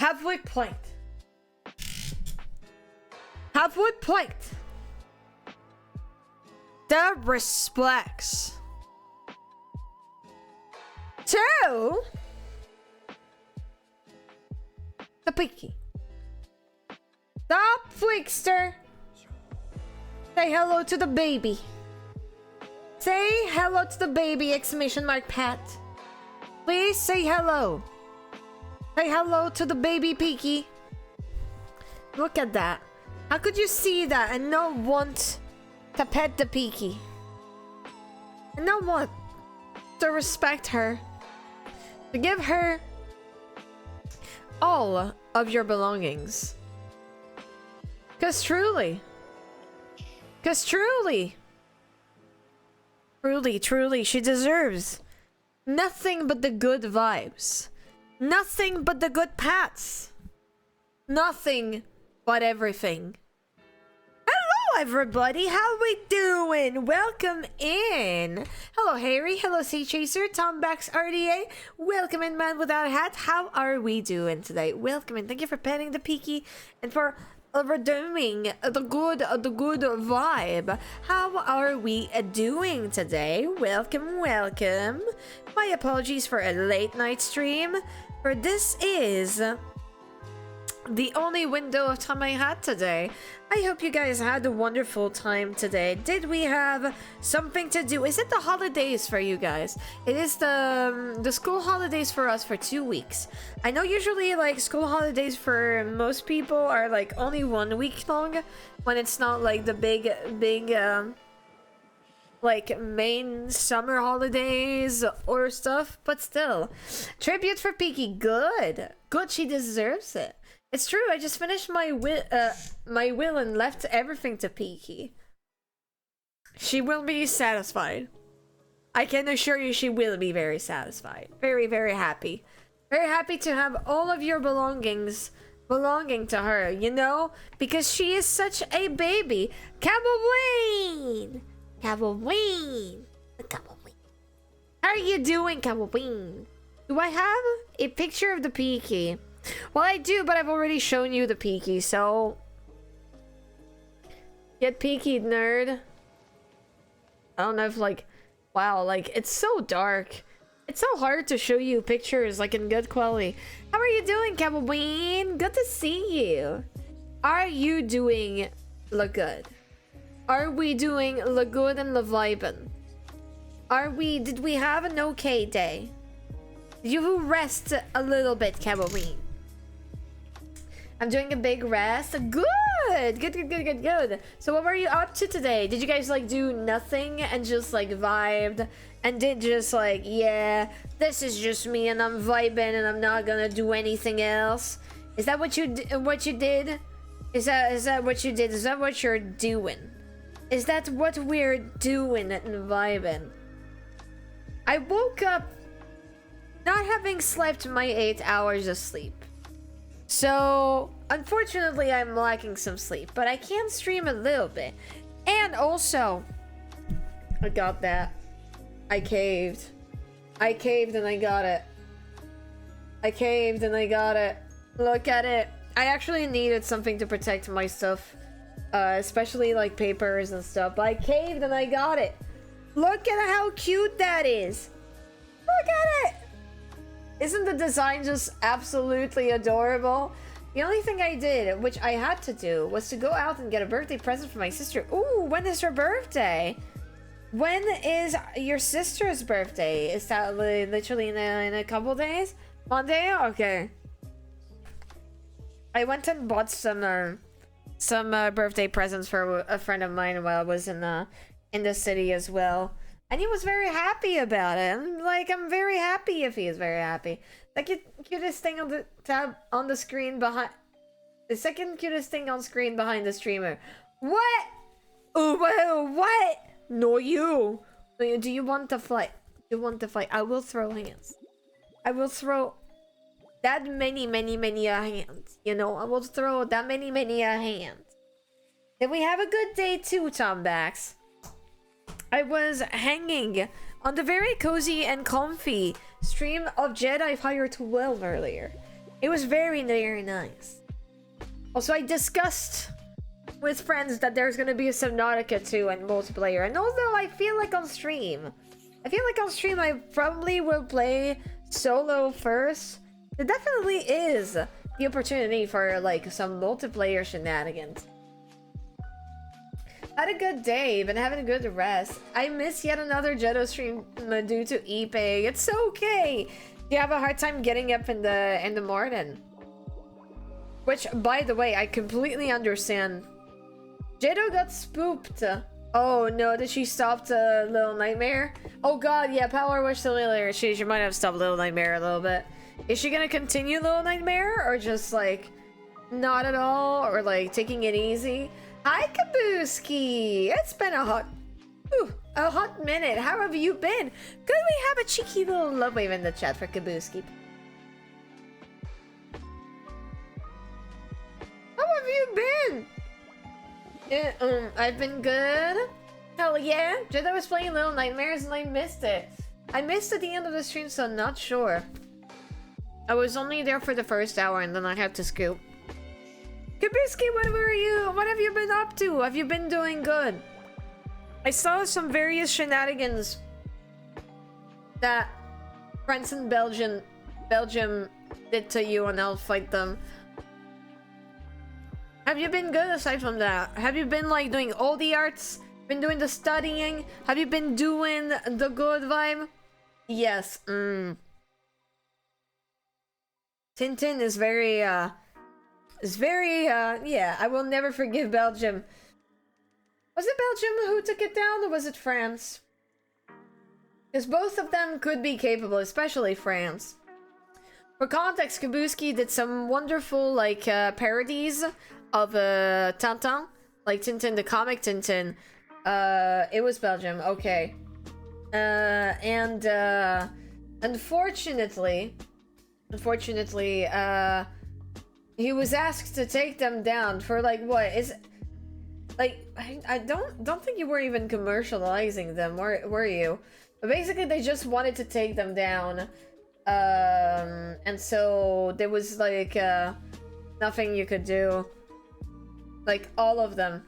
Have we played? Have we played? The respects to the Pinky. Stop, Flickster. Say hello to the baby. Say hello to the baby, exclamation mark Pat. Please say hello. Say hello to the baby Pinky. Look at that. How could you see that and not want to pet the Pinky? And not want to respect her. To give her all of your belongings. Cause truly, she deserves nothing but the good vibes. Nothing but the good pats. Nothing but everything. Hello everybody, how we doing? Welcome in. Hello Harry, hello Sea Chaser, Tom Bax RDA. Welcome in Man Without a Hat. How are we doing today? Welcome in. Thank you for petting the Pinky and for redeeming the good vibe. How are we doing today? Welcome. My apologies for a late night stream, for this is the only window of time I had today. I hope you guys had a wonderful time today. Did we have something to do? Is it the holidays for you guys? It is the school holidays for us for 2 weeks. I know usually like school holidays for most people are like only 1 week long, when it's not like the big like main summer holidays or stuff, but still. Tribute for Pinky. Good, she deserves it. It's true, I just finished my will and left everything to Pinky. She will be satisfied. I can assure you she will be very satisfied. Very, very happy. Very happy to have all of your belongings belonging to her, you know? Because she is such a baby. Caboween! Caboween! How are you doing, Caboween? Do I have a picture of the Pinky? Well, I do, but I've already shown you the Pinky, so... Get Pinky, nerd. I don't know if, like... Wow, like, it's so dark. It's so hard to show you pictures, like, in good quality. How are you doing, Caboween? Good to see you. Are you doing look good? Are we doing look good and look vibin'? Did we have an okay day? Did you rest a little bit, Caboween? I'm doing a big rest. Good. So what were you up to today? Did you guys like do nothing and just like vibed and did just like, yeah, this is just me and I'm vibing and I'm not gonna do anything else? Is that what you did? Is that what you did? Is that what you're doing? Is that what we're doing and vibing? I woke up not having slept my 8 hours of sleep. So, unfortunately, I'm lacking some sleep, but I can stream a little bit. And also, I got that. I caved. I caved and I got it. I caved and I got it. Look at it. I actually needed something to protect my stuff, especially like papers and stuff. But I caved and I got it. Look at how cute that is. Look at it. Isn't the design just absolutely adorable? The only thing I did, which I had to do, was to go out and get a birthday present for my sister. Ooh, when is her birthday? When is your sister's birthday? Is that literally in a couple days? Monday? Okay. I went and bought some birthday presents for a friend of mine while I was in the city as well. And he was very happy about it. I'm very happy if he is very happy. The cutest thing on the tab on the screen behind... The second cutest thing on screen behind the streamer. What? Oh, what? No, you. Do you want to fight? Do you want to fight? I will throw hands. I will throw that many hands. You know, I will throw that many hands. Did we have a good day too, Tom Bax? I was hanging on the very cozy and comfy stream of Jedi Fire 12 earlier. It was very, very nice. Also, I discussed with friends that there's gonna be a Subnautica 2 and multiplayer. And although I feel like on stream I probably will play solo first. There definitely is the opportunity for like some multiplayer shenanigans. Had a good day, been having a good rest. I miss yet another Jetto stream due to Ipe. It's okay. You have a hard time getting up in the morning. Which, by the way, I completely understand. Jetto got spooked. Oh no, did she stop the Little Nightmare? Oh god, yeah, Power Wish to Lily. She might have stopped Little Nightmare a little bit. Is she gonna continue Little Nightmare? Or just like, not at all? Or like, taking it easy? Hi, Kabuski! It's been a hot minute. How have you been? Could we have a cheeky little love wave in the chat for Kabuski? How have you been? I've been good. Hell yeah. Jedi was playing Little Nightmares and I missed it. I missed at the end of the stream, so I'm not sure. I was only there for the first hour and then I had to scoop. Kabuski, what have you been up to? Have you been doing good? I saw some various shenanigans that France and Belgium did to you, and I'll fight them. Have you been good aside from that? Have you been like doing all the arts? Been doing the studying? Have you been doing the good vibe? Yes. Tintin is very yeah, I will never forgive Belgium. Was it Belgium who took it down, or was it France? Because both of them could be capable, especially France. For context, Kabuski did some wonderful, like, parodies of Tintin. Like Tintin, the comic Tintin. It was Belgium, okay. Unfortunately, he was asked to take them down for, like, what is... Like, I don't think you were even commercializing them, were you? But basically, they just wanted to take them down. And so there was, like, nothing you could do. Like, all of them.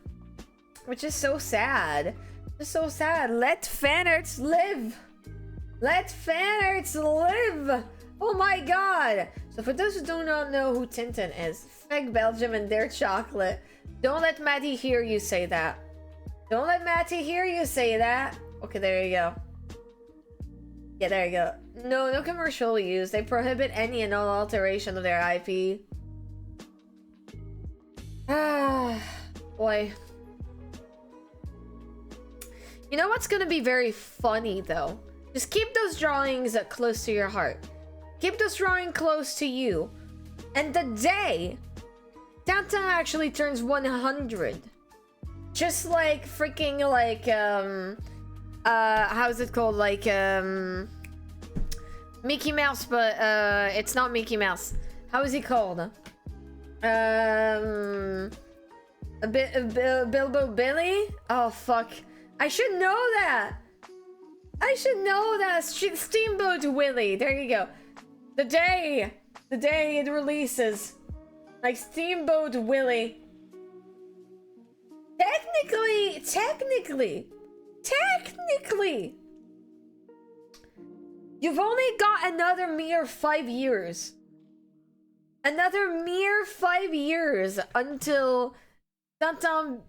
Which is so sad. It's so sad. Let fanarts live! Let fanarts live! Oh my god! So for those who do not know who Tintin is, fuck Belgium and their chocolate. Don't let Matty hear you say that. Don't let Matty hear you say that. Okay, there you go. Yeah, there you go. No commercial use. They prohibit any and all alteration of their IP. Ah, boy. You know what's gonna be very funny, though? Just keep those drawings close to your heart. Keep this drawing close to you. And the day Tintin actually turns 100. Just like freaking like how's it called? Like Mickey Mouse, but it's not Mickey Mouse. How is he called? Bilbo Billy? Oh fuck. I should know that. I should know that. Steamboat Willie. There you go. The day it releases. Like Steamboat Willie. Technically, you've only got another mere 5 years. Another mere 5 years until Tintin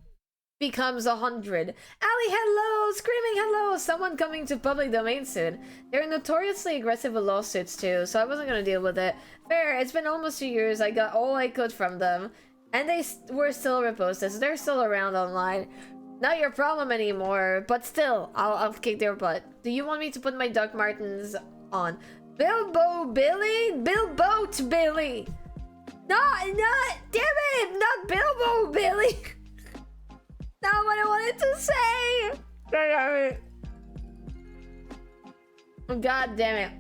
becomes 100. Ali, hello! Screaming hello! Someone coming to public domain soon. They're notoriously aggressive with lawsuits too, so I wasn't gonna deal with it. Fair, it's been almost 2 years. I got all I could from them. And they were still reposted, so they're still around online. Not your problem anymore, but still, I'll kick their butt. Do you want me to put my Doc Martens on? Bilbo Billy? Bilboat Billy! Not, damn it! Not Bilbo Billy! Not what I wanted to say! God damn it.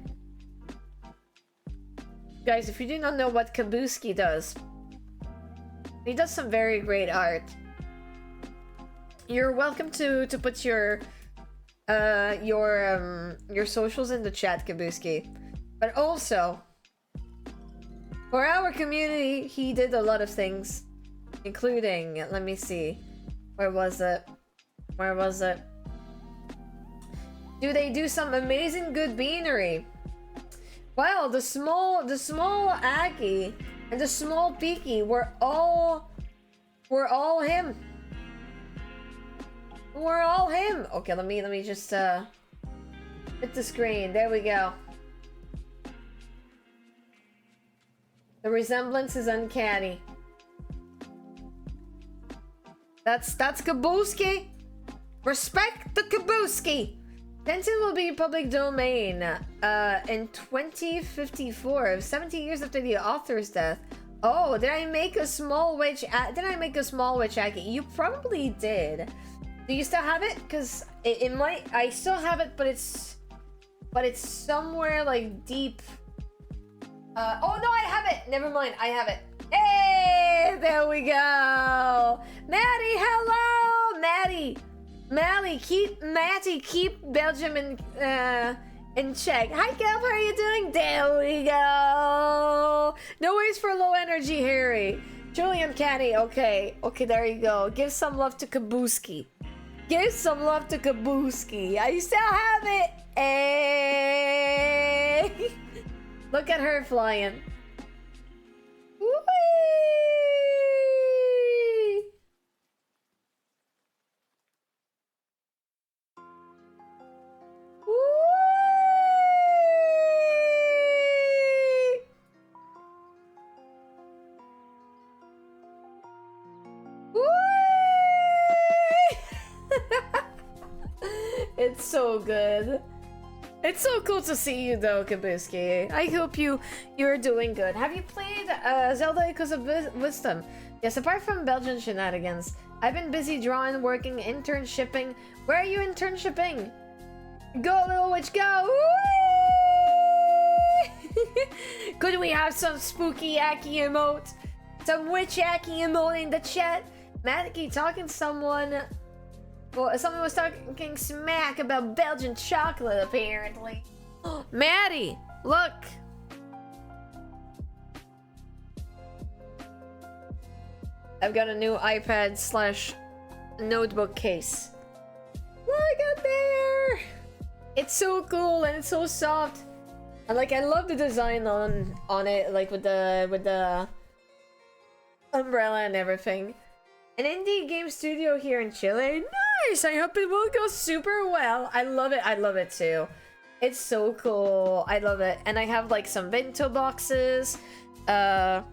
Guys, if you do not know what Kabuski does, he does some very great art. You're welcome to put your socials in the chat, Kabuski. But also, For our community, he did a lot of things, including, let me see, where was it? Where was it? Do they do some amazing good beanery? Wow, the small Aki and the small Peaky were all him. We're all him. Okay, let me just hit the screen. There we go. The resemblance is uncanny. That's Kabuski. Respect the Kabuski. Tenten will be public domain in 2054, 70 years after the author's death. Oh, did I make a small witch? Did I make a small witch Aki? You probably did. Do you still have it? Cause it might. I still have it, but it's somewhere like deep. Oh no, I have it. Never mind, I have it. Hey, there we go. Maddie, hello, Maddie. Matty, keep Belgium in check. Hi, Kev, how are you doing? There we go. No worries for low energy, Harry. Truly uncanny. Okay, there you go. Give some love to Kabuski. Give some love to Kabuski. I still have it. Hey. Look at her flying. Whee! It's so good. It's so cool to see you though, Kabuski. I hope you're doing good. Have you played Zelda Echoes of Wisdom? Yes, apart from Belgian shenanigans. I've been busy drawing, working, internshipping. Where are you internshipping? Go, little witch, go! Could we have some spooky Aki emote? Some witch Aki emote in the chat? Matty talking to someone. Well, someone was talking smack about Belgian chocolate, apparently. Maddie, look! I've got a new iPad / notebook case. Look at there! It's so cool and it's so soft. And like, I love the design on it, like with the umbrella and everything. An indie game studio here in Chile. Nice! I hope it will go super well. I love it too. It's so cool. I love it. And I have like some bento boxes. There's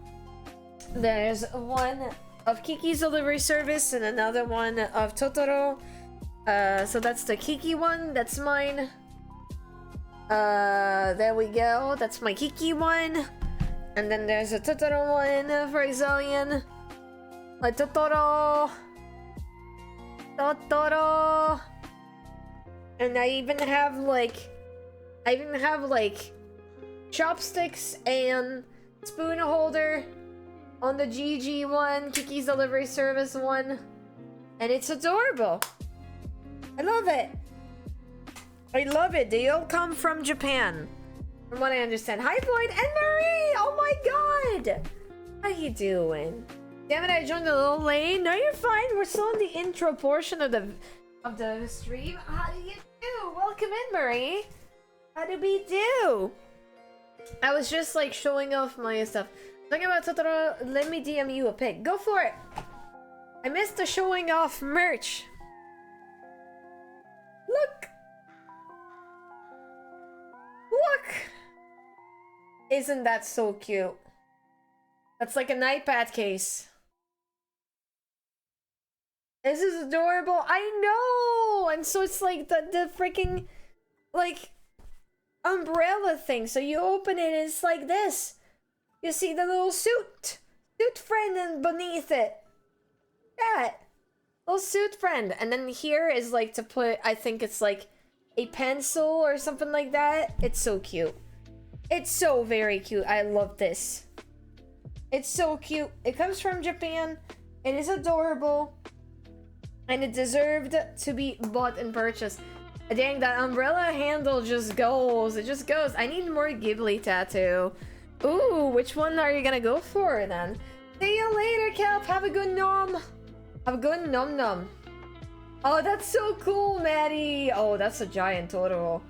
one of Kiki's delivery service and another one of Totoro. So that's the Kiki one. That's mine. There we go. That's my Kiki one. And then there's a Totoro one for Exilian. Like Totoro. And I even have like chopsticks and spoon holder on the GG one, Kiki's delivery service one. And it's adorable. I love it. I love it. They all come from Japan, from what I understand. Hi, Floyd and Marie. Oh my God. How you doing? Damn it, I joined a little late. No, you're fine. We're still in the intro portion of the stream. How do you do? Welcome in, Marie. How do we do? I was just like showing off my stuff. Talking about Totoro, let me DM you a pic. Go for it. I missed the showing off merch. Look. Look. Isn't that so cute? That's like an iPad case. This is adorable. I know. And so it's like the freaking like umbrella thing. So you open it and it's like this. You see the little suit friend and beneath it. Yeah. Little suit friend. And then here is like to put, I think it's like a pencil or something like that. It's so cute. It's so very cute. I love this. It's so cute. It comes from Japan. It is adorable. And it deserved to be bought and purchased. Dang, that umbrella handle just goes. It just goes. I need more Ghibli tattoo. Ooh, which one are you gonna go for then? See you later, Kelp. Have a good nom. Have a good nom nom. Oh, that's so cool, Maddie. Oh, that's a giant total.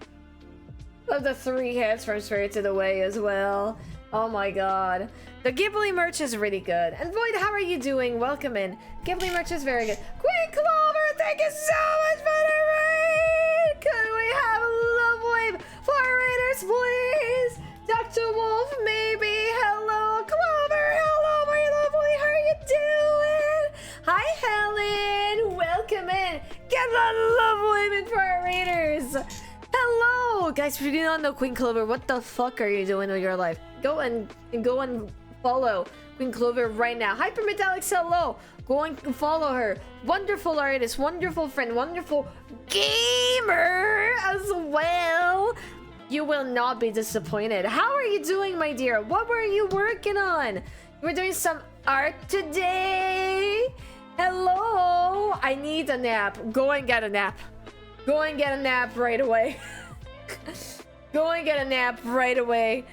Love the 3 hits from Spirited Away as well. Oh my god. The Ghibli merch is really good. And Void, how are you doing? Welcome in. Ghibli merch is very good. Queen Clover, thank you so much for the raid! Could we have a love wave for raiders, please? Dr. Wolf, maybe. Hello, Clover. Hello, my lovely. How are you doing? Hi, Helen. Welcome in. Get that love wave in for our raiders. Hello, guys. If you do not know Queen Clover, what the fuck are you doing with your life? Go and follow Queen Clover right now. Hypermetallics, hello. Go and follow her. Wonderful artist, wonderful friend, wonderful gamer as well. You will not be disappointed. How are you doing, my dear? What were you working on? You were doing some art today? Hello. I need a nap. Go and get a nap. Go and get a nap right away. Go and get a nap right away.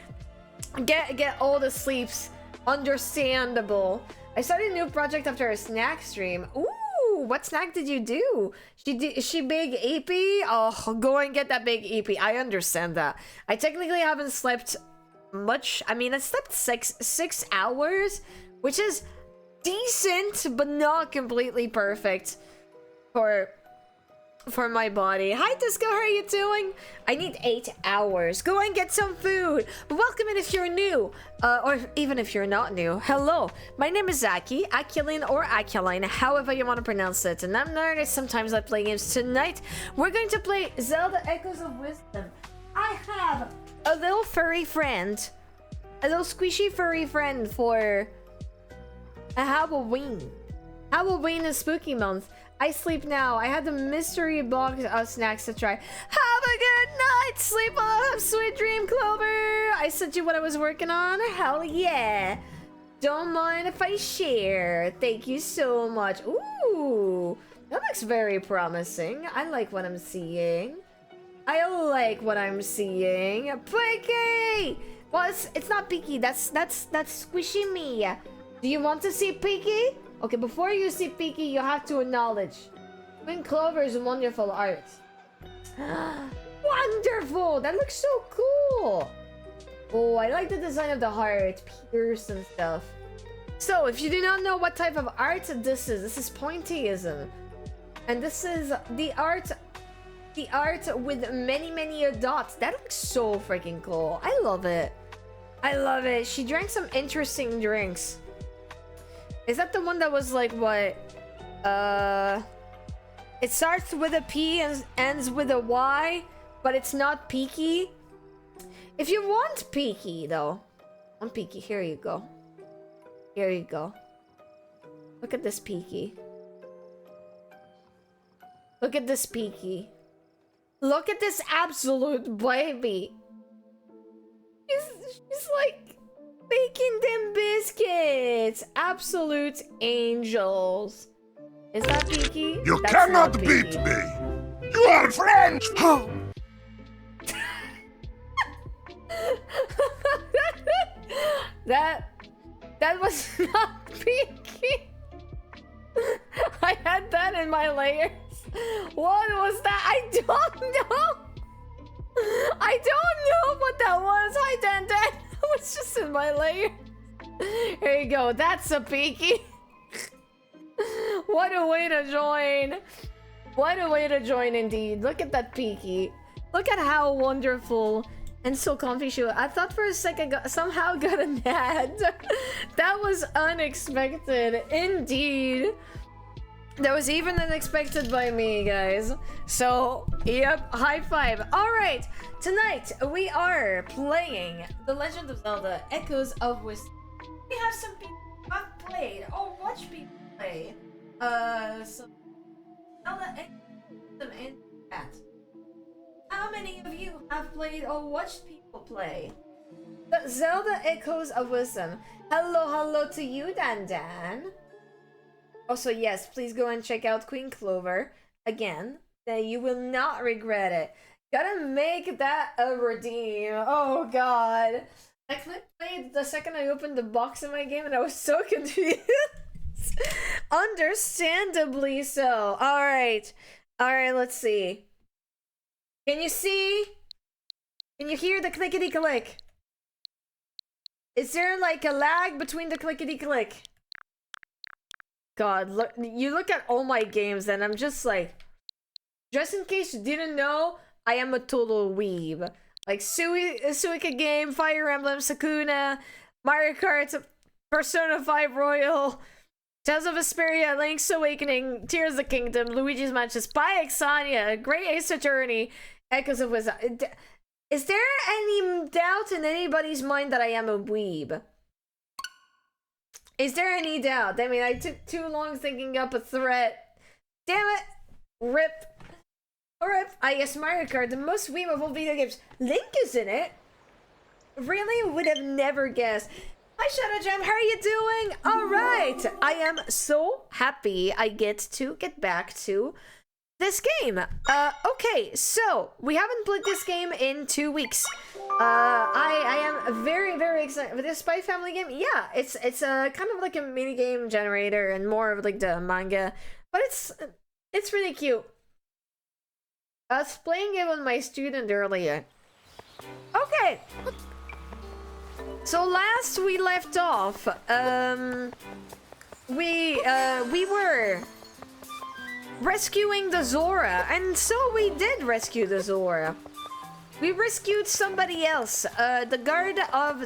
Get all the sleeps. Understandable. I started a new project after a snack stream. Ooh, what snack did you do? Is she big AP? Oh, go and get that big AP. I understand that. I technically haven't slept much. I mean, I slept six hours, which is decent, but not completely perfect for my body. Hi Disco, how are you doing? I need 8 hours. Go and get some food. Welcome in if you're new, or even if you're not new. Hello, my name is Aki, Aculine or Aculine, however you want to pronounce it. And I'm an artist. Sometimes I play games. Tonight, we're going to play Zelda Echoes of Wisdom. I have a little furry friend, a little squishy furry friend for a Halloween. Halloween is spooky month. I sleep now. I had the mystery box of snacks to try. Have a good night. Sleep well. Have sweet dream, Clover. I sent you what I was working on. Hell yeah. Don't mind if I share. Thank you so much. Ooh, that looks very promising. I like what I'm seeing. I like what I'm seeing. Peaky! Well, it's not Peaky. That's Squishy Me. Do you want to see Peaky? Okay, before you see Peaky, you have to acknowledge Queen Clover's wonderful art. Wonderful! That looks so cool! Oh, I like the design of the heart, pierce and stuff. So, if you do not know what type of art this is pointyism. And this is the art with many dots. That looks so freaking cool. I love it. I love it. She drank some interesting drinks. Is that the one that was like what? It starts with a P and ends with a Y, but it's not Peaky. If you want Peaky though, on Peaky, here you go. Here you go. Look at this Peaky. Look at this Peaky. Look at this absolute baby. She's like baking them biscuits. Absolute angels. Is that Peaky? You That's cannot not beat Peaky. me. You are friends. That was not Peaky. I had that in my layers. What was that? I don't know. I don't know what that was. Hi, Dan. That was just in my layer. Here you go. That's a Peaky. What a way to join. What a way to join indeed. Look at that Peaky. Look at how wonderful and so comfy she was. I thought for a second I somehow got an ad. That was unexpected indeed. That was even unexpected by me, guys. So, yep, high five. All right, tonight we are playing The Legend of Zelda Echoes of Wisdom. We have some people who have played or watched people play. So Zelda Echoes of Wisdom in chat. How many of you have played or watched people play The Zelda Echoes of Wisdom? Hello to you, Dan. Also, yes, please go and check out Queen Clover again. You will not regret it. Gotta make that a redeem. Oh god. I clicked play the second I opened the box in my game and I was so confused. Understandably so. Alright. Alright, let's see. Can you see? Can you hear the clickety click? Is there like a lag between the clickety click? God, look, you look at all my games and I'm just like, just in case you didn't know, I am a total weeb. Like Suika game, Fire Emblem, Sakuna, Mario Kart, Persona 5 Royal, Tales of Vesperia, Link's Awakening, Tears of the Kingdom, Luigi's Mansion, Spy X Anya, Great Ace Attorney, Echoes of Wisdom. Is there any doubt in anybody's mind that I am a weeb? Is there any doubt? I mean, I took too long thinking up a threat. Damn it! Rip. Rip. I guess Mario Kart, the most weeb of all video games. Link is in it? Really? Would have never guessed. Hi Shadow Jam, how are you doing? Alright! I am so happy I get to get back to this game. Okay, so we haven't played this game in 2 weeks. I am very, very excited for this Spy Family game. Yeah, it's a kind of like a mini game generator and more of like the manga, but it's really cute. I was playing it with my student earlier. Okay. So last we left off, we were rescuing the Zora, and so we did rescue the Zora. We rescued somebody else, the guard of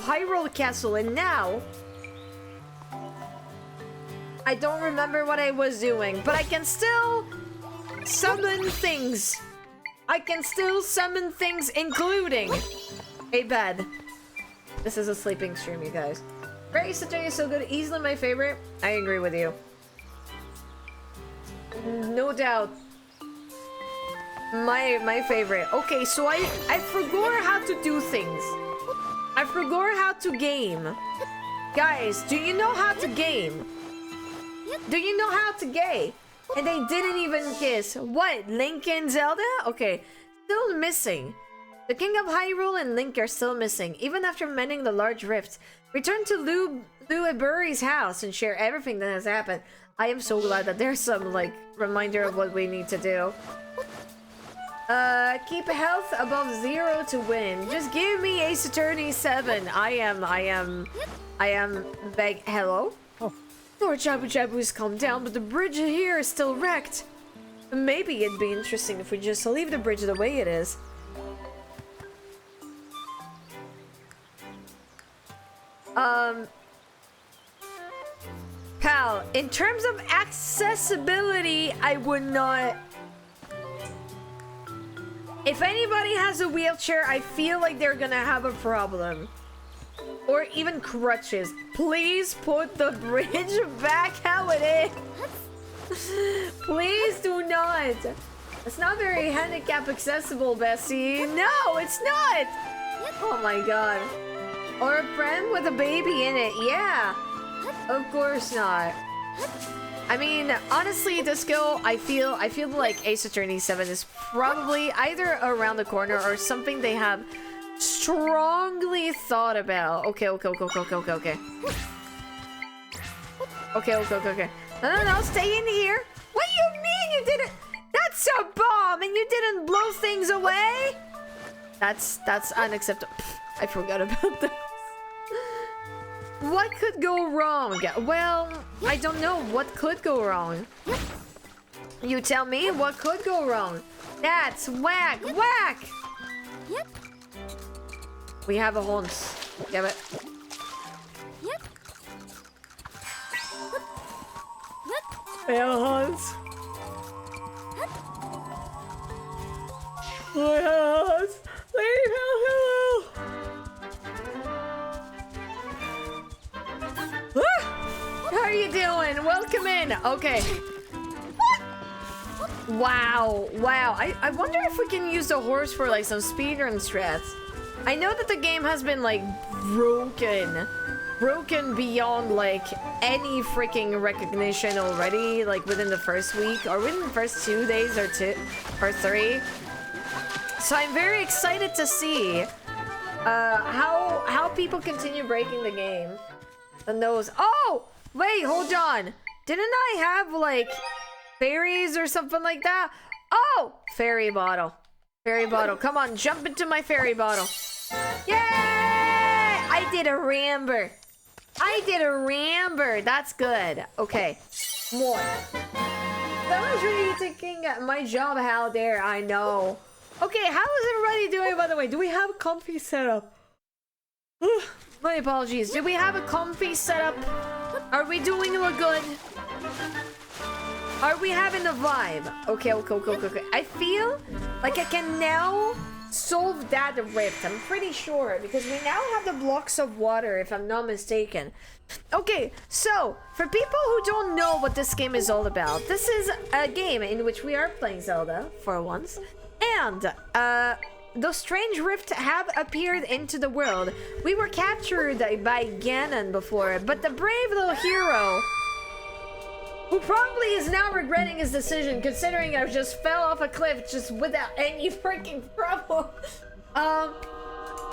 Hyrule Castle, and now I don't remember what I was doing, but I can still summon things. I can still summon things, including a bed. This is a sleeping stream, you guys. Great Saturday is so good, easily my favorite. I agree with you. No doubt. My favorite. Okay, so I forgot how to do things. I forgot how to game. Guys, do you know how to game? Do you know how to gay? And they didn't even kiss. What? Link and Zelda? Okay. Still missing. The King of Hyrule and Link are still missing, even after mending the large rift. Return to Lou Eburi's house and share everything that has happened. I am so glad that there's some, like, reminder of what we need to do. Keep health above 0 to win. Just give me Ace Attorney 7. I am hello? Oh. Lord Jabu Jabu's calmed down, but the bridge here is still wrecked. Maybe it'd be interesting if we just leave the bridge the way it is. Pal, in terms of accessibility, I would not... If anybody has a wheelchair, I feel like they're gonna have a problem. Or even crutches. Please put the bridge back how it is. Please do not. It's not very handicap accessible, Bessie. No, it's not. Oh my god. Or a friend with a baby in it. Yeah. Of course not. I mean, honestly, this skill, I feel like Ace Attorney 7 is probably either around the corner or something they have strongly thought about. Okay. Okay. No, stay in here. What do you mean you didn't? That's a bomb and you didn't blow things away? That's unacceptable. I forgot about that. What could go wrong? Well, I don't know what could go wrong. You tell me what could go wrong. That's whack. Yep. We have a horns. Damn it. Yep. We have a horns. We have a horns. Leave him alone. How are you doing? Welcome in. Okay. Wow. I wonder if we can use the horse for like some speedrun strats. I know that the game has been like broken beyond like any freaking recognition already, like within the first week or within the first 2 days or 3. So I'm very excited to see how people continue breaking the game. The nose. Oh! Wait, hold on. Didn't I have, like, fairies or something like that? Oh! Fairy bottle. Fairy bottle. Come on, jump into my fairy bottle. Yay! I did a ramber. I did a ramber. That's good. Okay. More. Someone's really taking my job. How dare I know. Okay, how is everybody doing, by the way? Do we have a comfy setup? My apologies. Do we have a comfy setup? Are we doing good? Are we having a vibe? Okay. I feel like I can now solve that rift. I'm pretty sure, because we now have the blocks of water, if I'm not mistaken. Okay, so for people who don't know what this game is all about, this is a game in which we are playing Zelda for once, and those strange rifts have appeared into the world. We were captured by Ganon before, but the brave little hero, who probably is now regretting his decision, considering I just fell off a cliff just without any freaking trouble,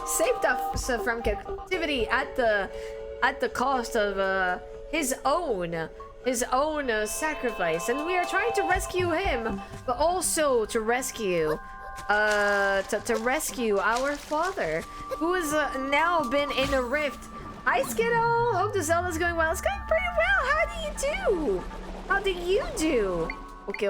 saved us from captivity at the cost of his own sacrifice, and we are trying to rescue him, but also to rescue to rescue our father, who has now been in a rift. Hi Skittle, hope the Zelda's going well. It's going pretty well. How do you do? How do you do? Okay.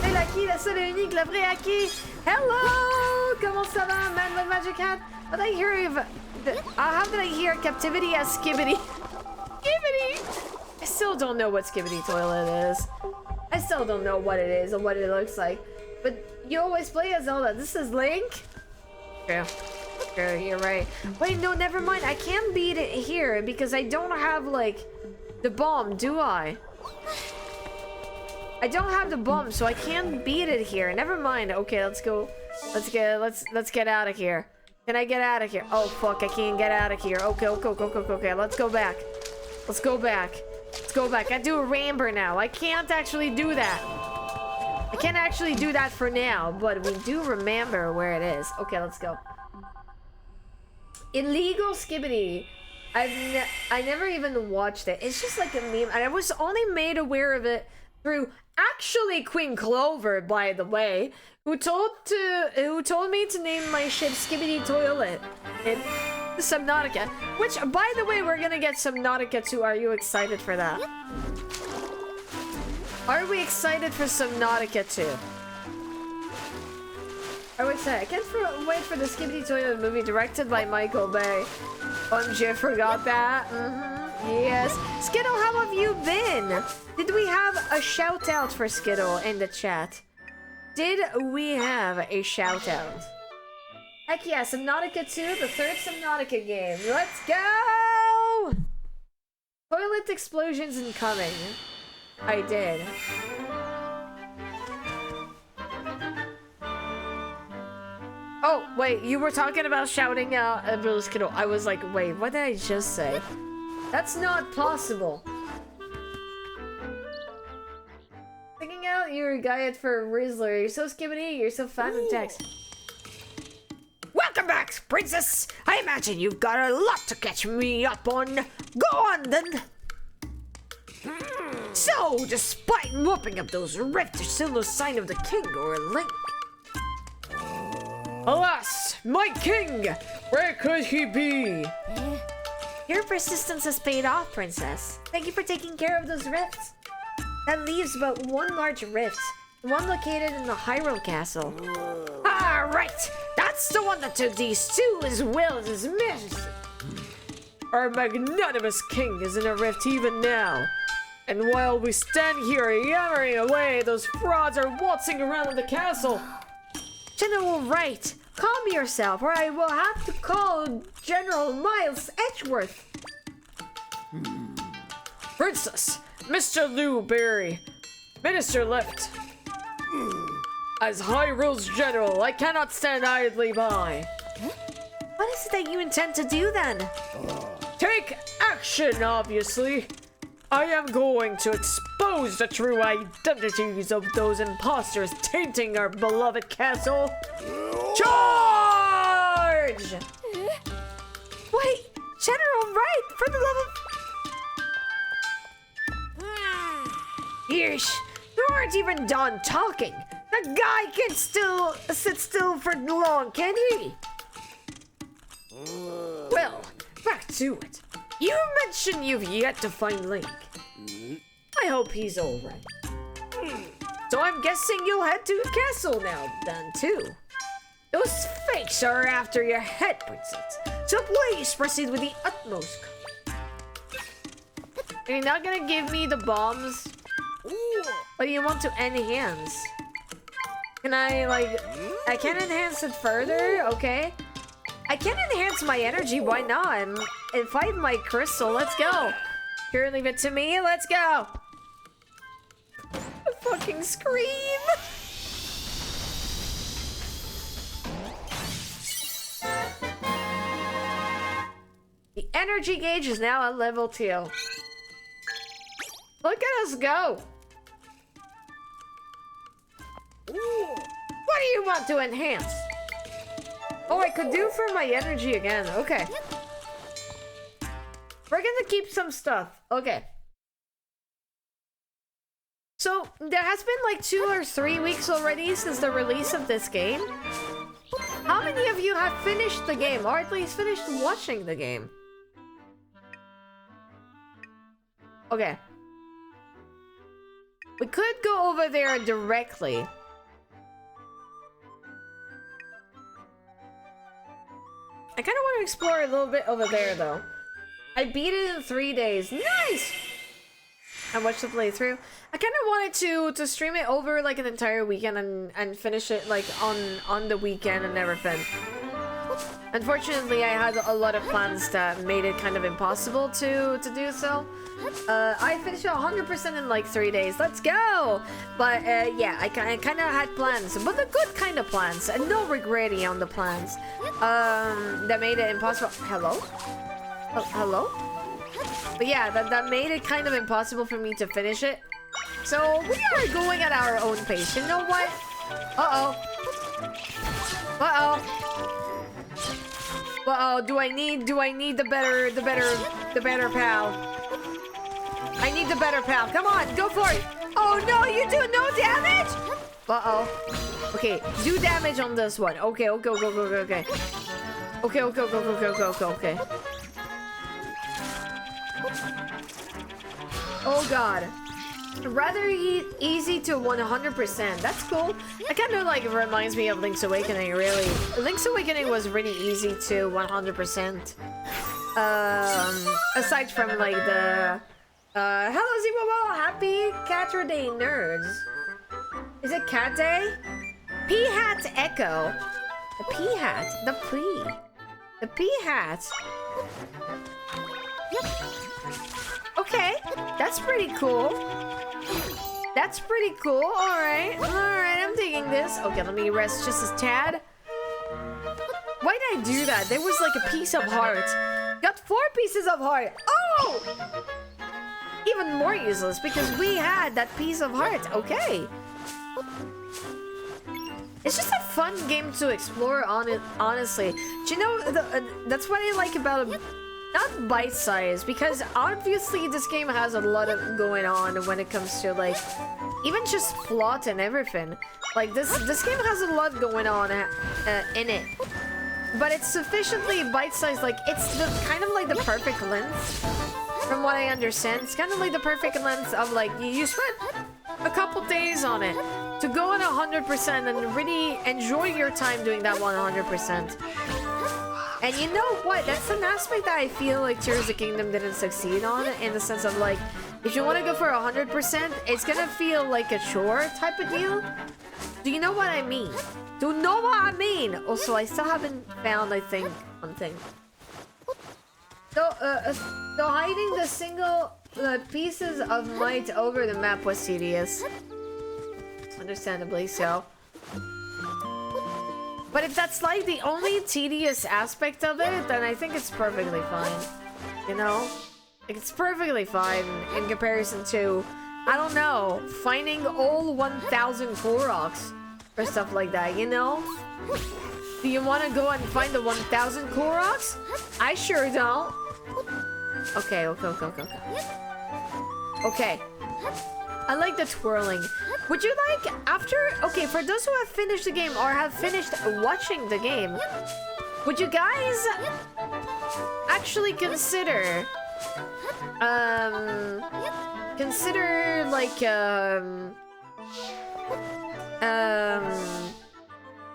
C'est la qui, la seule et unique, la vraie Aki. Hello! Comment ça va, man with Magic Hat? But I hear how did I hear captivity as Skibbity? Skibbity! I still don't know what Skibbity Toilet is. I still don't know what it is or what it looks like. But you always play as Zelda. This is Link? Yeah. Sure, you're right. Wait, no, never mind. I can't beat it here because I don't have, like, the bomb, do I? I don't have the bomb, so I can't beat it here. Never mind. Okay, let's go. Let's get out of here. Can I get out of here? Oh, fuck, I can't get out of here. Okay, let's go back. Let's go back. I do a ramber now. I can't actually do that. I can't actually do that for now, but we do remember where it is. Okay, let's go. Illegal Skibbity. I never even watched it. It's just like a meme, and I was only made aware of it through actually Queen Clover, by the way, who told me to name my ship Skibbity Toilet in Subnautica. Which, by the way, we're gonna get Subnautica 2. Are you excited for that? Are we excited for Subnautica 2? Are we excited? I can't wait for the Skibbity Toilet movie directed by Michael Bay. OMG, I forgot that. Yes. Skittle, how have you been? Did we have a shout out for Skittle in the chat? Did we have a shout out? Heck yeah, Subnautica 2, the third Subnautica game. Let's go! Toilet explosions incoming. I did. Oh, wait, you were talking about shouting out at Billy Skittle. I was like, wait, what did I just say? That's not possible. Sticking out your guide for Rizzler. You're so skibbity, you're so fun in text. Welcome back, princess! I imagine you've got a lot to catch me up on. Go on, then! So, despite whooping up those rifts, there's still no sign of the king or Link. Alas, my king! Where could he be? Your persistence has paid off, princess. Thank you for taking care of those rifts. That leaves but one large rift, the one located in the Hyrule castle. Ah, right! That's the one that took these two as well as his majesty. Our magnanimous king is in a rift even now. And while we stand here yammering away, those frauds are waltzing around the castle. General Wright, calm yourself or I will have to call General Miles Edgeworth. Princess, Mr. Lou Berry, Minister left. As Hyrule's general, I cannot stand idly by. What is it that you intend to do then? Take action, obviously. I am going to expose the true identities of those imposters tainting our beloved castle. Charge! Wait, General, right? For the love of... Yeesh, you aren't even done talking. That guy can't still sit still for long, can he? Well, back to it. You mentioned you've yet to find Link. I hope he's alright. So I'm guessing you'll head to the castle now, then, too. Those fakes are after your head, Princess. So please proceed with the utmost caution. You're not gonna give me the bombs? Or do you want to enhance? Can I, like... I can enhance it further? Okay. I can enhance my energy, why not? And fight my crystal, let's go. Here, leave it to me, let's go. A fucking scream. The energy gauge is now at level 2. Look at us go. What do you want to enhance? Oh, I could do for my energy again. Okay. We're gonna keep some stuff. Okay. So, there has been like 2 or 3 weeks already since the release of this game. How many of you have finished the game? Or at least finished watching the game? Okay. We could go over there directly. I kind of want to explore a little bit over there, though. I beat it in 3 days. Nice! I watched the playthrough. I kind of wanted to stream it over like an entire weekend and finish it like on the weekend and everything. Unfortunately, I had a lot of plans that made it kind of impossible to do so. I finished 100% in like 3 days. Let's go! But yeah, I kind of had plans, but the good kind of plans, and no regretting on the plans. That made it impossible. Hello? Oh, hello? But yeah, that made it kind of impossible for me to finish it. So we are going at our own pace. You know what? Uh-oh. Uh-oh. Uh-oh, do I need the better pal? I need the better pal. Come on, go for it. Oh no, you do no damage? Uh-oh. Okay, do damage on this one. Okay, okay, okay, okay, okay. Okay, okay, okay, okay, okay, okay, okay. Oh god. Rather easy to 100%. That's cool. That kind of like reminds me of Link's Awakening, really. Link's Awakening was really easy to 100%. Aside from like the... hello Zibobo! Happy Catra Day, nerds. Is it Cat Day? P-Hat Echo. The P-Hat. The P. The P-Hat. Okay, that's pretty cool. That's pretty cool. Alright, I'm digging this. Okay, let me rest just a tad. Why did I do that? There was like a piece of heart. Got 4 pieces of heart. Oh! Even more useless because we had that piece of heart. Okay. It's just a fun game to explore on it, honestly. Do you know, that's what I like about it. Not bite-sized, because obviously this game has a lot of going on when it comes to like even just plot and everything. Like this game has a lot going on in it, but it's sufficiently bite-sized. Like it's the kind of like the perfect length, from what I understand. It's kind of like the perfect length of like you spent a couple days on it to go on 100% and really enjoy your time doing that 100%. And you know what? That's an aspect that I feel like Tears of the Kingdom didn't succeed on, in the sense of like, if you want to go for 100%, it's gonna feel like a chore type of deal. Do you know what I mean? Do you know what I mean? Also, I still haven't found, I think, one thing. So hiding the single pieces of might over the map was tedious. Understandably so. But if that's like the only tedious aspect of it, then I think it's perfectly fine. You know? It's perfectly fine in comparison to, I don't know, finding all 1,000 Koroks or stuff like that, you know? Do you want to go and find the 1,000 Koroks? I sure don't. Okay. Okay. I like the twirling. Would you like, after... Okay, for those who have finished the game or have finished watching the game, would you guys actually consider... Consider, like,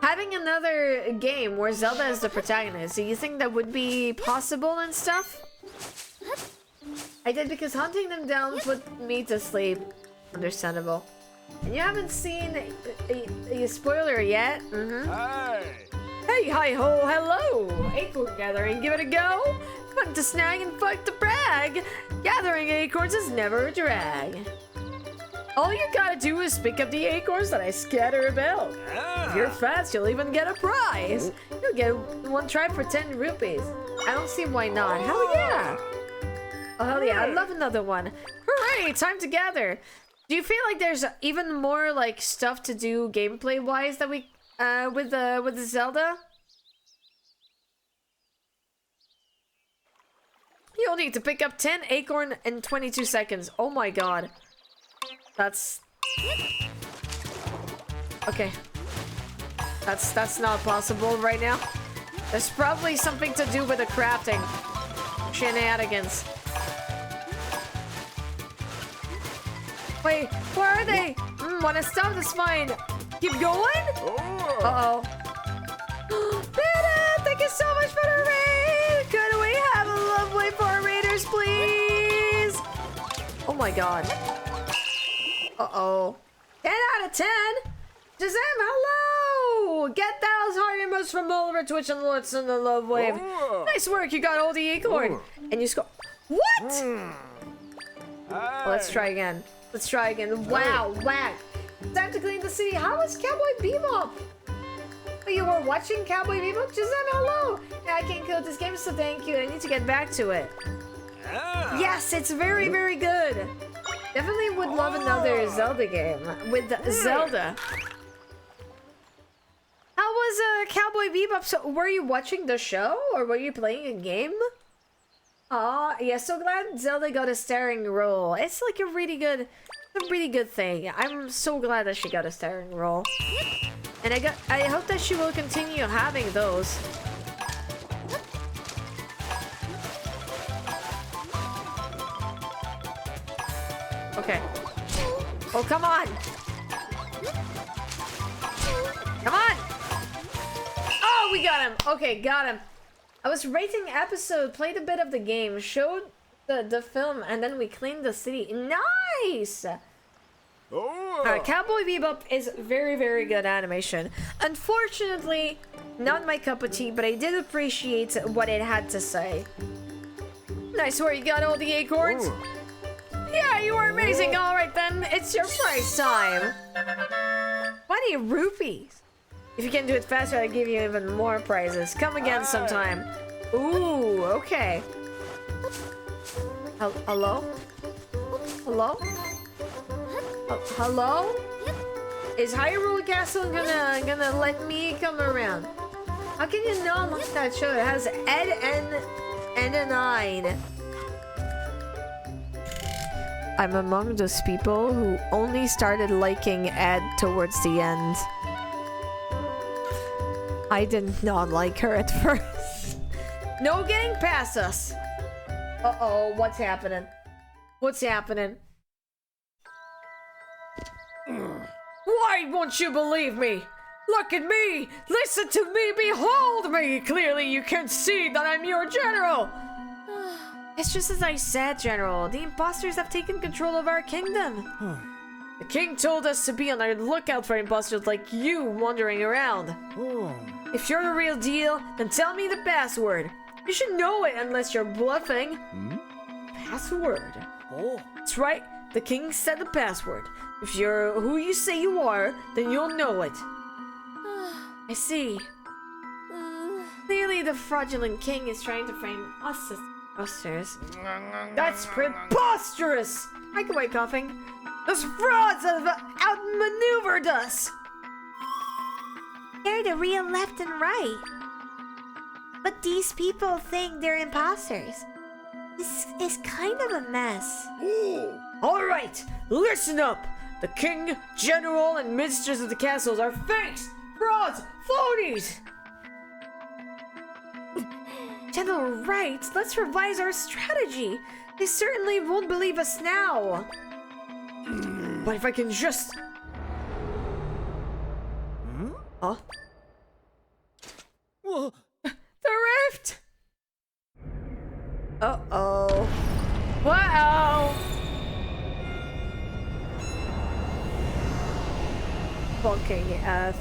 having another game where Zelda is the protagonist? Do you think that would be possible and stuff? I did because hunting them down put me to sleep. Understandable. And you haven't seen a spoiler yet? Hey, hi-ho, hello! Acorn gathering, give it a go! Fun to snag and fun to brag! Gathering acorns is never a drag. All you gotta do is pick up the acorns that I scatter about. If you're fast, you'll even get a prize. You'll get one try for 10 rupees. I don't see why not. Hell yeah! Oh, hell yeah, I'd love another one. Hooray, time to gather. Do you feel like there's even more, like, stuff to do gameplay-wise that we, with the Zelda? You'll need to pick up 10 acorn in 22 seconds. Oh my god. That's... Okay. That's not possible right now. There's probably something to do with the crafting. Shenanigans. Wait, where are they? Wanna stop this fine. Keep going? Uh-oh. Beta, thank you so much for the raid! Could we have a love wave for our raiders, please? Oh my god. Uh-oh. 10 out of 10? Shazam, hello! Get those heart emotes from all over Twitch and Lords in the love wave. Nice work, you got all the acorn. And you score. What? Let's try again. Let's try again. Wow, whack. Time to clean the city. How was Cowboy Bebop? Oh, you were watching Cowboy Bebop? Shazam, hello! I can't code this game, so thank you. I need to get back to it. Yes, it's very, very good. Definitely would love another Zelda game with Zelda. How was Cowboy Bebop? So, were you watching the show or were you playing a game? Aw, yeah, so glad Zelda got a starring role. It's like a really good thing. I'm so glad that she got a starring role. And I hope that she will continue having those. Okay. Oh, come on! Come on! Oh, we got him! Okay, got him. I was rating episode, played a bit of the game, showed the film, and then we cleaned the city. Nice! Cowboy Bebop is very, very good animation. Unfortunately, not my cup of tea, but I did appreciate what it had to say. Nice work, you got all the acorns? Yeah, you are amazing. All right, then. It's your prize time. 20 rupees. If you can do it faster, I'll give you even more prizes. Come again sometime. Ooh, okay. Hello? Hello? Hello? Is Hyrule Castle gonna let me come around? How can you not like that show? It has Ed and a 9. I'm among those people who only started liking Ed towards the end. I did not like her at first. No getting past us. Uh-oh, what's happening? What's happening? Why won't you believe me? Look at me! Listen to me! Behold me! Clearly you can see that I'm your general! It's just as I said, General. The imposters have taken control of our kingdom. The king told us to be on our lookout for imposters like you wandering around. If you're the real deal, then tell me the password. You should know it unless you're bluffing. Password? That's right. The king said the password. If you're who you say you are, then you'll know it. I see. Clearly the fraudulent king is trying to frame us as Preposterous. That's preposterous! I can wait coughing. Those frauds have outmaneuvered us! They're the real left and right. But these people think they're imposters. This is kind of a mess. Alright, listen up! The king, general, and ministers of the castles are fakes, frauds, phonies! General Wright, let's revise our strategy. They certainly won't believe us now. But if I can just... Huh? The rift! Uh-oh. Wow! Fucking F.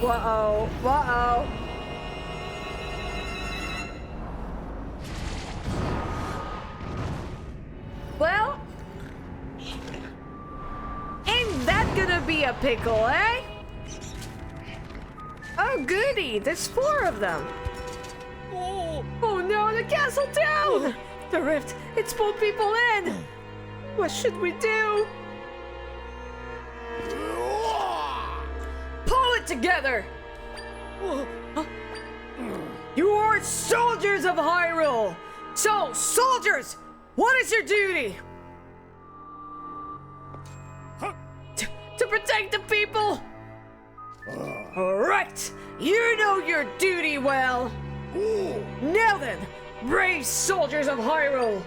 Whoa, whoa. Well, ain't that gonna be a pickle, eh? Oh goody, there's 4 of them. Oh no, the castle down! The rift, it's pulled people in! What should we do? Pull it together! You are soldiers of Hyrule! So, soldiers, what is your duty? To protect the people! Alright, you know your duty well! Now then, brave soldiers of Hyrule!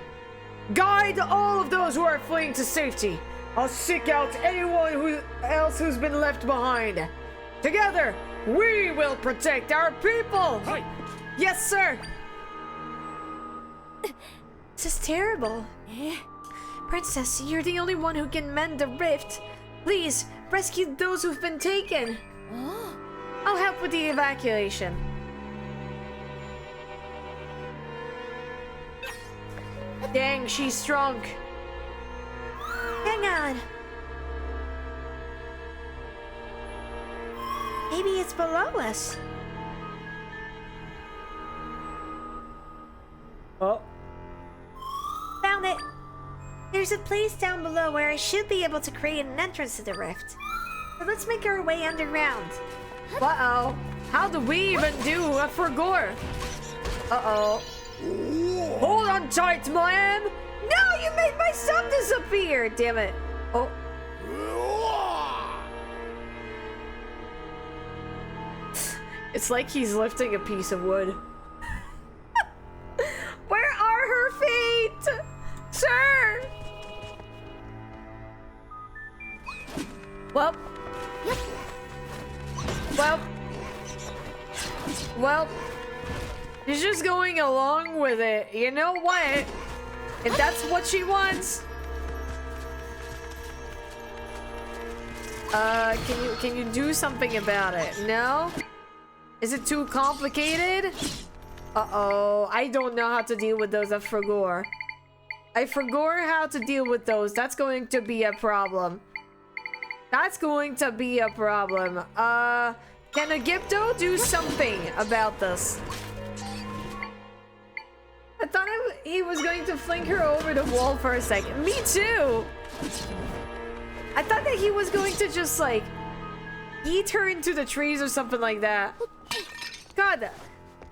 Guide all of those who are fleeing to safety. I'll seek out anyone else who's been left behind. Together, we will protect our people! Yes, sir! This is terrible. Princess, you're the only one who can mend the rift. Please, rescue those who've been taken. I'll help with the evacuation. Dang, she's strong. Hang on. Maybe it's below us. Oh. Found it. There's a place down below where I should be able to create an entrance to the rift. So let's make our way underground. Uh-oh. How do we even do a Fragor? Uh-oh. Hold on tight, ma'am! No, you made my son disappear! Damn it. Oh. It's like he's lifting a piece of wood. Where are her feet? Sir! Well. Well. She's just going along with it. You know what? If that's what she wants. Can you do something about it? No? Is it too complicated? Uh-oh. I don't know how to deal with those at Fragor. I forgot how to deal with those. That's going to be a problem. That's going to be a problem. Can Egypto do something about this? I thought he was going to fling her over the wall for a second. Me too! I thought that he was going to just, like, yeet her into the trees or something like that. God,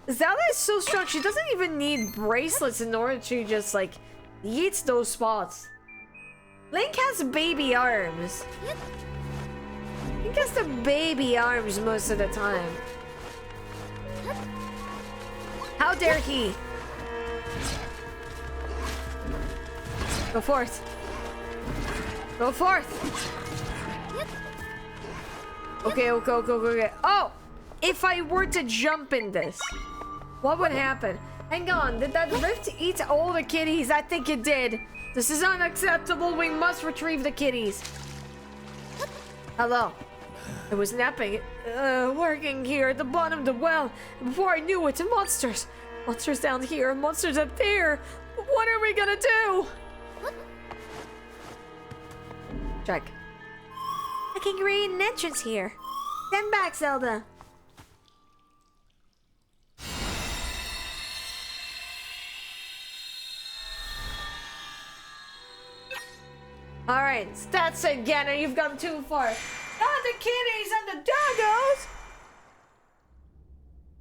Zelda is so strong. She doesn't even need bracelets in order to just, like, yeet those spots. Link has baby arms. Link has the baby arms most of the time. How dare he? Go forth. Go forth. Okay, okay. Oh! If I were to jump in this, what would happen? Hang on, did that rift eat all the kitties? I think it did. This is unacceptable. We must retrieve the kitties. Hello. I was napping, working here at the bottom of the well. Before I knew it, monsters. Monsters down here, monsters up there. What are we gonna do? Check. I can create an entrance here. Stand back, Zelda. Alright, stats again, and you've gone too far. Not the kitties and the doggos!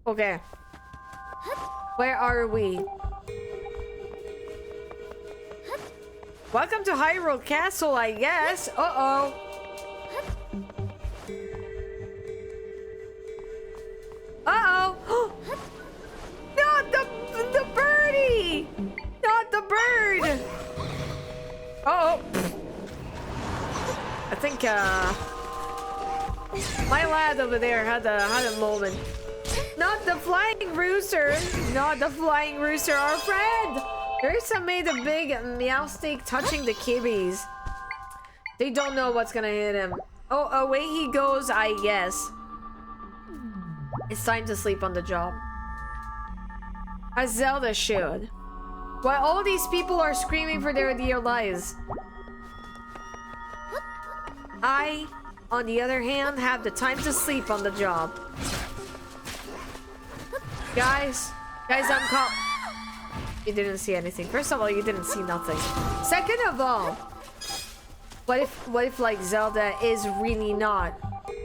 Okay. Where are we? Welcome to Hyrule Castle, I guess. Uh-oh. Uh-oh. Not the birdie! Not the bird! Uh-oh. I think, my lad over there had a moment. Not the flying rooster! Not the flying rooster, our friend! Ursa made a big meow stick touching the kibbies. They don't know what's gonna hit him. Oh, away he goes, I guess. It's time to sleep on the job. As Zelda should. While all these people are screaming for their dear lives. I, on the other hand, have the time to sleep on the job. Guys, I'm caught. You didn't see anything. First of all, you didn't see nothing. Second of all, what if like Zelda is really not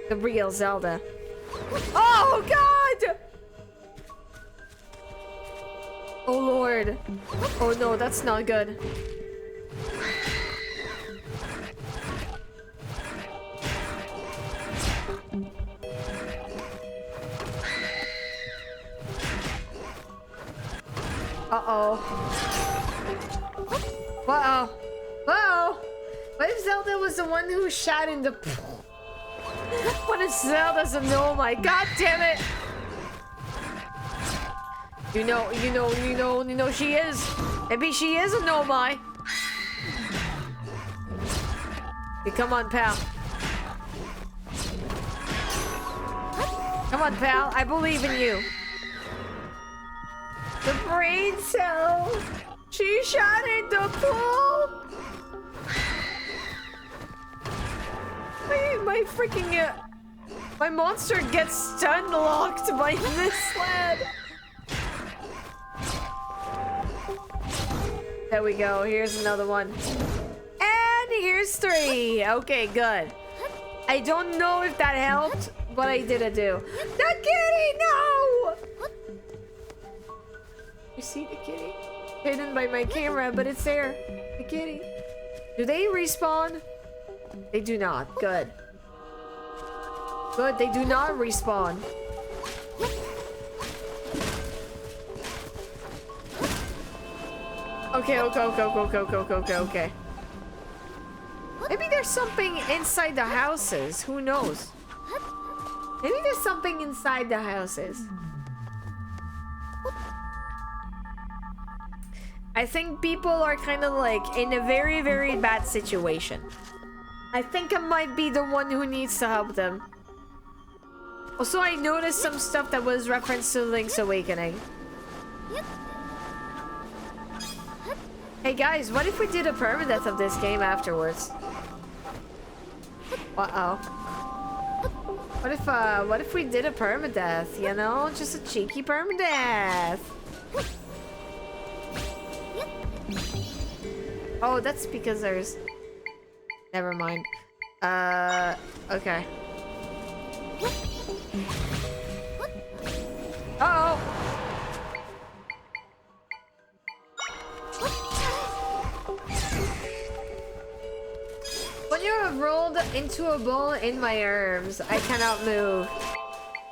the real Zelda? Oh God! Oh Lord! Oh no, that's not good. Uh-oh. Uh-oh. Uh-oh. What if Zelda was the one who shot in the... What if Zelda's a gnome? My God damn it! You know she is. Maybe she is a gnome. Hey, come on, pal. Come on, pal. I believe in you. The brain cell! She shot in the pool! My freaking... my monster gets stun locked by this sled! There we go, here's another one. And here's 3! Okay, good. I don't know if that helped, but I did it do. The kitty, no! You see the kitty? Hidden by my camera, but it's there. The kitty. Do they respawn? They do not. Good. Good, they do not respawn. Okay. Maybe there's something inside the houses. Who knows? Maybe there's something inside the houses. I think people are kind of like in a very, very bad situation. I think I might be the one who needs to help them. Also, I noticed some stuff that was referenced to Link's Awakening. Hey guys, what if we did a permadeath of this game afterwards? Uh-oh. What if we did a permadeath, you know? Just a cheeky permadeath. Oh, that's because there's... Never mind. Okay. Uh-oh! When you have rolled into a ball in my arms, I cannot move.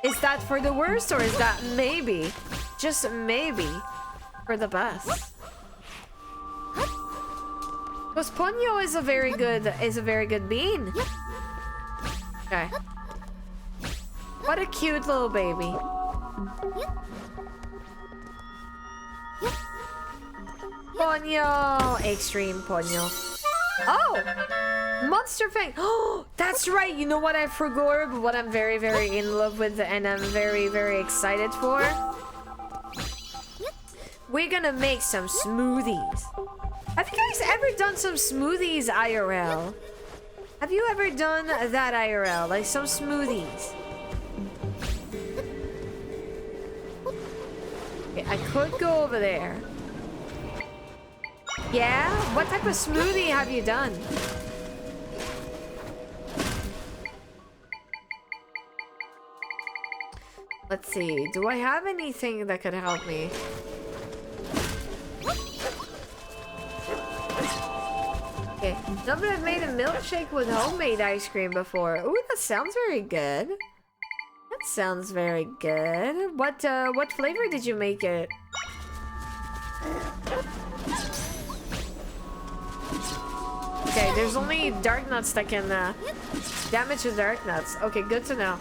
Is that for the worst, or is that maybe, just maybe, for the best? Because Ponyo is a very good bean. Okay. What a cute little baby. Ponyo! Extreme Ponyo. Oh! Monster Fang! Oh! That's right! You know what I forgot? What I'm very, very in love with and I'm very, very excited for? We're gonna make some smoothies. Have you guys ever done some smoothies IRL? Have you ever done that IRL? Like some smoothies? Okay, I could go over there. Yeah? What type of smoothie have you done? Let's see. Do I have anything that could help me? Okay. No, but I've made a milkshake with homemade ice cream before. Ooh, that sounds very good. That sounds very good. What flavor did you make it? Okay, there's only dark nuts that can damage the dark nuts. Okay, good to know.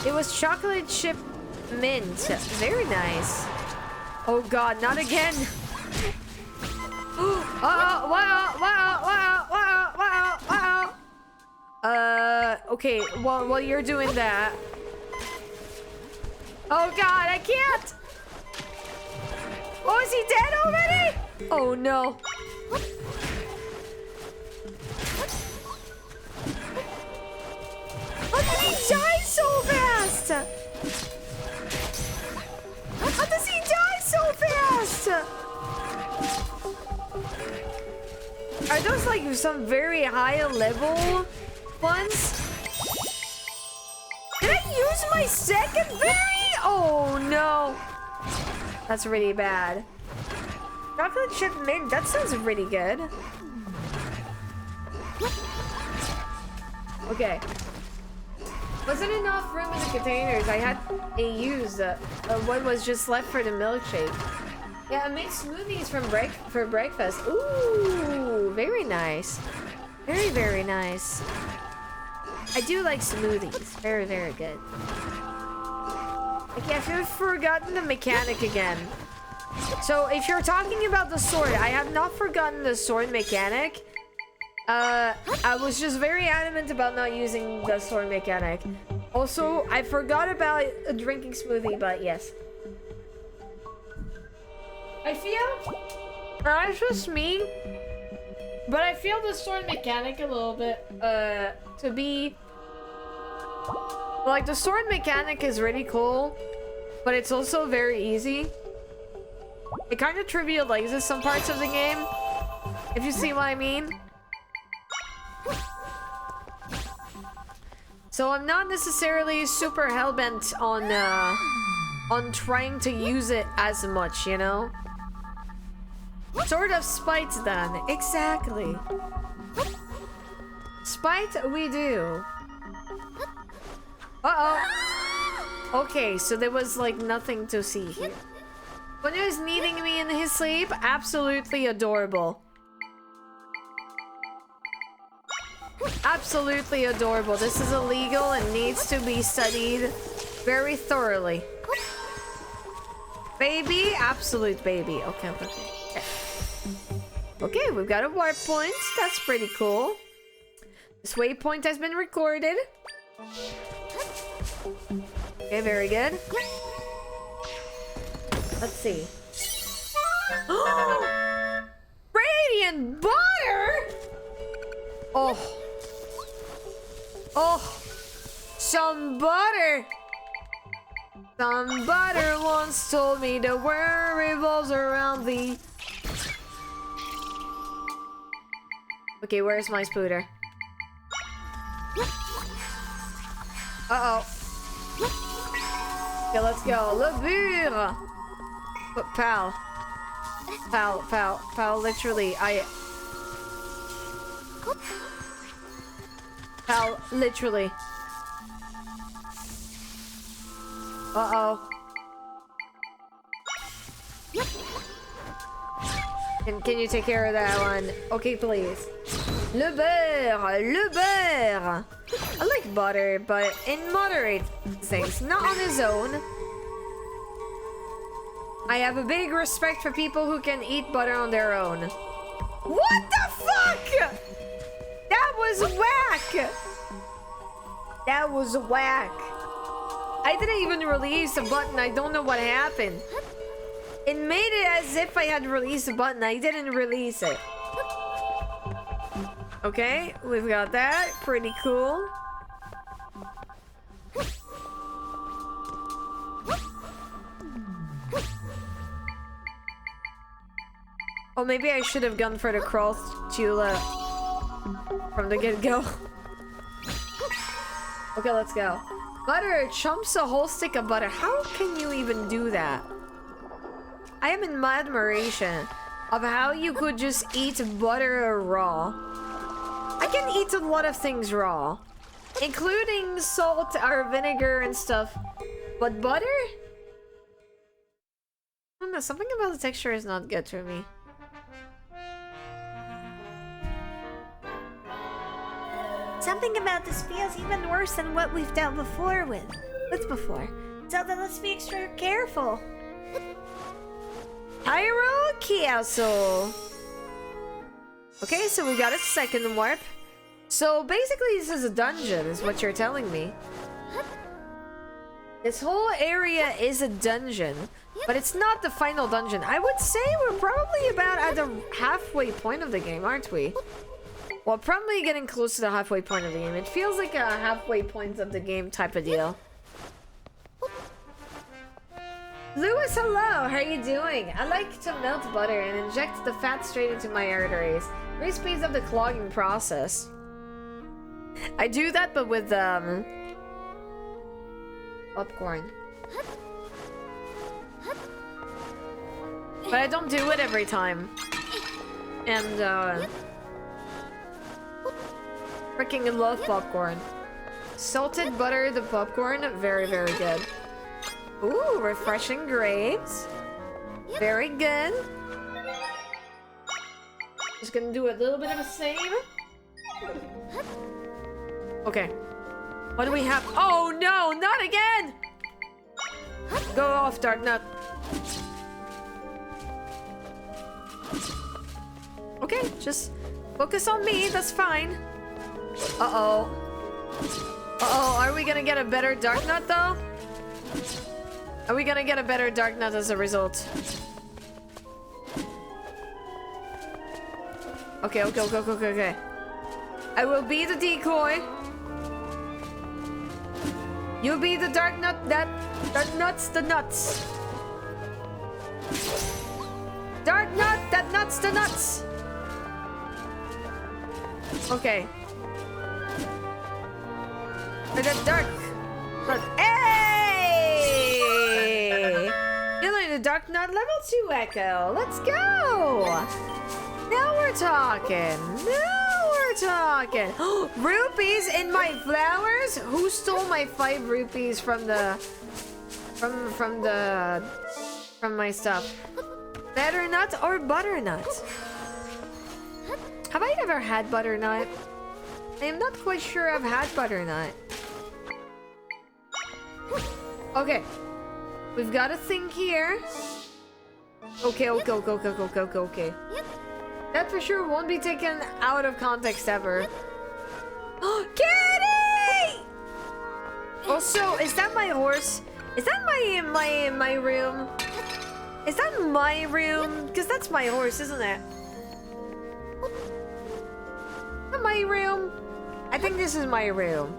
It was chocolate chip mint. Very nice. Oh god, not again. Okay, while you're doing that. Oh god, I can't! Oh, is he dead already? Oh no. How did he die so fast? How does he die so fast? Are those like some very high level ones? Did I use my second berry? Oh no. That's really bad. Chocolate chip mint, that sounds really good. Okay. Wasn't enough room in the containers. I had to use what was just left for the milkshake. Yeah, I made smoothies for breakfast. Ooh, very nice. Very, very nice. I do like smoothies. Very, very good. Okay, I feel I've forgotten the mechanic again. So, if you're talking about the sword, I have not forgotten the sword mechanic. I was just very adamant about not using the sword mechanic. Also, I forgot about drinking smoothie, but yes. I feel... That's just me. But I feel the sword mechanic a little bit, to be... Like, the sword mechanic is really cool, but it's also very easy. It kind of trivializes some parts of the game, if you see what I mean. So I'm not necessarily super hellbent on trying to use it as much, you know? Sort of spite then. Exactly. Spite we do. Uh-oh. Okay, so there was like nothing to see here. When he was kneading me in his sleep, absolutely adorable. Absolutely adorable. This is illegal and needs to be studied very thoroughly. Baby, absolute baby. Okay, okay. Okay, we've got a warp point. That's pretty cool. This waypoint has been recorded. Okay, very good. Let's see. Radiant butter! Oh. Oh. Some butter. Some butter once told me the world revolves around thee. Okay, where's my spooter? Uh-oh. Okay, let's go. Le Bure! Pal. Pal, literally, Pal, literally. Uh-oh. Can you take care of that one? Okay, please. Le beurre! Le beurre! I like butter, but in moderate things, not on its own. I have a big respect for people who can eat butter on their own. What the fuck? That was whack! That was whack. I didn't even release a button. I don't know what happened. It made it as if I had released a button. I didn't release it. Okay, we've got that. Pretty cool. Oh, maybe I should have gone for the cross tulip from the get-go. Okay, let's go. Butter chumps a whole stick of butter. How can you even do that? I am in my admiration of how you could just eat butter raw. I can eat a lot of things raw, including salt or vinegar and stuff. But butter? I don't know, something about the texture is not good for me. Something about this feels even worse than what we've dealt before with. What's before? Zelda, let's be extra careful. Hyrule Castle. Okay, so we got a second warp. So basically this is a dungeon, is what you're telling me. This whole area is a dungeon, but it's not the final dungeon. I would say we're probably about at the halfway point of the game, aren't we? Well, probably getting close to the halfway point of the game. It feels like a halfway point of the game type of deal. Lewis, hello! How are you doing? I like to melt butter and inject the fat straight into my arteries. Really speeds up the clogging process. I do that, but with, popcorn. But I don't do it every time. And, freaking love popcorn. Salted butter, the popcorn, very, very good. Ooh, refreshing grapes. Very good. Just gonna do a little bit of a save. Okay. What do we have? Oh no, not again! Go off, Dark Nut. Okay, just focus on me, that's fine. Uh-oh. Uh-oh, are we gonna get a better Dark Nut though? Are we gonna get a better Dark Nut as a result? Okay, okay, okay, okay, okay. I will be the decoy. You be the Dark Nut that nuts the nuts. Dark Nut that nuts the nuts. Okay. For the dark. Hey! You learned the Dark Nut level 2 Echo. Let's go! Now we're talking. Now we're talking. Rupees in my flowers? Who stole my 5 rupees from the from my stuff? Butternut or butternut? Have I ever had butternut? I am not quite sure I've had butternut. Okay. We've got a thing here. Okay, okay, okay, okay, okay, okay, okay. That for sure won't be taken out of context ever. Kitty! Also, is that my horse? Is that my room? Is that my room? Because that's my horse, isn't it? Is that my room? I think this is my room.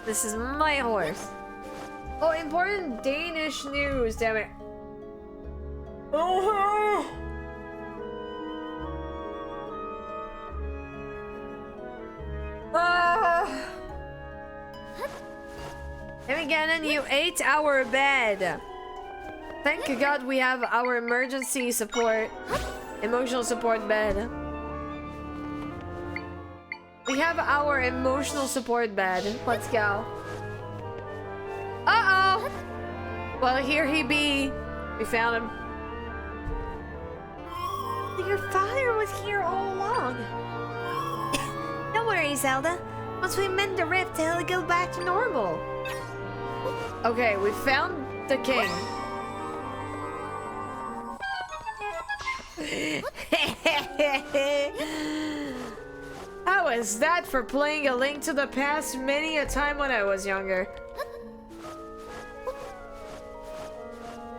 This is my horse. Oh, important Danish news, damn it. Oh! And again, you 8-hour bed. Thank God we have our emergency support, emotional support bed. We have our emotional support bed. Let's go. Uh-oh! Well, here he be. We found him. Your father was here all along. Don't worry, Zelda. Once we mend the rift, he'll go back to normal. Okay, we found the king. How is that for playing A Link to the Past many a time when I was younger?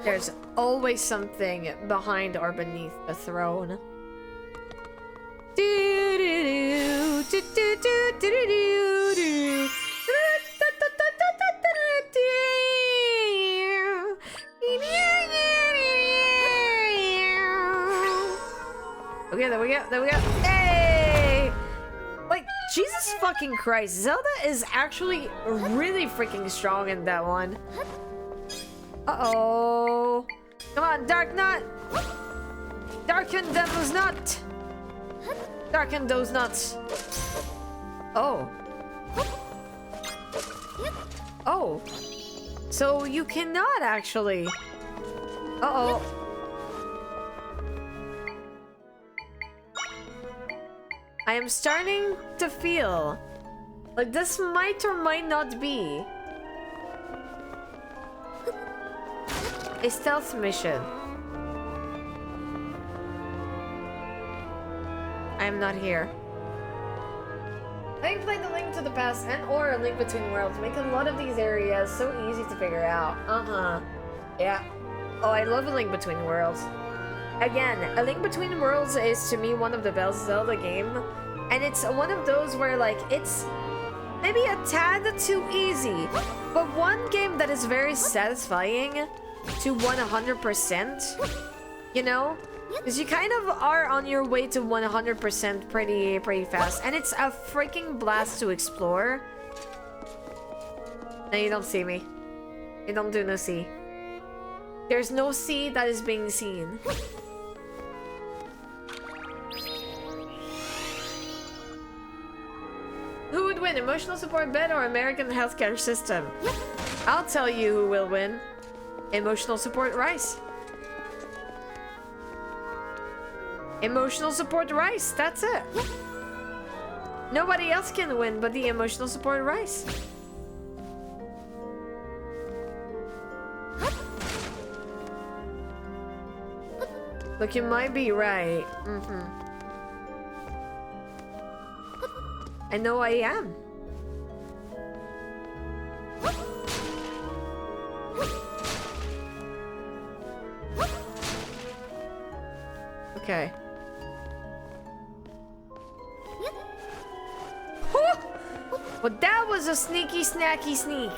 There's always something behind or beneath the throne. Okay, there we go, there we go. Hey! Like, Jesus fucking Christ. Zelda is actually really freaking strong in that one. Uh-oh. Come on, Dark Nut. Darken those nuts. Darken those nuts. Oh. Oh. So you cannot actually. Uh-oh. I am starting to feel like this might or might not be a stealth mission. I am not here. Having played the Link to the Past and or A Link Between Worlds make a lot of these areas so easy to figure out. Yeah. Oh, I love A Link Between Worlds. Again, A Link Between Worlds is to me one of the best Zelda game, and it's one of those where like it's maybe a tad too easy, but one game that is very satisfying to 100%, you know? Because you kind of are on your way to 100% pretty fast, and it's a freaking blast to explore. No, you don't see me. You don't do no see. There's no see that is being seen. Who would win, emotional support bed or American healthcare system? I'll tell you who will win. Emotional support rice. Emotional support rice, that's it. Nobody else can win but the emotional support rice. Look, you might be right. I know I am. Okay. Well, that was a sneaky snacky sneak.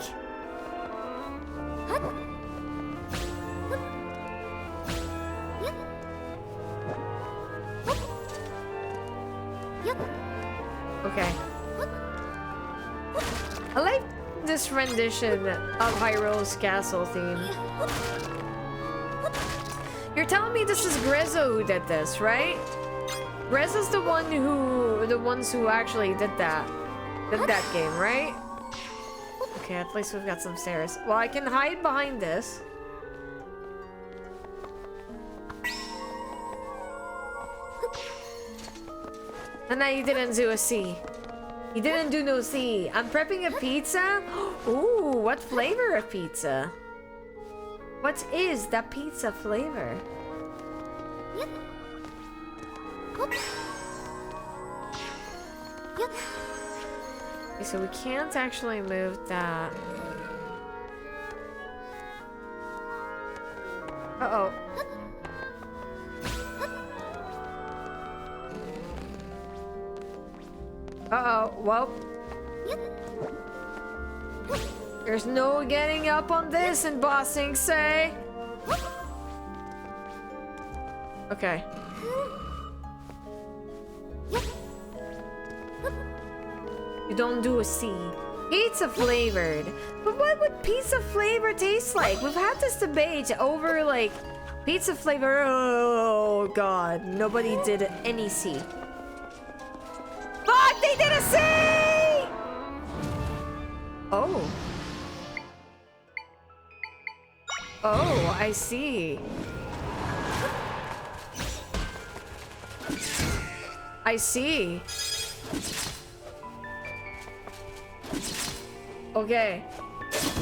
Okay. I like this rendition of Hyrule's castle theme. You're telling me this is Grezzo who did this, right? Grezzo's the ones who actually did that game, right? Okay, at least we've got some stairs. Well, I can hide behind this. And now you didn't do a C. You didn't do no C. I'm prepping a pizza? Ooh, what flavor of pizza? What is that pizza flavor? Okay, so we can't actually move that. Uh-oh. Uh-oh, well. There's no getting up on this in Bossing, say. Okay. You don't do a C. Pizza flavored. But what would pizza flavor taste like? We've had this debate over, like, pizza flavor. Oh, God. Nobody did any C. Fuck! They did a C! Oh. Oh, I see. I see. Okay.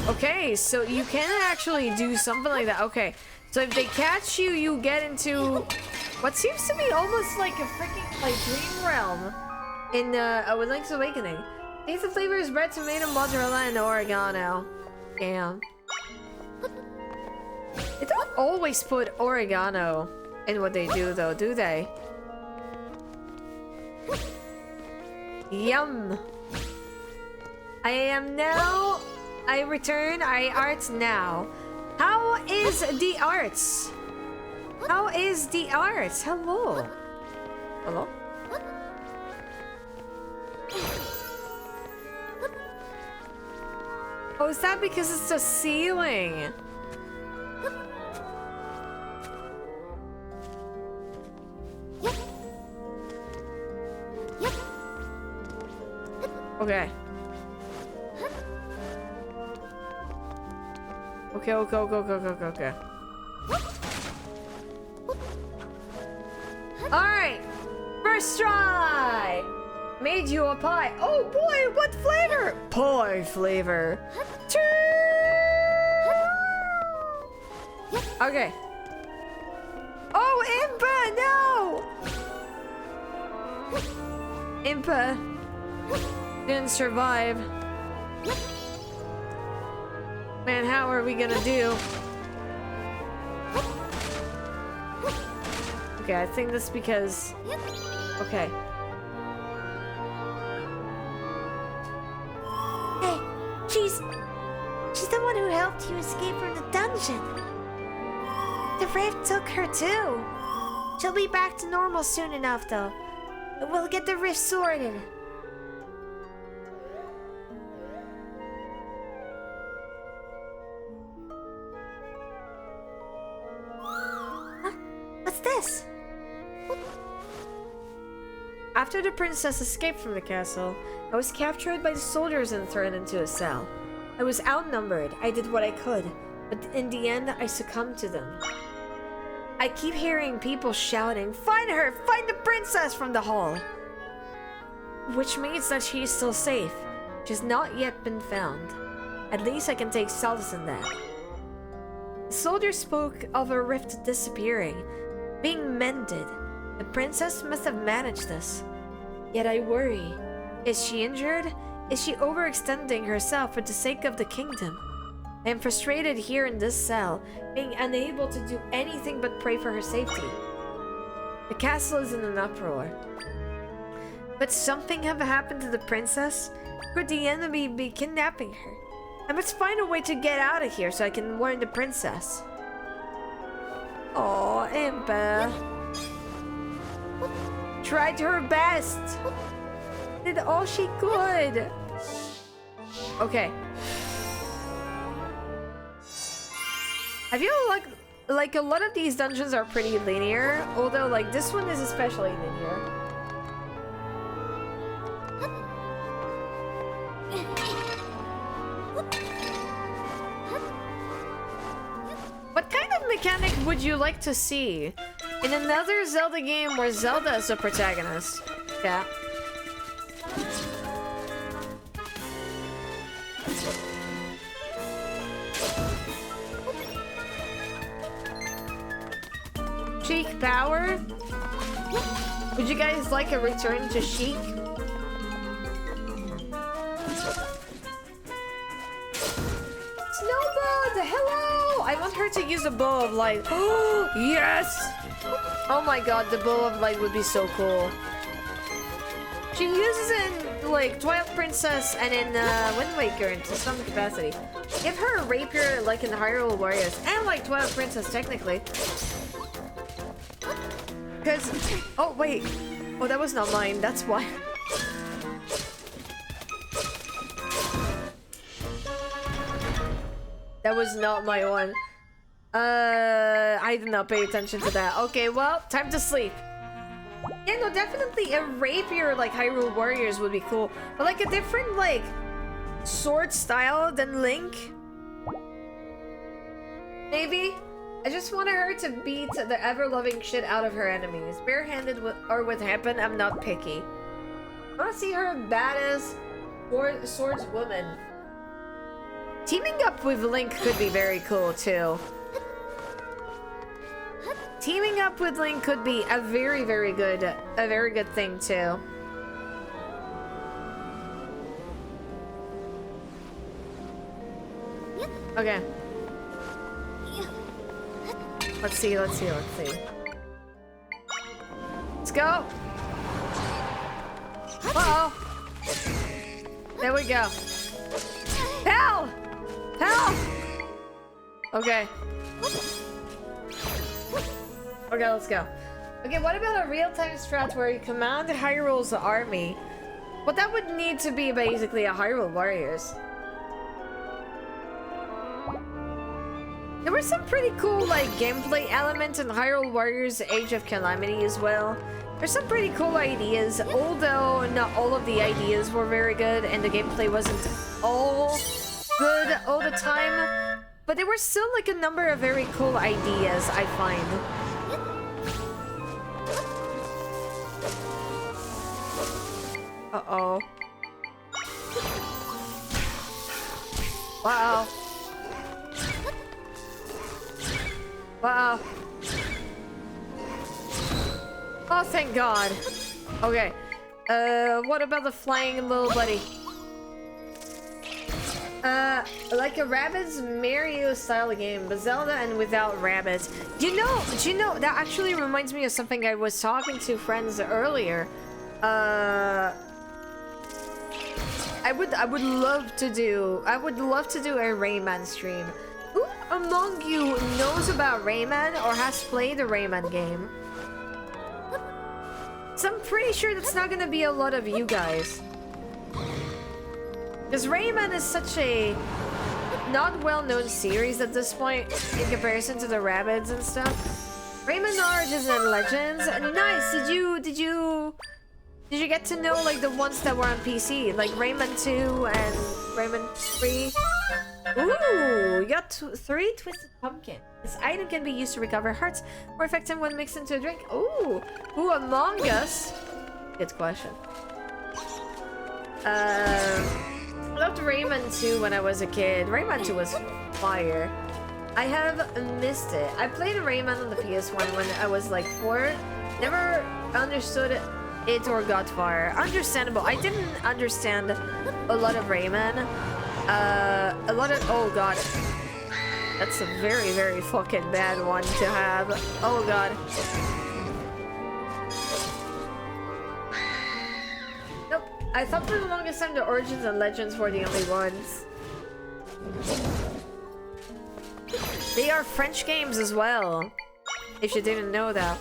Okay, so you can actually do something like that. Okay. So if they catch you, you get into what seems to be almost like a freaking like dream realm in A Link's Awakening. Pizza flavor is bread, tomato, mozzarella, and oregano. Damn. They don't always put oregano in what they do though, do they? Yum. I am now. I return. I arts now. How is the arts? How is the arts? Hello. Hello? is that because it's the ceiling? Okay. Okay. Alright! First try! Made you a pie. Oh boy, what flavor? Pie flavor. Okay. Oh, Impa, no! Impa didn't survive. Man, how are we gonna do? Okay, I think that's because... Okay. Hey, she's the one who helped you escape from the dungeon. The rift took her too. She'll be back to normal soon enough, though. We'll get the rift sorted. Huh? What's this? After the princess escaped from the castle, I was captured by the soldiers and thrown into a cell. I was outnumbered. I did what I could, but in the end, I succumbed to them. I keep hearing people shouting, "Find her! Find the princess!" from the hall. Which means that she is still safe. She's not yet been found. At least I can take solace in that. The soldier spoke of a rift disappearing, being mended. The princess must have managed this. Yet I worry. Is she injured? Is she overextending herself for the sake of the kingdom? I am frustrated here in this cell, being unable to do anything but pray for her safety. The castle is in an uproar. Could something have happened to the princess? Could the enemy be kidnapping her? I must find a way to get out of here so I can warn the princess. Oh, Impa. Tried her best. Did all she could. Okay. I feel like a lot of these dungeons are pretty linear, although like this one is especially linear. What kind of mechanic would you like to see in another Zelda game where Zelda is a protagonist? Yeah. Chic power? Would you guys like a return to Chic? Snowbird! Hello! I want her to use a bow of light. Oh, yes! Oh my god, the bow of light would be so cool. She uses it in, like, Twilight Princess and in Wind Waker to some capacity. Give her a rapier like in Hyrule Warriors, and like Twilight Princess, technically. Because... Oh, wait. Oh, that was not mine. That's why. That was not my one. I did not pay attention to that. Okay, well, time to sleep. Yeah, no, definitely a rapier like Hyrule Warriors would be cool. But like a different, like, sword style than Link. Maybe? I just wanted her to beat the ever-loving shit out of her enemies. Barehanded or with weapon, I'm not picky. I want to see her badass swordswoman. Teaming up with Link could be very cool, too. Teaming up with Link could be a very good thing, too. Okay. Let's see. Let's go! Uh-oh! There we go. Help! Help! Okay. Okay, let's go. Okay, what about a real-time strat where you command Hyrule's army? Well, that would need to be basically a Hyrule Warriors. There were some pretty cool like gameplay elements in Hyrule Warriors Age of Calamity as well. There's some pretty cool ideas, although not all of the ideas were very good and the gameplay wasn't all good all the time. But there were still like a number of very cool ideas, I find. Uh-oh. Wow. Wow. Oh, thank God. Okay. What about the flying little buddy? Like a Rabbids Mario style game, but Zelda and without rabbits. Do you know, that actually reminds me of something I was talking to friends earlier. I would love to do a Rayman stream. Who among you knows about Rayman or has played the Rayman game? So I'm pretty sure that's not gonna be a lot of you guys. Because Rayman is such a not well-known series at this point in comparison to the Rabbids and stuff. Rayman Origins and Legends. Nice. Did you get to know like the ones that were on PC, like Rayman 2 and Rayman 3? Ooh, you got 3 Twisted Pumpkin. This item can be used to recover hearts, more effective when mixed into a drink. Ooh, who among us? Good question. I loved Rayman 2 when I was a kid. Rayman 2 was fire. I have missed it. I played Rayman on the PS1 when I was like 4. Never understood it or got far. Understandable. I didn't understand a lot of Rayman. Oh god. That's a very, very fucking bad one to have. Oh god. Nope. I thought for the longest time the Origins and Legends were the only ones. They are French games as well, if you didn't know that.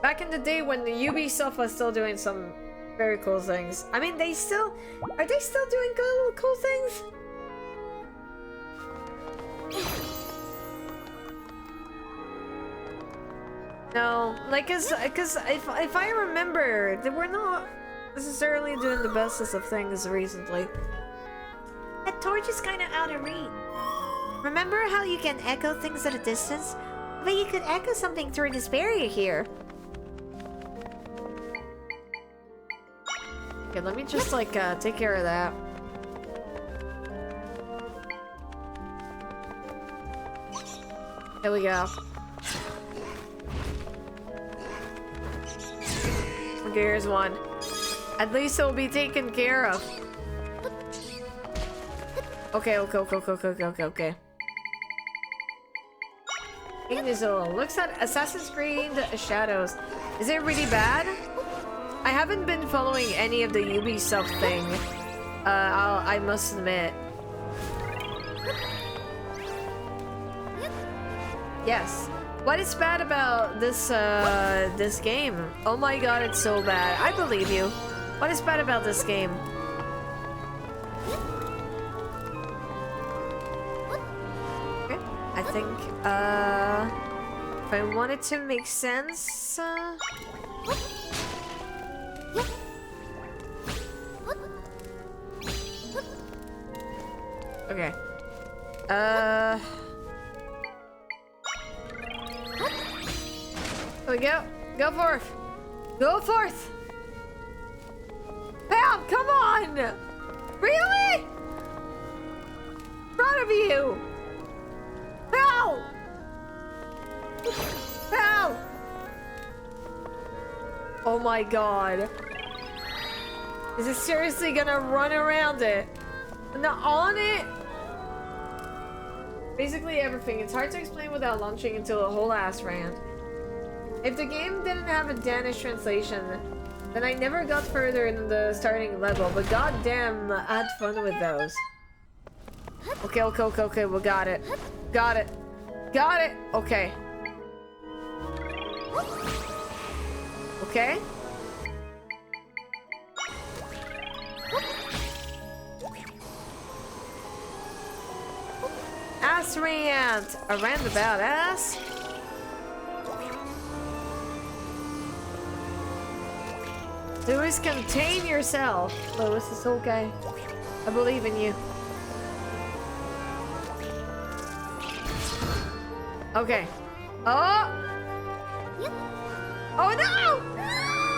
Back in the day when the Ubisoft was still doing some very cool things. I mean, are they still doing cool things? No, like, cause if I remember, they were not necessarily doing the bestest of things recently. That torch is kinda out of reach. Remember how you can echo things at a distance? But you could echo something through this barrier here. Okay, let me just like take care of that. Here we go. Okay, here's one. At least it'll be taken care of. Okay. Ignizel looks at Assassin's Creed Shadows. Is it really bad? I haven't been following any of the Ubisoft thing. I must admit. Yes. What is bad about this this game? Oh my god, it's so bad. I believe you. What is bad about this game? Okay. I think if I want it to make sense, okay. Here we go. Go forth. Go forth. Pam, come on. Really? In front of you. Pal. Pal. Oh my god. Is it seriously gonna run around it? Not on it? Basically everything. It's hard to explain without launching into a whole ass rant. If the game didn't have a Danish translation, then I never got further in the starting level, but goddamn, I had fun with those. Okay, we got it. Got it. Okay. Okay. Ass Ice Rant! A roundabout ass? Lewis, contain yourself. Lewis, it's okay. I believe in you. Okay. Oh! Oh no!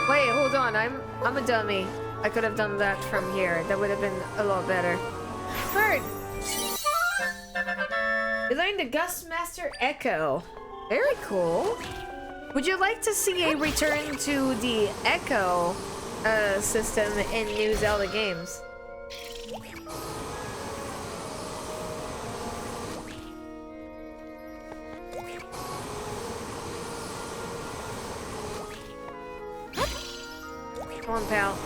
Wait, hold on. I'm a dummy. I could have done that from here. That would have been a lot better. Bird! We learned the Gust Master Echo. Very cool. Would you like to see a return to the Echo system in new Zelda games? Come on, pal.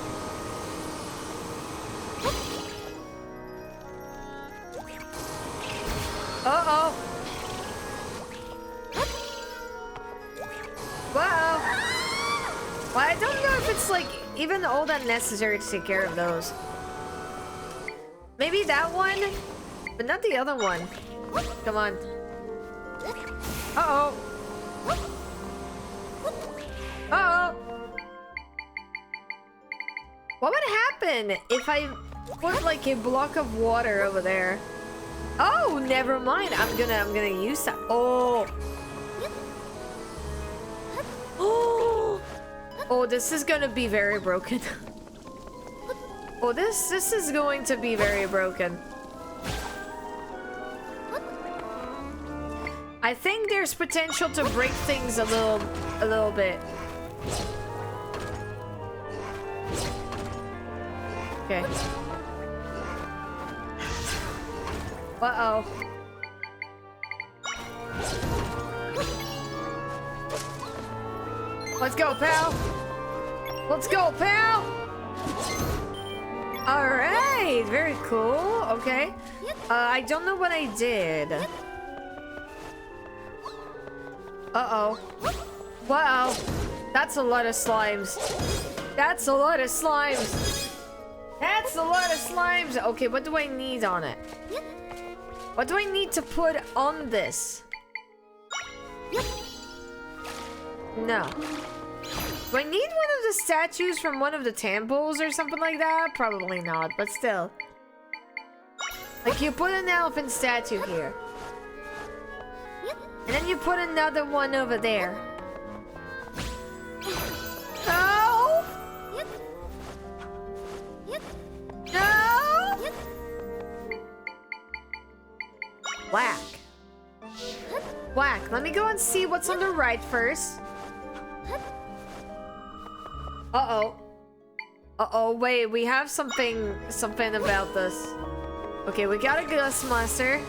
Uh-oh. Whoa. Well, I don't know if it's like even all that necessary to take care of those. Maybe that one, but not the other one. Come on. Uh-oh. Uh-oh. What would happen if I put like a block of water over there? Oh, never mind. I'm gonna use that. Oh. Oh. Oh, this is gonna be very broken. Oh, this is going to be very broken. I think there's potential to break things a little bit. Okay. Uh-oh. Let's go, pal. Let's go, pal. All right, very cool. Okay. I don't know what I did. Uh-oh. Wow. That's a lot of slimes. That's a lot of slimes. That's a lot of slimes. Okay, what do I need on it? What do I need to put on this? No. Do I need one of the statues from one of the temples or something like that? Probably not, but still. Like, you put an elephant statue here. And then you put another one over there. No! No! Whack. Whack. Let me go and see what's on the right first. Uh-oh. Uh-oh, wait, we have something about this. Okay, we got a Gust Master.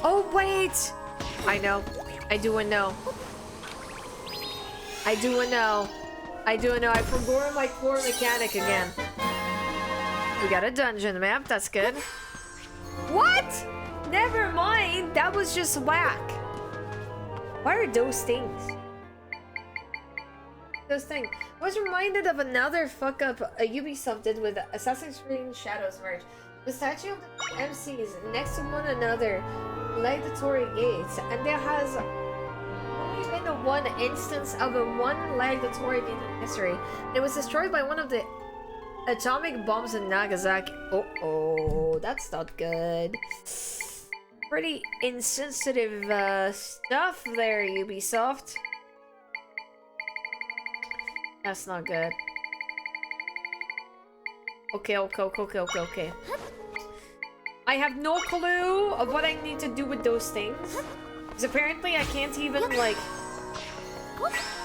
Oh, wait! I know. I do know. I do know. I do know. I forgot my core mechanic again. We got a dungeon map. That's good. What? Never mind. That was just whack. Why are those things? Those things. I was reminded of another fuck up Ubisoft did with Assassin's Creed Shadows merge. The statue of the MCs next to one another, like the Tory gates, and there has only been one instance of a one-legged Tory gate in history. It was destroyed by one of the atomic bombs in Nagasaki. Oh, that's not good. Pretty insensitive stuff there, Ubisoft. That's not good. Okay. I have no clue of what I need to do with those things. Because apparently I can't even, like,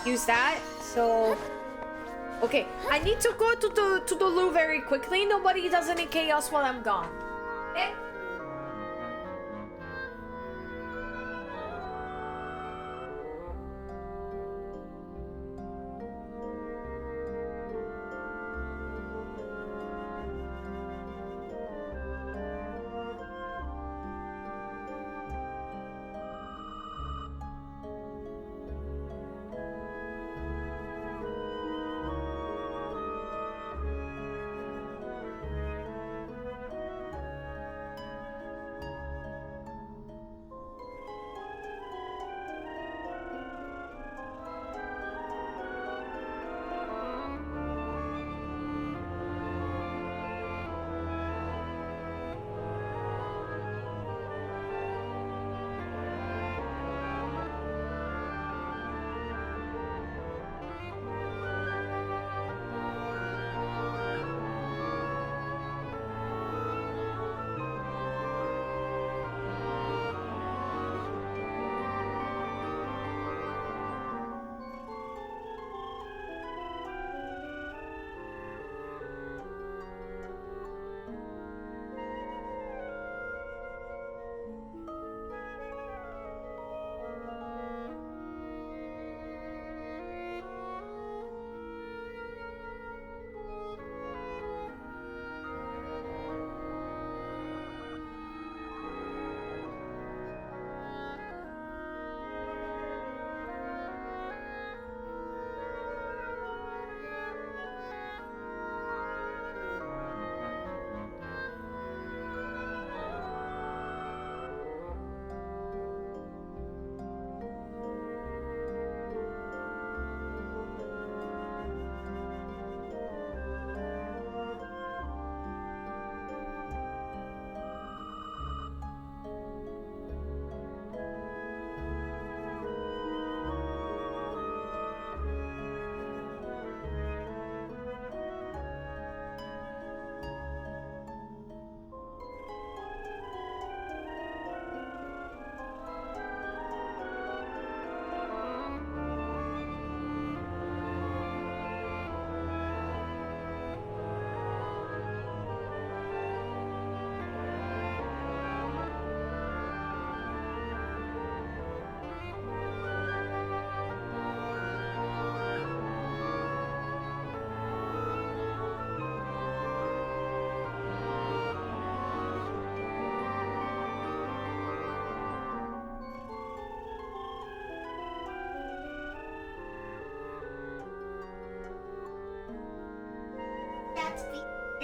use that. So, okay. I need to go to the loo very quickly. Nobody does any chaos while I'm gone. Okay?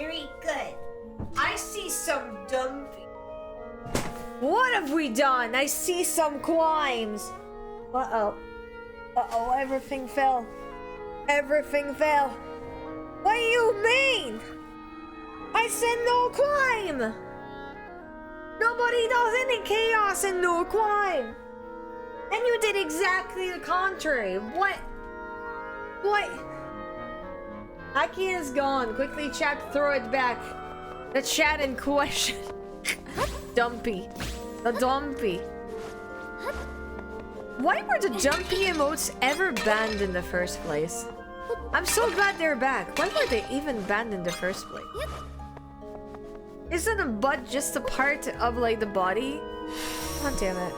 Very good. I see some dumpy. What have we done? I see some climbs. Uh-oh. Uh-oh, everything fell. Everything fell. What do you mean? I said no climb. Nobody does any chaos and no climb. And you did exactly the contrary. What? What? Aki is gone. Quickly chat, throw it back. The chat in question. Dumpy. The dumpy. Why were the dumpy emotes ever banned in the first place? I'm so glad they're back. Why were they even banned in the first place? Isn't a butt just a part of like the body? God damn it.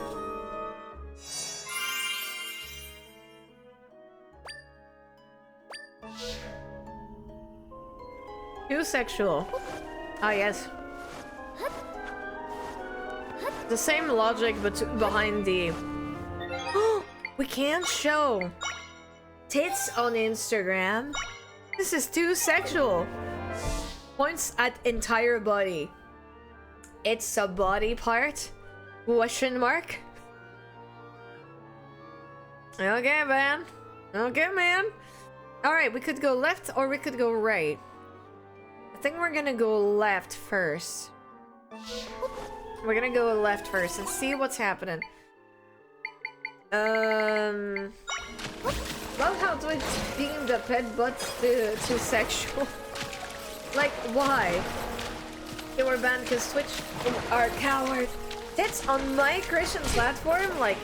Too sexual. Ah, yes. The same logic but behind the... We can't show tits on Instagram. This is too sexual. Points at entire body. It's a body part? Question mark? Okay, man. Okay, man. Alright, we could go left or we could go right. I think we're gonna go left first. We're gonna go left first and see what's happening. Love how Twitch deemed the pet butts too sexual. Like, why? They were banned because Twitch are coward. Tits on my Christian platform? Like,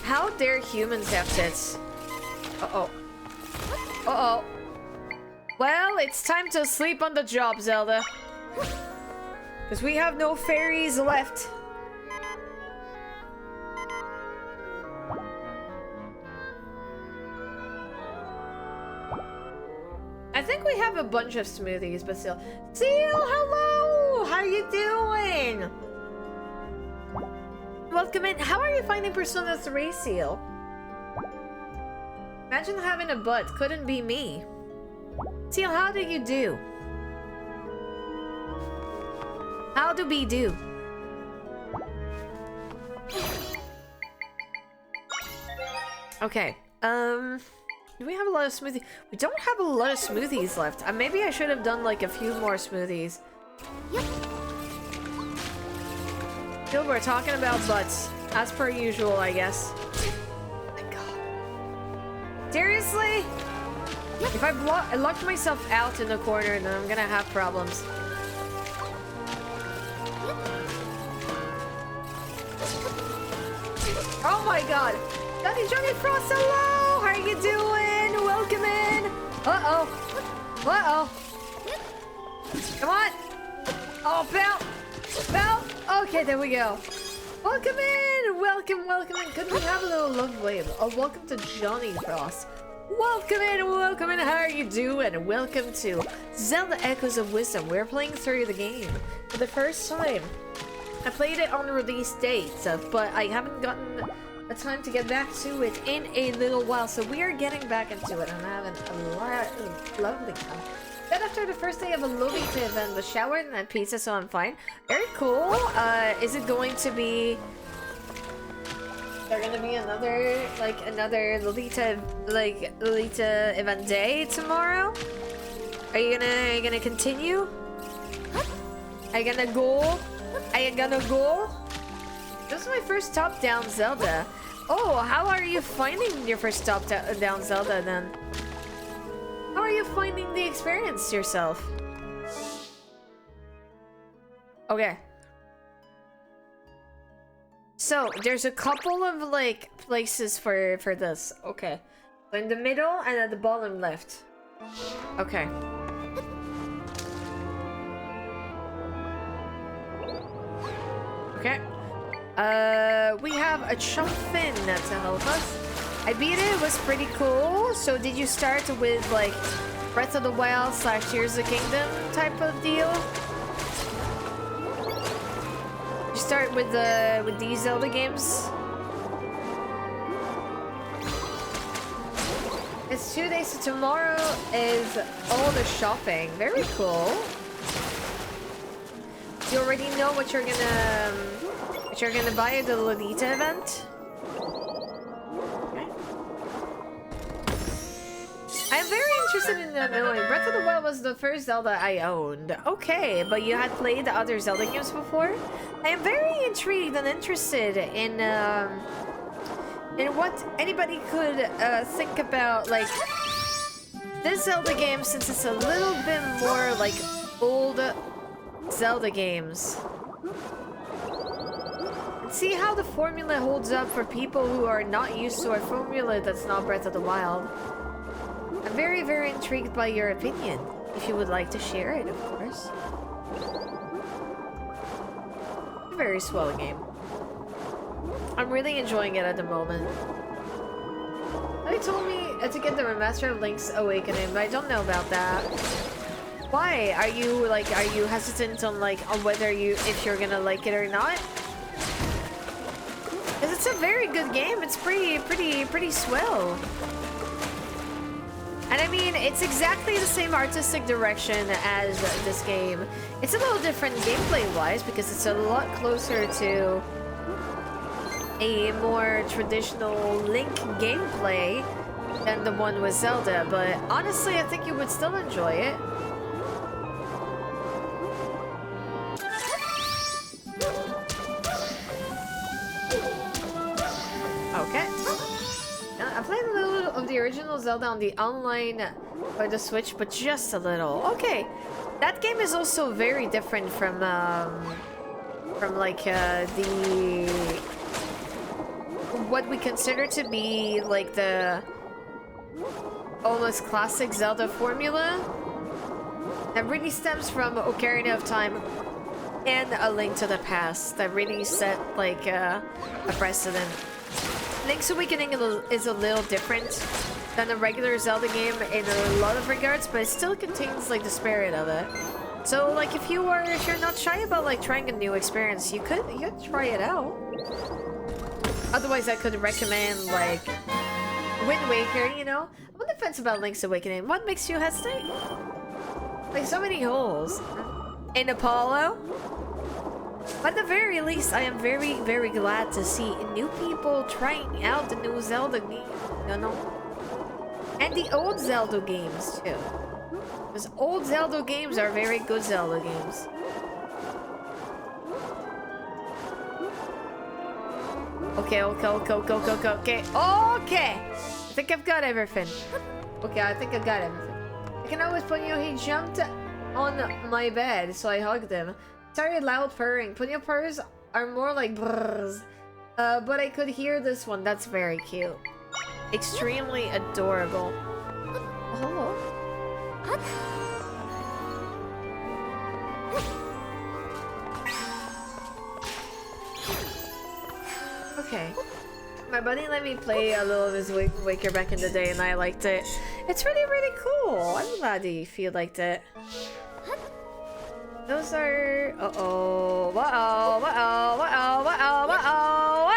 how dare humans have tits? Uh-oh. Uh-oh. Well, it's time to sleep on the job, Zelda. Because we have no fairies left. I think we have a bunch of smoothies, but still. Seal, hello! How you doing? Welcome in. How are you finding Persona 3, Seal? Imagine having a butt. Couldn't be me. Seal, how do you do? How do we do? Okay. Do we have a lot of smoothies? We don't have a lot of smoothies left. Maybe I should have done like a few more smoothies. Yep. Still, we're talking about butts. As per usual, I guess. Oh my god. Seriously? Yep. If I locked myself out in the corner, then I'm gonna have problems. Oh my god! Johnny Frost, hello! How are you doing? Welcome in! Uh-oh. Uh-oh. Come on! Oh, pal! Pal! Okay, there we go. Welcome in! Welcome, welcome in. Could we have a little love wave? Oh, welcome to Johnny Frost. Welcome in, welcome in. How are you doing? Welcome to Zelda Echoes of Wisdom. We're playing through the game for the first time. I played it on release date, but I haven't gotten a time to get back to it in a little while, so we are getting back into it and having a lovely time. Then after the first day of a Lolita event, was showered and had pizza, so I'm fine. Very cool. Is it going to be... There gonna be another Lolita event day tomorrow? Are you gonna continue? Are you gonna go? Are you gonna go? This is my first top-down Zelda. Oh, how are you finding your first top-down Zelda then? How are you finding the experience yourself? Okay. So, there's a couple of, like, places for this. Okay. So in the middle and at the bottom left. Okay. Okay. We have a Chumfin to help us. I beat it, it was pretty cool. So did you start with like Breath of the Wild / Tears of the Kingdom type of deal? You start with these Zelda games? It's 2 days, so tomorrow is all the shopping. Very cool. You already know what you're gonna buy at the Lolita event? Okay. I'm very interested in knowing. Breath of the Wild was the first Zelda I owned. Okay, but you had played the other Zelda games before? I am very intrigued and interested in what anybody could think about, like, this Zelda game, since it's a little bit more like old Zelda games. And see how the formula holds up for people who are not used to a formula that's not Breath of the Wild. I'm very, very intrigued by your opinion, if you would like to share it, of course. A very swell game. I'm really enjoying it at the moment. They told me to get the remaster of Link's Awakening, but I don't know about that. Why? Are you hesitant on whether if you're gonna like it or not? Because it's a very good game. It's pretty swell. And I mean, it's exactly the same artistic direction as this game. It's a little different gameplay-wise because it's a lot closer to a more traditional Link gameplay than the one with Zelda, but honestly, I think you would still enjoy it. Okay. I played a little of the original Zelda on the online or the Switch, but just a little. Okay, that game is also very different from like the what we consider to be like the almost classic Zelda formula that really stems from Ocarina of Time and A Link to the Past that really set like a precedent. Link's Awakening is a little different than a regular Zelda game in a lot of regards, but it still contains like the spirit of it. So like if you're not shy about like trying a new experience, you could try it out. Otherwise, I could recommend like Wind Waker, you know? I'm on the fence about Link's Awakening. What makes you hesitate? Like so many holes. In Apollo? But at the very least, I am very, very glad to see new people trying out the new Zelda game, you know? And the old Zelda games, too. Because old Zelda games are very good Zelda games. Okay. Okay. I think I've got everything. Okay, I think I've got everything. I can always put he jumped on my bed, so I hugged him. Sorry, loud purring. Punyo purrs are more like brrrs. But I could hear this one. That's very cute. Extremely adorable. Oh, hello. Okay. My buddy let me play a little of his Waker back in the day and I liked it. It's really, really cool. I'm glad that you feel liked it. Those are... Uh-oh. Uh-oh. Uh-oh. Uh-oh. Uh-oh. Uh-oh.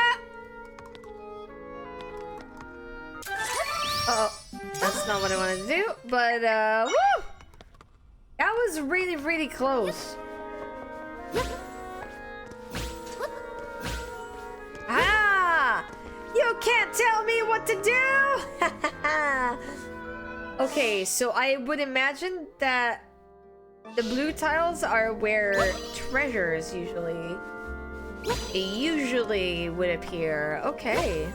Uh-oh. That's not what I wanted to do, but, woo! That was really, really close. Ah! You can't tell me what to do! Okay, so I would imagine that the blue tiles are where treasures usually would appear. Okay.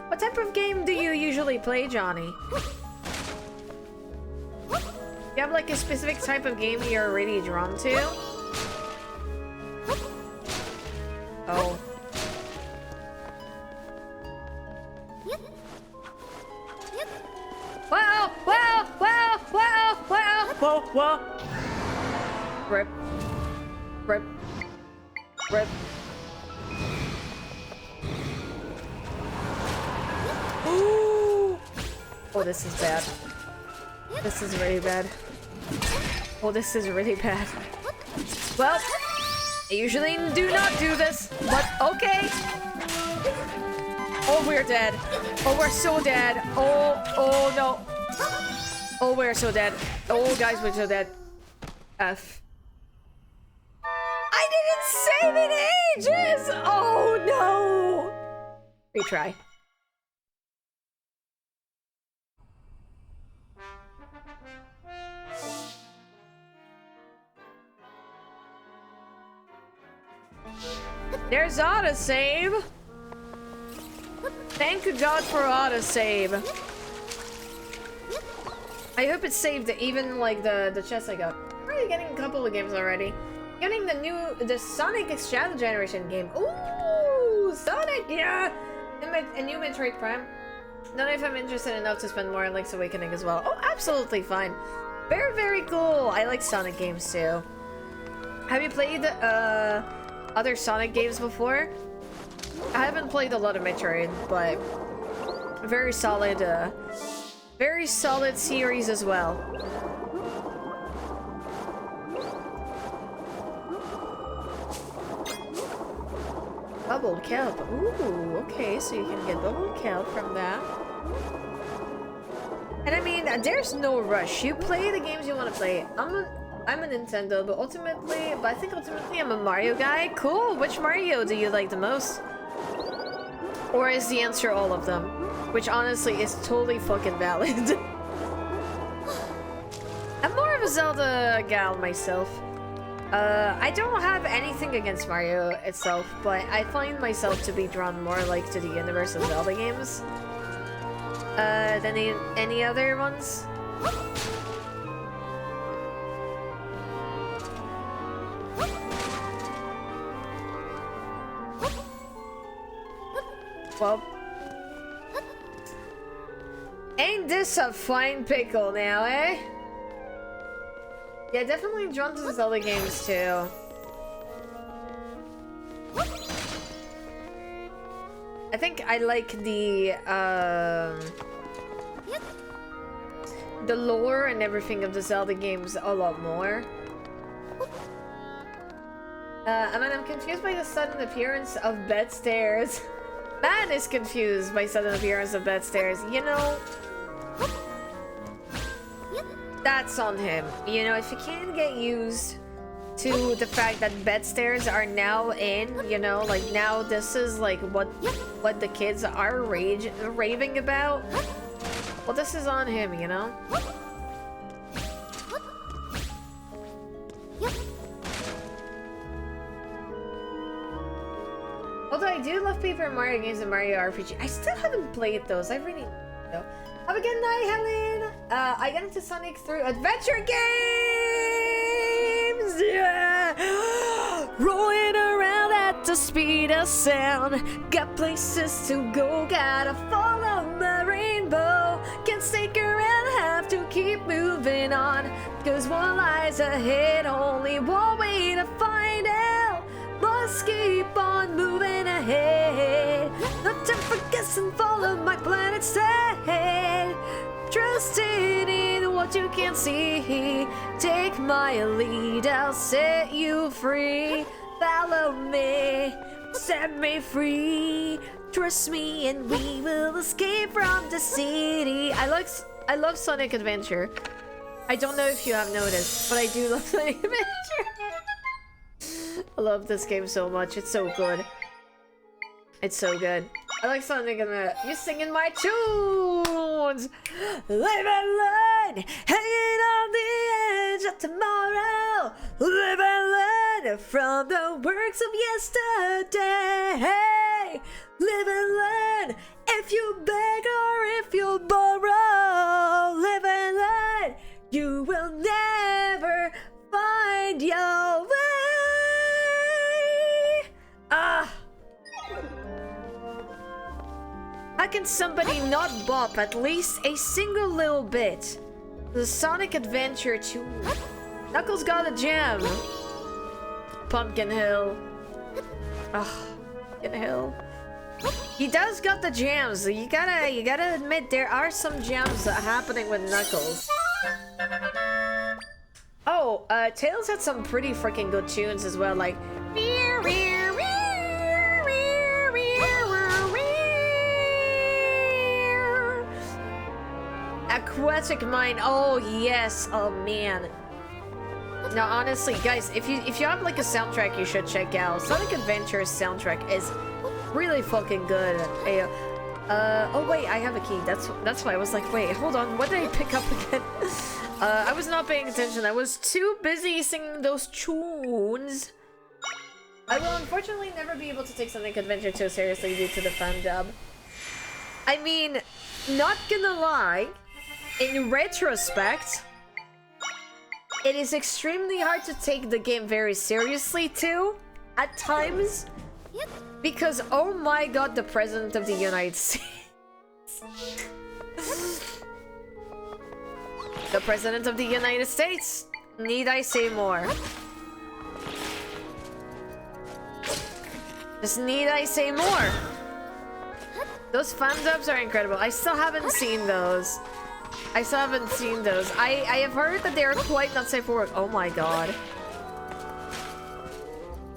What type of game do you usually play, Johnny? You have like a specific type of game you're really drawn to? Oh. Wow! Wow! Wow! Wow! Wow! Whoa! Whoa! Rip. Rip. Rip. Ooh! Oh, this is bad. This is really bad. Oh, this is really bad. Well, I usually do not do this, but okay. Oh, Oh, we're dead. Oh, we're so dead. Oh no. Oh, we're so dead. Oh, guys, we're so dead. F. I didn't save in ages! Oh no! Retry. There's autosave! Thank God for autosave. I hope it saved even like the chest I got. I'm already getting a couple of games already. Getting the Sonic Shadow Generation game. Ooh, Sonic, yeah! A new Metroid Prime. Don't know if I'm interested enough to spend more on Link's Awakening as well. Oh, absolutely fine. Very, very cool. I like Sonic games too. Have you played other Sonic games before? I haven't played a lot of Metroid, but very solid series as well. Bubble kelp. Ooh, okay, so you can get bubble kelp from that. And I mean, there's no rush. You play the games you want to play. I'm a Nintendo, but I think ultimately I'm a Mario guy. Cool. Which Mario do you like the most? Or is the answer all of them? Which honestly is totally fucking valid. I'm more of a Zelda gal myself. I don't have anything against Mario itself, but I find myself to be drawn more like to the universe of Zelda games than any other ones. Well, ain't this a fine pickle now, eh? Yeah, definitely drawn to the Zelda games too. I think I like the lore and everything of the Zelda games a lot more. I mean, I'm confused by the sudden appearance of bed stairs. Man is confused by sudden appearance of bed stairs. You know, that's on him. You know, if you can't get used to the fact that bed stairs are now in, you know, like now this is like what the kids are raving about. Well, this is on him, you know. Although I do love Paper Mario games and Mario RPG, I still haven't played those. I really know. Have a good night, Helen. I got into Sonic through adventure games. Yeah, rolling around at the speed of sound. Got places to go, gotta follow my rainbow. Can't stick around, have to keep moving on. 'Cause one lies ahead, only one way to find out. Must keep on moving ahead. No time for guessing, follow my planet's head. Trusting in what you can't see. Take my lead, I'll set you free. Follow me, set me free. Trust me and we will escape from the city. I love Sonic Adventure. I don't know if you have noticed, but I do love Sonic Adventure. I love this game so much. It's so good. It's so good. I like Sonic Adventure. You singing my tunes! Live and learn! Hanging on the edge of tomorrow! Live and learn from the works of yesterday! Live and learn if you beg or if you borrow! Live and learn! You will never find your way! How can somebody not bop at least a single little bit? The Sonic Adventure 2. Knuckles got a gem. Pumpkin Hill. Pumpkin Hill. He does got the jams. You gotta admit there are some jams happening with Knuckles. Oh, Tails had some pretty freaking good tunes as well, like. Aquatic Mine. Oh yes. Oh man. Now honestly, guys, if you have like a soundtrack you should check out. Sonic Adventure's soundtrack is really fucking good. Oh wait, I have a key. That's why I was like, wait, hold on. What did I pick up again? I was not paying attention. I was too busy singing those tunes. I will unfortunately never be able to take Sonic Adventure 2 seriously due to the fan dub. I mean, not gonna lie, in retrospect, it is extremely hard to take the game very seriously too, at times, because oh my god, the President of the United States. The President of the United States, need I say more? Just need I say more? Those fan dubs are incredible. I still haven't seen those. I have heard that they are quite not safe for work. Oh my god.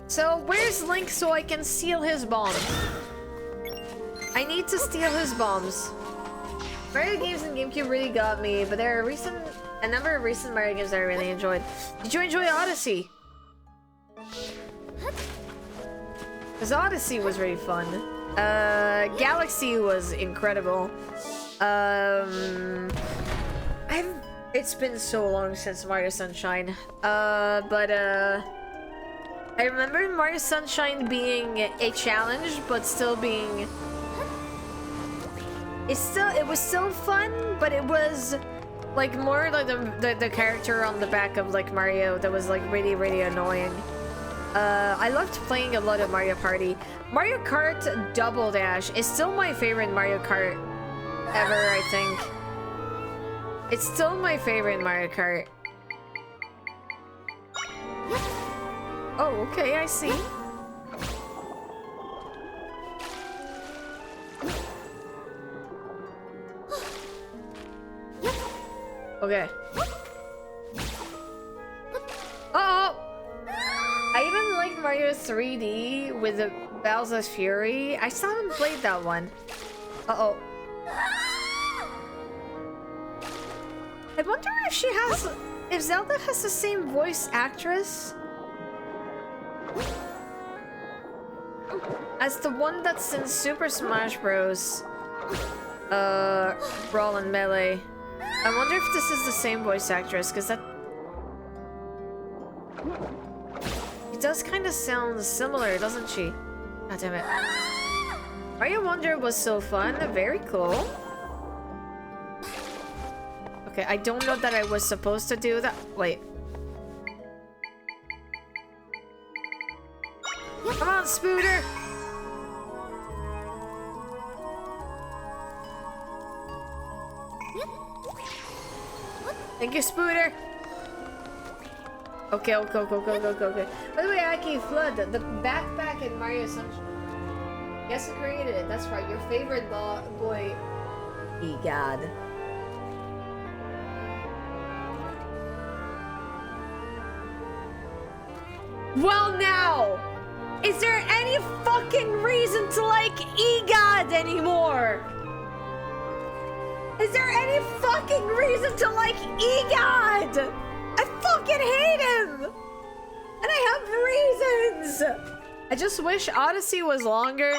So, where's Link so I can steal his bombs? I need to steal his bombs. Mario games and GameCube really got me, but there are a number of recent Mario games that I really enjoyed. Did you enjoy Odyssey? Because Odyssey was really fun. Galaxy was incredible. It's been so long since Mario Sunshine. I remember Mario Sunshine being a challenge, but still being... It was still fun, but it was like more like the character on the back of like Mario that was like really, really annoying. I loved playing a lot of Mario Party. Mario Kart Double Dash is still my favorite Mario Kart ever, I think. It's still my favorite Mario Kart. Oh, okay, I see. Okay. Uh-oh! I even like Mario 3D with the Bowser's Fury. I still haven't played that one. Uh-oh. I wonder if Zelda has the same voice actress as the one that's in Super Smash Bros. Brawl and Melee. I wonder if this is the same voice actress, because that... It does kind of sound similar, doesn't she? God damn it. Mario Wonder was so fun. Very cool. Okay, I don't know that I was supposed to do that. Wait. Come on, Spooter! Thank you, Spooter! Okay, okay. By the way, Aki Flood, the backpack in Mario Sunshine. Yes, I created it. That's right, your favorite boy. E-God. Well now! Is there any fucking reason to like E-God anymore? Is there any fucking reason to like E-God? I fucking hate him! And I have reasons! I just wish Odyssey was longer.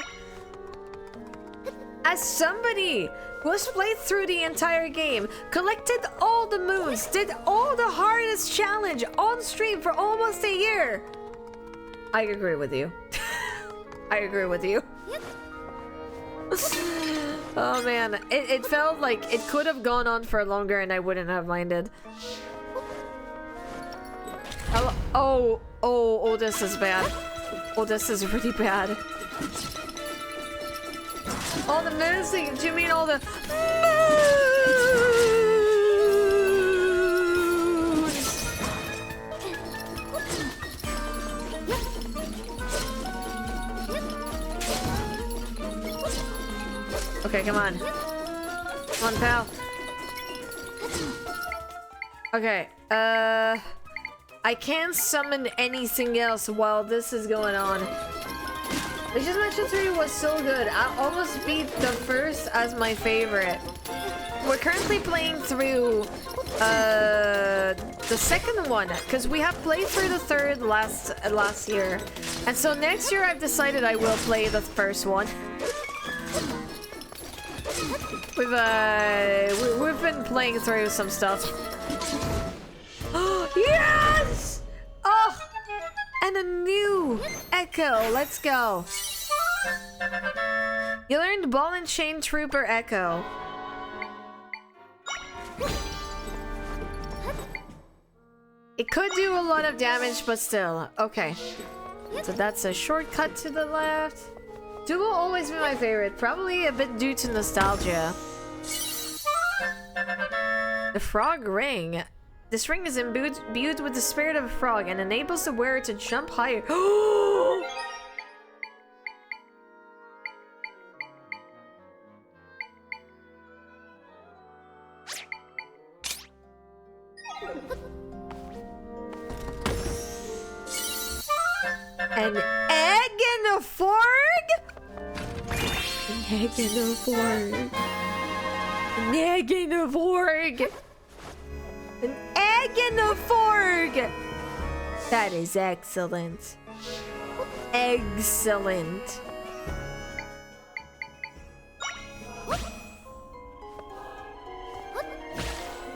As somebody who has played through the entire game, collected all the moons, did all the hardest challenge on stream for almost a year, I agree with you. I agree with you. Oh man, it felt like it could have gone on for longer and I wouldn't have minded. Oh, this is bad. Oh, this is really bad. All the moons? Do you mean all the Okay, come on. Come on, pal. Okay, I can't summon anything else while this is going on. Luigi's Mansion 3 was so good. I almost beat the first as my favorite. we're currently playing through the second one, because we have played through the third last year, and so next year I've decided I will play the first one. We've been playing through some stuff. Yes! Oh, and a new Echo. Let's go. You learned Ball and Chain Trooper Echo. It could do a lot of damage, but still. Okay. So that's a shortcut to the left. Two will always be my favorite, probably a bit due to nostalgia. The Frog Ring. This ring is imbued with the spirit of a frog and enables the wearer to jump higher. An egg and a fork? An egg and a fork. An egg and a fork. An egg and a fork. That is excellent. Excellent.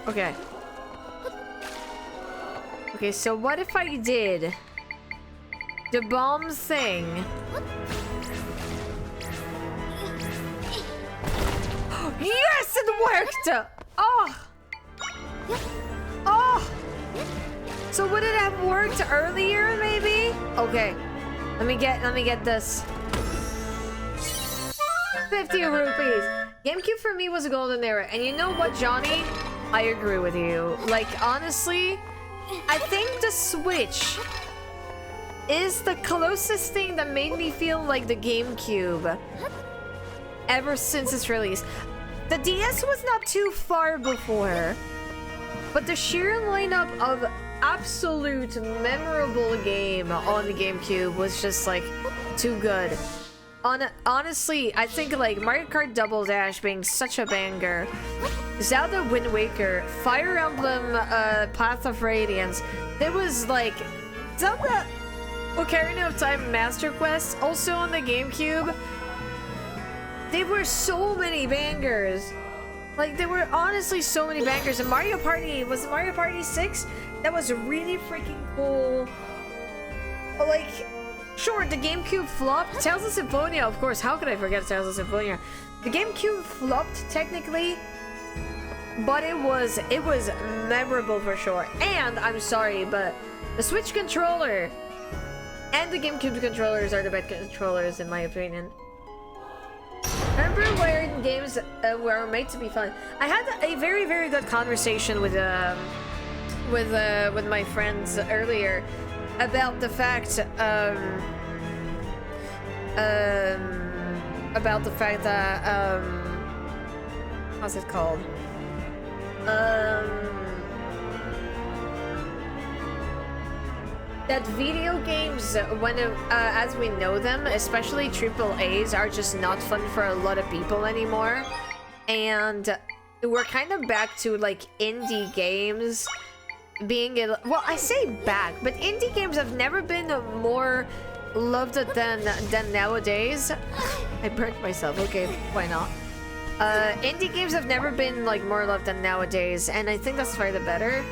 Okay. Okay, so what if I did the bomb thing? Yes, it worked! Oh! Oh! So would it have worked earlier, maybe? Okay. Let me get this. 50 rupees. GameCube for me was a golden era. And you know what, Johnny? I agree with you. Like, honestly, I think the Switch is the closest thing that made me feel like the GameCube ever since its release. The DS was not too far before, but the sheer lineup of absolute memorable game on the GameCube was just like too good. Honestly, I think like Mario Kart Double Dash being such a banger, Zelda Wind Waker, Fire Emblem Path of Radiance, there was like Zelda Ocarina of Time Master Quest also on the GameCube. There were so many bangers. Like, there were honestly so many bangers. And Mario Party, was it Mario Party 6? That was really freaking cool. Like, sure, the GameCube flopped. Tales of Symphonia, of course. How could I forget Tales of Symphonia? The GameCube flopped, technically. But it was memorable for sure. And, I'm sorry, but the Switch controller and the GameCube controllers are the best controllers, in my opinion. Remember where games were made to be fun? I had a very, very good conversation with my friends earlier about the fact that how's it called? That video games, when as we know them, especially AAAs, are just not fun for a lot of people anymore. And we're kind of back to like indie games being well, I say back, but indie games have never been more loved than nowadays. I burnt myself. Okay, why not? Indie games have never been like more loved than nowadays, and I think that's for the better.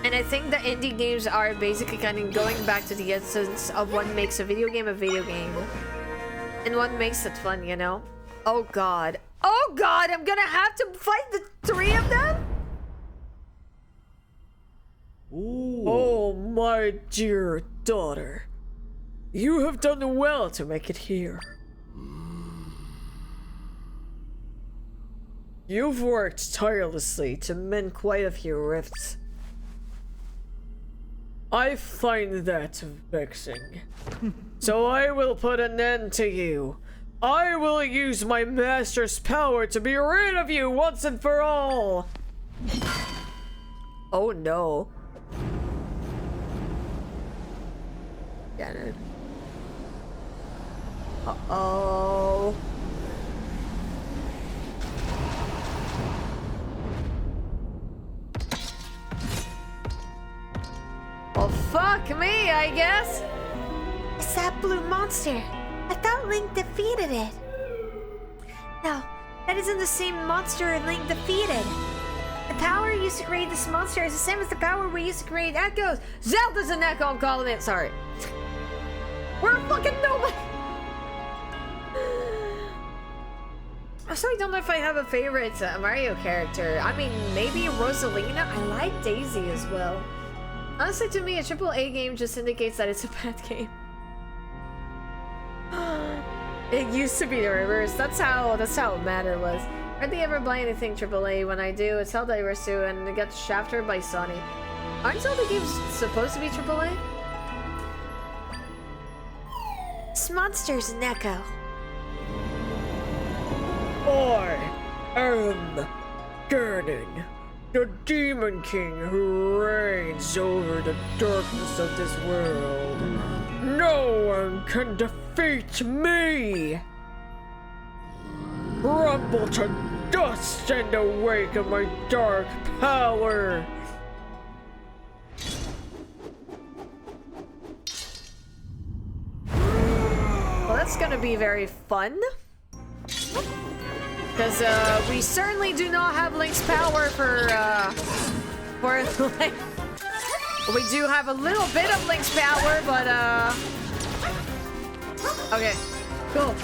And I think the indie games are basically kind of going back to the essence of what makes a video game, and what makes it fun, you know? Oh god. Oh god, I'm gonna have to fight the three of them? Ooh. Oh, my dear daughter. You have done well to make it here. You've worked tirelessly to mend quite a few rifts. I find that vexing. So I will put an end to you. I will use my master's power to be rid of you once and for all. Oh no. Get it. Uh-oh. Fuck me, I guess. It's that blue monster. I thought Link defeated it. No, that isn't the same monster Link defeated. The power used to create this monster is the same as the power we used to create Echoes. Zelda's an echo, I'm calling it. Sorry. We're fucking nobody. I still don't know if I have a favorite Mario character. I mean, maybe Rosalina. I like Daisy as well. Honestly, to me, a AAA game just indicates that it's a bad game. It used to be the reverse. That's how Matter was. Hardly ever buy anything AAA. When I do, it's Helldivers 2 and it gets shafted by Sony. Aren't Zelda games supposed to be AAA? This monster's an echo. I am Ganon, the Demon King who reigns over the darkness of this world. No one can defeat me! Rumble to dust in the wake of my dark power! Well, that's gonna be very fun. Because we certainly do not have Link's power for Link. We do have a little bit of Link's power, but okay, cool.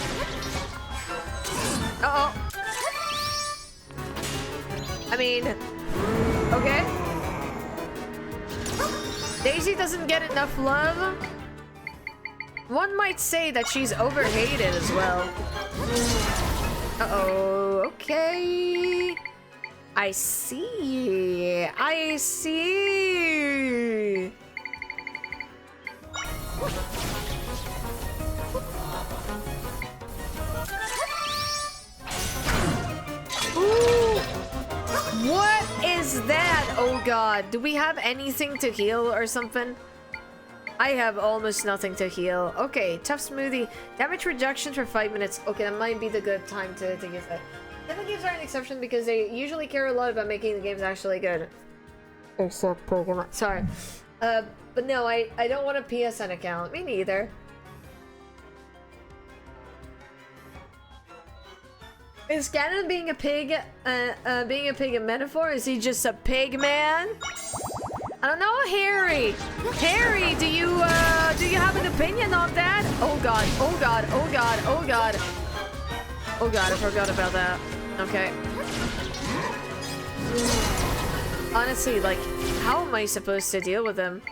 Uh-oh. I mean, okay. Daisy doesn't get enough love. One might say that she's overhated as well. Uh-oh, okay. I see. I see. Ooh. What is that? Oh god. Do we have anything to heal or something? I have almost nothing to heal. Okay, tough smoothie. Damage reduction for 5 minutes. Okay, that might be the good time to use that. Different games are an exception because they usually care a lot about making the games actually good. Except Pokemon. Sorry. But no, I don't want a PSN account. Me neither. Is Ganon being a pig a metaphor? Is he just a pig man? I don't know, Harry. Harry, do you have an opinion on that? Oh god, oh god, oh god, oh god. Oh god, I forgot about that. Okay. Honestly, like, how am I supposed to deal with him?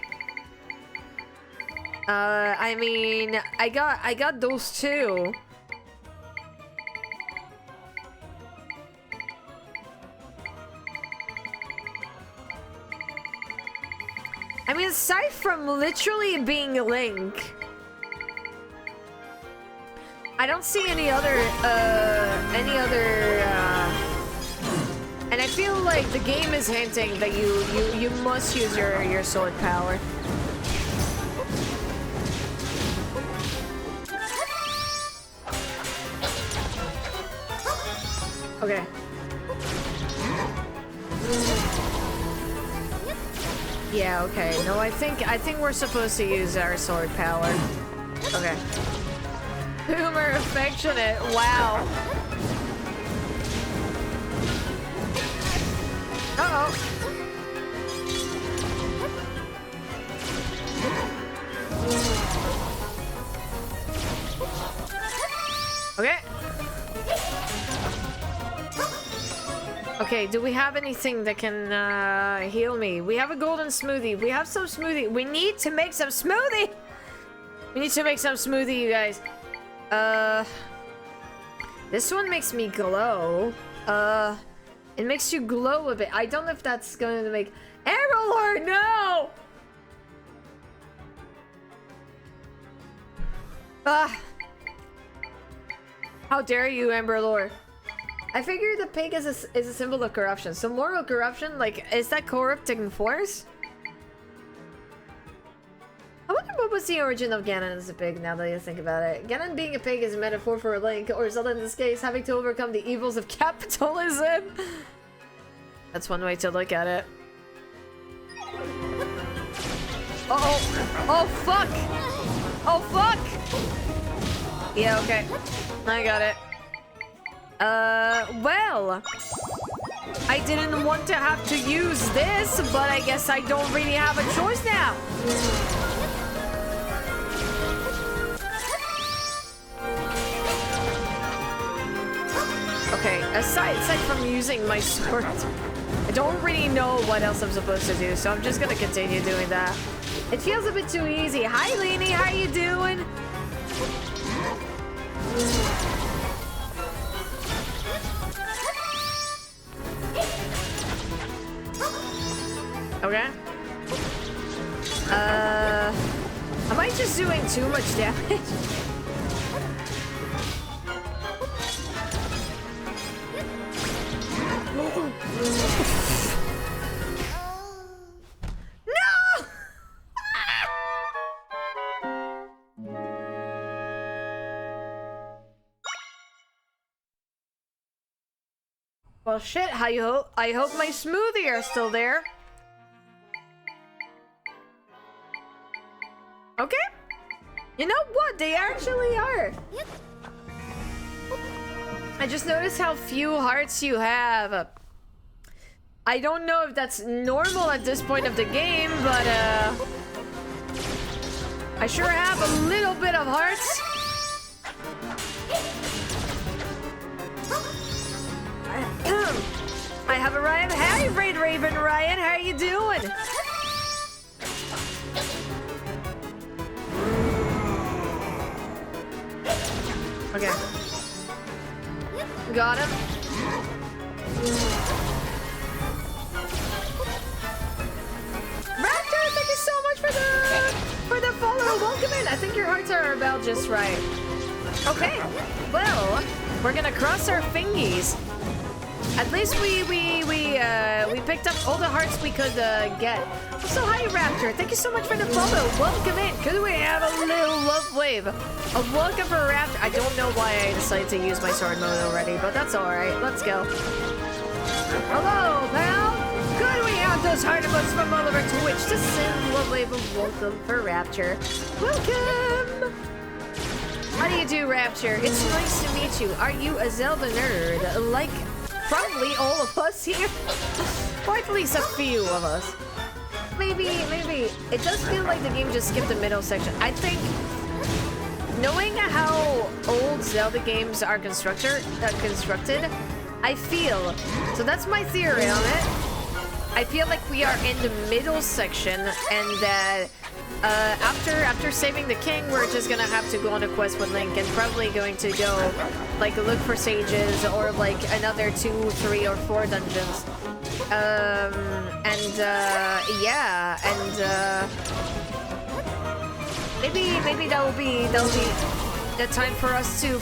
I mean, I got those two. I mean, aside from literally being Link, I don't see any other, and I feel like the game is hinting that you must use your sword power. Okay. Yeah, okay. No, I think we're supposed to use our sword power. Okay. Boomer affectionate. Wow. Uh-oh. Okay. Okay, do we have anything that can heal me? We have a golden smoothie. We have some smoothie. We need to make some smoothie! We need to make some smoothie, you guys. This one makes me glow. It makes you glow a bit. I don't know if that's going to make... Hyrule, no! How dare you, Amber Lore? I figure the pig is a symbol of corruption. So moral corruption, like, is that corrupting force? I wonder what was the origin of Ganon as a pig, now that you think about it. Ganon being a pig is a metaphor for a Link, or Zelda in this case, having to overcome the evils of capitalism. That's one way to look at it. Uh-oh. Oh, fuck. Oh, fuck. Yeah, okay. I got it. Well. I didn't want to have to use this, but I guess I don't really have a choice now. Okay, aside from using my sword, I don't really know what else I'm supposed to do, so I'm just gonna continue doing that. It feels a bit too easy. Hi, Leanie, how you doing? Okay. Am I just doing too much damage? No! Well, shit, I hope my smoothie are still there. Okay. You know what? They actually are. Yep. I just noticed how few hearts you have. I don't know if that's normal at this point of the game, but I sure have a little bit of hearts. I have a Ryan. Hey, Raid Raven Ryan, how you doing? Okay. Got him. Raptor, thank you so much for the follow. Welcome in. I think your hearts are about just right. Okay. Well, we're gonna cross our fingies. At least we picked up all the hearts we could get. Also, hi Raptor, thank you so much for the follow. Welcome in. Could we have a little love wave? A welcome for Raptor. I don't know why I decided to use my sword mode already, but that's all right. Let's go. Hello, pal. Could we have those heart emotes from all over Twitch to send love wave of welcome for Raptor? Welcome. How do you do, Raptor? It's nice to meet you. Are you a Zelda nerd? Like probably all of us here, or at least a few of us. Maybe. It does feel like the game just skipped the middle section. I think, knowing how old Zelda games are constructed, I feel, so that's my theory on it. I feel like we are in the middle section, and that after saving the king, we're just gonna have to go on a quest with Link, and probably going to go like look for sages or like another 2, 3, or 4 dungeons. Yeah, and maybe that will be the time for us to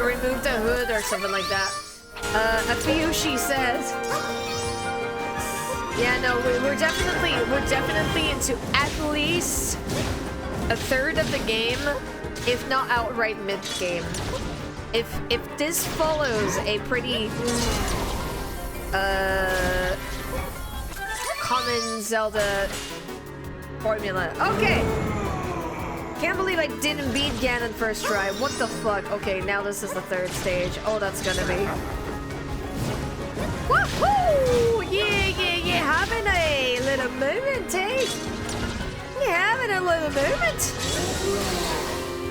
remove the hood or something like that. A few, she says. Yeah, no, we're definitely into at least a third of the game, if not outright mid-game. If this follows a pretty common Zelda formula. Okay. Can't believe I didn't beat Ganon first try. What the fuck? Okay, now this is the 3rd stage. Oh, that's gonna be. Woohoo! Yeah. Having a little moment, eh? You're having a little moment.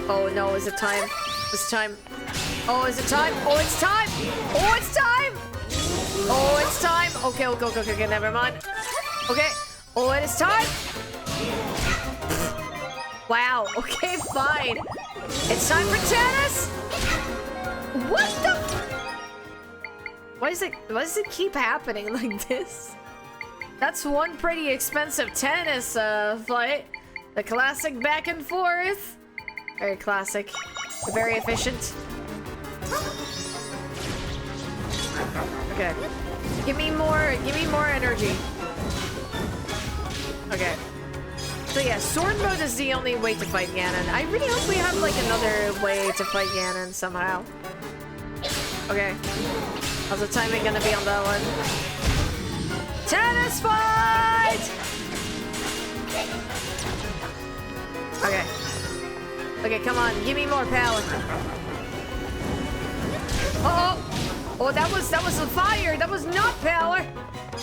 Oh no, is it time? It's time. Oh, is it time? Oh, it's time! Oh, it's time! Oh, it's time! Okay, never mind. Okay. Oh, it is time! Wow, okay, fine. It's time for tennis! What the? Why does it keep happening like this? That's one pretty expensive tennis flight. The classic back and forth. Very classic. Very efficient. Okay. Give me more energy. Okay. So yeah, sword mode is the only way to fight Ganon. I really hope we have like another way to fight Ganon somehow. Okay. How's the timing gonna be on that one? Tennis fight! Okay. Okay, come on. Give me more power. Uh-oh. Oh, that was the fire. That was not power.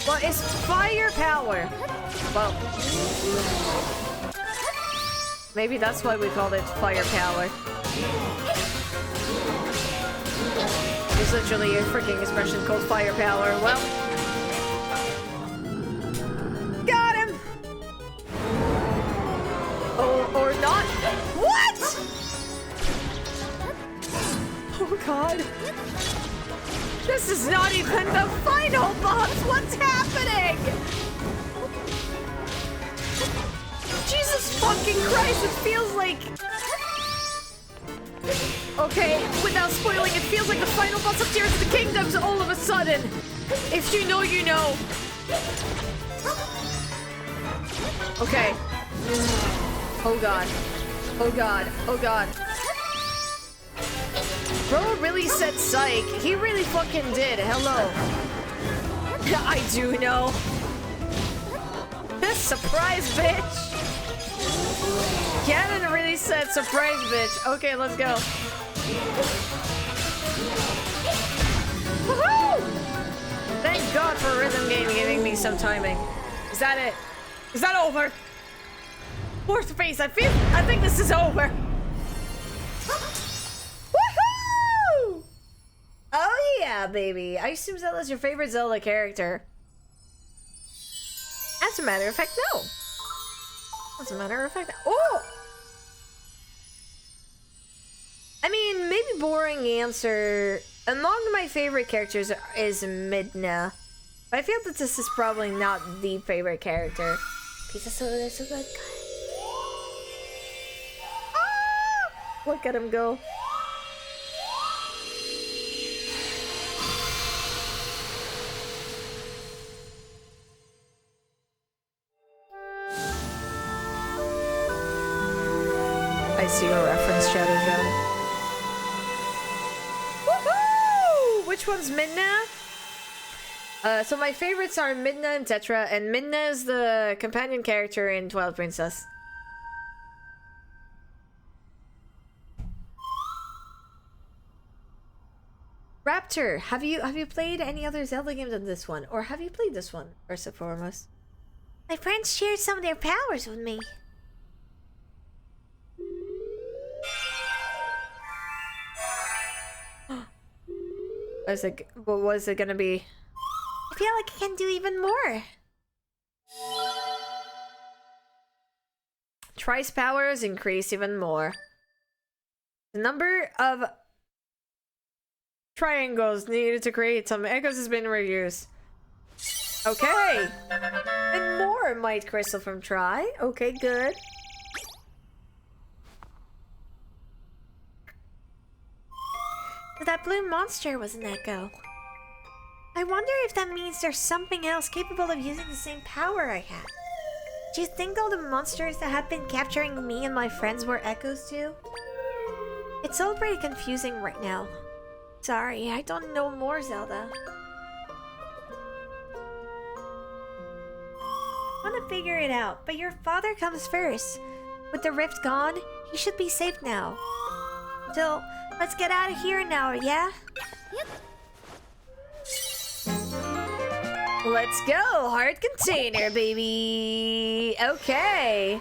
Well, it's fire power. Well, maybe that's why we called it fire power. There's literally a freaking expression called fire power. Well, got him. Oh, or not. What? Oh God. This is not even the final boss! What's happening? Jesus fucking Christ, it feels like... Okay, without spoiling, it feels like the final boss of Tears of the Kingdoms all of a sudden. If you know, you know. Okay. Oh God. Oh God. Oh God. Bro really said psych. He really fucking did. Hello. I do know. Surprise, bitch. Cannon really said surprise, bitch. Okay, let's go. Woohoo! Thank God for Rhythm Game giving me some timing. Is that it? Is that over? Fourth face, I think this is over. Oh yeah, baby. I assume Zelda's your favorite Zelda character. As a matter of fact, no. As a matter of fact, oh! I mean, maybe boring answer. Among my favorite characters is Midna. But I feel that this is probably not the favorite character. Pizza soda, they're so good. Ah! Look at him go. I see your reference, Shadow John. Woohoo! Which one's Midna? So my favorites are Midna and Tetra, and Midna is the companion character in Twilight Princess. Raptor, have you played any other Zelda games than this one, or have you played this one first and foremost? My friends shared some of their powers with me. What was it gonna be? I feel like I can do even more. Trice powers increase even more. The number of triangles needed to create some echoes has been reduced. Okay. And more Might Crystal from Tri. Okay, good. That blue monster was an echo. I wonder if that means there's something else capable of using the same power I had. Do you think all the monsters that have been capturing me and my friends were echoes too? It's all pretty confusing right now. Sorry, I don't know more, Zelda. I want to figure it out, but your father comes first. With the rift gone, he should be safe now. So, let's get out of here now, yeah? Yep. Let's go! Heart container, baby! Okay.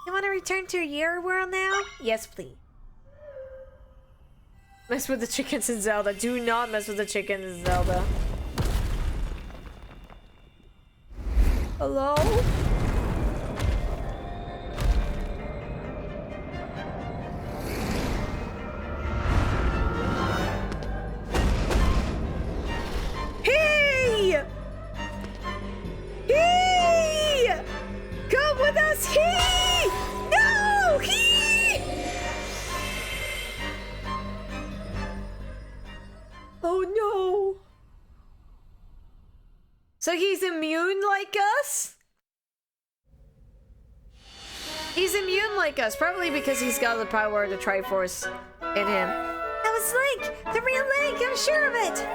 You want to return to your world now? Yes, please. Mess with the chickens in Zelda. Do not mess with the chickens in Zelda. Hello? Hey! Hey! Come with us! Hey! No! Hey! Oh no! So he's immune like us? He's immune like us, probably because he's got the power of the Triforce in him. That was Link! The real Link! I'm sure of it!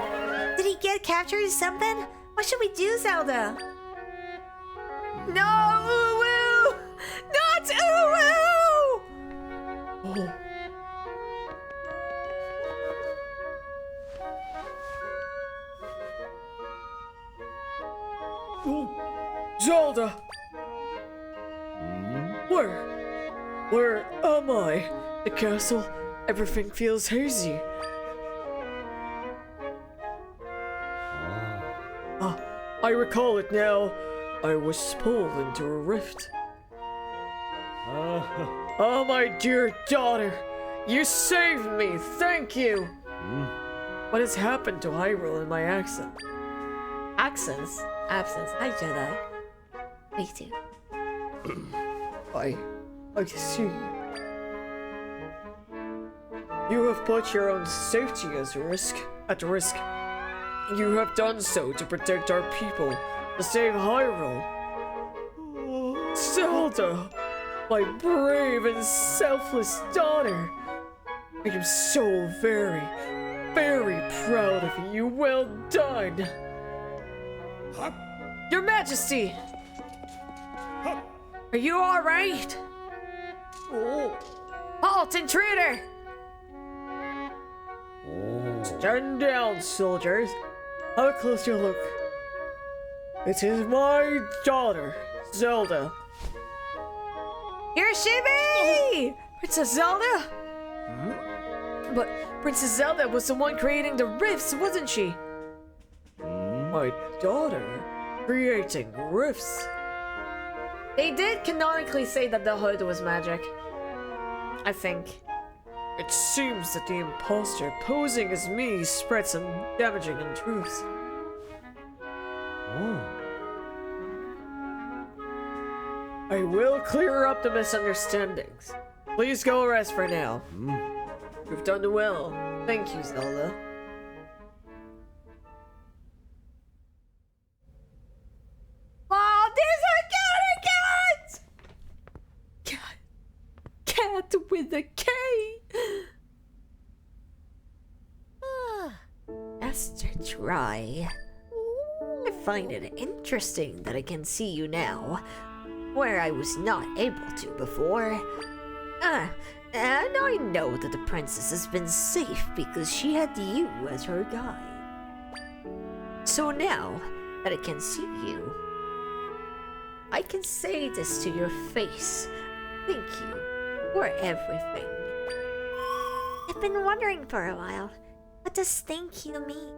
Did he get captured or something? What should we do, Zelda? No, Uwu! Not Uwu! Oh. Oh, Zelda! Where am I? The castle, everything feels hazy. Ah, I recall it now. I was pulled into a rift. Oh, my dear daughter, you saved me, thank you! What has happened to Hyrule and my accent? Accents? Absence. Hi, Jedi. Me too. I see. You have put your own safety at risk. You have done so to protect our people, to save Hyrule. Zelda, my brave and selfless daughter. I am so very, very proud of you. Well done. Your Majesty! Are you alright? Halt, intruder! Stand down, soldiers. Have a closer look. It is my daughter, Zelda. Here she be! Princess Zelda? But Princess Zelda was the one creating the rifts, wasn't she? My daughter? Creating rifts? They did canonically say that the hood was magic. I think. It seems that the imposter posing as me spread some damaging untruths. I will clear up the misunderstandings. Please go rest for now. You've done well. Thank you, Zelda. Oh, there's a cat! Cat with a K! Esther Try. I find it interesting that I can see you now, where I was not able to before. And I know that the princess has been safe because she had you as her guide. So now that I can see you, I can say this to your face. Thank you for everything. I've been wondering for a while. What does thank you mean?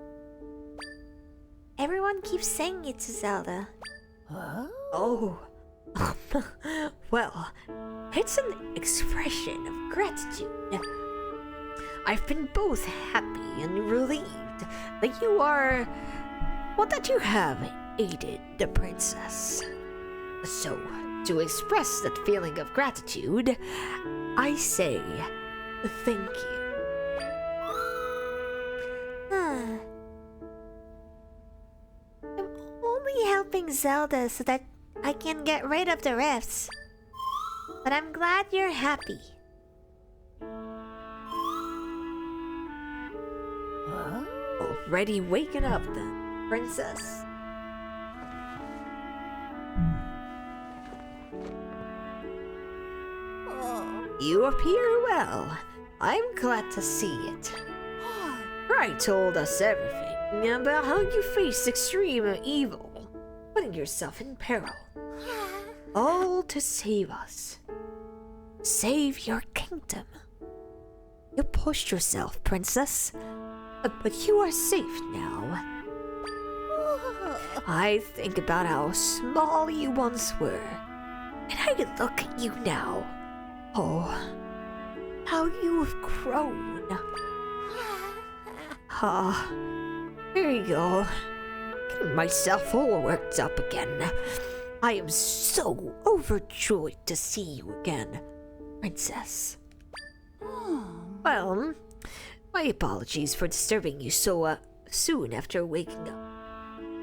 Everyone keeps saying it to Zelda. Oh. Well, it's an expression of gratitude. I've been both happy and relieved that you are, well, that you have aided the princess. So, to express that feeling of gratitude, I say thank you. I'm only helping Zelda so that I can get rid of the rifts. But I'm glad you're happy. Already waking up then, princess. You appear well. I'm glad to see it. Rai told us everything about how you faced extreme evil, putting yourself in peril. All to save us. Save your kingdom. You pushed yourself, princess, but you are safe now. I think about how small you once were, and I look at you now. Oh, how you have grown. Here you go. Getting myself all worked up again. I am so overjoyed to see you again, princess. Well, my apologies for disturbing you so soon after waking up.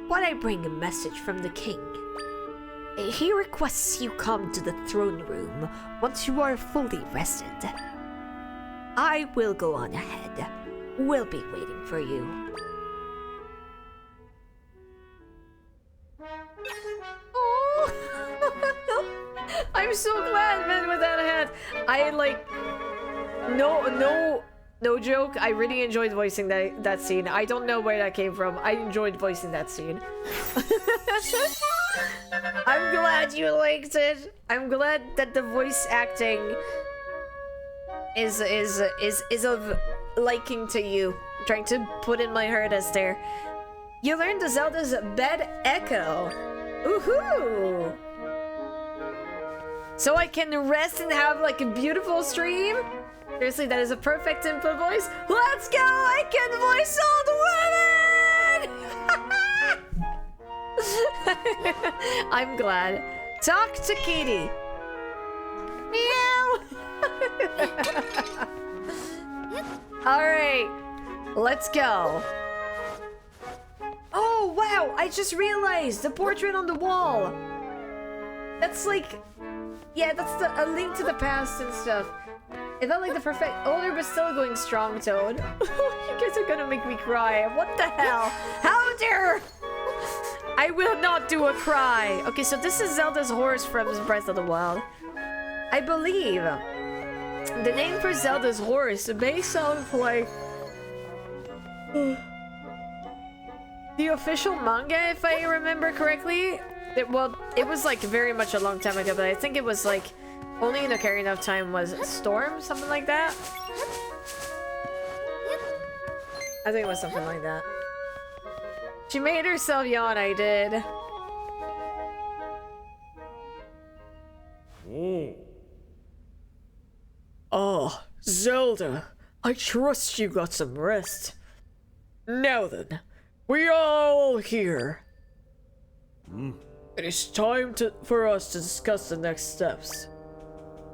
But I bring a message from the king. He requests you come to the throne room once you are fully rested. I will go on ahead. We'll be waiting for you. Oh, I'm so glad, man, with that hat. No joke. I really enjoyed voicing that scene. I don't know where that came from. I enjoyed voicing that scene. I'm glad you liked it. I'm glad that the voice acting is of liking to you. I'm trying to put in my heart as there. You learned the Zelda's Bed Echo. Woohoo! So I can rest and have like a beautiful stream? Seriously, that is a perfect input voice. Let's go! I can voice old women! I'm glad. Talk to Kitty. Meow! Alright, let's go. Oh, wow! I just realized the portrait on the wall. That's like... Yeah, that's a link to the past and stuff. It felt like the perfect older but still going strong tone. You guys are gonna make me cry. What the hell? How dare! I will not do a cry. Okay, so this is Zelda's horse from Breath of the Wild. I believe the name for Zelda's horse may sound like the official manga, if I remember correctly. It was like very much a long time ago, but I think it was like only in Ocarina of Time was Storm, something like that. I think it was something like that. She made herself yawn, I did. Oh, Zelda, I trust you got some rest. Now then, we are all here. It is time for us to discuss the next steps.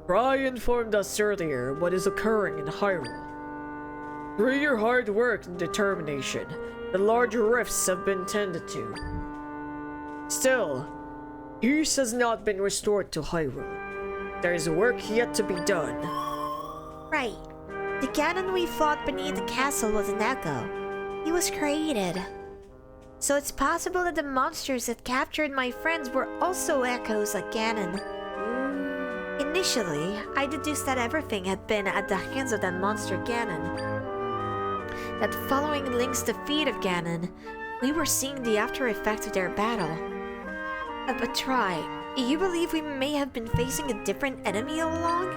Fry informed us earlier what is occurring in Hyrule. Through your hard work and determination, the large rifts have been tended to. Still, peace has not been restored to Hyrule. There is work yet to be done. Right. The Ganon we fought beneath the castle was an echo. He was created. So it's possible that the monsters that captured my friends were also echoes like Ganon. Initially, I deduced that everything had been at the hands of that monster Ganon. That following Link's defeat of Ganon, we were seeing the after effects of their battle. But try, you believe we may have been facing a different enemy all along?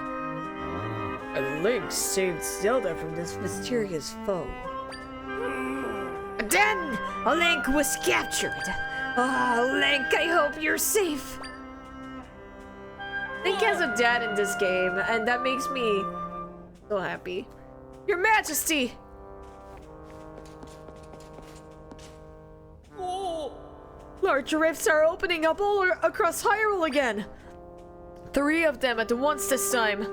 And Link saved Zelda from this mysterious foe. Then, Link was captured. Oh, Link, I hope you're safe. Link has a dad in this game, and that makes me so happy. Your Majesty! Oh. Large rifts are opening up all across Hyrule again. 3 of them at once this time.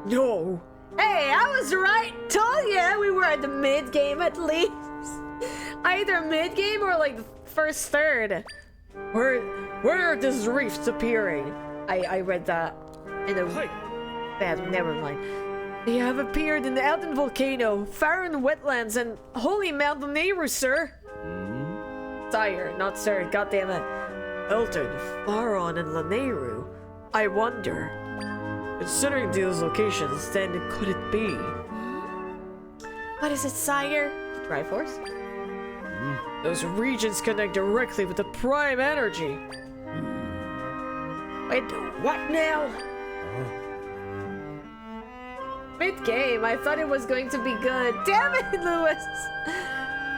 No! Hey, I was right! Told ya we were at the mid-game at least. Either mid-game or like the first third. Where are these rifts appearing? I read that in a bad, never mind. They have appeared in the Elden Volcano, Faron Wetlands, and Holy Mount Nehru, sir. Sire, not sir, goddammit. Elden, Faron, and Lanayru. I wonder. Considering these locations, then could it be? What is it, sire? Triforce? Those regions connect directly with the Prime Energy. Wait, what now? Mid-game, I thought it was going to be good. Damn it, Lewis!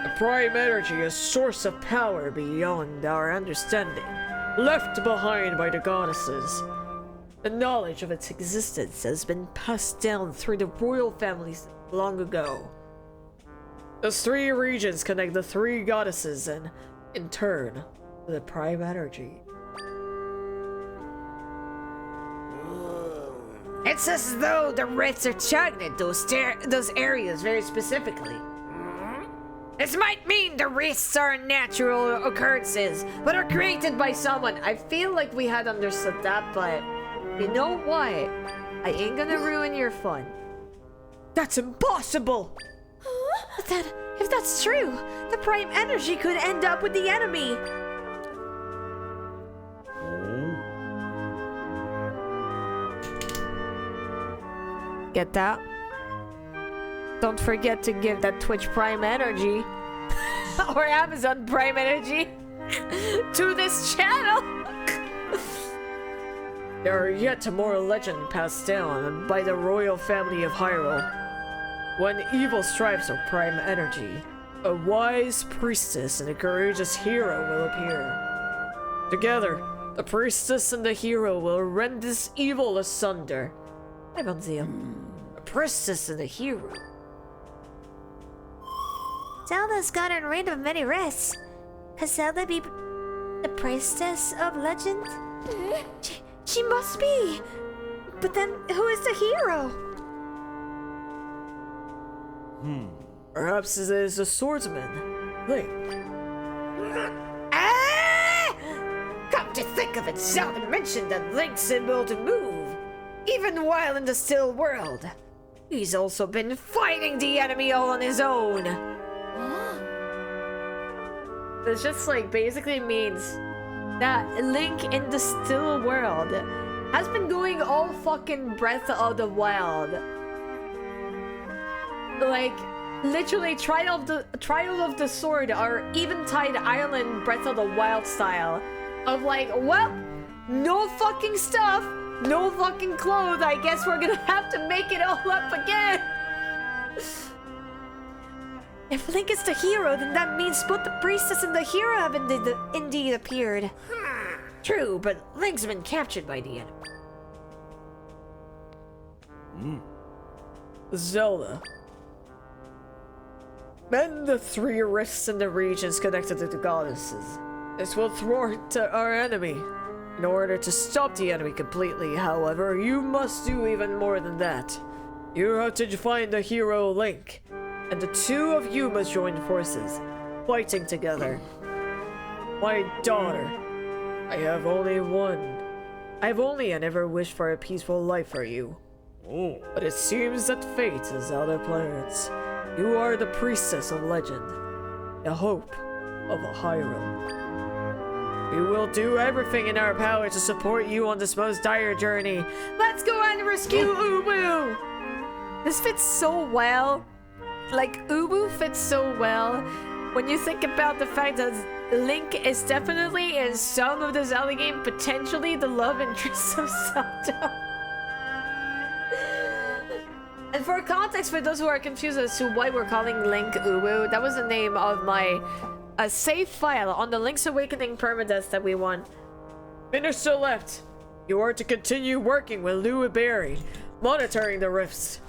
The Prime Energy is a source of power beyond our understanding, left behind by the goddesses. The knowledge of its existence has been passed down through the royal families long ago. Those 3 regions connect the 3 goddesses and, in turn, to the Prime Energy. It's as though the rifts are targeted those areas very specifically. This might mean the rifts are natural occurrences, but are created by someone. I feel like we had understood that, but you know what? I ain't gonna ruin your fun. That's impossible! But then, if that's true, the Prime Energy could end up with the enemy. Get that? Don't forget to give that Twitch Prime energy or Amazon Prime energy to this channel. There are yet more legends passed down by the royal family of Hyrule. When evil strives for prime energy, a wise priestess and a courageous hero will appear. Together, the priestess and the hero will rend this evil asunder. Hi, Bonzio. A priestess and a hero. Zelda's gotten rid of many risks. Could Zelda be the priestess of legend? She must be! But then, who is the hero? Perhaps it is a swordsman, Link. Ah! Come to think of it, Zelda mentioned that Link's able to move, even while in the still world. He's also been fighting the enemy all on his own. This just like basically means that Link in the still world has been going all fucking Breath of the Wild. Like, literally Trial of the Sword or Eventide Island Breath of the Wild style. Of like, well, no fucking stuff, no fucking clothes, I guess we're gonna have to make it all up again. If Link is the hero, then that means both the priestess and the hero have indeed appeared. True, but Link's been captured by the enemy. Zelda. Mend the 3 rifts in the regions connected to the goddesses. This will thwart our enemy. In order to stop the enemy completely, however, you must do even more than that. You have to find the hero Link, and the 2 of you must join forces, fighting together. My daughter, I have only and ever wished for a peaceful life for you. But it seems that fate has other plans. You are the priestess of legend, the hope of Hyrule. We will do everything in our power to support you on this most dire journey. Let's go and rescue Ubu! This fits so well. Like, Ubu fits so well when you think about the fact that Link is definitely, in some of the Zelda game, potentially the love interest of Zelda. And for context, for those who are confused as to why we're calling Link Ubu, that was the name of my save file on the Link's Awakening permadeath that we won. Minister left. You are to continue working with Lou Berry, monitoring the rifts.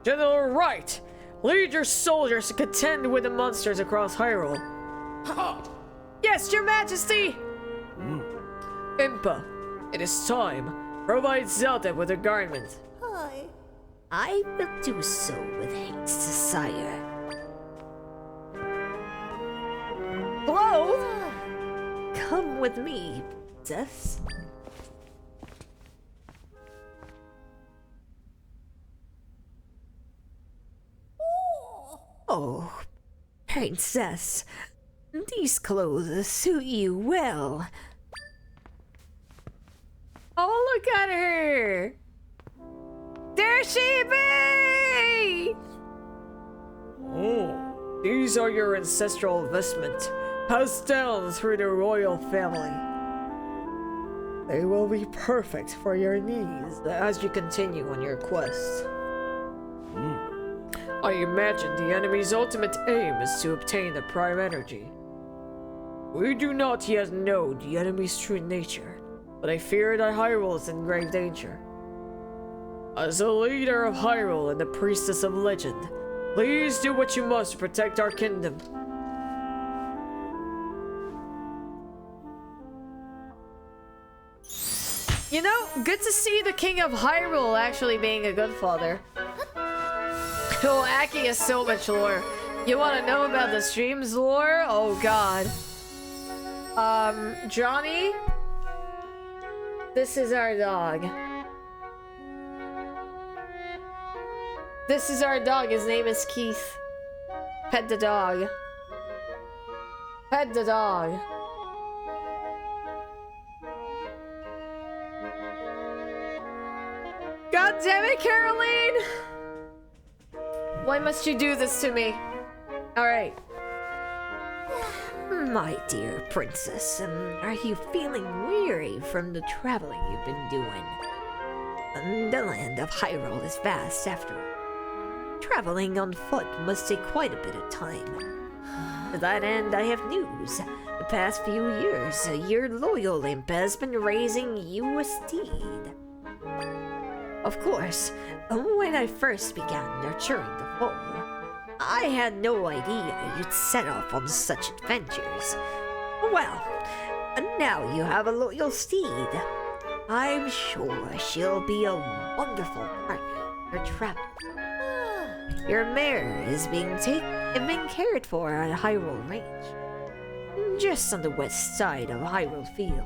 General Wright, lead your soldiers to contend with the monsters across Hyrule. Yes, Your Majesty! Impa, it is time. Provide Zelda with her garment. I will do so with haste, sire. Hello? Come with me, princess. Oh, princess, these clothes suit you well. Oh, look at her! There she be! These are your ancestral vestments, passed down through the royal family. They will be perfect for your needs as you continue on your quest. I imagine the enemy's ultimate aim is to obtain the prime energy. We do not yet know the enemy's true nature, but I fear that Hyrule is in grave danger. As the leader of Hyrule and the priestess of legend, please do what you must to protect our kingdom. You know, good to see the King of Hyrule actually being a good father. Oh, Aki has so much lore. You want to know about the stream's lore? Oh god. Johnny? This is our dog. This is our dog. His name is Keith. Pet the dog. Pet the dog. God damn it, Caroline! Why must you do this to me? Alright. My dear princess, are you feeling weary from the traveling you've been doing? The land of Hyrule is vast after all. Traveling on foot must take quite a bit of time. To that end, I have news. The past few years, your loyal imp has been raising you a steed. Of course, when I first began nurturing the foal, I had no idea you'd set off on such adventures. Well, now you have a loyal steed. I'm sure she'll be a wonderful partner for travel. Your mare is being cared for at Hyrule Range, just on the west side of Hyrule Field.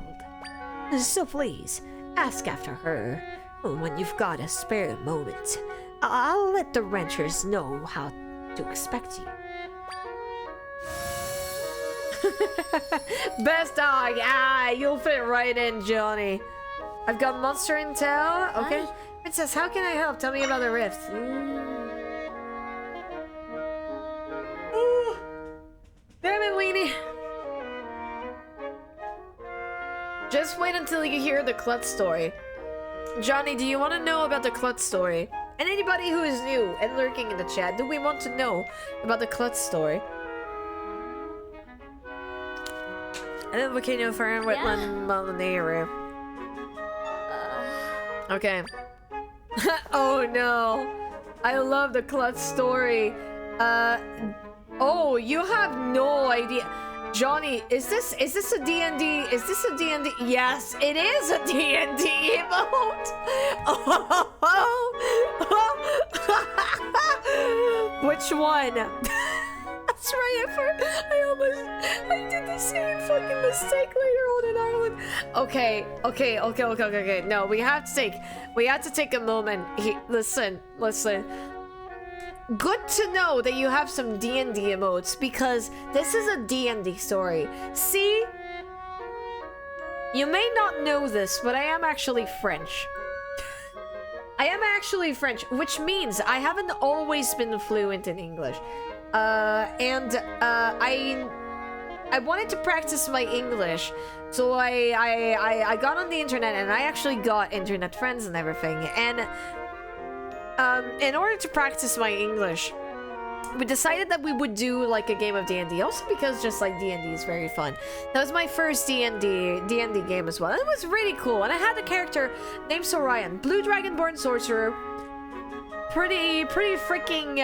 So please, ask after her when you've got a spare moment. I'll let the ranchers know how to expect you. Best dog! Ah, you'll fit right in, Johnny. I've got monster intel. Okay. Princess, how can I help? Tell me about the rift. Ooh. Damn it, Weenie. Just wait until you hear the Klutz story. Johnny, do you want to know about the Klutz story? And anybody who is new and lurking in the chat, do we want to know about the Klutz story? And then volcano fire wetland mountain area. Okay. Oh no. I love the Klutz story. Oh, you have no idea. Johnny, is this a D&D? Is this a D&D? Yes, it is a D&D emote. Which one? That's right. I did the same fucking mistake later on in Ireland. Okay. No, we have to take a moment. Listen. Good to know that you have some D&D emotes, because this is a D&D story. See? You may not know this, but I am actually French. I am actually French, which means I haven't always been fluent in English. I wanted to practice my English, so I got on the internet, and I actually got internet friends and everything, and in order to practice my English, we decided that we would do like a game of D&D, also because just like D&D is very fun. That was my first D&D game as well. It was really cool, and I had a character named Sorian, Blue Dragonborn sorcerer. Pretty freaking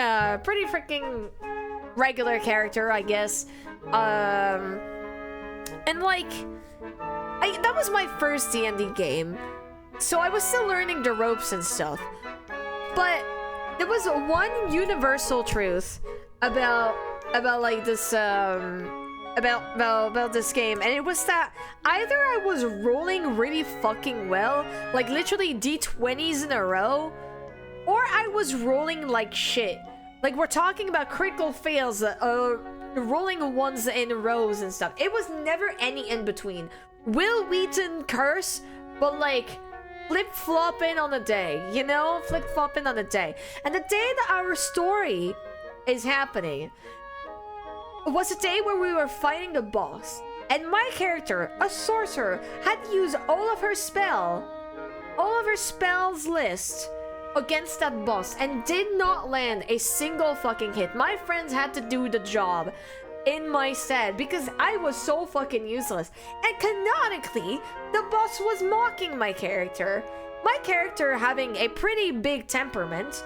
regular character, I guess. And like, that was my first D&D game, so I was still learning the ropes and stuff. But there was one universal truth about like this about this game, and it was that either I was rolling really fucking well, like literally D20s in a row, or I was rolling like shit. Like, we're talking about critical fails, rolling ones in rows and stuff. It was never any in between. Will Wheaton curse, but like flip-flopping on the day, you know? Flip-flopping on the day. And the day that our story is happening was a day where we were fighting the boss. And my character, a sorcerer, had used all of her spells list against that boss and did not land a single fucking hit. My friends had to do the job in my stead because I was so fucking useless. And canonically, the boss was mocking my character. My character having a pretty big temperament.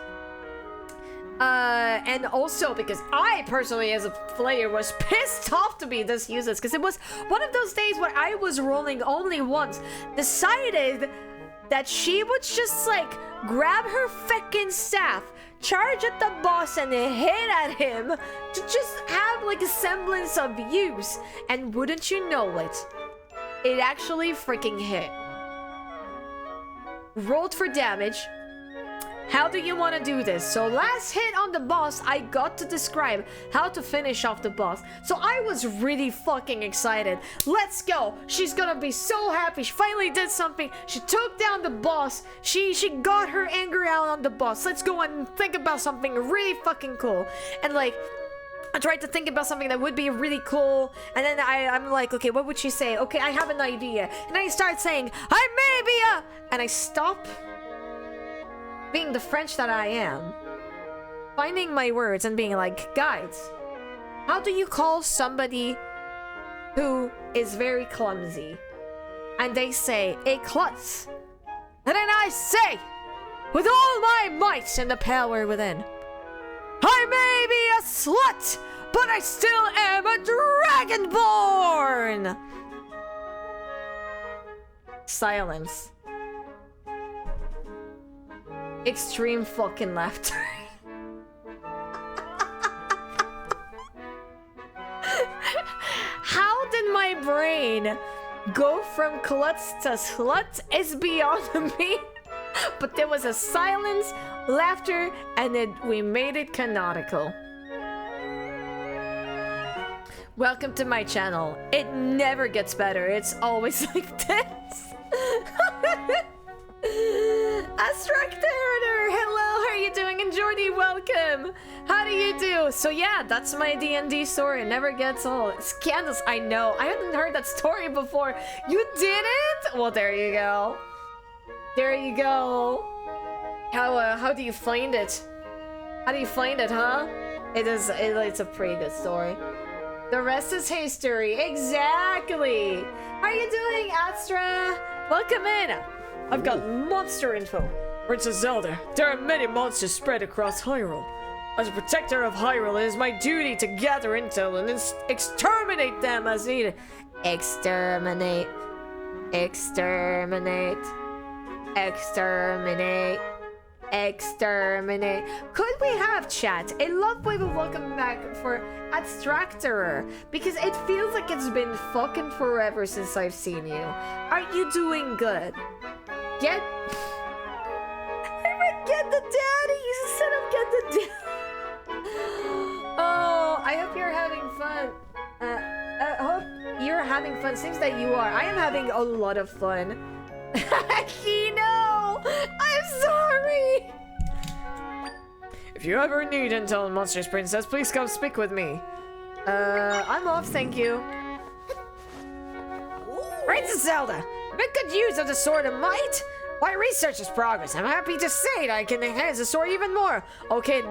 And also because I personally as a player was pissed off to be this useless, because it was one of those days where I was rolling only once, decided that she would just like grab her feckin' staff, charge at the boss and hit at him to just have like a semblance of use. And wouldn't you know it, it actually freaking hit. Rolled for damage, How do you want to do this? So last hit on the boss, I got to describe how to finish off the boss. So I was really fucking excited. Let's go. She's gonna be so happy. She finally did something. She took down the boss. She got her anger out on the boss. Let's go and think about something really fucking cool. And like, I tried to think about something that would be really cool, and then I'm like, okay, what would she say? Okay, I have an idea. And I start saying, I may be a... And I stop being the French that I am, finding my words and being like, guys, how do you call somebody who is very clumsy? And they say, a klutz. And then I say, with all my might and the power within, I may be a slut, but I still am a dragonborn! Silence. Extreme fucking laughter. How did my brain go from klutz to slut is beyond me. But there was a silence, laughter, and then we made it canonical. Welcome to my channel. It never gets better. It's always like this. Astructor, hello, how are you doing? And Jordy, welcome. How do you do? So yeah, that's my D&D story. It never gets old. It's Candace, I know. I hadn't heard that story before. You didn't? Well, there you go. There you go. How do you find it? How do you find it, huh? It's a pretty good story. The rest is history. Exactly. How are you doing, Astra? Welcome in. I've got monster info. Princess Zelda, there are many monsters spread across Hyrule. As a protector of Hyrule, it is my duty to gather intel and exterminate them as needed. Exterminate. Exterminate. Exterminate. Exterminate. Could we have chat? A love wave of welcome back for Abstractor, because it feels like it's been fucking forever since I've seen you. Are you doing good? Get... I meant get the daddy instead of get the daddy. Oh, I hope you're having fun. I hope you're having fun. Seems that you are. I am having a lot of fun. Kino! I'm sorry! If you ever need intel on monsters, Princess, please come speak with me. I'm off, thank you. Princess Zelda, make good use of the Sword of Might. My research is progress. I'm happy to say that I can enhance the sword even more. Okay,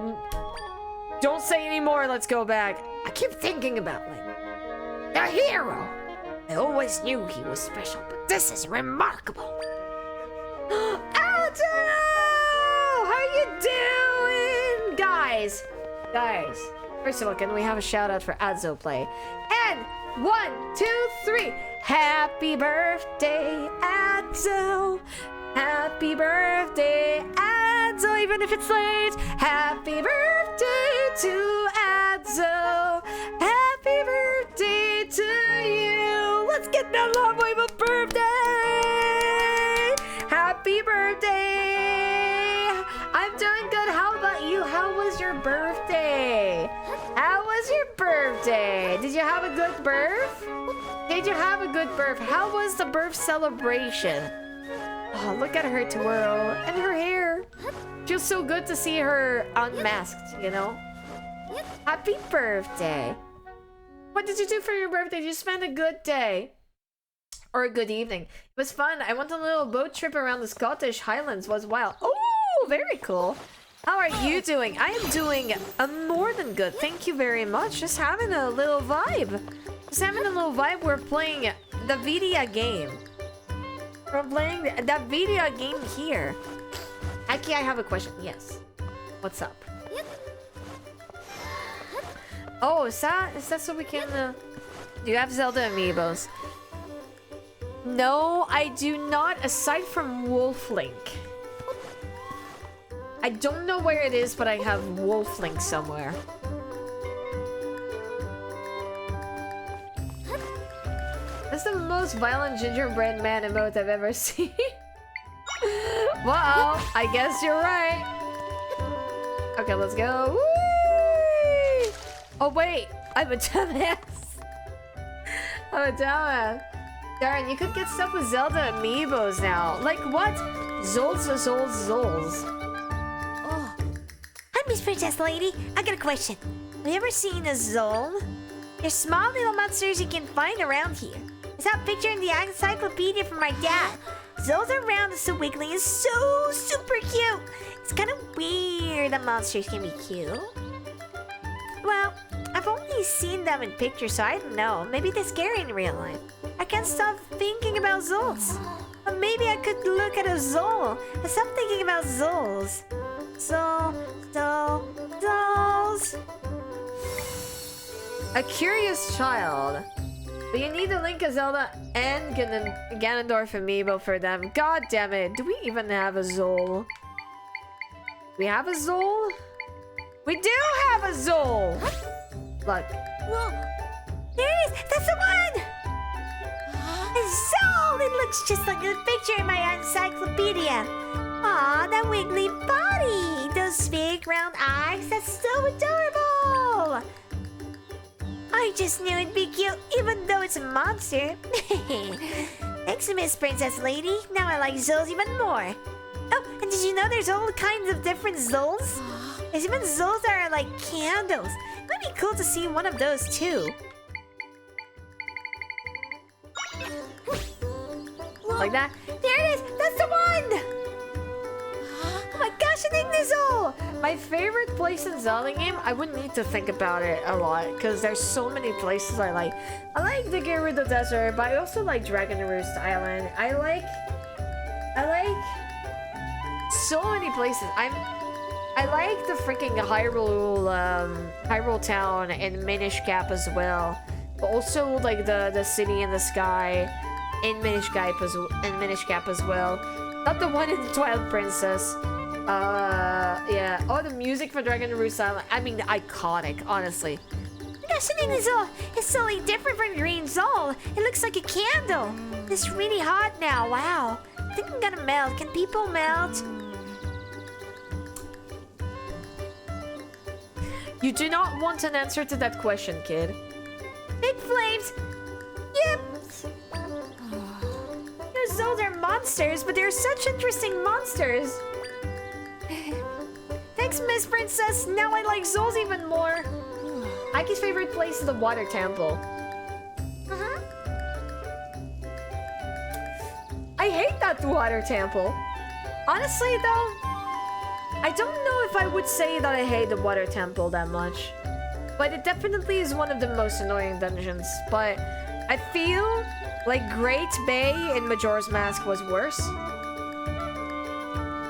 don't say any more. Let's go back. I keep thinking about like the hero. I always knew he was special, but this is remarkable. Aldo! How you doing? Guys, first of all, can we have a shout out for Adzo Play? And 1, 2, 3. Happy birthday, Adzo. Happy birthday, Adzo, even if it's late. Happy birthday to Adzo. Happy birthday to you. Let's get that long wave of birthday. Happy birthday. I'm doing good. How about you? How was your birthday? How was your birthday? Did you have a good birth? Did you have a good birth? How was the birth celebration? Oh, look at her twirl and her hair. Feels so good to see her unmasked, you know? Happy birthday. What did you do for your birthday? Did you spend a good day? Or a good evening? It was fun. I went on a little boat trip around the Scottish Highlands. It was wild. Oh, very cool. How are you doing? I am doing more than good. Thank you very much. Just having a little vibe. Just having a little vibe. We're playing the video game. We're playing that video game here. Aki, I have a question. Yes. What's up? Oh, is that so we can... Do you have Zelda amiibos? No, I do not, aside from Wolf Link. I don't know where it is, but I have Wolf Link somewhere. That's the most violent gingerbread man emote I've ever seen. Well, I guess you're right. Okay, let's go. Whee! Oh wait, I'm a dumbass. I'm a dumbass. Darren, you could get stuff with Zelda amiibos now. Like what? Zolz. Oh. Hi, Miss Princess Lady. I got a question. Have you ever seen a Zol? They're small little monsters you can find around here. I saw a picture in the encyclopedia from my dad. Zols are round and so wiggly and so super cute. It's kind of weird that monsters can be cute. Well, I've only seen them in pictures, so I don't know. Maybe they're scary in real life. I can't stop thinking about Zols. Or maybe I could look at a Zol and stop thinking about Zols. Zols. A curious child. But you need to link a Zelda and Ganondorf amiibo for them. God damn it. Do we even have a Zol? We have a Zol? We do have a Zol! Look. Whoa! There it is! That's the one! A Zol! It looks just like the picture in my encyclopedia. Aw, that wiggly body! Those big round eyes, that's so adorable! I just knew it'd be cute, even though it's a monster. Thanks, Miss Princess Lady. Now I like Zols even more. Oh, and did you know there's all kinds of different Zols? There's even Zols that are like candles. It might be cool to see one of those too. Like that? There it is! That's the one! Oh my gosh, an Ignizol! My favorite place in Zelda game, I wouldn't need to think about it a lot because there's so many places I like. I like the Gerudo Desert, but I also like Dragon Roost Island. I like so many places. I like the freaking Hyrule town and Minish Cap as well. But also like the city in the sky in Minish Cap as well. Not the one in the Twilight Princess. Yeah. Oh, the music for Dragon Roost Island. I mean, iconic, honestly. Gosh, an Ignizol! It's totally different from Green Zol. It looks like a candle. It's really hot now. Wow. I think I'm gonna melt. Can people melt? You do not want an answer to that question, kid. Big flames! Yep! Those Zols are monsters, but they're such interesting monsters! Thanks, Miss Princess! Now I like Zols even more! Aki's favorite place is the Water Temple. I hate that Water Temple. Honestly, though, I don't know if I would say that I hate the Water Temple that much. But it definitely is one of the most annoying dungeons. But I feel like Great Bay in Majora's Mask was worse.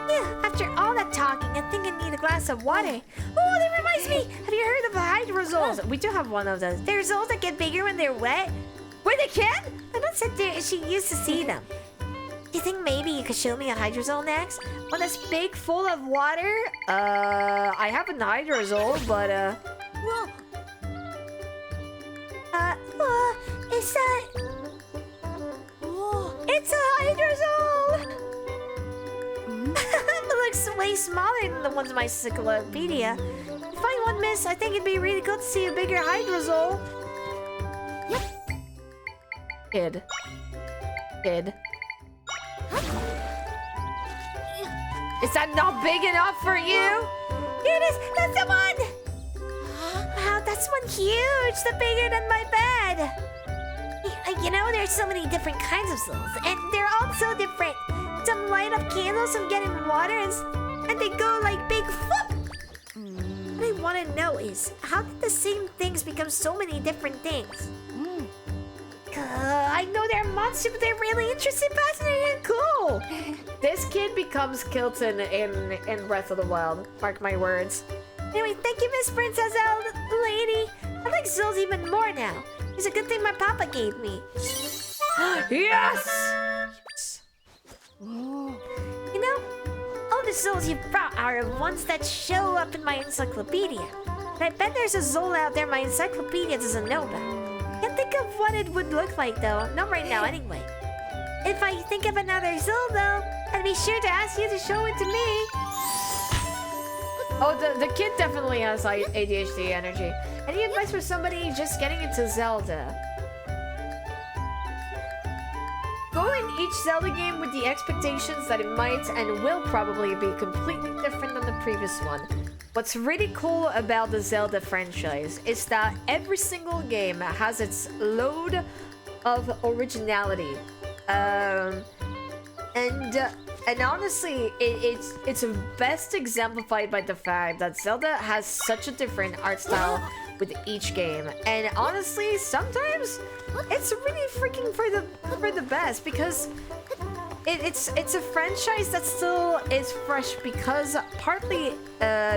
Yeah, after all that talking, I think I need a glass of water. Oh, that reminds me! Have you heard of the Hydrozols? We do have one of those. There's Zols that get bigger when they're wet. Wait, they can? I don't said she used to see them. Do you think maybe you could show me a Hydrozol next? One that's big, full of water? I have an Hydrozol, but Whoa. Is that... Whoa. It's a Hydrozol! It looks way smaller than the ones in my encyclopedia. If I want Miss, I think it'd be really cool to see a bigger Hydrozol. Kid. Is that not big enough for you? Here it is! That's the one! Wow, that's one huge! The bigger than my bed! You know, there's so many different kinds of souls, and they're all so different. Some light up candles, some get in water, and they go like big whoop! What I want to know is, how did the same things become so many different things? I know they're monsters, but they're really interesting, fascinating, and cool! This kid becomes Kilton in Breath of the Wild. Mark my words. Anyway, thank you, Miss Princess Lady. I like Zols even more now. It's a good thing my papa gave me. Yes! You know, all the Zols you brought are ones that show up in my encyclopedia. And I bet there's a Zol out there my encyclopedia doesn't know about. Can't think of what it would look like though. Not right now anyway. If I think of another Zol though, I'd be sure to ask you to show it to me. Oh, the kid definitely has ADHD energy. Any advice for somebody just getting into Zelda? Go in each Zelda game with the expectations that it might and will probably be completely different than the previous one. What's really cool about the Zelda franchise is that every single game has its load of originality. And honestly, it's best exemplified by the fact that Zelda has such a different art style with each game. And honestly, sometimes it's really freaking for the best because it's a franchise that still is fresh because partly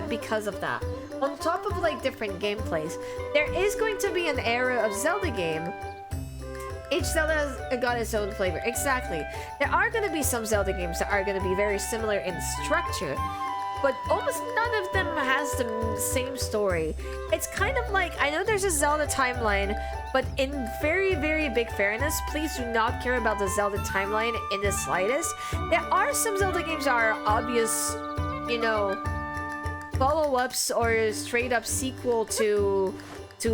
because of that. On top of like different gameplays, there is going to be an era of Zelda game. Each Zelda has got its own flavor. Exactly. There are going to be some Zelda games that are going to be very similar in structure, but almost none of them has the same story. It's kind of like, I know there's a Zelda timeline, but in very, very big fairness, please do not care about the Zelda timeline in the slightest. There are some Zelda games that are obvious, you know, follow-ups or straight-up sequel to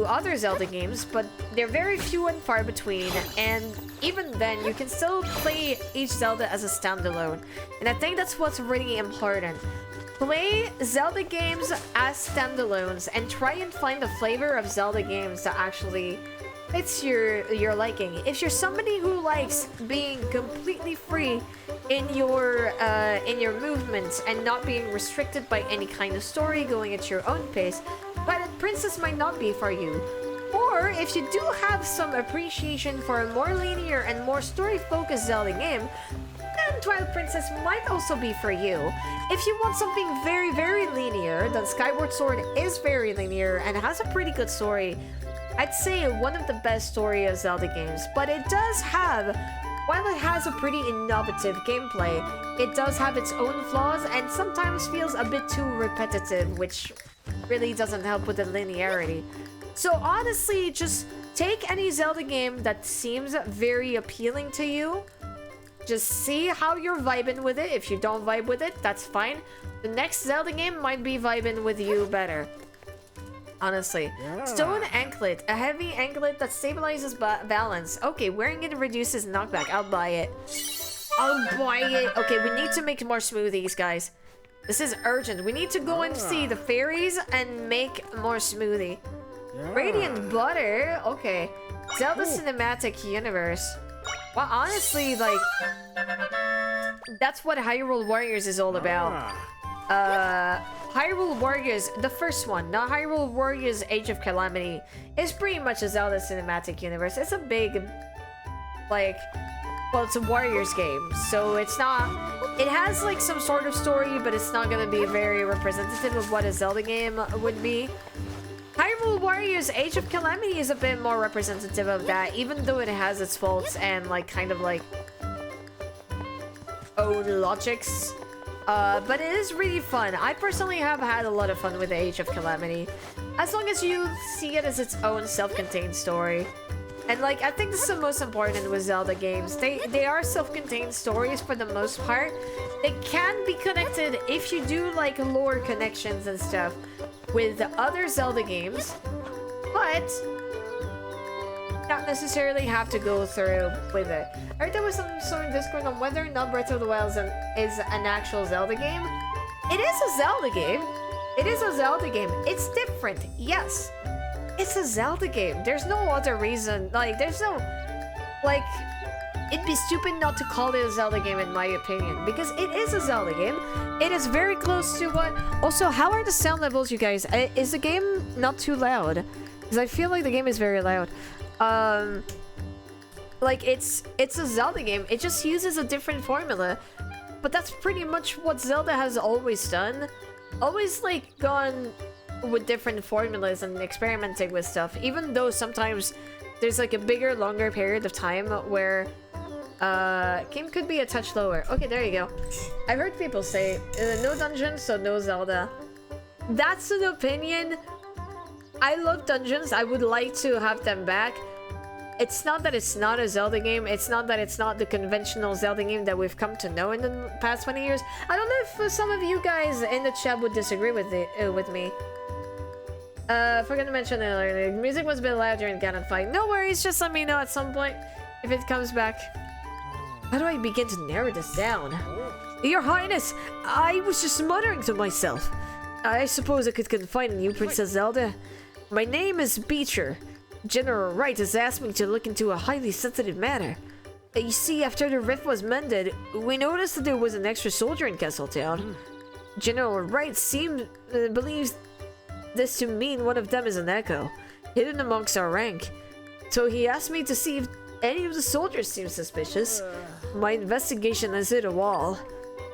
other Zelda games, but they're very few and far between, and even then, you can still play each Zelda as a standalone. And I think that's what's really important. Play Zelda games as standalones and try and find the flavor of Zelda games that actually fits your liking. If you're somebody who likes being completely free in your movements and not being restricted by any kind of story, going at your own pace, Twilight Princess might not be for you. Or if you do have some appreciation for a more linear and more story-focused Zelda game, then Twilight Princess might also be for you. If you want something very, very linear, then Skyward Sword is very linear and has a pretty good story. I'd say one of the best story of Zelda games, but it does have, while it has a pretty innovative gameplay, it does have its own flaws and sometimes feels a bit too repetitive, which really doesn't help with the linearity. So honestly, just take any Zelda game that seems very appealing to you. Just see how you're vibing with it. If you don't vibe with it, that's fine. The next Zelda game might be vibing with you better. Honestly. Yeah. Stone Anklet. A heavy anklet that stabilizes balance. Okay, wearing it reduces knockback. I'll buy it. I'll buy it. Okay, we need to make more smoothies, guys. This is urgent. We need to go and see the fairies and make more smoothie. Yeah. Radiant Butter. Okay. Zelda Cinematic Universe. Well, honestly, like, that's what Hyrule Warriors is all about. Hyrule Warriors, the first one, not Hyrule Warriors Age of Calamity, is pretty much a Zelda Cinematic Universe. It's a big, like, well, it's a Warriors game, so it's not, it has, like, some sort of story, but it's not gonna be very representative of what a Zelda game would be. Hyrule Warriors Age of Calamity is a bit more representative of that, even though it has its faults and, like, kind of, like, own logics. But it is really fun. I personally have had a lot of fun with Age of Calamity. As long as you see it as its own self-contained story. And, like, I think this is the most important with Zelda games. They are self-contained stories for the most part. They can be connected if you do, like, lore connections and stuff with other Zelda games, but not necessarily have to go through with it. I heard there was some sort of Discord on whether or not Breath of the Wild is an actual Zelda game. It is a Zelda game. It is a Zelda game. It's different, yes. It's a Zelda game. There's no other reason. Like, there's no, like, it'd be stupid not to call it a Zelda game in my opinion, because it is a Zelda game. It is very close to what... Also, how are the sound levels, you guys? Is the game not too loud? Because I feel like the game is very loud. Like, it's a Zelda game. It just uses a different formula. But that's pretty much what Zelda has always done. Always, like, gone with different formulas and experimenting with stuff. Even though sometimes there's, like, a bigger, longer period of time where... game could be a touch lower. Okay, there you go. I've heard people say, no dungeons, so no Zelda. That's an opinion. I love dungeons. I would like to have them back. it's not that it's not a Zelda game. It's not that it's not the conventional Zelda game that we've come to know in the past 20 years. I don't know if some of you guys in the chat would disagree with me. Forgot to mention it earlier. The music was a bit loud during Ganon fight. No worries, just let me know at some point if it comes back. How do I begin to narrow this down? Your Highness, I was just muttering to myself. I suppose I could confide in you, Princess Zelda. My name is Beecher. General Wright has asked me to look into a highly sensitive matter. You see, after the rift was mended, we noticed that there was an extra soldier in Castletown. General Wright believes this to mean one of them is an echo, hidden amongst our rank. So he asked me to see if any of the soldiers seem suspicious. My investigation has hit a wall.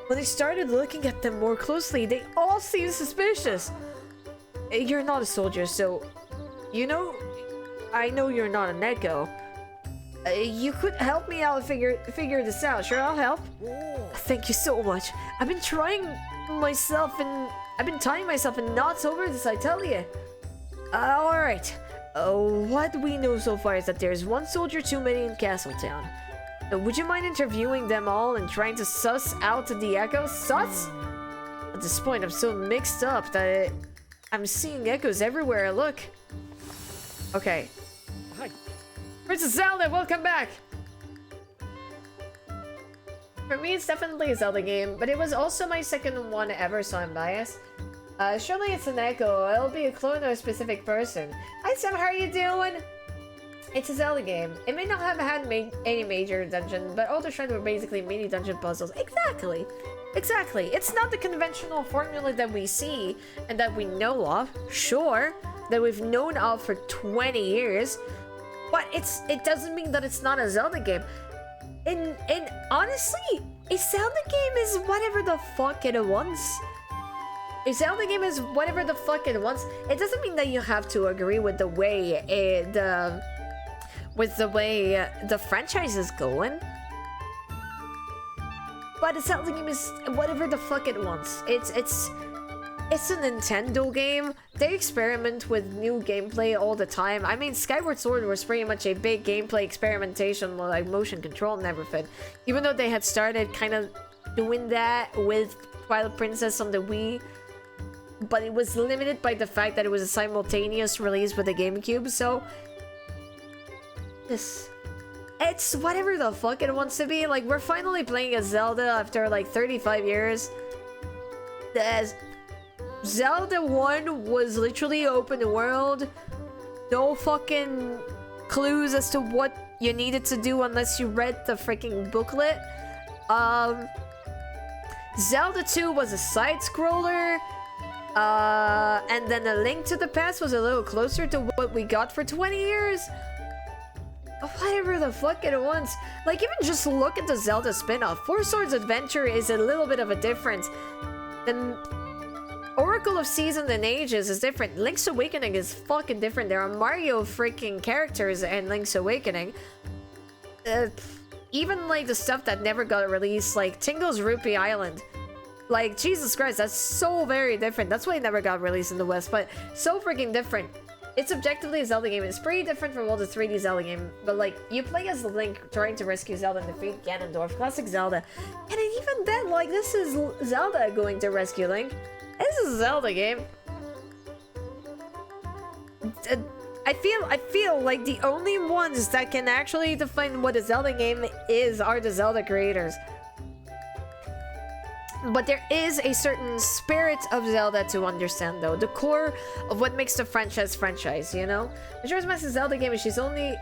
When I started looking at them more closely, they all seem suspicious. You're not a soldier, so... You know... I know you're not an echo. You could help me out figure this out. Sure, I'll help. Thank you so much. I've been tying myself in knots over this, I tell you. Alright. What we know so far is that there's one soldier too many in Castletown. Would you mind interviewing them all and trying to suss out the echoes? Suss? At this point, I'm so mixed up that I'm seeing echoes everywhere I look. Okay. Hi. Princess Zelda, welcome back! For me, it's definitely a Zelda game, but it was also my second one ever, so I'm biased. Surely it's an echo. It'll be a clone of a specific person. Hi Sam, how are you doing? It's a Zelda game. It may not have had any major dungeon, but all the shrines were basically mini dungeon puzzles. Exactly! Exactly. It's not the conventional formula that we see and that we know of. Sure, that we've known of for 20 years, but it doesn't mean that it's not a Zelda game. And honestly, a Zelda game is whatever the fuck it wants. A Zelda game is whatever the fuck it wants. It doesn't mean that you have to agree with the way the franchise is going. But a Zelda game is whatever the fuck it wants. It's a Nintendo game. They experiment with new gameplay all the time. I mean, Skyward Sword was pretty much a big gameplay experimentation with like motion control and everything. Even though they had started kind of doing that with Twilight Princess on the Wii, but it was limited by the fact that it was a simultaneous release with the GameCube, so it's whatever the fuck it wants to be. Like, we're finally playing a Zelda after like 35 years. Zelda 1 was literally open world. No fucking clues as to what you needed to do unless you read the freaking booklet. Zelda 2 was a side-scroller. And then A Link to the Past was a little closer to what we got for 20 years. Whatever the fuck it wants. Like, even just look at the Zelda spin-off. Four Swords Adventure is a little bit of a difference. And Oracle of Seasons and Ages is different. Link's Awakening is fucking different. There are Mario freaking characters in Link's Awakening. Even like the stuff that never got released, like Tingle's Rupee Island. Like, Jesus Christ, that's so very different. That's why it never got released in the West, but so freaking different. It's objectively a Zelda game. It's pretty different from all the 3D Zelda game, but like, you play as Link trying to rescue Zelda and defeat Ganondorf. Classic Zelda. And even then, like, this is Zelda going to rescue Link. This is a Zelda game. I feel like the only ones that can actually define what a Zelda game is are the Zelda creators. But there is a certain spirit of Zelda to understand, though. The core of what makes the franchise, you know? Majora's Mask's Zelda game is she's only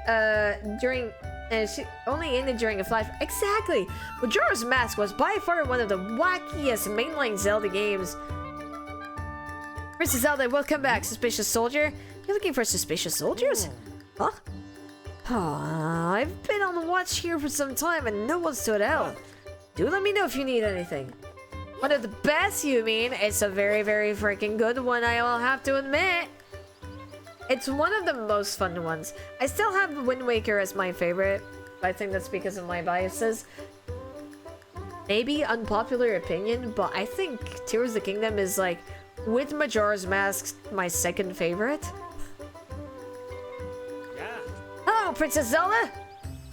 only in it during a flash. Exactly! Majora's Mask was by far one of the wackiest mainline Zelda games. Princess Zelda, welcome back, Suspicious Soldier. You're looking for suspicious soldiers? Huh? I've been on the watch here for some time and no one stood out. Do let me know if you need anything. One of the best, you mean? It's a very, very freaking good one, I will have to admit. It's one of the most fun ones. I still have Wind Waker as my favorite. I think that's because of my biases. Maybe unpopular opinion, but I think Tears of the Kingdom is like, with Majora's Mask, my second favorite. Yeah. Oh, Princess Zelda?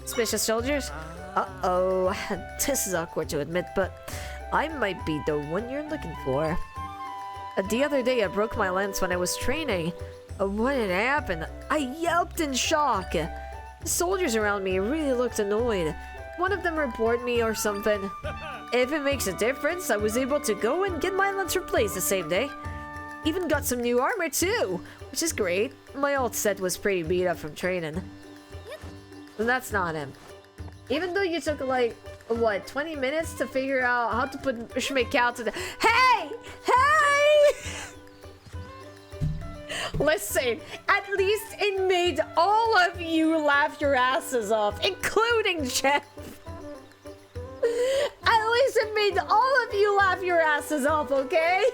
Suspicious soldiers? Uh-oh. This is awkward to admit, but I might be the one you're looking for. The other day, I broke my lance when I was training. What had happened? I yelped in shock. The soldiers around me really looked annoyed. One of them reported me or something. If it makes a difference, I was able to go and get my lance replaced the same day. Even got some new armor too, which is great. My old set was pretty beat up from training. And that's not him. Even though you took like, what, 20 minutes to figure out how to put Shmikal to the— Hey! Hey! Listen, at least it made all of you laugh your asses off, including Jeff. At least it made all of you laugh your asses off, okay?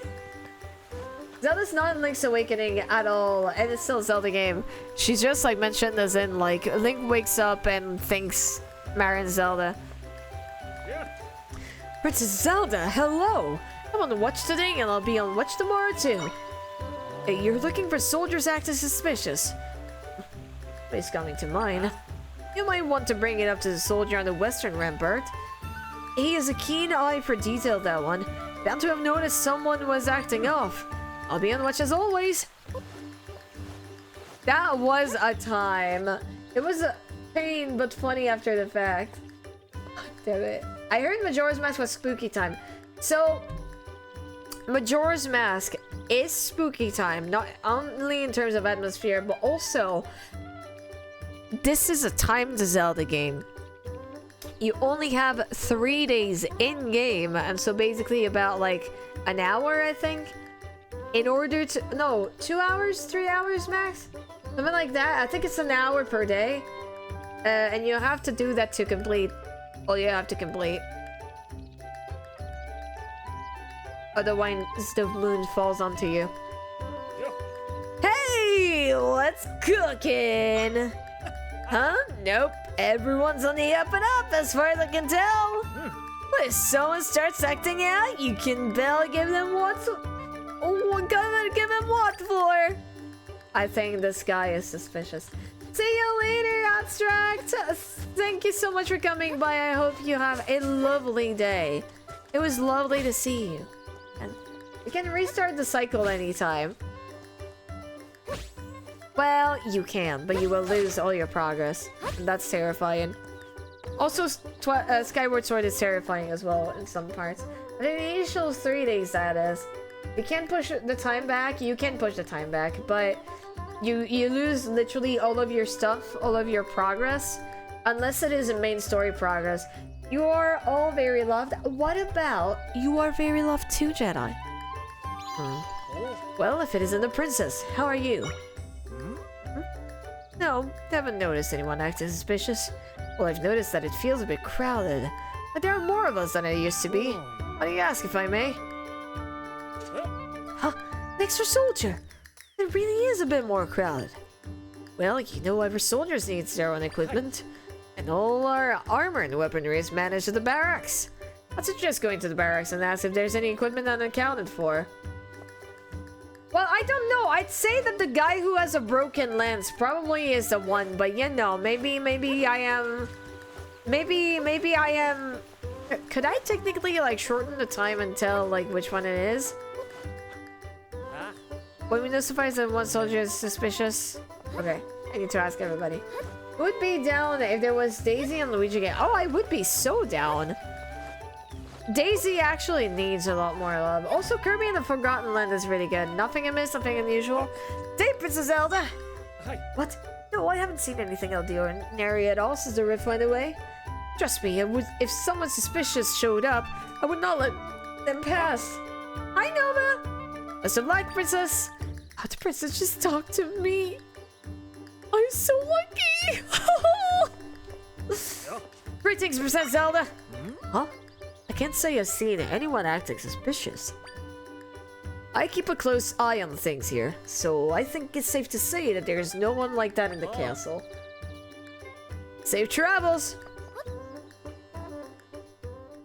Zelda's not in Link's Awakening at all, and it's still a Zelda game. She's just like mentioned as in like Link wakes up and thinks Marion's Zelda. Yeah. Princess Zelda, hello! I'm on the watch today and I'll be on watch tomorrow too. You're looking for soldiers acting suspicious. It's coming to mind. You might want to bring it up to the soldier on the western rampart. He has a keen eye for detail, that one. Bound to have noticed someone was acting off. I'll be on watch as always. That was a time. It was a pain, but funny after the fact. Damn it. I heard Majora's Mask was spooky time. So, Majora's Mask is spooky time. Not only in terms of atmosphere, but also, this is a timed Zelda game. You only have 3 days in-game, and so basically about like an hour, I think. In order to— no, 2 hours? 3 hours max? Something like that. I think it's an hour per day. And you have to do that to complete all you have to complete. Otherwise, the moon falls onto you. Hey! Let's cookin'! Huh? Nope. Everyone's on the up and up as far as I can tell. If someone starts acting out, you can give them what for. I think this guy is suspicious. See you later, Abstract. Thank you so much for coming by. I hope you have a lovely day. It was lovely to see you. And you can restart the cycle anytime. Well, you can, but you will lose all your progress. And that's terrifying. Also, Skyward Sword is terrifying as well in some parts. But in the initial 3 days, that is. You can't push the time back. You can push the time back, but you lose literally all of your stuff, all of your progress, unless it is a main story progress. You are all very loved. What about you are very loved too, Jedi? Well, if it isn't the princess, how are you? No, haven't noticed anyone acting suspicious. Well, I've noticed that it feels a bit crowded, but there are more of us than there used to be. Why do you ask, if I may? Huh? An extra soldier! It really is a bit more crowded. Well, you know every soldier needs their own equipment, and all our armor and weaponry is managed at the barracks. I'd suggest going to the barracks and ask if there's any equipment unaccounted for. Well, I don't know. I'd say that the guy who has a broken lance probably is the one, but you know, maybe I am... Maybe I am... Could I technically, like, shorten the time and tell, like, which one it is? When we notify that one soldier is suspicious... Okay, I need to ask everybody. Who would be down if there was Daisy and Luigi again? Oh, I would be so down. Daisy actually needs a lot more love. Also, Kirby in the Forgotten Land is really good. Nothing amiss, nothing unusual. Day, Princess Zelda! Hi. What? No, I haven't seen anything ordinary at all since the rift went away. Trust me, if someone suspicious showed up, I would not let them pass. Hi, Nova! Best of luck, Princess! Oh, the princess just talked to me. I'm so lucky! Greetings, Princess Zelda! Huh? I can't say I've seen anyone acting suspicious. I keep a close eye on things here, so I think it's safe to say that there's no one like that in the castle. Safe travels!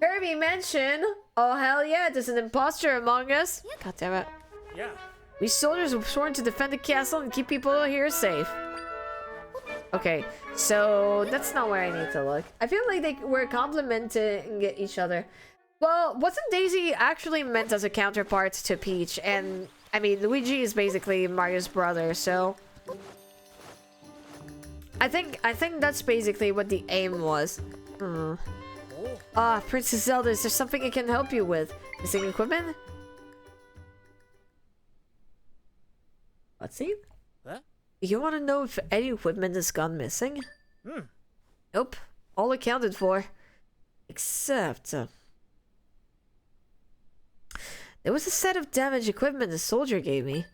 Kirby Mansion! Oh hell yeah, there's an imposter among us! God damn it. Yeah. We soldiers were sworn to defend the castle and keep people here safe. Okay, so that's not where I need to look. I feel like they were complementing each other. Well, wasn't Daisy actually meant as a counterpart to Peach? And I mean, Luigi is basically Mario's brother, so I think that's basically what the aim was. Princess Zelda, is there something I can help you with? Missing equipment? Let's see. Huh? You want to know if any equipment has gone missing? Nope. All accounted for. Except... there was a set of damaged equipment the soldier gave me.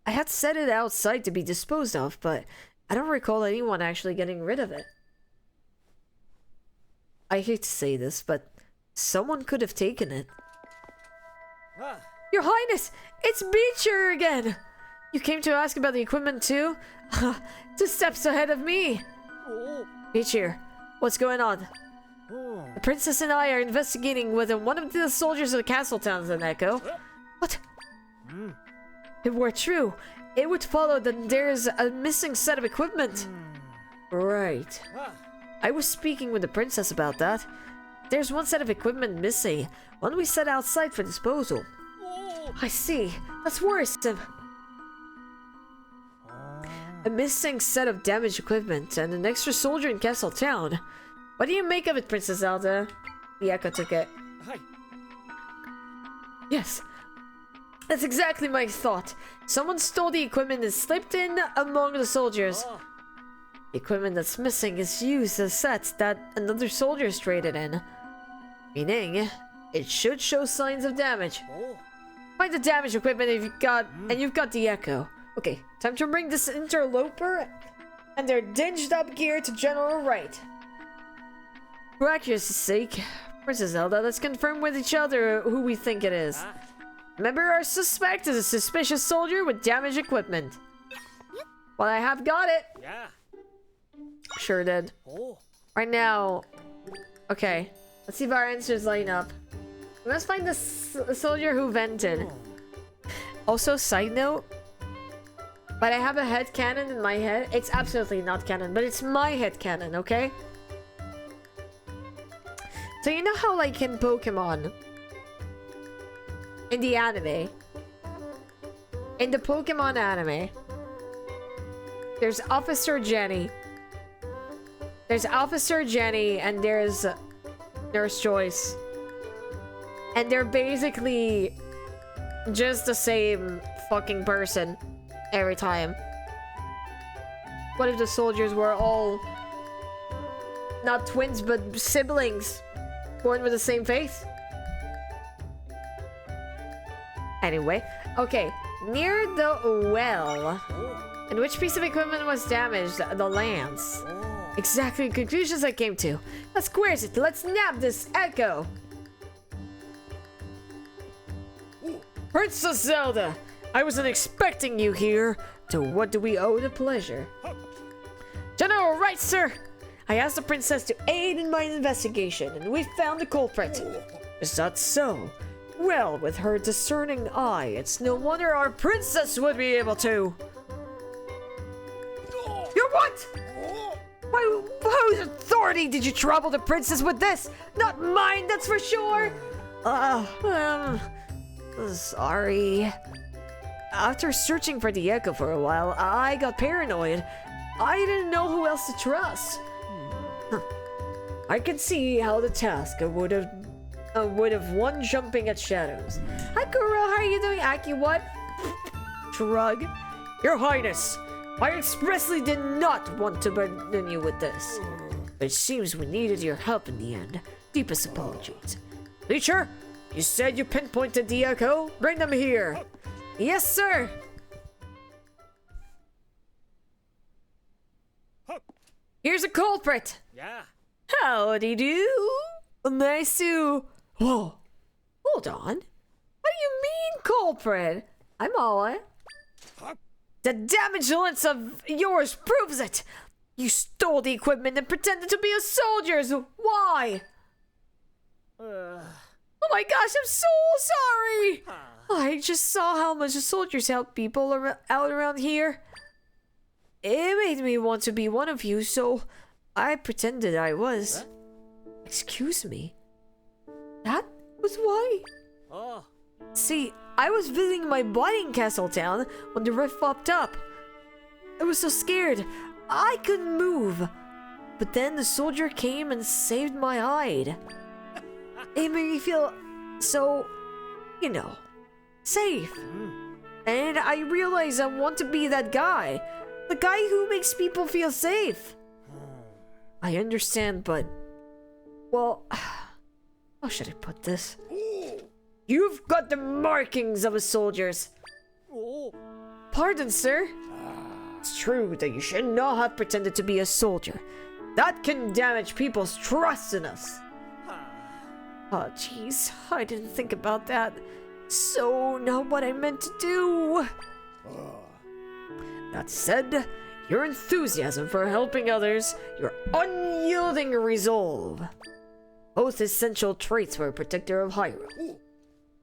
I had set it outside to be disposed of, but I don't recall anyone actually getting rid of it. I hate to say this, but someone could have taken it. Your Highness! It's Beecher again! You came to ask about the equipment too? 2 steps ahead of me! Beecher, what's going on? The princess and I are investigating whether one of the soldiers of the castle town's an echo. What? If it were true, it would follow that there's a missing set of equipment. Right. I was speaking with the princess about that. There's one set of equipment missing, one we set outside for disposal. I see. That's worrisome. A missing set of damaged equipment and an extra soldier in Castle Town. What do you make of it, Princess Zelda? The Echo took it. Yes. That's exactly my thought. Someone stole the equipment and slipped in among the soldiers. The equipment that's missing is used as sets that another soldier's traded in. Meaning, it should show signs of damage. Find the damaged equipment if you've got the Echo. Okay, time to bring this interloper and their dinged up gear to General Wright. For accuracy's sake, Princess Zelda, let's confirm with each other who we think it is. Remember, our suspect is a suspicious soldier with damaged equipment. Well, I have got it. Sure did. Right now. Okay. Let's see if our answers line up. We must find the soldier who vented. Also, side note. But I have a headcanon in my head. It's absolutely not canon, but it's my headcanon, okay? So you know how, like, in Pokemon, in the anime, in the Pokemon anime, there's Officer Jenny. There's Officer Jenny and there's Nurse Joyce. And they're basically just the same fucking person every time. What if the soldiers were all not twins but siblings? Born with the same face? Anyway, okay. Near the well. And which piece of equipment was damaged? The lance. Exactly the conclusions I came to. Let's squares it. Let's nab this Echo. Princess Zelda, I wasn't expecting you here. To what do we owe the pleasure? General Wright, sir. I asked the princess to aid in my investigation, and we found the culprit. Is that so? Well, with her discerning eye, it's no wonder our princess would be able to. You're what? By whose authority did you trouble the princess with this? Not mine, that's for sure. Sorry. After searching for the Echo for a while, I got paranoid. I didn't know who else to trust. I can see how the task would have won jumping at shadows. Hi, Kuro, how are you doing? Aki, what? Shrug. Your Highness, I expressly did not want to burden you with this. But it seems we needed your help in the end. Deepest apologies. Leecher, you said you pinpointed the Echo? Bring them here. Yes, sir. Here's a culprit. Howdy do. Nice to... Whoa. Hold on. What do you mean, culprit? I'm all right. The damaged lens of yours proves it. You stole the equipment and pretended to be a soldier's. Why? Oh my gosh, I'm so sorry. I just saw how much the soldiers help people out around here. it made me want to be one of you, so I pretended I was. Excuse me? That was why? See, I was visiting my buddy in Castle Town when the rift popped up. I was so scared, I couldn't move. But then the soldier came and saved my hide. It made me feel so, you know, safe. And I realized I want to be that guy. The guy who makes people feel safe. I understand, but... well... how should I put this? You've got the markings of a soldier's. Pardon, sir? It's true that you should not have pretended to be a soldier. That can damage people's trust in us. Oh, jeez. I didn't think about that. So, not what I meant to do. That said, your enthusiasm for helping others, your unyielding resolve, both essential traits for a protector of Hyrule.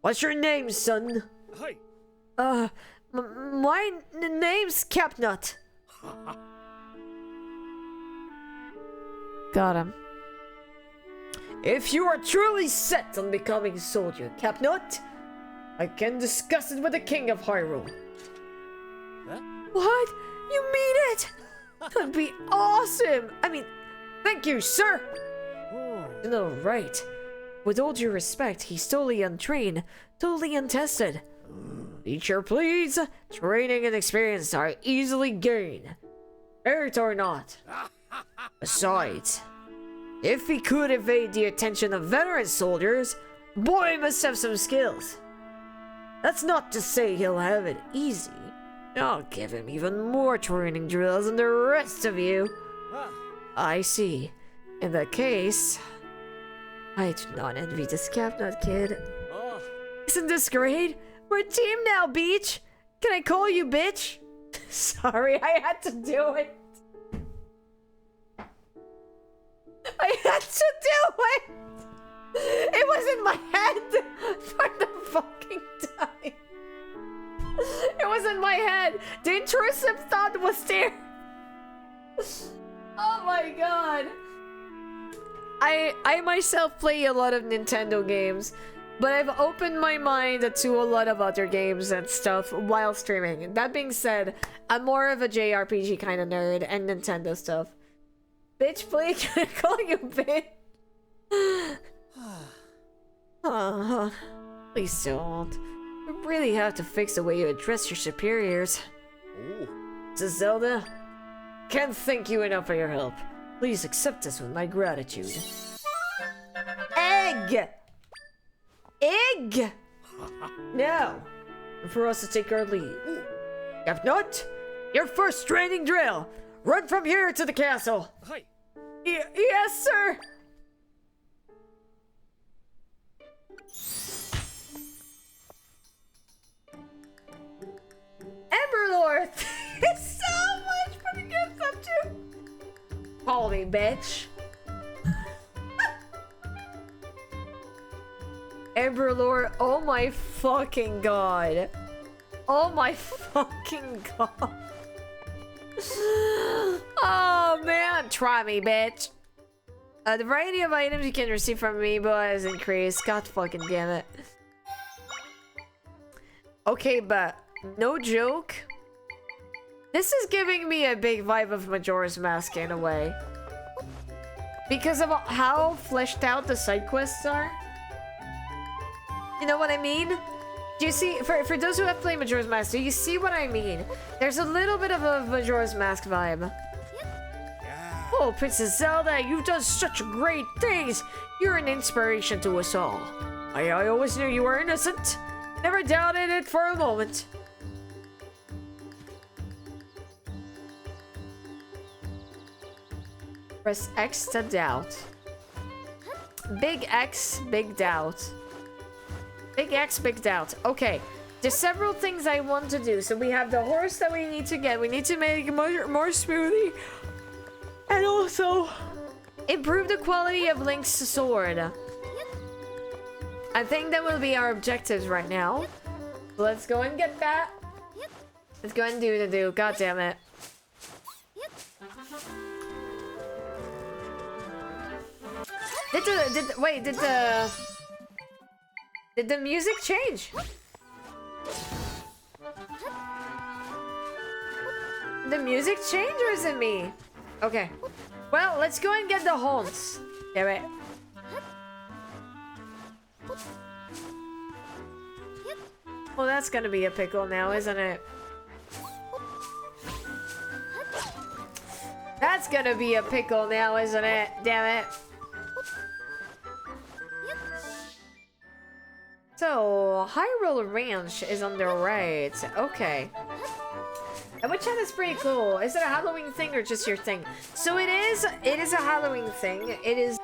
What's your name, son? My name's Capnut. Got him. If you are truly set on becoming a soldier, Capnut, I can discuss it with the King of Hyrule. What? You mean it? That'd be awesome! I mean, thank you, sir! No, right. With all due respect, he's totally untrained, totally untested. Teacher, please! Training and experience are easily gained. Merit or not. Besides, if he could evade the attention of veteran soldiers, boy must have some skills. That's not to say he'll have it easy. I'll give him even more training drills than the rest of you. I see. In that case, I do not envy this Capnut kid. Isn't this great? We're a team now, Beach! Can I call you bitch? Sorry, I had to do it. I had to do it! It was in my head for the fucking time. It was in my head. The intrusive thought was there. Oh my god. I myself play a lot of Nintendo games, but I've opened my mind to a lot of other games and stuff while streaming. That being said, I'm more of a JRPG kind of nerd and Nintendo stuff. Bitch, please, can I call you bitch? Please don't. You really have to fix the way you address your superiors. So Zelda, can't thank you enough for your help. Please accept this with my gratitude. Egg! Egg! Now, for us to take our leave. If not, your first training drill. Run from here to the castle. Yes, sir. Emberlord, thanks so much for the gift up to. Call me, bitch. Emberlord, oh my fucking god. Oh my fucking god. Oh man, try me, bitch. The variety of items you can receive from me has increased. God fucking damn it. Okay, but no joke. This is giving me a big vibe of Majora's Mask in a way. Because of how fleshed out the side quests are. You know what I mean? Do you see, for those who have played Majora's Mask, do you see what I mean? There's a little bit of a Majora's Mask vibe. Oh, Princess Zelda, you've done such great things! You're an inspiration to us all. I always knew you were innocent. Never doubted it for a moment. Press X to doubt. Big X, big doubt. Big X, big doubt. Okay, there's several things I want to do. So we have the horse that we need to get. We need to make it more smoothie. And also, improve the quality of Link's sword. I think that will be our objectives right now. Let's go and get that. Let's go and do the do. God damn it. Did the music change? The music change or is it me? Okay. Well, let's go and get the horns. Damn it. Well, that's gonna be a pickle now, isn't it? That's gonna be a pickle now, isn't it? Damn it. So, Hyrule Ranch is on the right. Okay. And which one is pretty cool? Is it a Halloween thing or just your thing? So it is a Halloween thing. It is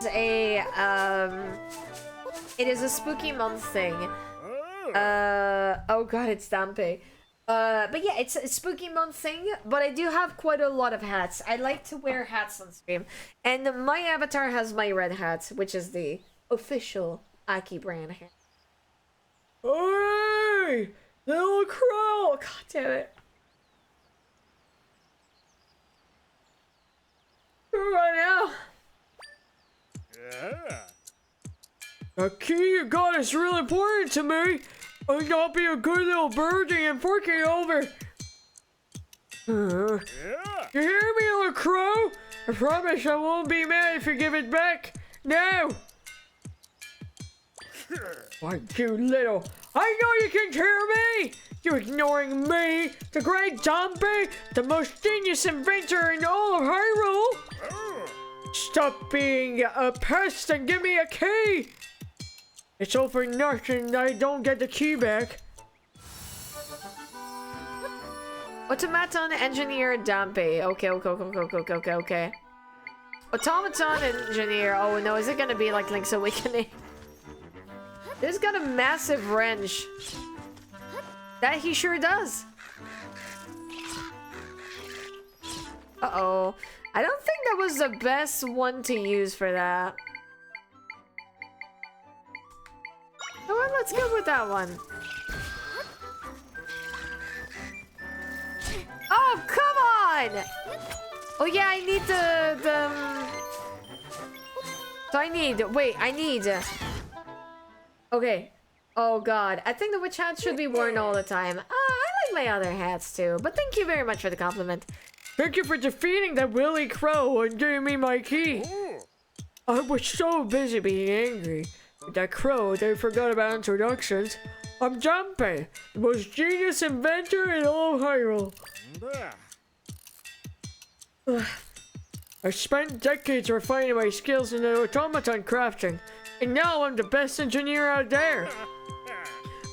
a spooky month thing. Oh god, it's Dampé. But yeah, it's a spooky month thing, but I do have quite a lot of hats. I like to wear hats on stream. And my avatar has my red hat, which is the official Aki brand hat. Hey! Little crow! God damn it. Right now. Yeah. The key you got is really important to me. I gotta be a good little birdie and fork it over. Yeah. You hear me, little crow? I promise I won't be mad if you give it back. Now! Why, you little... I know you can hear me! You're ignoring me, the great Dampé, the most genius inventor in all of Hyrule! Stop being a pest and give me a key! It's all for nothing that I don't get the key back. Automaton engineer Dampé. Okay. Automaton engineer. Oh no, is it gonna be like Link's Awakening? This got a massive wrench. That he sure does. Uh-oh. I don't think that was the best one to use for that. Oh, well, let's go with that one. Oh, come on! Oh yeah, I need So I need... Okay. Oh god. I think the witch hat should be worn all the time. I like my other hats too, but thank you very much for the compliment. Thank you for defeating that Willy Crow and giving me my key. I was so busy being angry with that crow that I forgot about introductions. I'm Dampé, the most genius inventor in all of Hyrule. I spent decades refining my skills in the automaton crafting, and now I'm the best engineer out there.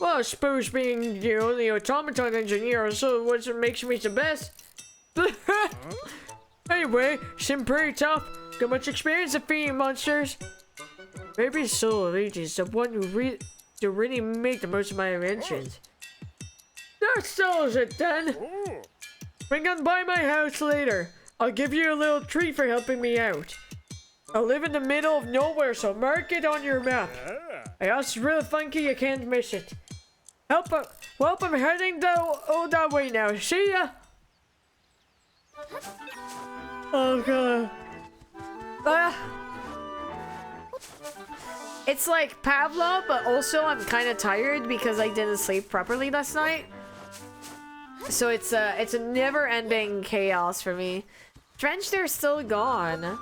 Well, I suppose being the only automaton engineer is what makes me the best. Anyway, seem pretty tough. Got much experience defeating monsters. Maybe Soul Luigi's the one who really made the most of my inventions. That settles it then. Bring on by my house later. I'll give you a little treat for helping me out. I live in the middle of nowhere, so mark it on your map. I house is really funky, you can't miss it. Well, I'm heading that way now. See ya! Oh god. It's like Pavlov, but also I'm kind of tired because I didn't sleep properly last night. So it's a never-ending chaos for me. Trench, they're still gone.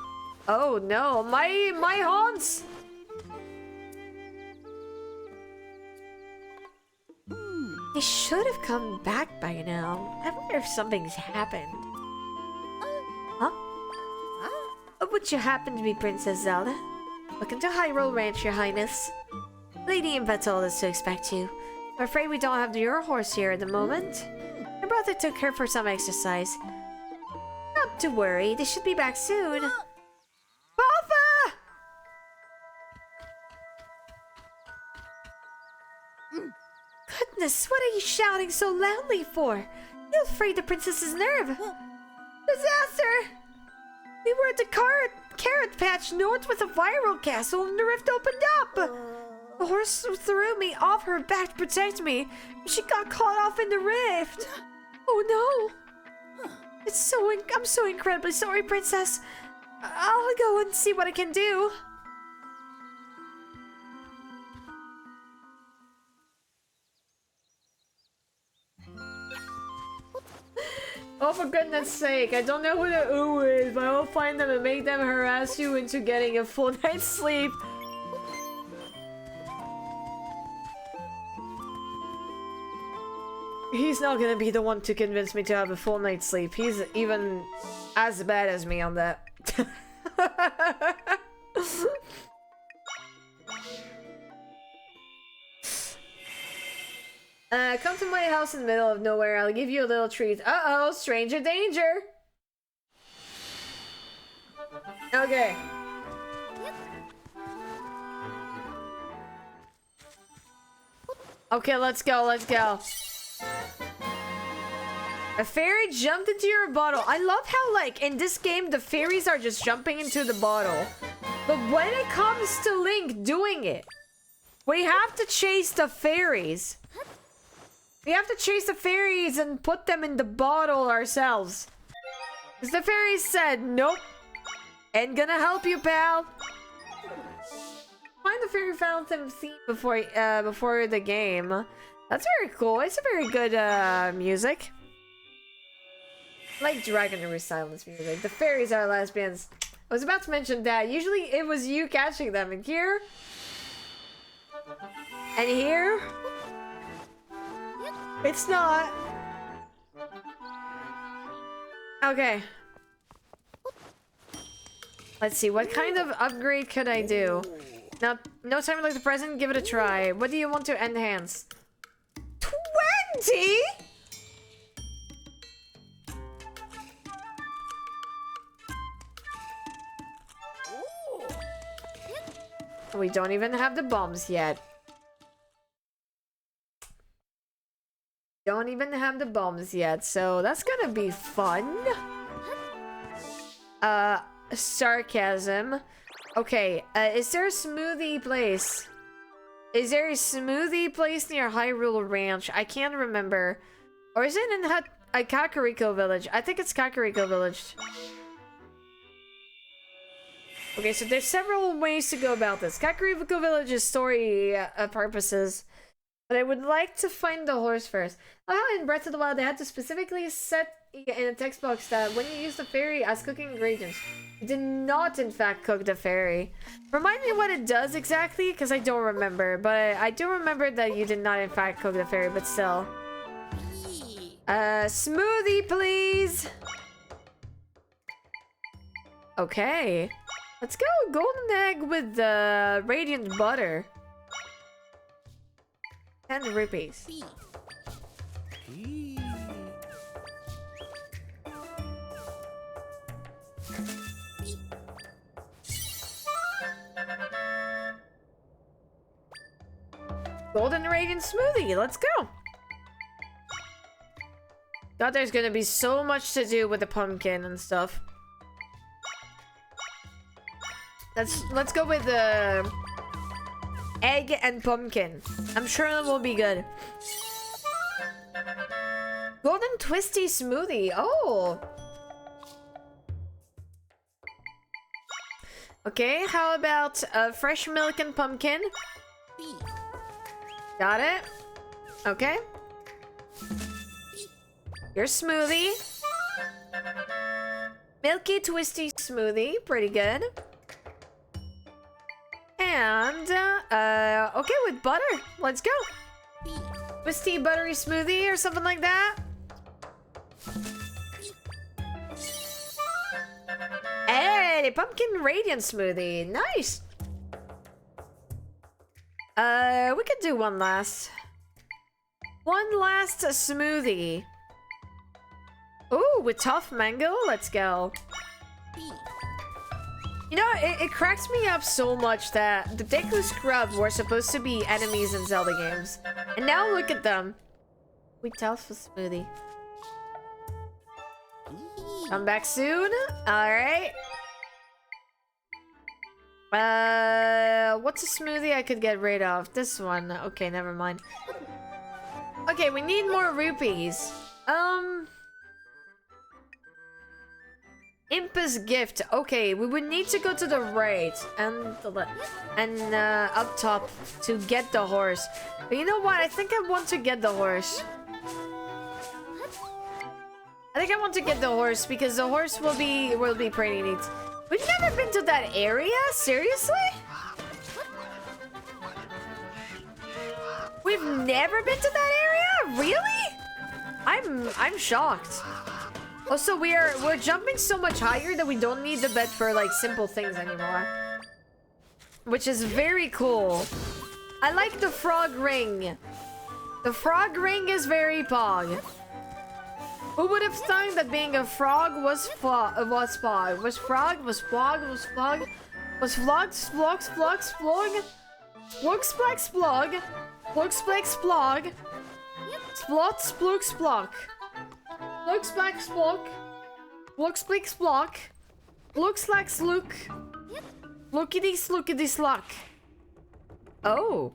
Oh no, my haunts! They should have come back by now. I wonder if something's happened. Huh? Would you happen to be Princess Zelda? Welcome to Hyrule Ranch, Your Highness. Lady Impa told us to expect you. I'm afraid we don't have your horse here at the moment. My brother took her for some exercise. Not to worry, they should be back soon. Papa! Goodness, what are you shouting so loudly for? You'll afraid the princess's nerve. Disaster! We were at the carrot patch north with a viral castle and the rift opened up. The horse threw me off her back to protect me. She got caught off in the rift. Oh no! I'm so incredibly sorry, Princess. I'll go and see what I can do. Oh, for goodness sake, I don't know who the ooh is, but I'll find them and make them harass you into getting a full night's sleep. He's not gonna be the one to convince me to have a full night's sleep. He's even as bad as me on that. Come to my house in the middle of nowhere. I'll give you a little treat. Uh-oh, stranger danger. Okay. Okay, let's go, let's go. A fairy jumped into your bottle. I love how, like, in this game, the fairies are just jumping into the bottle. But when it comes to Link doing it, we have to chase the fairies. We have to chase the fairies and put them in the bottle ourselves. Because the fairies said, nope. Ain't gonna help you, pal. Find the fairy fountain theme before the game. That's very cool. It's a very good music. I like Dragon and Silence music. The fairies are lesbians. I was about to mention that. Usually it was you catching them. And here. And here. It's not. Okay. Let's see. What kind of upgrade could I do? Now, no time like the present. Give it a try. What do you want to enhance? 20? We don't even have the bombs yet. Don't even have the bombs yet, so that's gonna be fun. Sarcasm. Okay, is there a smoothie place? Is there a smoothie place near Hyrule Ranch? I can't remember. Or is it in Kakariko Village? I think it's Kakariko Village. Okay, so there's several ways to go about this. Kakariko Village is story purposes. But I would like to find the horse first. How in Breath of the Wild they had to specifically set in a text box that when you use the fairy as cooking ingredients, you did not in fact cook the fairy. Remind me what it does exactly, because I don't remember. But I do remember that you did not in fact cook the fairy, but still. Smoothie, please! Okay. Let's go golden egg with the radiant butter. 10 rupees. Golden radiant smoothie. Let's go. God, there's gonna be so much to do with the pumpkin and stuff. Let's go with the egg and pumpkin. I'm sure it will be good. Golden twisty smoothie. Oh. Okay, how about fresh milk and pumpkin? Got it. Okay. Your smoothie. Milky twisty smoothie. Pretty good. And, okay, with butter. Let's go. Twisty buttery smoothie or something like that. Hey, pumpkin radiant smoothie. Nice. We could do one last. One last smoothie. Ooh, with tough mango. Let's go. You know, it cracks me up so much that the Deku Scrub were supposed to be enemies in Zelda games. And now look at them. We tough smoothie. Come back soon. Alright. What's a smoothie I could get rid of? This one. Okay, never mind. Okay, we need more rupees. Impus gift. Okay, we would need to go to the right and up top to get the horse. But you know what? I think I want to get the horse. I think I want to get the horse because the horse will be pretty neat. We've never been to that area? Seriously? We've never been to that area? Really? I'm shocked. Also, we're jumping so much higher that we don't need the bed for like simple things anymore. Which is very cool. I like the frog ring. The frog ring is very pog. Who would have thought that being a frog was pog? Was flog? Was flog? Was flog? Was flog? Splog? Splog? Splog? Splog? Splog? Splog? Splog? Splog? Splog? Splot? Splug? Splog? Splog? Splog? Splog? Splog? Splog? Splog? Looks like slook. Lookity slookity slock. Oh.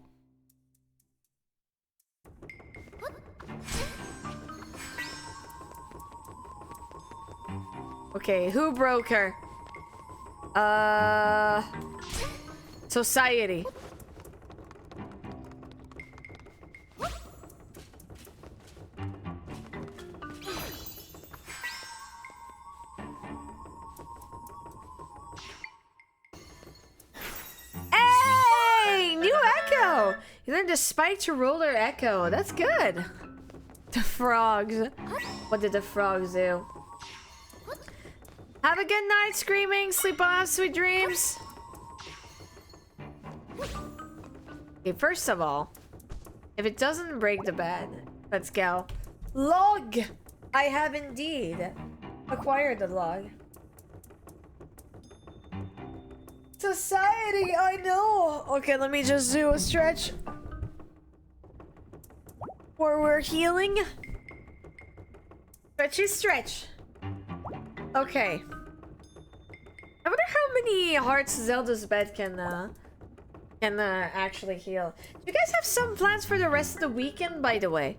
Okay, who broke her? Society. Hey! New Echo! You learned a spiked roller Echo. That's good. The frogs. What did the frogs do? Have a good night, screaming. Sleep on, sweet dreams. Okay, first of all, if it doesn't break the bed, let's go. Log! I have indeed acquired the log. Society, I know. Okay, let me just do a stretch. Or we're healing. Stretchy stretch. Okay. I wonder how many hearts Zelda's bed can actually heal. Do you guys have some plans for the rest of the weekend, by the way?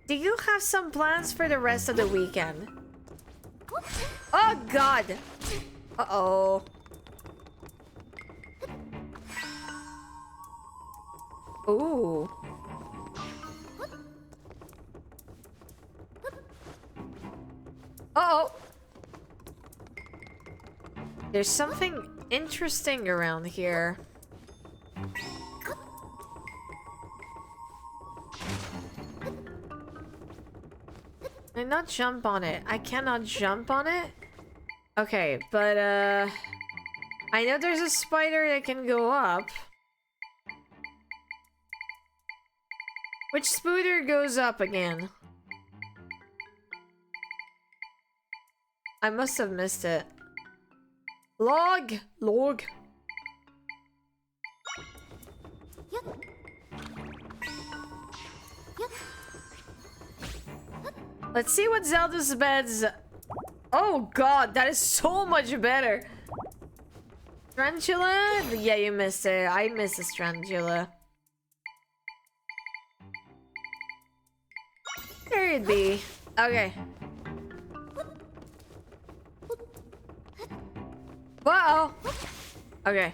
Do you have some plans for the rest of the weekend? Oh, God. Uh-oh. Ooh. Uh-oh. There's something interesting around here. Can I not jump on it? I cannot jump on it? Okay, but I know there's a spider that can go up. Which spider goes up again? I must have missed it. Log! Log! Let's see what Zelda's bed's... Oh god, that is so much better! Tarantula? Yeah, you missed it. I missed this tarantula. There it'd be. Okay. Uh-oh. Okay.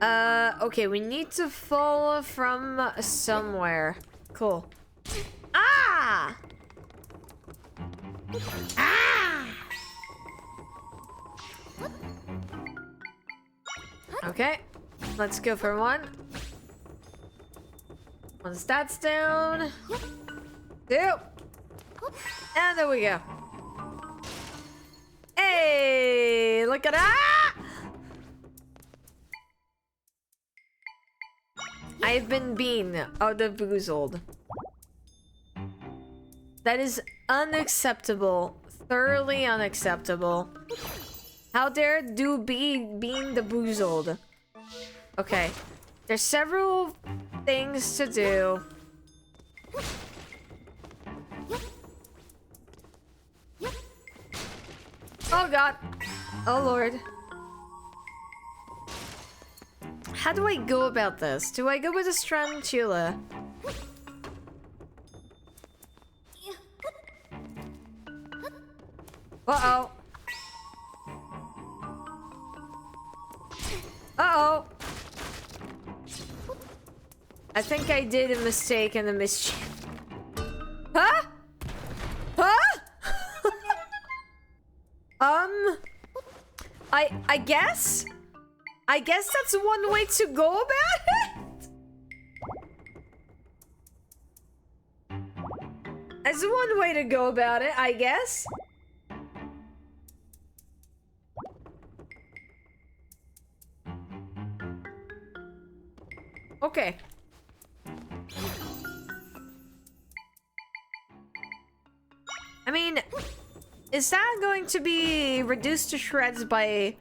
Okay, we need to fall from somewhere. Cool. Ah! Ah! Okay. Let's go for one. Once that's down. Two. And there we go. Hey, look at that! I've been out of boozled. That is unacceptable. Thoroughly unacceptable. How dare do being the boozled? Okay. There's several things to do. Oh god. Oh lord. How do I go about this? Do I go with a tarantula? Uh-oh. Uh-oh. I think I did a mistake and a mischief. Huh? I guess? I guess that's one way to go about it? That's one way to go about it, I guess. Okay. I mean, is that going to be reduced to shreds by...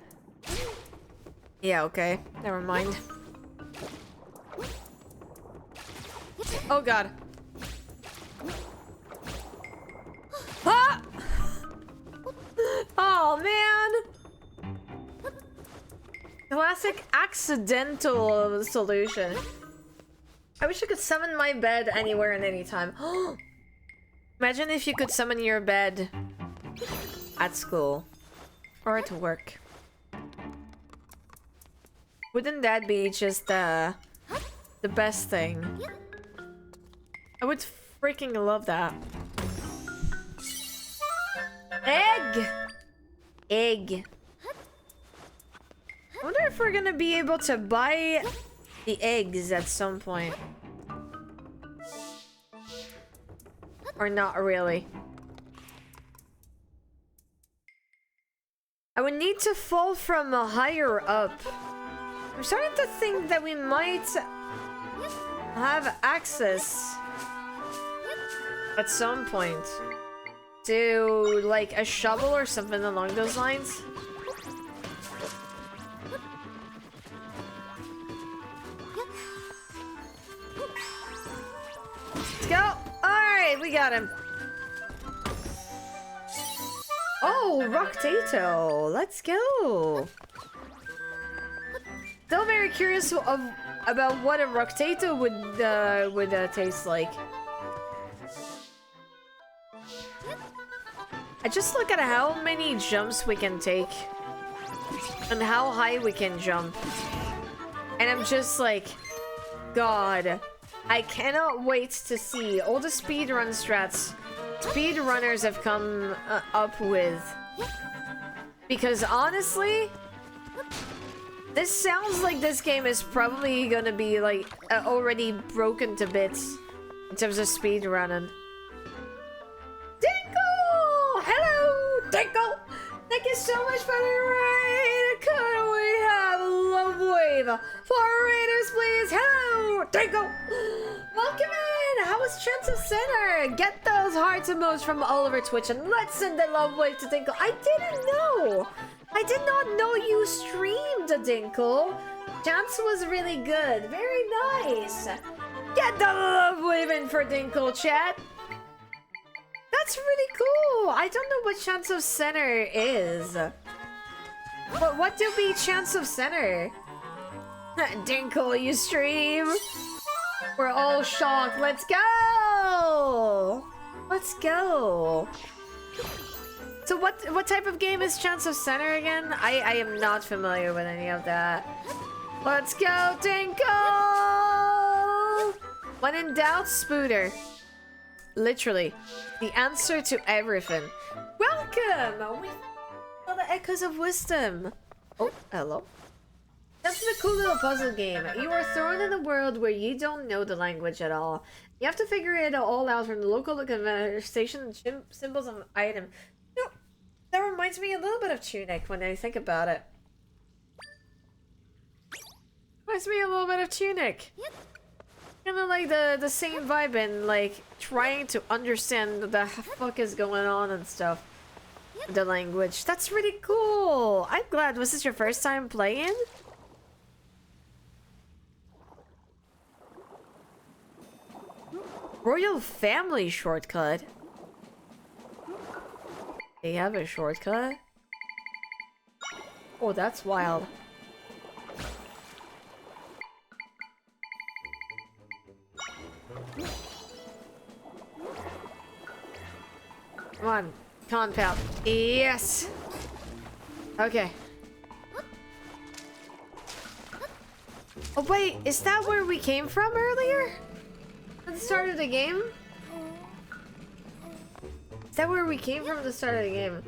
Yeah, okay. Never mind. Oh god. Ah! Oh man! Classic accidental solution. I wish I could summon my bed anywhere and anytime. Imagine if you could summon your bed at school or at work. Wouldn't that be just the best thing? I would freaking love that. Egg! Egg. I wonder if we're gonna be able to buy the eggs at some point. Or not really. I would need to fall from higher up. I'm starting to think that we might have access at some point to like a shovel or something along those lines. Let's go. Alright, we got him. Oh, Rocktato. Let's go. Still very curious about what a Rocktato would taste like. I just look at how many jumps we can take and how high we can jump, and I'm just like, God, I cannot wait to see all the speedrun strats speedrunners have come up with, because honestly, this sounds like this game is probably gonna be like already broken to bits in terms of speedrunning. Dinkle! Hello, Dinkle! Thank you so much for the raid! Could we have a love wave for raiders, please? Hello, Dinkle! Welcome in! How was Chance of Sinner? Get those hearts emotes from Oliver Twitch and let's send the love wave to Dinkle. I didn't know! I did not know you streamed, Dinkle. Chance was really good. Very nice. Get the love wave in for Dinkle, chat. That's really cool. I don't know what Chance of Center is. What do be Chance of Center? Dinkle, you stream? We're all shocked. Let's go! Let's go. So what type of game is Chance of Center again? I am not familiar with any of that. Let's go, Dinkle! When in doubt, Spooter. Literally, the answer to everything. Welcome! We Zelda Echoes of Wisdom. Oh, hello. That's a cool little puzzle game. You are thrown in a world where you don't know the language at all. You have to figure it all out from the local conversation symbols of item. No, that reminds me a little bit of Tunic when I think about it. Reminds me a little bit of Tunic. Kind of like the same vibe and like trying to understand what the fuck is going on and stuff. The language. That's really cool. I'm glad. Was this your first time playing? Royal Family shortcut. They have a shortcut? Oh, that's wild. Come on. Come on, pal. Yes! Okay. Oh, wait. Is that where we came from earlier? At the start of the game? Is that where we came from at the start of the game?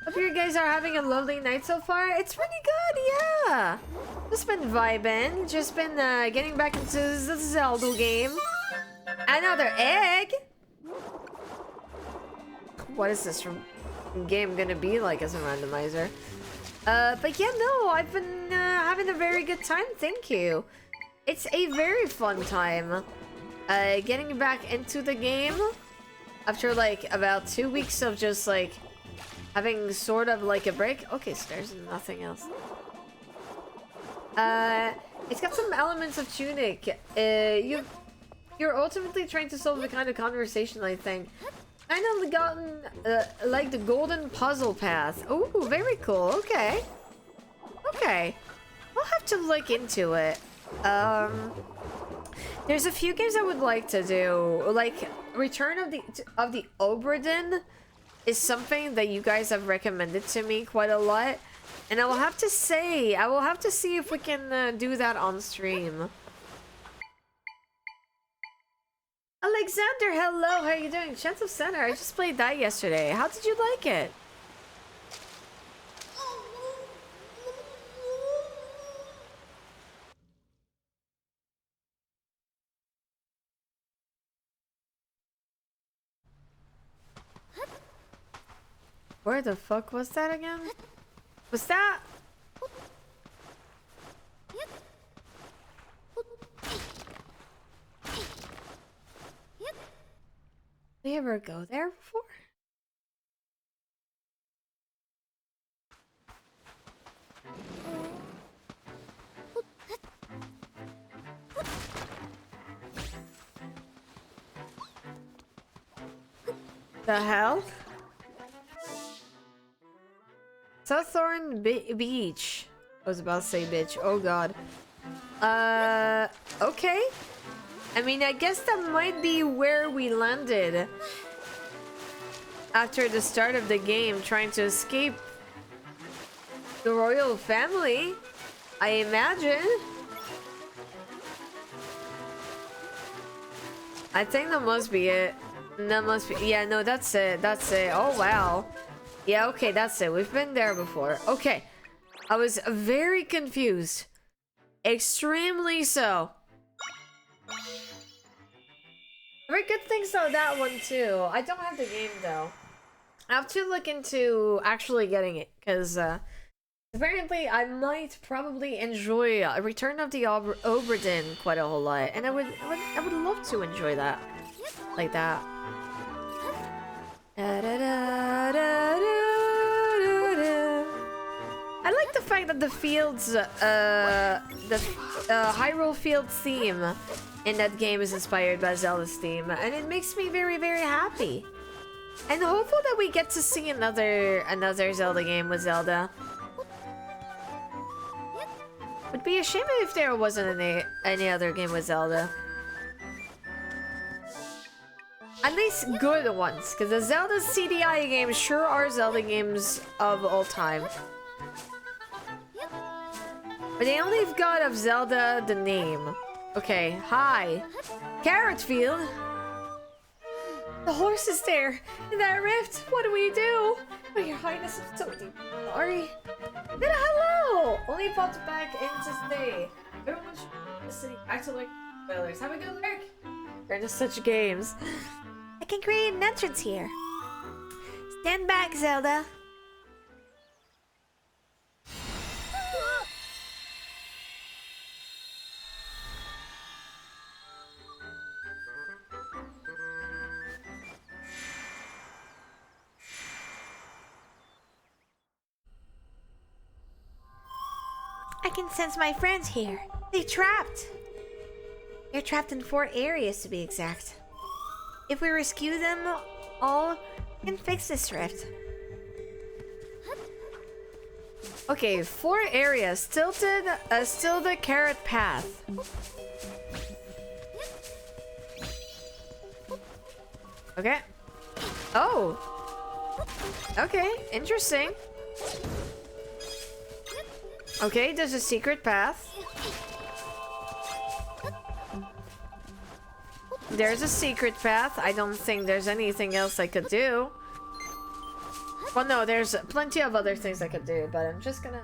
Hope you guys are having a lovely night so far. It's pretty good, yeah. Just been vibing. Just been getting back into the Zelda game. Another egg. What is this game gonna be like as a randomizer? But yeah, no, I've been having a very good time. Thank you. It's a very fun time. Getting back into the game after like about 2 weeks of just like having sort of like a break. Okay, so there's nothing else. It's got some elements of Tunic. You're ultimately trying to solve the kind of conversation, I think. Kind of gotten like the golden puzzle path. Oh, very cool. Okay. Okay. I'll have to look into it. There's a few games I would like to do. Like Return of the Obra Dinn is something that you guys have recommended to me quite a lot. And I will have to see if we can do that on stream. Alexander, hello, how are you doing? Chance of Center, I just played that yesterday. How did you like it? Where the fuck was that again? Was that? Did we ever go there before? The hell? Souththorn Beach. I was about to say bitch. Oh god. Okay. I mean, I guess that might be where we landed after the start of the game, trying to escape the royal family, I imagine. I think that must be it. That must be, yeah, no, that's it, that's it. Oh wow. Yeah, okay, that's it. We've been there before. Okay. I was very confused. Extremely so. Very good things about that one too. I don't have the game though. I have to look into actually getting it because apparently I might probably enjoy a Return of the Obra Dinn quite a whole lot, and I would love to enjoy that like that. I like the fact that the fields, the Hyrule Field theme in that game is inspired by Zelda's theme, and it makes me very, very happy. And hopeful that we get to see another Zelda game with Zelda. Would be a shame if there wasn't any other game with Zelda. At least good ones, because the Zelda CDI games sure are Zelda games of all time. But they only have got of Zelda the name. Okay, hi. Carrot Field? The horse is there. In that rift, what do we do? Oh, your highness, I'm so deeply sorry. Then hello! Only popped back in to stay. Everyone should be listening back to like spoilers. Have a good lurk. We're into such games. I can create an entrance here. Stand back, Zelda. I can sense my friends here. They're trapped. They're trapped in 4 areas to be exact. If we rescue them all, we can fix this rift. Okay, 4 areas. Still the carrot path. Okay. Oh. Okay, interesting. Okay, there's a secret path. There's a secret path. I don't think there's anything else I could do. Well, no, there's plenty of other things I could do, but I'm just gonna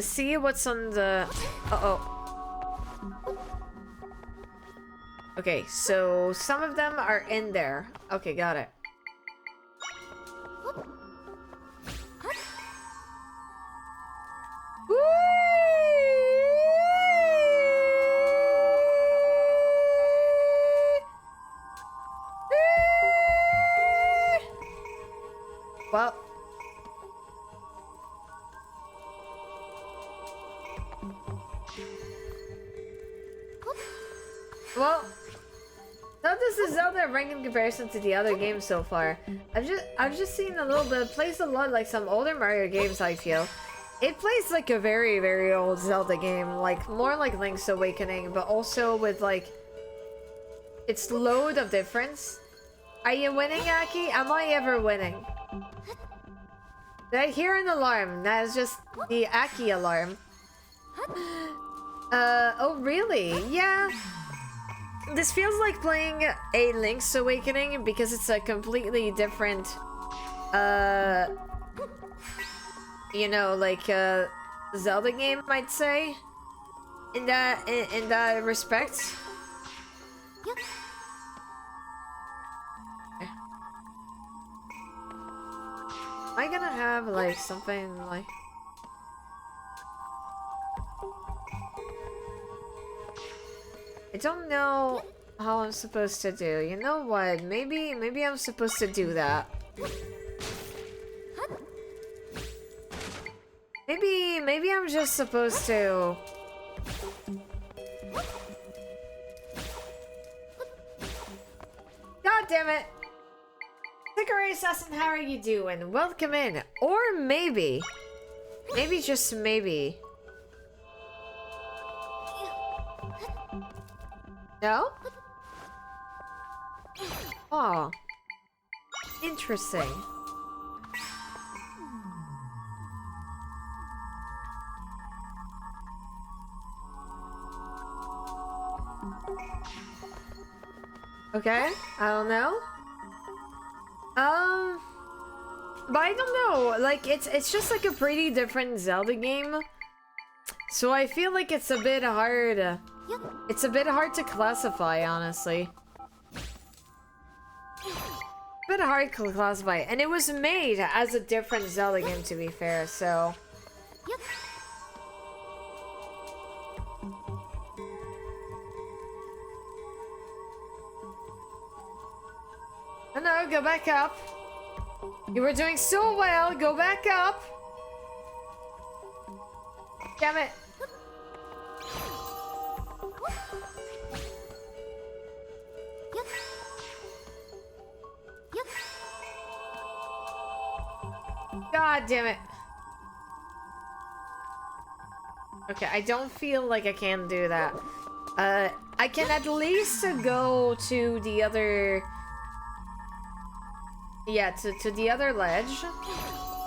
see what's on the... Uh-oh. Okay, so some of them are in there. Okay, got it. Well, how does the Zelda rank in comparison to the other games so far? I've just seen a little bit. It plays a lot like some older Mario games, I feel. It plays like a very, very old Zelda game, like more like Link's Awakening, but also with like its load of difference. Are you winning, Aki? Am I ever winning? Did I hear an alarm? That is just the Aki alarm. Oh really? Yeah. This feels like playing a Link's Awakening because it's a completely different, you know, like Zelda game, I'd say. In that respect. Yep. Am I gonna have like something like? I don't know how I'm supposed to do. You know what? Maybe I'm supposed to do that. Maybe I'm just supposed to. God damn it! Hickory Assassin, how are you doing? Welcome in. Or maybe just maybe. No? Oh. Interesting. Okay, I don't know. But I don't know. Like it's just like a pretty different Zelda game. So I feel like it's a bit hard. It's a bit hard to classify, honestly. A bit hard to classify, and it was made as a different Zelda game, to be fair. So. Oh no, go back up. You were doing so well. Go back up. Damn it. God damn it. Okay, I don't feel like I can do that. I can at least go to the other... Yeah, to the other ledge.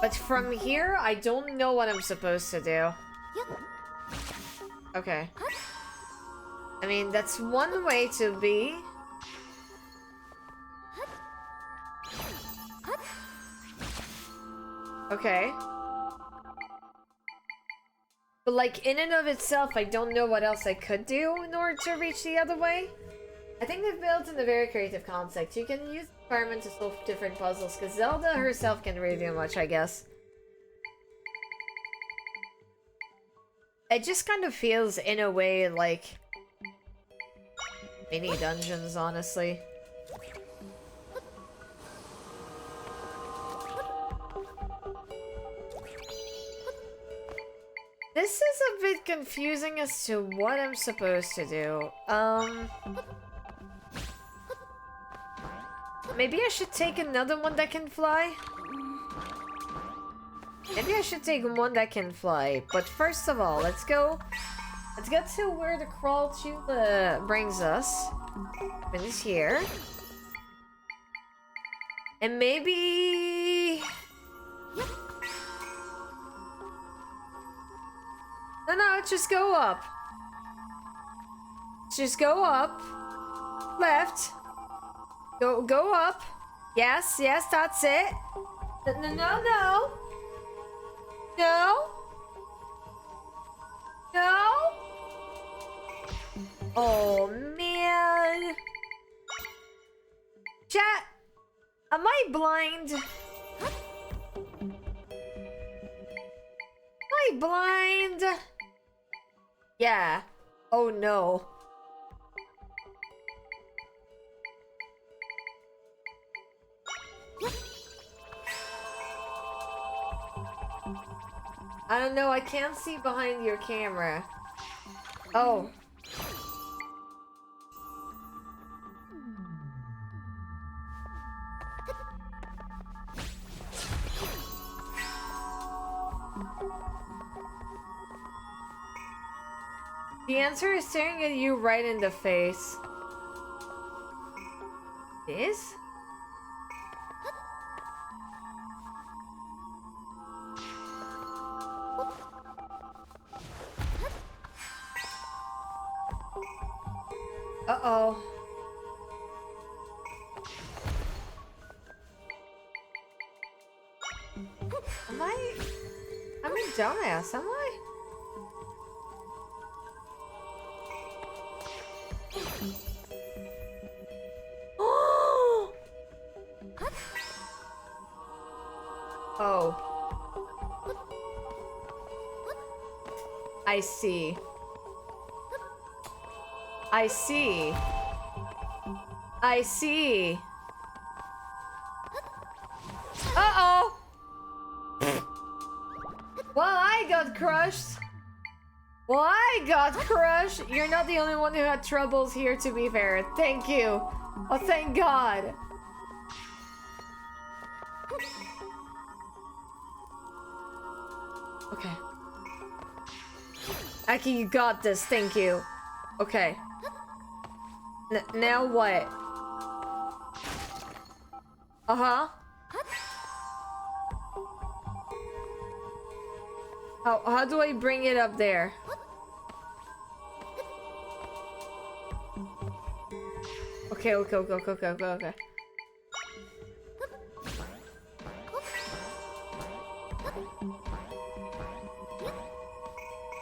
But from here, I don't know what I'm supposed to do. Okay. I mean, that's one way to be. Okay. But like, in and of itself, I don't know what else I could do in order to reach the other way. I think they've built in a very creative concept. You can use the environment to solve different puzzles, because Zelda herself can really do much, I guess. It just kind of feels, in a way, like mini dungeons, honestly. This is a bit confusing as to what I'm supposed to do. Maybe I should take another one that can fly? Maybe I should take one that can fly. But first of all, let's go to where the crawl tube brings us. It is here. And maybe... No, just go up. Just go up. Left. Go up. Yes, yes, that's it. No, no, no, no. No. No. Oh, man. Chat, am I blind? Am I blind? Yeah. Oh, no. I don't know, I can't see behind your camera. Oh. The answer is staring at you right in the face. This? Uh-oh. I'm a dumbass, am I? Oh. I see. I see. I see. Uh-oh! Well, I got crushed. Well, I got crushed. You're not the only one who had troubles here, to be fair. Thank you. Oh, thank God. Okay. Aki, you got this. Thank you. Okay. Now what? Uh-huh. How do I bring it up there? Okay.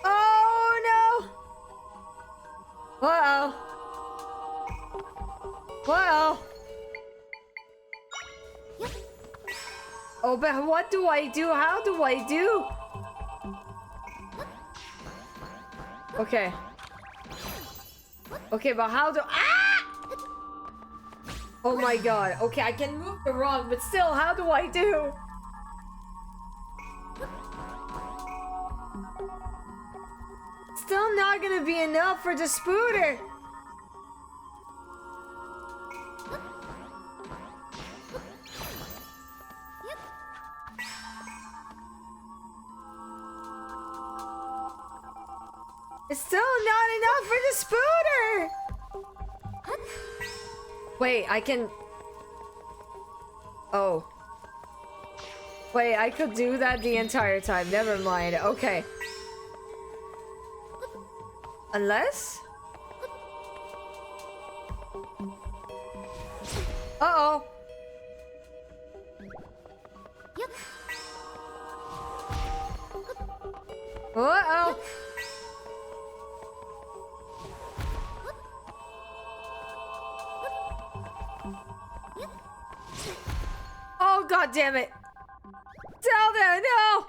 Oh no! Uh-oh. Well. Oh, but what do I do? How do I do? Okay. Okay, but how do... Ah! Oh my God. Okay, I can move the rug, but still, how do I do? Still not gonna be enough for the spooter. It's still not enough for the spooter! Wait, I can... Oh. Wait, I could do that the entire time. Never mind. Okay. Unless? Uh-oh. Uh-oh. Oh, God damn it. Zelda, no!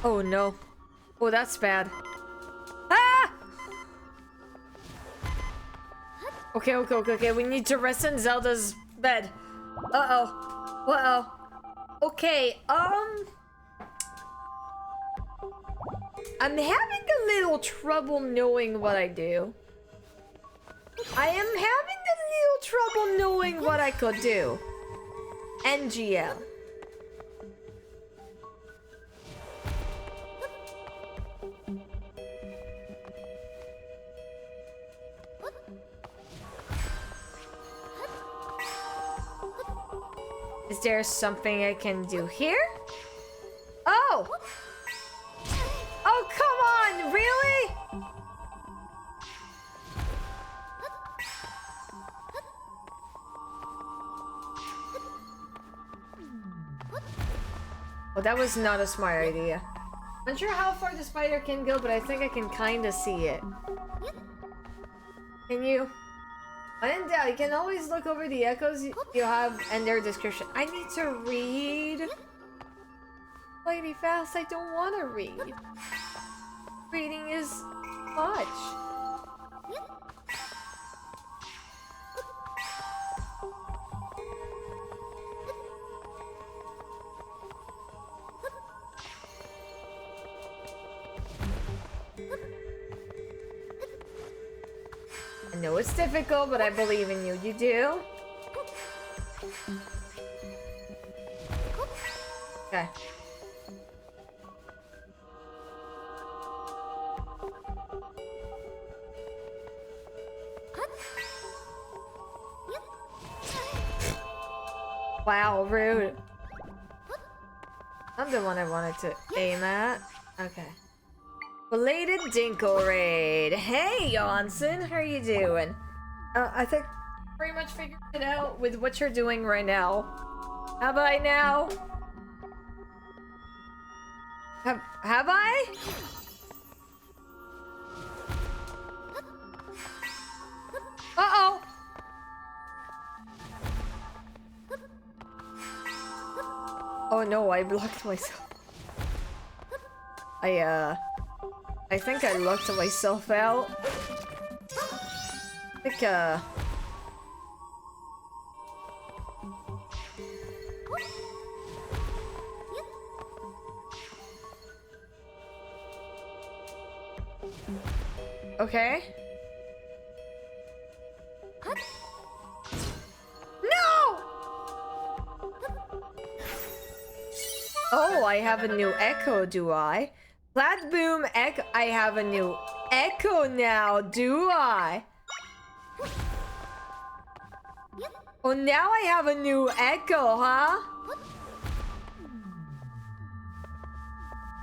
Oh, no. Oh, that's bad. Ah! Okay. We need to rest in Zelda's bed. Uh-oh. Uh-oh. Okay, I'm having a little trouble knowing what I do. I am having a little trouble knowing what I could do. NGL. Is there something I can do here? Oh! Oh, come on! Really? Well, that was not a smart idea. I'm not sure how far the spider can go, but I think I can kind of see it. Can you? When in doubt, you can always look over the echoes you have and their description. I need to read. Lady Fast, I don't want to read. Reading is much. I know it's difficult, but I believe in you. You do? Okay. Wow, rude. I'm the one I wanted to aim at. Okay. Belated Dinkle Raid. Hey, Johnson, how are you doing? I think pretty much figured it out with what you're doing right now. Have I now? Have I? Uh-oh. Oh no, I blocked myself. I think I locked myself out. I think, okay. No! Oh, I have a new echo, do I? Flat boom echo. I have a new echo now, do I? Oh, now I have a new echo, huh?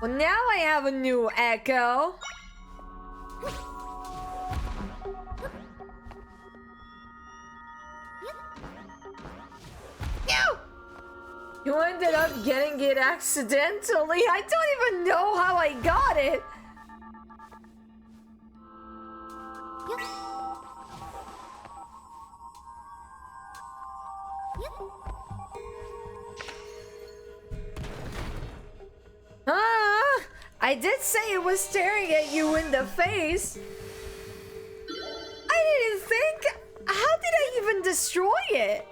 Well, now I have a new echo. No! You ended up getting it accidentally. I don't even know how I got it. I did say it was staring at you in the face. I didn't think. How did I even destroy it?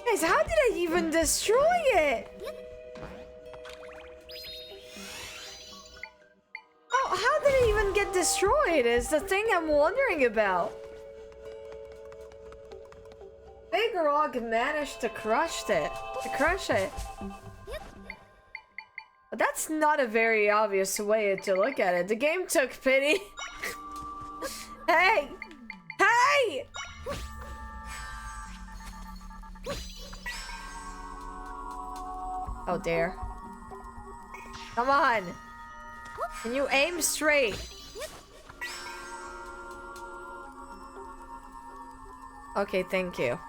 Guys, how did I even destroy it? Oh, how did it even get destroyed is the thing I'm wondering about. Big Rock managed to crush it. But that's not a very obvious way to look at it. The game took pity. Hey! Hey! Oh, dare. Come on! Can you aim straight? Okay, thank you.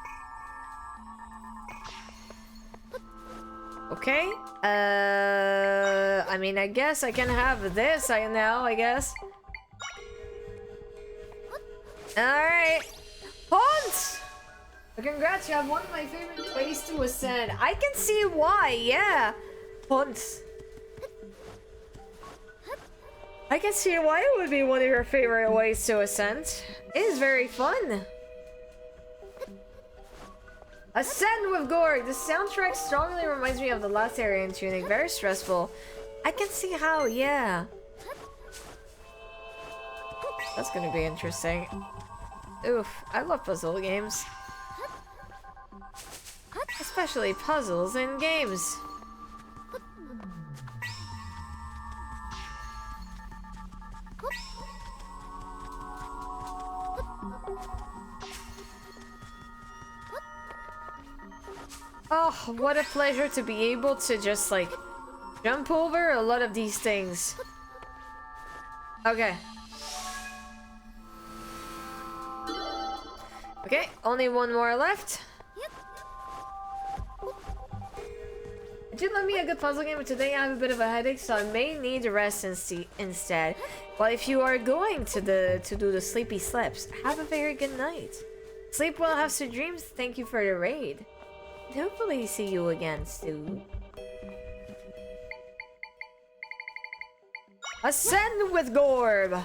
Okay. I mean, I guess I can have this I guess. Alright. Hunt! Congrats, you have one of my favorite ways to ascend. I can see why, yeah. Hunt. I can see why it would be one of your favorite ways to ascend. It is very fun. Ascend with Gorg. The soundtrack strongly reminds me of the last area in Tunic. Very stressful. I can see how, yeah. That's gonna be interesting. Oof, I love puzzle games. Especially puzzles in games. Oh, what a pleasure to be able to just like jump over a lot of these things. Okay. Okay, only one more left. Did you lend me a good puzzle game? But today I have a bit of a headache, so I may need a rest instead. Well, if you are going to do the sleepy slips, have a very good night. Sleep well, have sweet dreams. Thank you for the raid. And hopefully see you again soon. Ascend with Gorb.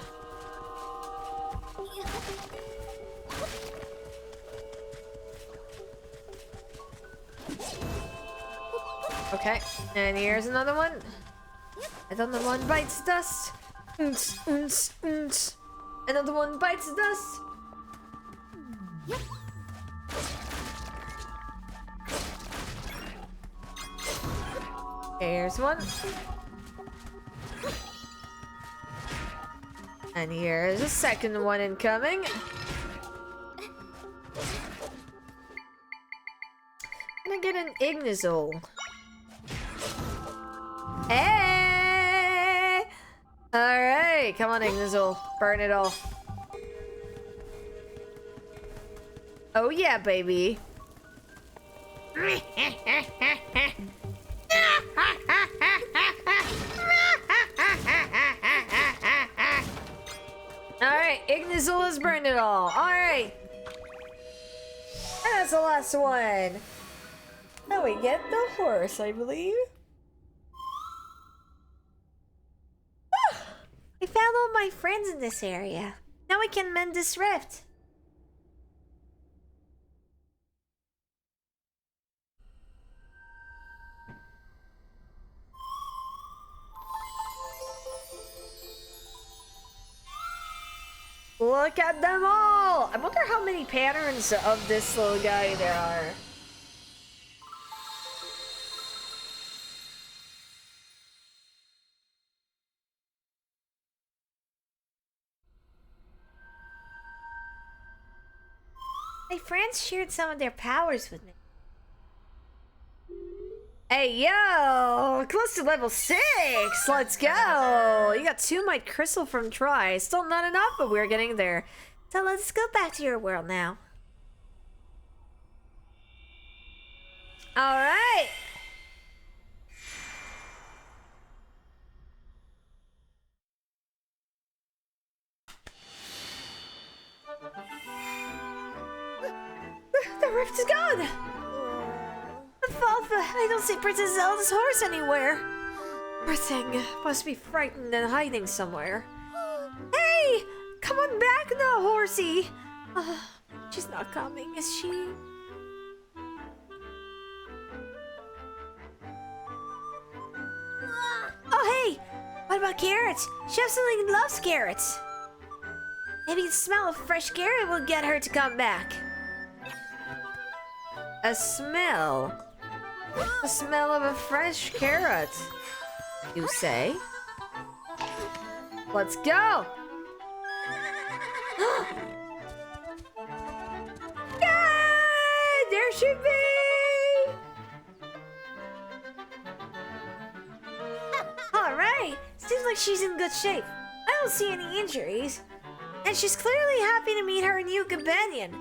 Okay, and here's another one. Another one bites dust. Another one bites dust. Here's one. And here's a second one incoming. Can I get an Ignizol? Hey! Alright, come on, Ignizol. Burn it all. Oh yeah, baby. Alright, Ignizol has burned it all. Alright. And that's the last one. Now we get the horse, I believe. I found all my friends in this area. Now we can mend this rift. Look at them all! I wonder how many patterns of this little guy there are. My friends shared some of their powers with me. Hey, yo! Close to level 6! Let's go! You got 2 Might Crystal from Try. Still not enough, but we're getting there. So let's go back to your world now. Alright! The rift is gone! Alpha, I don't see Princess Zelda's horse anywhere. Poor thing must be frightened and hiding somewhere. Hey! Come on back now, horsey! She's not coming, is she? Oh, hey! What about carrots? She absolutely loves carrots. Maybe the smell of fresh carrot will get her to come back. A smell? The smell of a fresh carrot, you say? Let's go! Yay! There she be! Alright, seems like she's in good shape. I don't see any injuries. And she's clearly happy to meet her new companion.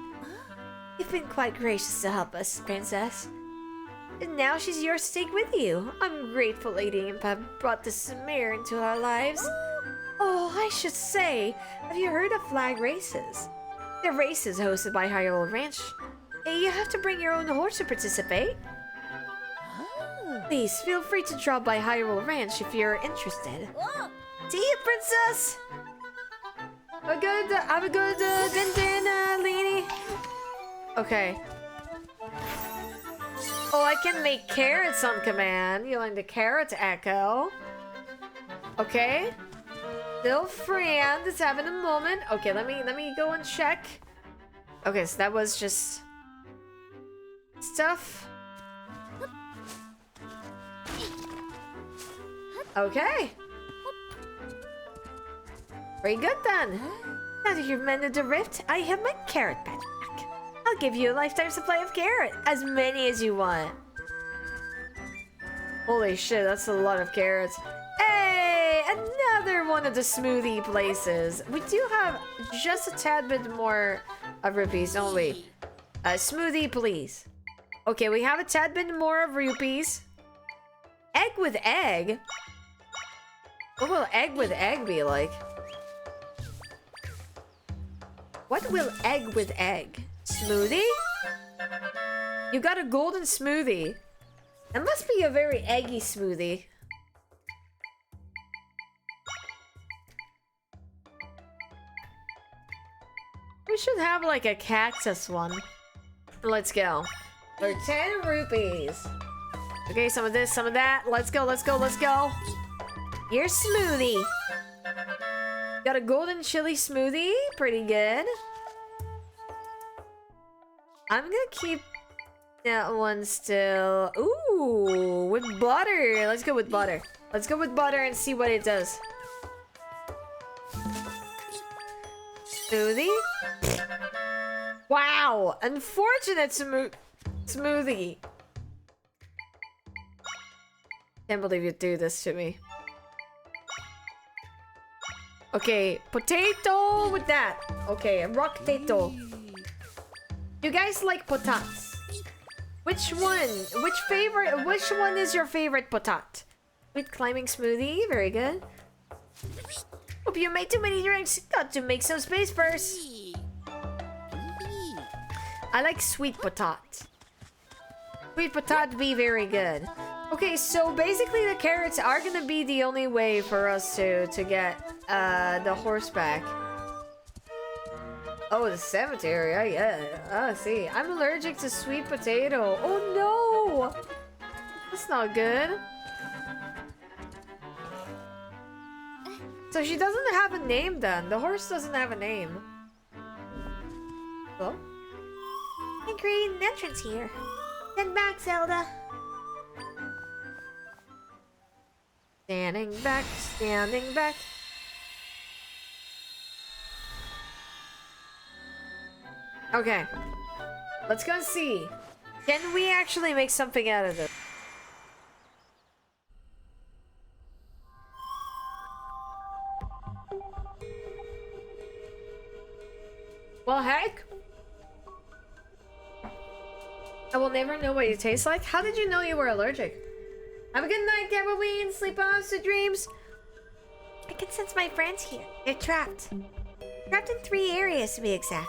You've been quite gracious to help us, Princess. And now she's yours to take with you. I'm grateful Lady Impa brought this mare into our lives. Oh, I should say, have you heard of flag races? They're races hosted by Hyrule Ranch. You have to bring your own horse to participate. Please feel free to drop by Hyrule Ranch if you're interested. see you, Princess! Have a good din, lady. Okay. Oh, I can make carrots on command. You learn the carrot echo. Okay. Little friend is having a moment. Okay, let me go and check. Okay, so that was just stuff. Okay. Very good then. Now that you've mended the rift, I have my carrot patch back. I'll give you a lifetime supply of carrot, as many as you want. Holy shit, that's a lot of carrots. Hey, another one of the smoothie places. We do have just a tad bit more of rupees, don't we? Smoothie, please. Okay, we have a tad bit more of rupees. Egg with egg? What will egg with egg be like? What will egg with egg? Smoothie? You got a golden smoothie. It must be a very eggy smoothie. We should have like a cactus one. Let's go. For 10 rupees. Okay, some of this, some of that. Let's go, let's go, let's go. Your smoothie. Got a golden chili smoothie. Pretty good. I'm gonna keep that one still. Ooh, with butter. Let's go with butter. Let's go with butter and see what it does. Smoothie? Wow, unfortunate smoothie. Can't believe you do this to me. Okay, potato with that. Okay, rock potato. You guys like potats? Which one? Which one is your favorite potat? With climbing smoothie, very good. Hope you made too many drinks. Got to make some space first. I like sweet potat. Sweet potat be very good. Okay, so basically the carrots are gonna be the only way for us to get the horseback. Oh, the cemetery. I see. I'm allergic to sweet potato. Oh no! That's not good. So she doesn't have a name then. The horse doesn't have a name. Hello? I created an entrance here. Stand back, Zelda. Standing back, standing back. Okay. Let's go and see. Can we actually make something out of this? Well, heck. I will never know what you taste like. How did you know you were allergic? Have a good night, Gawain. Sleep on, sweet dreams. I can sense my friends here. They're trapped. Trapped in 3 areas to be exact.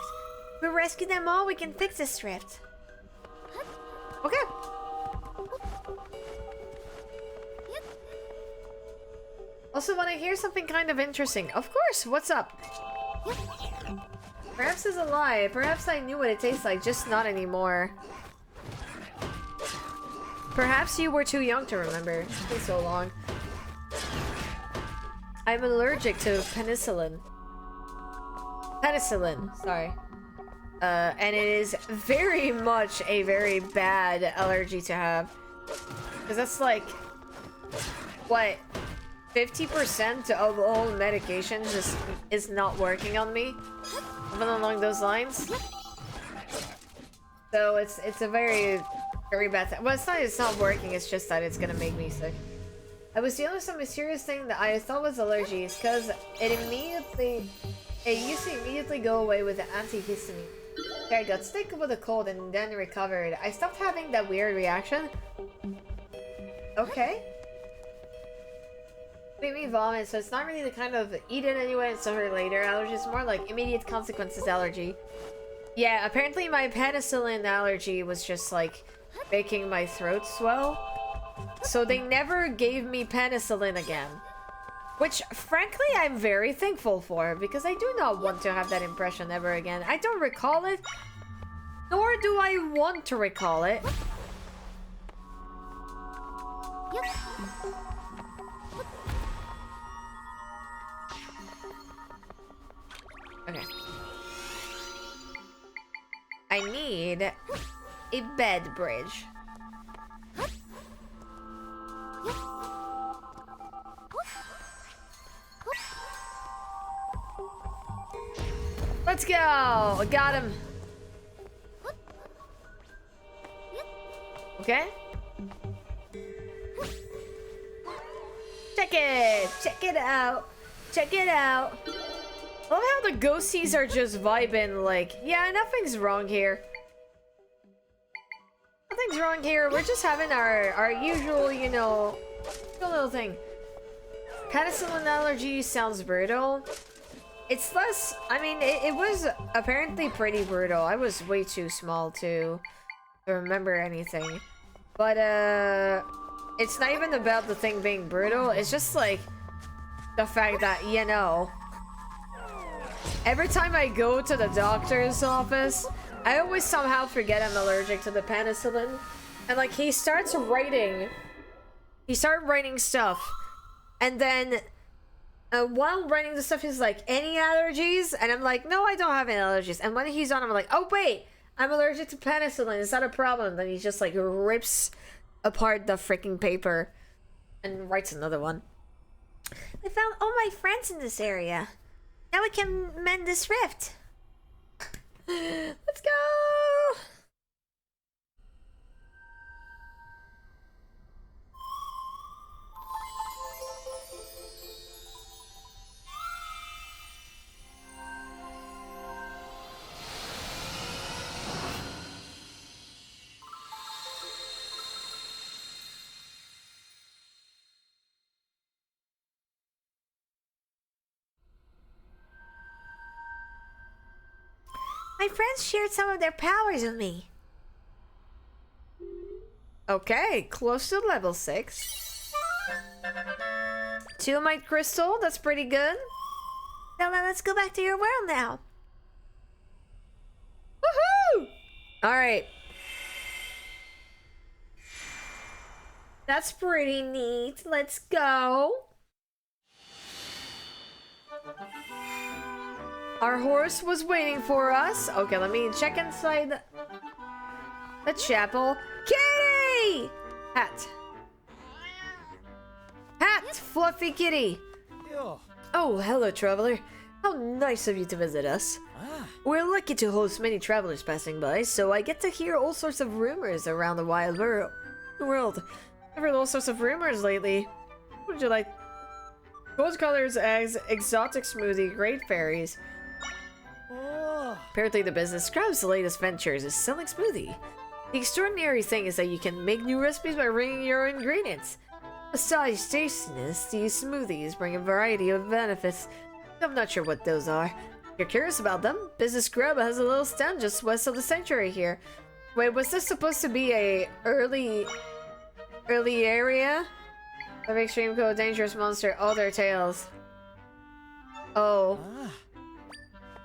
If we rescue them all, we can fix this rift. Okay. Also, want to hear something kind of interesting? Of course. What's up? Perhaps it's a lie. Perhaps I knew what it tastes like, just not anymore. Perhaps you were too young to remember. It's been so long. I'm allergic to penicillin. Penicillin, sorry. And it is very much a very bad allergy to have. Because that's like, what, 50% of all medication just is not working on me? Something along those lines. So it's a very bad thing. Well, it's not working, it's just that it's gonna make me sick. I was dealing with some mysterious thing that I thought was allergies, because it used to immediately go away with the antihistamine. Okay, I got sick with a cold and then recovered. I stopped having that weird reaction. Okay. Made me vomit, so it's not really the kind of eat it anyway and suffer later allergy. It's more like immediate consequences allergy. Yeah, apparently my penicillin allergy was just like making my throat swell. So they never gave me penicillin again. Which, frankly, I'm very thankful for, because I do not want to have that impression ever again. I don't recall it, nor do I want to recall it. Okay. I need a bed bridge. Let's go! I got him. Okay. Check it! Check it out! Check it out! I love how the ghosties are just vibing like, yeah, nothing's wrong here. Nothing's wrong here. We're just having our usual, you know, little thing. Penicillin allergy sounds brutal. It's less, I mean, it was apparently pretty brutal. I was way too small to remember anything. But, it's not even about the thing being brutal. It's just like the fact that, you know, every time I go to the doctor's office, I always somehow forget I'm allergic to the penicillin. And like he started writing stuff. And then while writing the stuff, he's like, any allergies? And I'm like, no, I don't have any allergies. And when he's on, I'm like, oh wait, I'm allergic to penicillin. Is that a problem? Then he just like rips apart the freaking paper and writes another one. I found all my friends in this area. Now we can mend this rift. Let's go! My friends shared some of their powers with me. Okay, close to level 6. 2 Might Crystal, that's pretty good. Now let's go back to your world now. Woohoo! Alright. That's pretty neat. Let's go. Our horse was waiting for us. Okay, let me check inside the chapel. Kitty! Hat. Hat! Fluffy kitty. Oh, hello, traveler. How nice of you to visit us. We're lucky to host many travelers passing by, so I get to hear all sorts of rumors around the wild world. I've heard all sorts of rumors lately. What would you like? Gold colors, eggs, exotic smoothie, great fairies. Apparently the business describes the latest ventures as selling smoothie. The extraordinary thing is that you can make new recipes by bringing your own ingredients. Besides tastiness, these smoothies bring a variety of benefits. I'm not sure what those are. If you're curious about them, Business Grub has a little stand just west of the sanctuary here. Wait, was this supposed to be a early area? Of extreme cold, dangerous monster, all their tales. Oh.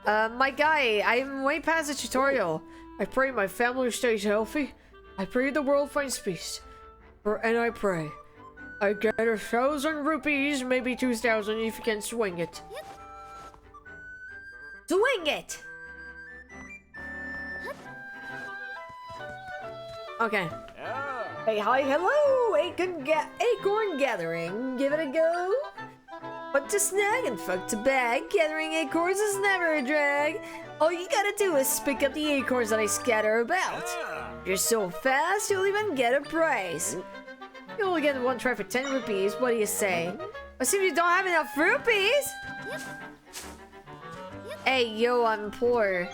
My guy, I'm way past the tutorial. I pray my family stays healthy. I pray the world finds peace. And I pray. I get 1,000 rupees, maybe 2,000 if you can swing it. Swing it! Okay. Hey, hi, hello! Acorn Gathering. Give it a go. What to snag and fuck to bag. Gathering acorns is never a drag. All you gotta do is pick up the acorns that I scatter about. You're so fast, you'll even get a prize. You'll get one try for 10 rupees. What do you say? But see if you don't have enough rupees. Hey, yo, I'm poor.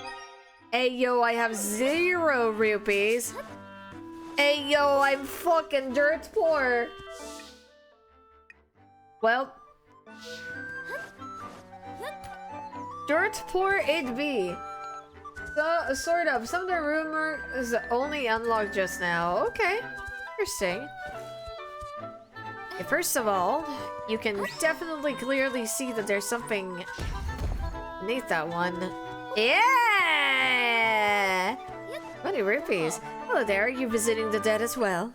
Hey, yo, I have 0 rupees. Hey, yo, I'm fucking dirt poor. Well, dirt poor it be. So, sort of. Some of the rumors only unlocked just now. Okay, interesting. Okay, first of all, you can definitely clearly see that there's something beneath that one. Yeah! 20 rupees. Hello there, are you visiting the dead as well?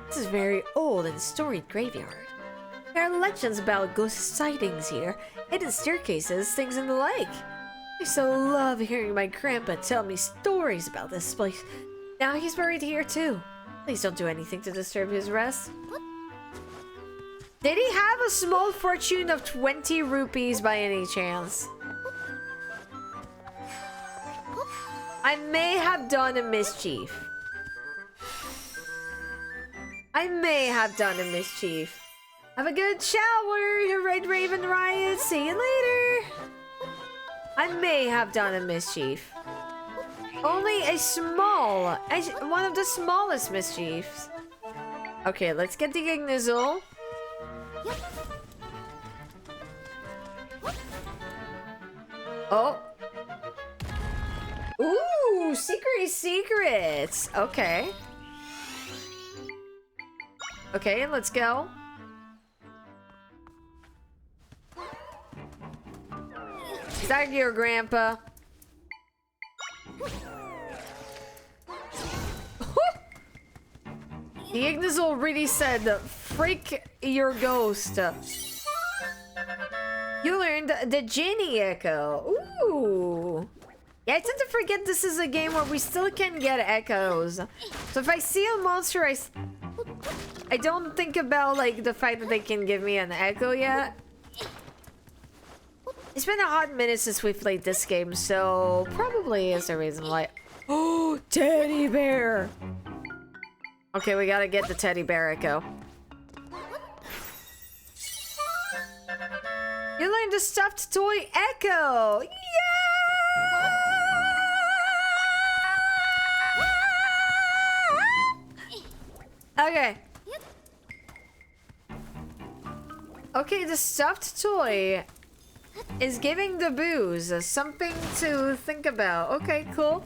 This is a very old and storied graveyard. There are legends about ghost sightings here, hidden staircases, things and the like. I so love hearing my grandpa tell me stories about this place. Now he's buried here too. Please don't do anything to disturb his rest. Did he have a small fortune of 20 rupees by any chance? I may have done a mischief. I may have done a mischief. Have a good shower, Red Raven Riot. See you later. I may have done a mischief. Only a small, one of the smallest mischiefs. Okay, let's get the Ignizzle. Oh. Ooh, secrets. Okay. Okay, let's go. Is that your grandpa? The Ignizzle really said, freak your ghost. You learned the Genie Echo. Ooh. Yeah, I tend to forget this is a game where we still can get echoes. So if I see a monster, I don't think about like the fact that they can give me an echo yet. It's been a hot minute since we played this game, so probably is the reason why. Oh, teddy bear! Okay, we gotta get the teddy bear echo. You learned the stuffed toy echo! Yeah! Okay. Okay, the stuffed toy is giving the booze something to think about. Okay, cool.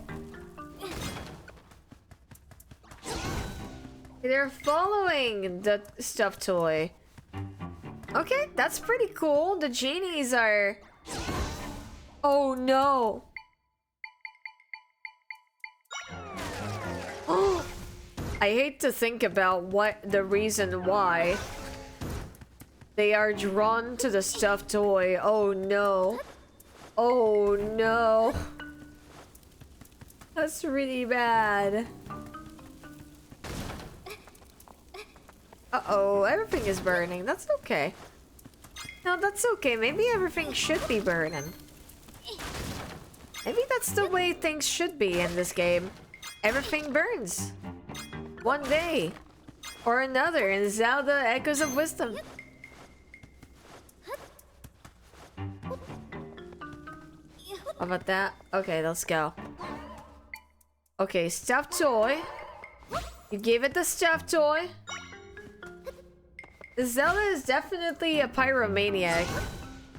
They're following the stuffed toy. Okay, that's pretty cool. The genies are... Oh no. Oh, I hate to think about what the reason why they are drawn to the stuffed toy. Oh no. Oh no. That's really bad. Uh-oh, everything is burning. That's okay. No, that's okay. Maybe everything should be burning. Maybe that's the way things should be in this game. Everything burns. One day. Or another in Zelda Echoes of Wisdom. How about that? Okay, let's go. Okay, stuffed toy. You gave it the stuffed toy. Zelda is definitely a pyromaniac.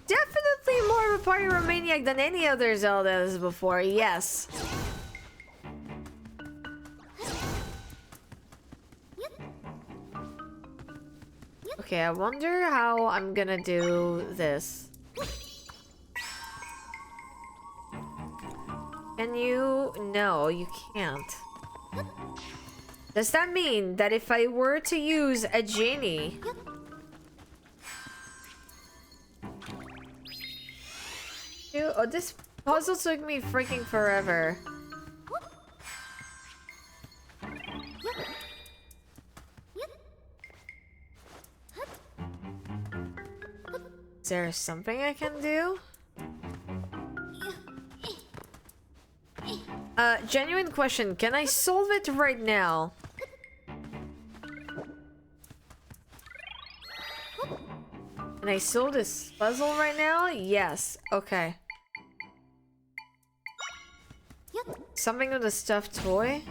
Definitely more of a pyromaniac than any other Zeldas before, yes. Okay, I wonder how I'm gonna do this. Can you? No, you can't. Does that mean that if I were to use a genie... Dude, oh, this puzzle took me freaking forever. Is there something I can do? Genuine question. Can I solve it right now? Can I solve this puzzle right now? Yes. Okay. Something with a stuffed toy?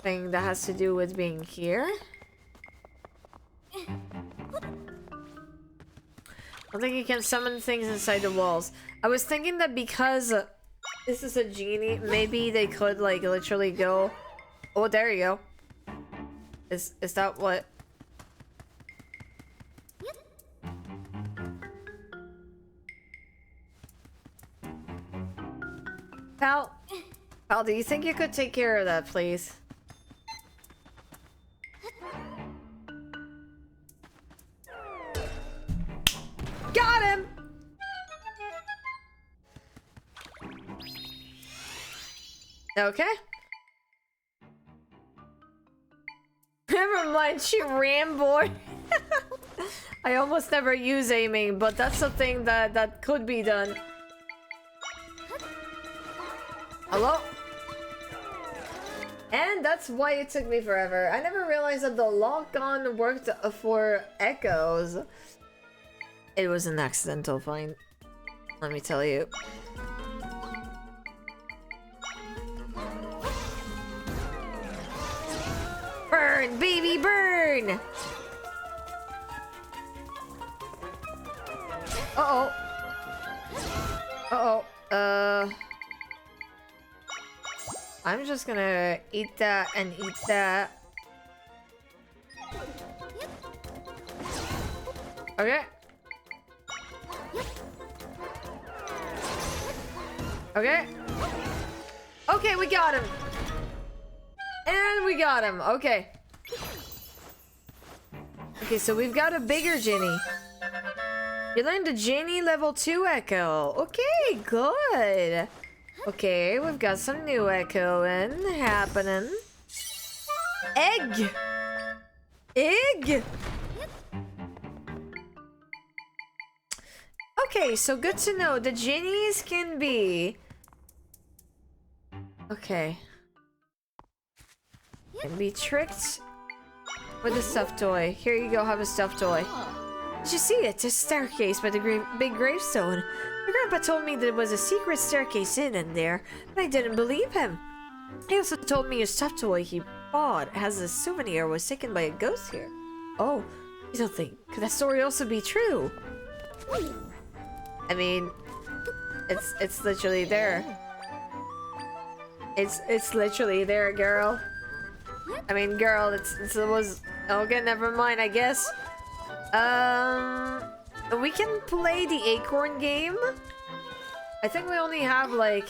Thing that has to do with being here? I think you can summon things inside the walls. I was thinking that because this is a genie, maybe they could like literally go... Oh, there you go. Is that what... Pal, do you think you could take care of that, please? Got him! Okay. Never mind, she ran, boy. I almost never use aiming, but that's something that could be done. Hello? And that's why it took me forever. I never realized that the lock-on worked for Echoes. It was an accidental find, let me tell you. Burn, baby, burn! Uh-oh. Uh-oh. I'm just gonna eat that and eat that. Okay. Okay. Okay, we got him. And we got him. Okay. Okay, so we've got a bigger Ginny. You learned the Ginny level 2 Echo. Okay, good. Okay, we've got some new echoing happening. Egg! Egg! Okay, so good to know. The Ginnies can be... Okay. Can be tricked with a stuffed toy. Here you go, have a stuffed toy. Did you see it? It's a staircase by the big gravestone. My grandpa told me there was a secret staircase in there, but I didn't believe him. He also told me a stuffed toy he bought as a souvenir was taken by a ghost here. Oh, you don't think? Could that story also be true? I mean, it's literally there. It's literally there, girl. I mean, girl, it was... Okay, never mind, I guess. We can play the Acorn game. I think we only have, like,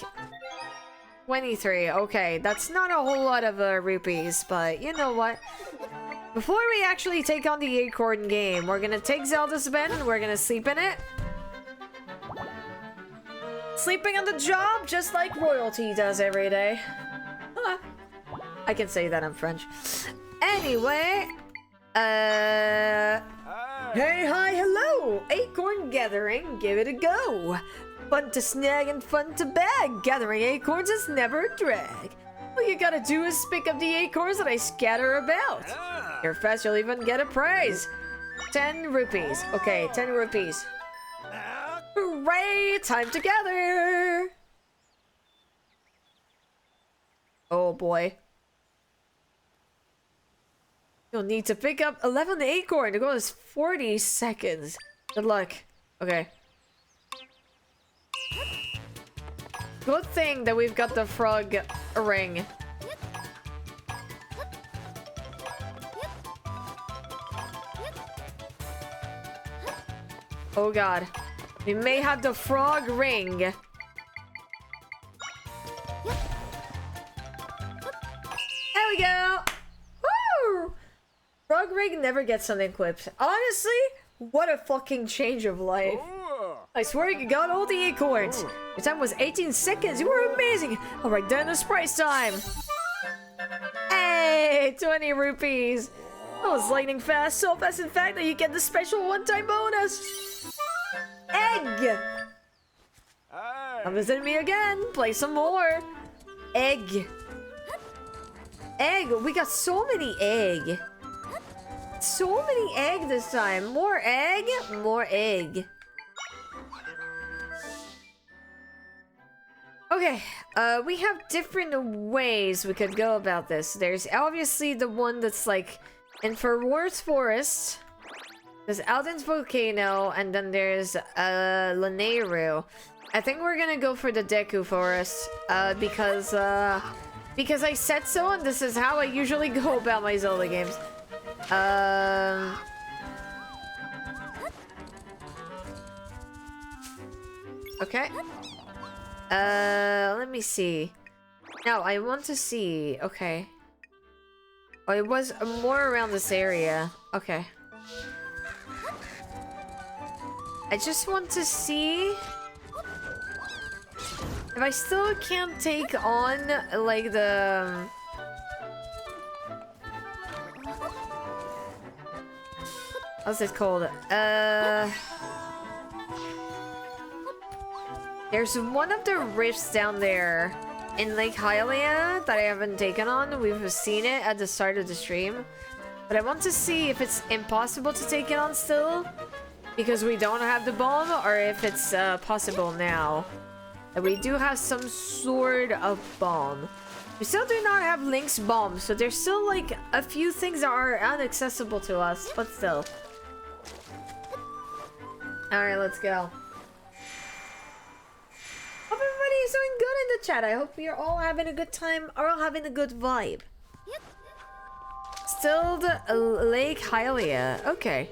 23. Okay, that's not a whole lot of rupees, but you know what? Before we actually take on the Acorn game, we're gonna take Zelda's bed and we're gonna sleep in it. Sleeping on the job, just like royalty does every day. Huh. I can say that in French. Anyway, Hey, hi, hello! Acorn gathering, give it a go. Fun to snag and fun to bag. Gathering acorns is never a drag. All you gotta do is pick up the acorns that I scatter about. You're fast, you'll even get a prize. 10 rupees. Okay, 10 rupees. Hooray! Time to gather! Oh boy. You'll need to pick up 11 acorn. The goal is 40 seconds. Good luck. Okay. Good thing that we've got the frog ring. Oh god. We may have the frog ring. There we go. Woo! Frog ring never gets unequipped. Honestly, what a fucking change of life. I swear you got all the acorns. Your time was 18 seconds. You were amazing. Alright, then it's price time. Hey, 20 rupees. That was lightning fast. So fast, in fact, that you get the special one-time bonus. Egg. Come visit me again. Play some more. Egg. Egg. We got so many egg. So many egg this time. More egg. More egg. Okay, we have different ways we could go about this. There's obviously the one that's like in Ferwor's Forest. There's Alden's Volcano, and then there's Lanayru. I think we're gonna go for the Deku Forest, because I said so, and this is how I usually go about my Zelda games. Okay. Let me see. No, I want to see. Okay. Oh, it was more around this area. Okay. I just want to see if I still can't take on, like, the... What's it called? There's one of the rifts down there in Lake Hylia that I haven't taken on. We've seen it at the start of the stream. But I want to see if it's impossible to take it on still. Because we don't have the bomb, or if it's possible now. And we do have some sort of bomb. We still do not have Link's bomb, so there's still like a few things that are inaccessible to us, but still. Alright, let's go. Hope everybody is doing good in the chat. I hope you're all having a good time or all having a good vibe. Still the Lake Hylia. Okay.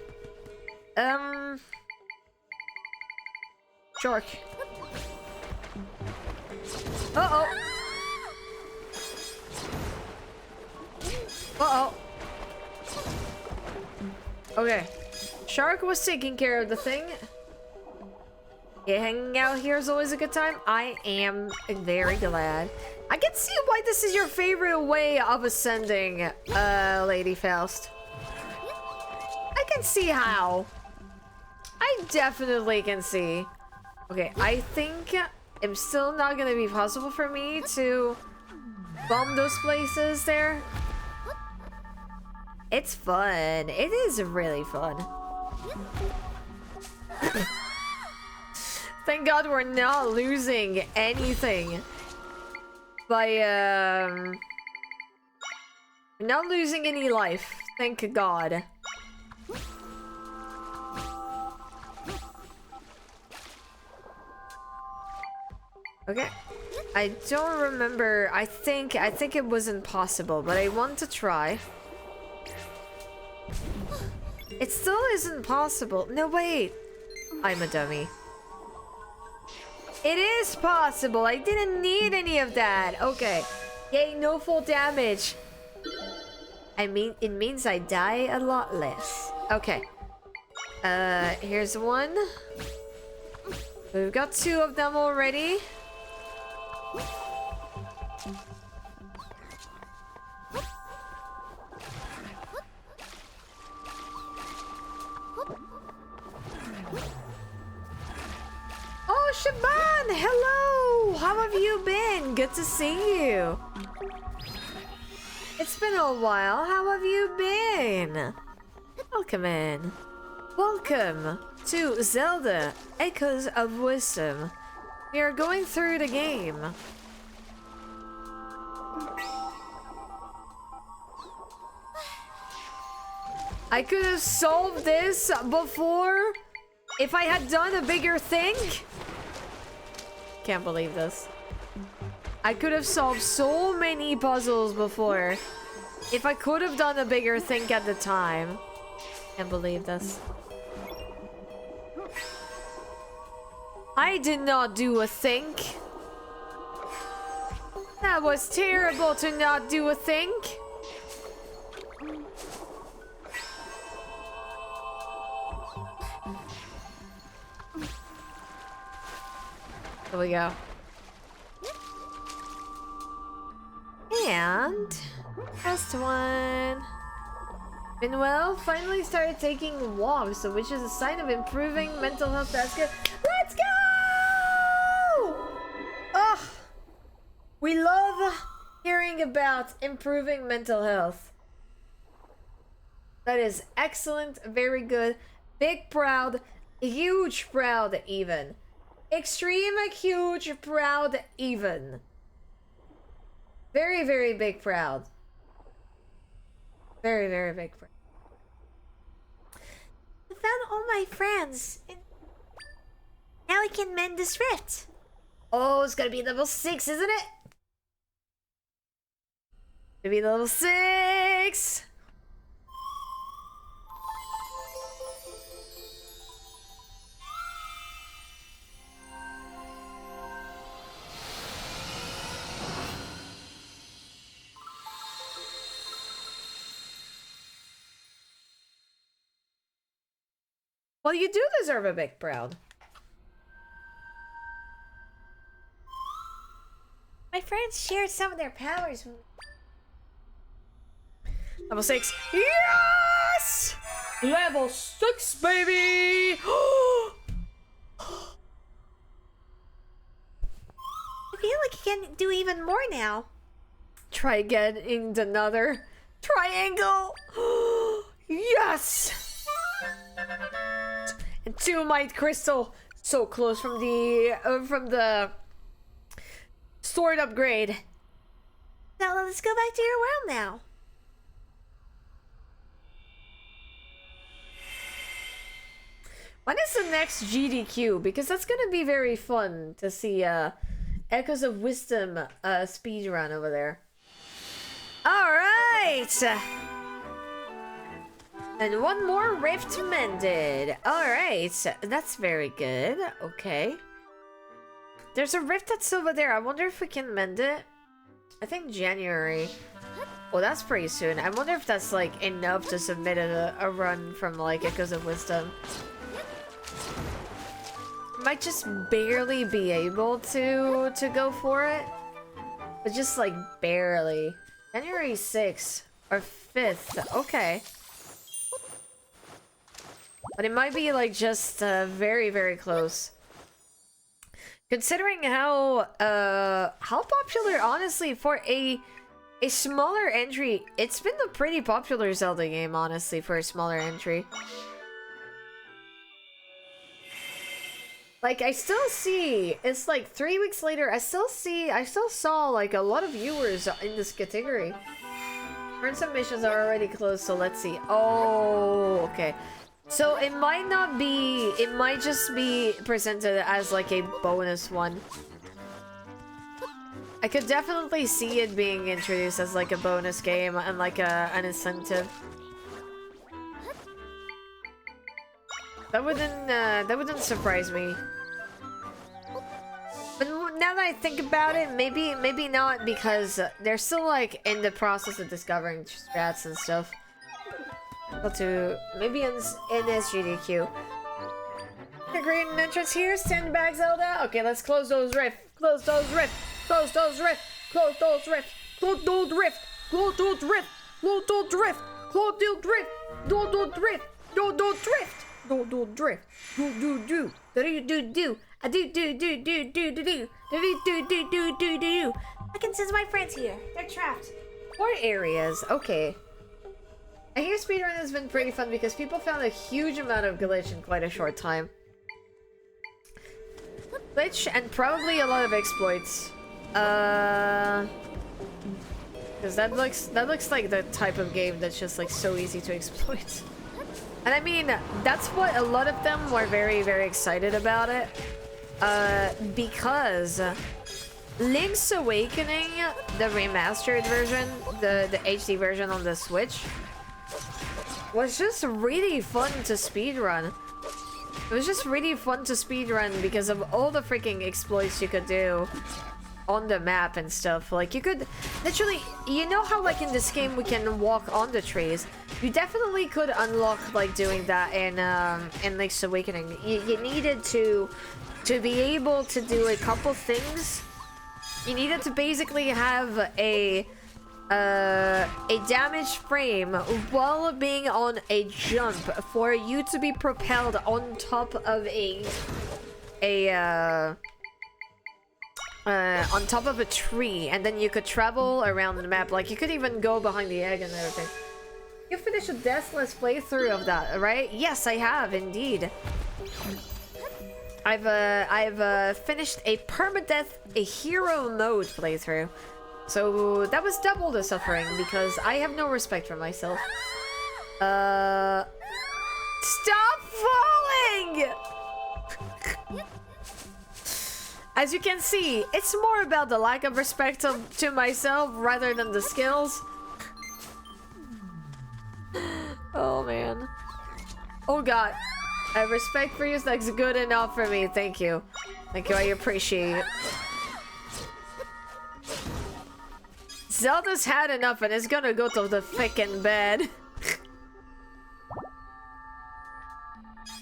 Shark. Uh-oh. Uh-oh. Okay. Shark was taking care of the thing. Yeah, hanging out here is always a good time. I am very glad. I can see why this is your favorite way of ascending, Lady Faust. I can see how. I definitely can see. Okay, I think it's still not gonna be possible for me to bomb those places there. It's fun. It is really fun. Thank God we're not losing anything by we're not losing any life. Thank God. Okay. I don't remember. I think it was impossible, but I want to try. It still isn't possible. No, wait. I'm a dummy. It is possible. I didn't need any of that. Okay. Yay, no full damage. I mean, it means I die a lot less. Okay. Here's one. We've got two of them already. Oh, Shaban! Hello! How have you been? Good to see you. It's been a while. How have you been? Welcome in. Welcome to Zelda Echoes of Wisdom. We are going through the game. I could have solved this before if I had done a bigger thing. Can't believe this. I could have solved so many puzzles before if I could have done a bigger thing at the time. Can't believe this. I did not do a think. That was terrible to not do a think. Here we go. And last one. Been well, finally started taking walks, which is a sign of improving mental health. That's good. Let's go! Ugh. We love hearing about improving mental health. That is excellent, very good, big proud, huge proud even. Extreme, huge, proud, even. Very, very big proud. Very, very big proud. I found all my friends. Now we can mend this rift. Oh, it's gonna be level 6, isn't it? Gonna be level 6! Well, you do deserve a big proud. My friends shared some of their powers with me. Level 6. Yes! Level 6, baby! I feel like you can do even more now. Try getting another triangle. Yes! And 2 might crystal. So close from the sword upgrade. Now let's go back to your world now. When is the next GDQ? Because that's gonna be very fun to see Echoes of Wisdom speedrun over there. Alright! And 1 more rift mended. Alright, that's very good. Okay. There's a rift that's over there. I wonder if we can mend it. I think January. Well, that's pretty soon. I wonder if that's like enough to submit a run from like Echoes of Wisdom. Might just barely be able to go for it. But just like barely. January 6th or 5th. Okay. But it might be like just very, very close. Considering how popular, honestly, for a smaller entry, it's been a pretty popular Zelda game, honestly, for a smaller entry. Like, I still see, it's like 3 weeks later, I still saw like a lot of viewers in this category. Current submissions are already closed, so let's see. Oh, okay. So it might not be, it might just be presented as like a bonus one. I could definitely see it being introduced as like a bonus game and like an incentive. That wouldn't surprise me. But now that I think about it, maybe not, because they're still like in the process of discovering strats and stuff. To maybe in SGDQ. Great entrance here. Stand back, Zelda. Okay, let's close those rifts. Close those rifts. Close those rifts. Close those rifts. Close those rifts. Close those rifts. Close those rifts. Close those rifts. Close those rifts. Close those rifts. Close those rifts. Do. I can sense my friends here. They're trapped. 4 areas. Okay. I hear speedrun has been pretty fun because people found a huge amount of glitch in quite a short time. Glitch and probably a lot of exploits. Because that looks like the type of game that's just like so easy to exploit. And I mean, that's what a lot of them were very, very excited about it. Because Link's Awakening, the remastered version, the HD version on the Switch, was just really fun to speedrun. It was just really fun to speedrun because of all the freaking exploits you could do on the map and stuff. Like, you could literally, you know how like in this game we can walk on the trees? You definitely could unlock like doing that in Link's Awakening. You needed to be able to do a couple things. You needed to basically have a damaged frame while being on a jump for you to be propelled on top of on top of a tree, and then you could travel around the map. Like, you could even go behind the egg and everything. You finished a deathless playthrough of that, right? Yes, I have indeed. I've finished a permadeath, a hero mode playthrough. So that was double the suffering because I have no respect for myself. Stop falling! As you can see, it's more about the lack of respect to myself rather than the skills. Oh man. Oh god. Respect for you, that's good enough for me. Thank you. Thank you, I appreciate it. Zelda's had enough and is gonna go to the frickin' bed.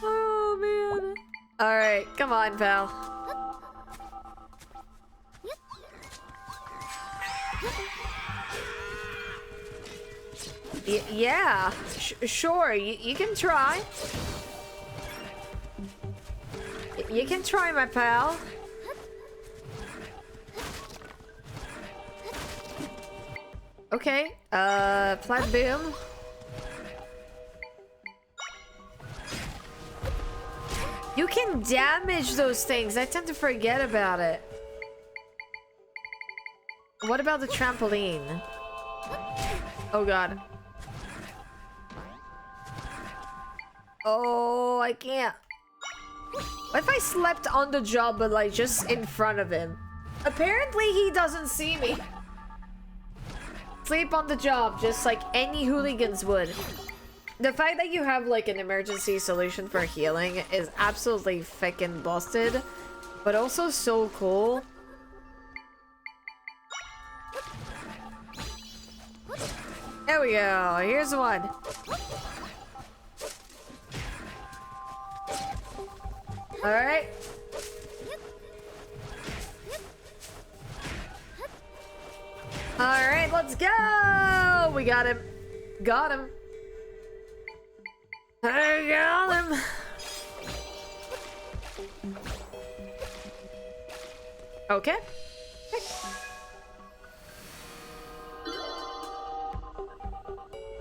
Oh man. Alright, come on, pal. Yeah, sure, you can try. You can try, my pal. Okay, plant boom. You can damage those things. I tend to forget about it. What about the trampoline? Oh god. Oh, I can't. What if I slept on the job but like just in front of him? Apparently he doesn't see me. Sleep on the job just like any hooligans would. The fact that you have like an emergency solution for healing is absolutely fucking busted, but also so cool. There we go. Here's one. All right. All right, let's go. We got him. Got him. I got him. Okay.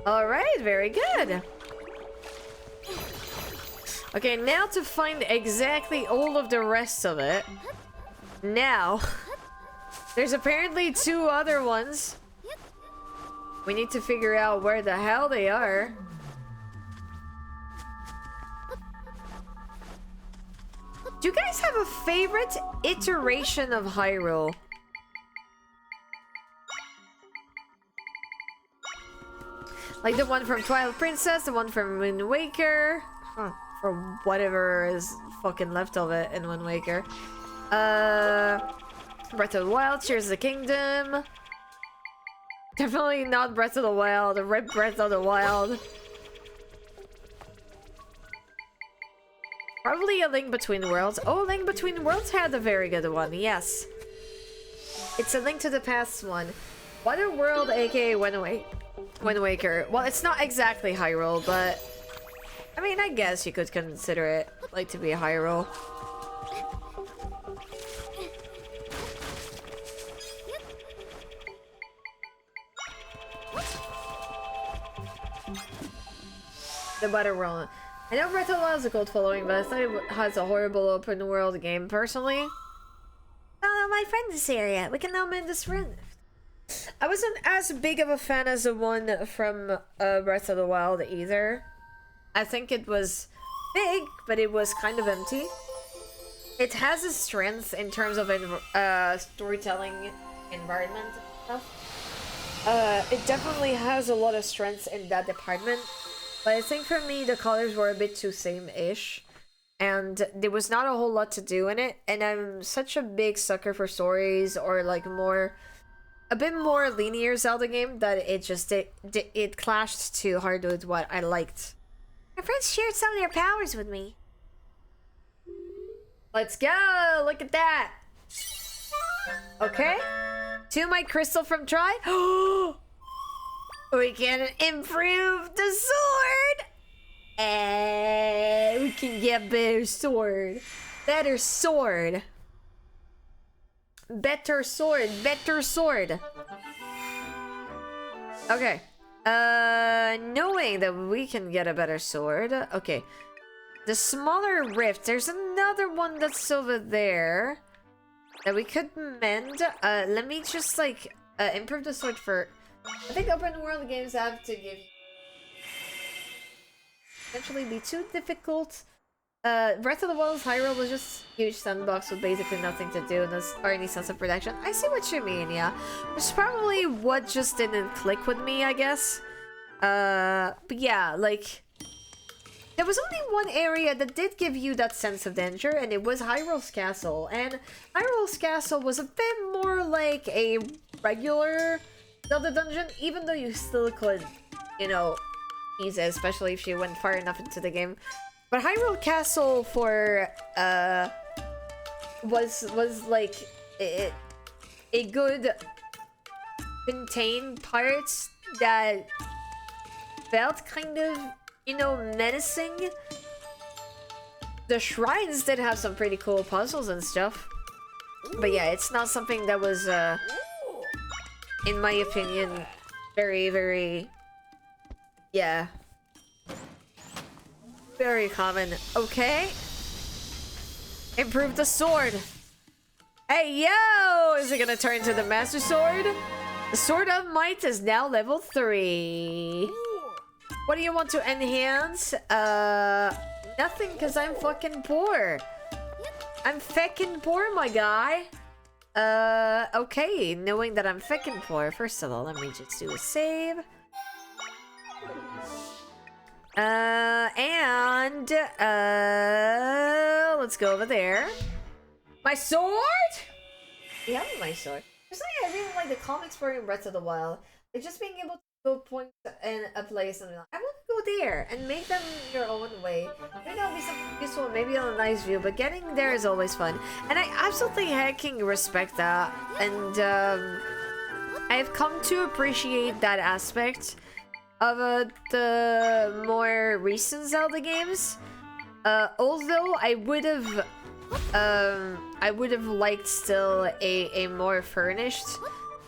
All right, very good. Okay, now to find exactly all of the rest of it. Now, there's apparently 2 other ones. We need to figure out where the hell they are. Do you guys have a favorite iteration of Hyrule? Like the one from Twilight Princess, the one from Wind Waker. For whatever is fucking left of it in Wind Waker. Breath of the Wild, Tears of the Kingdom. Definitely not Breath of the Wild, Red Breath of the Wild. Probably a Link Between Worlds. Oh, Link Between Worlds had a very good one, yes. It's a Link to the Past one. Water World, aka Wind Waker. Well, it's not exactly Hyrule, but I mean, I guess you could consider it like to be a Hyrule. The Water World. I know Breath of the Wild is a cult following, but I thought it has a horrible open world game personally. Oh, my friend in this area. We can now mend this friend. I wasn't as big of a fan as the one from Breath of the Wild either. I think it was big, but it was kind of empty. It has a strength in terms of storytelling, environment, and stuff. It definitely has a lot of strengths in that department. But I think for me, the colors were a bit too same-ish. And there was not a whole lot to do in it. And I'm such a big sucker for stories or like a bit more linear Zelda game that it clashed too hard with what I liked. My friends shared some of their powers with me. Let's go! Look at that! Okay. 2 my crystal from Try. We can improve the sword! And we can get better sword. Better sword. Better sword. Better sword. Okay. Knowing that we can get a better sword. Okay. The smaller rift. There's another one that's over there that we could mend. Let me just like improve the sword for. I think open world games have to give eventually be too difficult. Breath of the Wild's Hyrule was just huge sandbox with basically nothing to do or any sense of protection. I see what you mean, yeah. It's probably what just didn't click with me, I guess. But yeah, like there was only one area that did give you that sense of danger, and it was Hyrule's Castle. And Hyrule's Castle was a bit more like a regular Zelda dungeon, even though you still could, you know, use it, especially if you went far enough into the game. But Hyrule Castle for was like a good contained parts that felt kind of, you know, menacing. The shrines did have some pretty cool puzzles and stuff, but yeah, it's not something that was in my opinion Very, very... Yeah. Very common. Okay. Improve the sword. Hey, yo! Is it gonna turn into the Master Sword? The Sword of Might is now level 3. What do you want to enhance? Nothing, because I'm fucking poor. I'm feckin' poor, my guy. Okay. Knowing that I'm feckin' poor, first of all, let me just do a save. Let's go over there. My sword? Yeah, my sword. Personally, I really like the comics for in Breath of the Wild. Like, just being able to go point in a place and I want to go there and make them your own way. Maybe that'll be something useful, maybe on a nice view, but getting there is always fun. And I absolutely hecking respect that. And, I've come to appreciate that aspect of the more recent Zelda games. Although I would have liked still a more furnished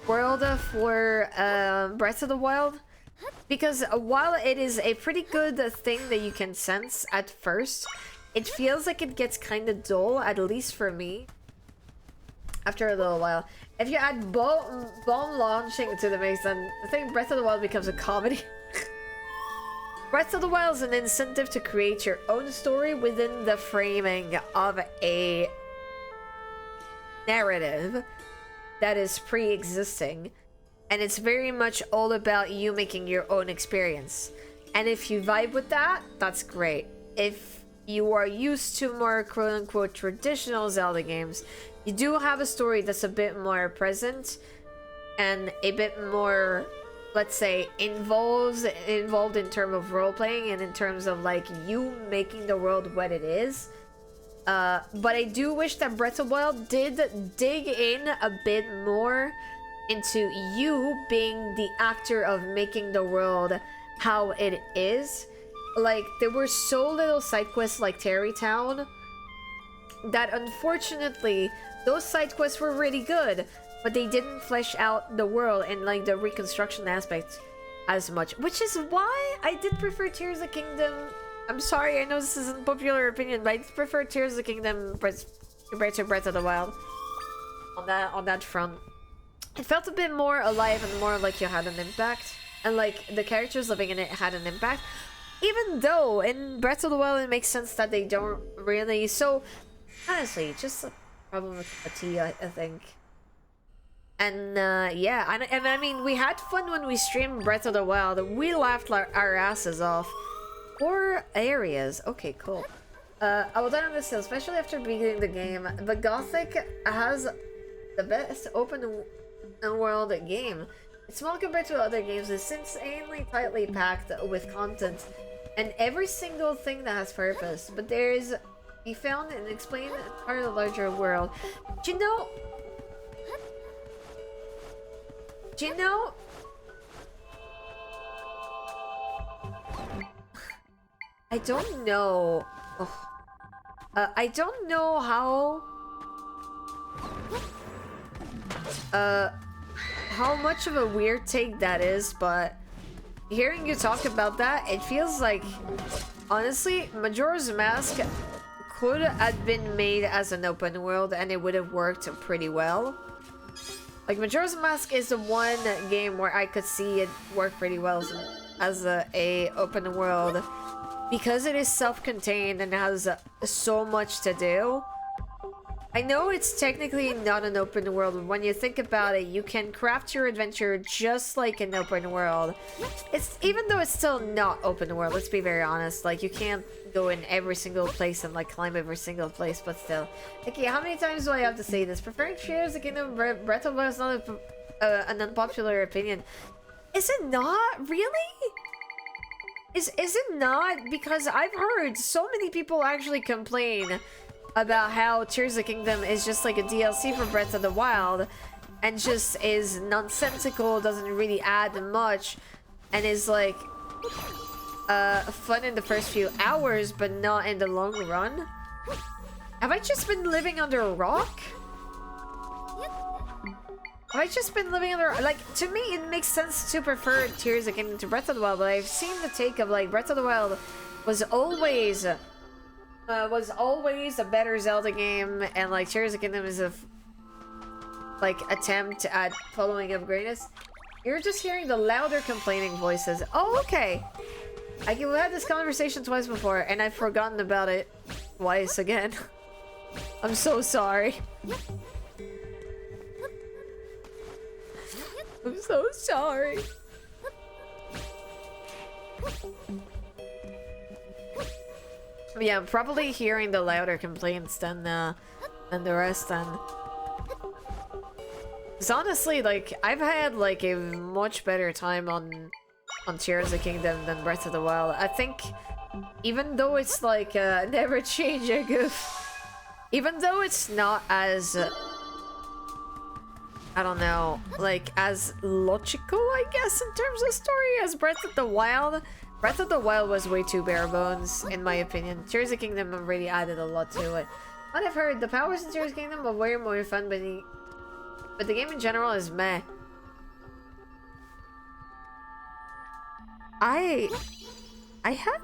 world for Breath of the Wild, because while it is a pretty good thing that you can sense at first, it feels like it gets kind of dull, at least for me, after a little while. If you add bomb launching to the mix, then I think Breath of the Wild becomes a comedy. Breath of the Wild is an incentive to create your own story within the framing of a narrative that is pre-existing, and it's very much all about you making your own experience. And if you vibe with that, that's great. If you are used to more quote-unquote traditional Zelda games, you do have a story that's a bit more present and a bit more, let's say, involved in terms of role-playing and in terms of like you making the world what it is. But I do wish that Breath of the Wild did dig in a bit more into you being the actor of making the world how it is. Like, there were so little side quests like Terry Town that unfortunately those side quests were really good, but they didn't flesh out the world and like the reconstruction aspect as much, which is why I did prefer Tears of the Kingdom. I'm sorry, I know this isn't popular opinion, but I prefer Tears of the Kingdom compared to Breath of the Wild on that front. It felt a bit more alive and more like you had an impact, and like the characters living in it had an impact, even though in Breath of the Wild it makes sense that they don't really. So honestly, just a problem with the tea, I think. And yeah, and I mean, we had fun when we streamed Breath of the Wild. We laughed our asses off. 4 areas. Okay, cool. I will die on this hill, especially after beating the game. The Gothic has the best open world game. It's small compared to other games. It's insanely tightly packed with content and every single thing that has purpose. But there's be found and explained as part of the larger world. Do you know? I don't know. Oh. I don't know how much of a weird take that is, but hearing you talk about that, it feels like, honestly, Majora's Mask could have been made as an open world and it would have worked pretty well. Like, Majora's Mask is the one game where I could see it work pretty well as a open world, because it is self-contained and has so much to do. I know it's technically not an open world, but when you think about it, you can craft your adventure just like an open world. It's, even though it's still not open world, let's be very honest, like, you can't go in every single place and like climb every single place, but still. Okay, how many times do I have to say this? Preferring Tears of the Kingdom Breath of the Wild is not an unpopular opinion. Is it not? Really? Is it not? Because I've heard so many people actually complain about how Tears of the Kingdom is just like a DLC for Breath of the Wild and just is nonsensical, doesn't really add much, and is like fun in the first few hours but not in the long run. Have I just been living under a rock? Have I just been living under... Like, to me, it makes sense to prefer Tears of the Kingdom to Breath of the Wild, but I've seen the take of, like, Breath of the Wild was always a better Zelda game, and, like, Tears of the Kingdom is a, like, attempt at following up greatness. You're just hearing the louder complaining voices. Oh, okay. We've had this conversation twice before, and I've forgotten about it twice again. I'm so sorry. I'm so sorry. Yeah, I'm probably hearing the louder complaints than the rest then. Because honestly, like, I've had like a much better time on Tears of the Kingdom than Breath of the Wild. I think even though it's like never change a goof, even though it's not as I don't know, like, as logical, I guess, in terms of story as Breath of the Wild. Breath of the Wild was way too bare bones, in my opinion. Tears of the Kingdom really added a lot to it. What I've heard, the powers in Tears of the Kingdom are way more fun, but the game in general is meh. I had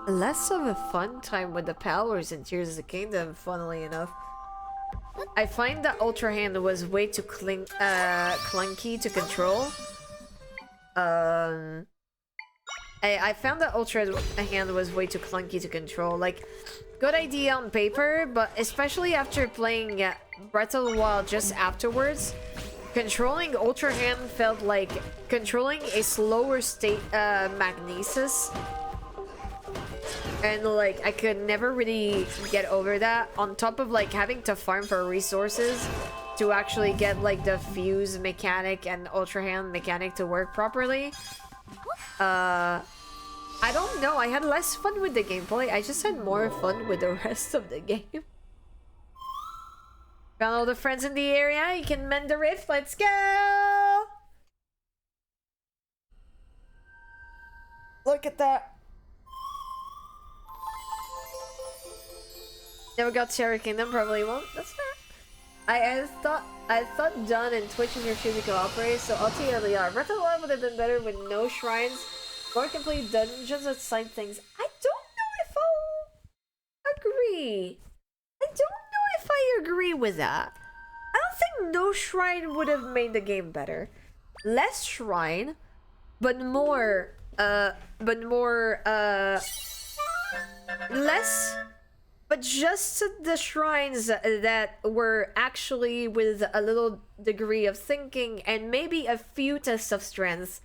less of a fun time with the powers in Tears of the Kingdom, funnily enough. I find that Ultra Hand was way too clunky to control. I found that Ultra Hand was way too clunky to control. Like, good idea on paper, but especially after playing Breath of the Wild just afterwards, controlling Ultra Hand felt like controlling a slower state magnesis. And like, I could never really get over that, on top of like having to farm for resources to actually get like the fuse mechanic and Ultra Hand mechanic to work properly. I don't know, I had less fun with the gameplay. I just had more fun with the rest of the game. Found all the friends in the area, you can mend the rift, let's go! Look at that. Never got Terra Kingdom, probably won't. That's fair. I thought Dun and Twitch and your physical operate, so ultimately are. Breath of the Wild would have been better with no shrines, more complete dungeons with side things. I don't know if I'll agree. I don't know if I agree with that. I don't think no shrine would have made the game better. Less shrine, but more less. But just the shrines that were actually with a little degree of thinking and maybe a few tests of strength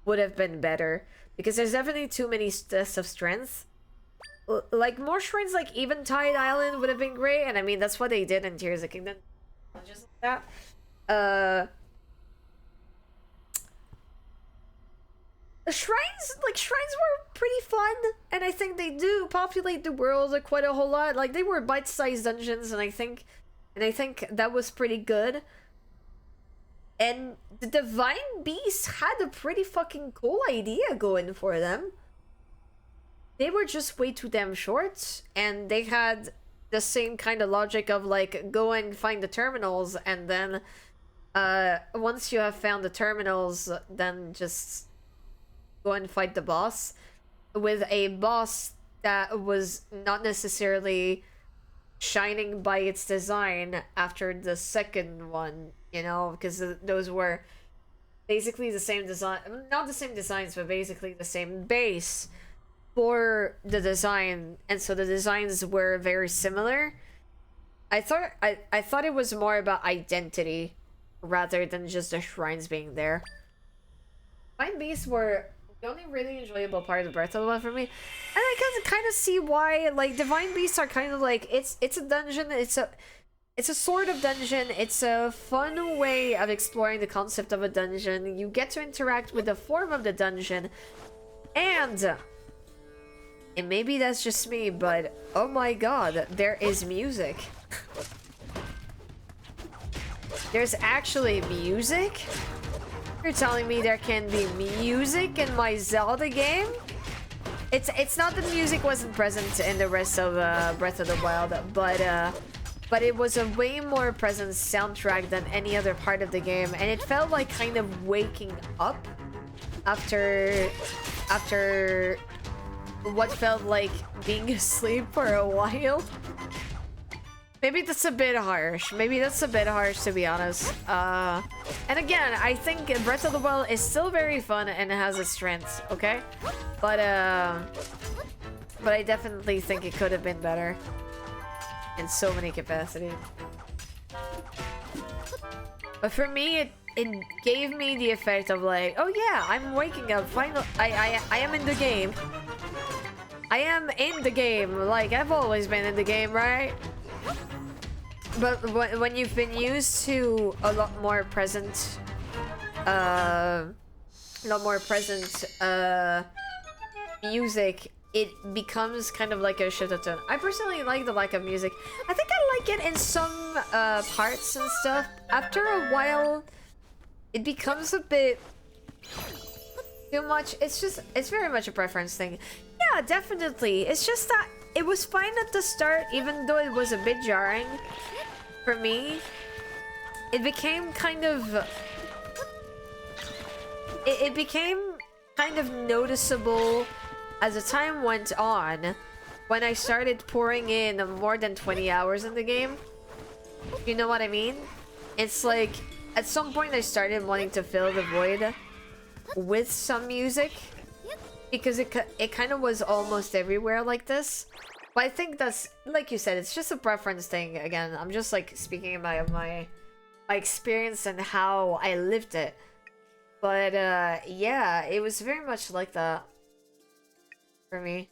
would have been better. Because there's definitely too many tests of strength. Like, more shrines like Eventide Island would have been great. And I mean, that's what they did in Tears of the Kingdom. Just like that. Shrines were pretty fun, and I think they do populate the world quite a whole lot. Like, they were bite-sized dungeons, and I think that was pretty good. And the Divine Beasts had a pretty fucking cool idea going for them. They were just way too damn short, and they had the same kind of logic of like, go and find the terminals, and then once you have found the terminals, then just go and fight the boss, with a boss that was not necessarily shining by its design after the second one, you know, because those were basically the same design, not the same designs, but basically the same base for the design, and so the designs were very similar. I thought it was more about identity rather than just the shrines being there. Divine Beasts were the only really enjoyable part of Breath of the Wild for me, and I can kind of see why. Like, Divine Beasts are kind of like, it's a dungeon, it's a sort of dungeon, it's a fun way of exploring the concept of a dungeon. You get to interact with the form of the dungeon, and maybe that's just me, but oh my god, there is music. There's actually music? You're telling me there can be music in my Zelda game? It's not that music wasn't present in the rest of Breath of the Wild, but but it was a way more present soundtrack than any other part of the game, and it felt like kind of waking up after what felt like being asleep for a while. Maybe that's a bit harsh. Maybe that's a bit harsh, to be honest. And again, I think Breath of the Wild is still very fun and it has its strengths, okay? But I definitely think it could have been better in so many capacities. But for me, it gave me the effect of like, oh yeah, I'm waking up. Finally, I am in the game. I am in the game. Like I've always been in the game, right? But when you've been used to a lot more present, music, it becomes kind of like a shit-a-ton. I personally like the lack of music. I think I like it in some parts and stuff. After a while, it becomes a bit too much. It's very much a preference thing. Yeah, definitely. It's just that it was fine at the start, even though it was a bit jarring. For me, it became kind of... It became kind of noticeable as the time went on, when I started pouring in more than 20 hours in the game. You know what I mean? It's like, at some point I started wanting to fill the void with some music, because it kind of was almost everywhere like this. But I think that's, like you said, it's just a preference thing. Again, I'm just like speaking about my experience and how I lived it. But yeah, it was very much like that for me.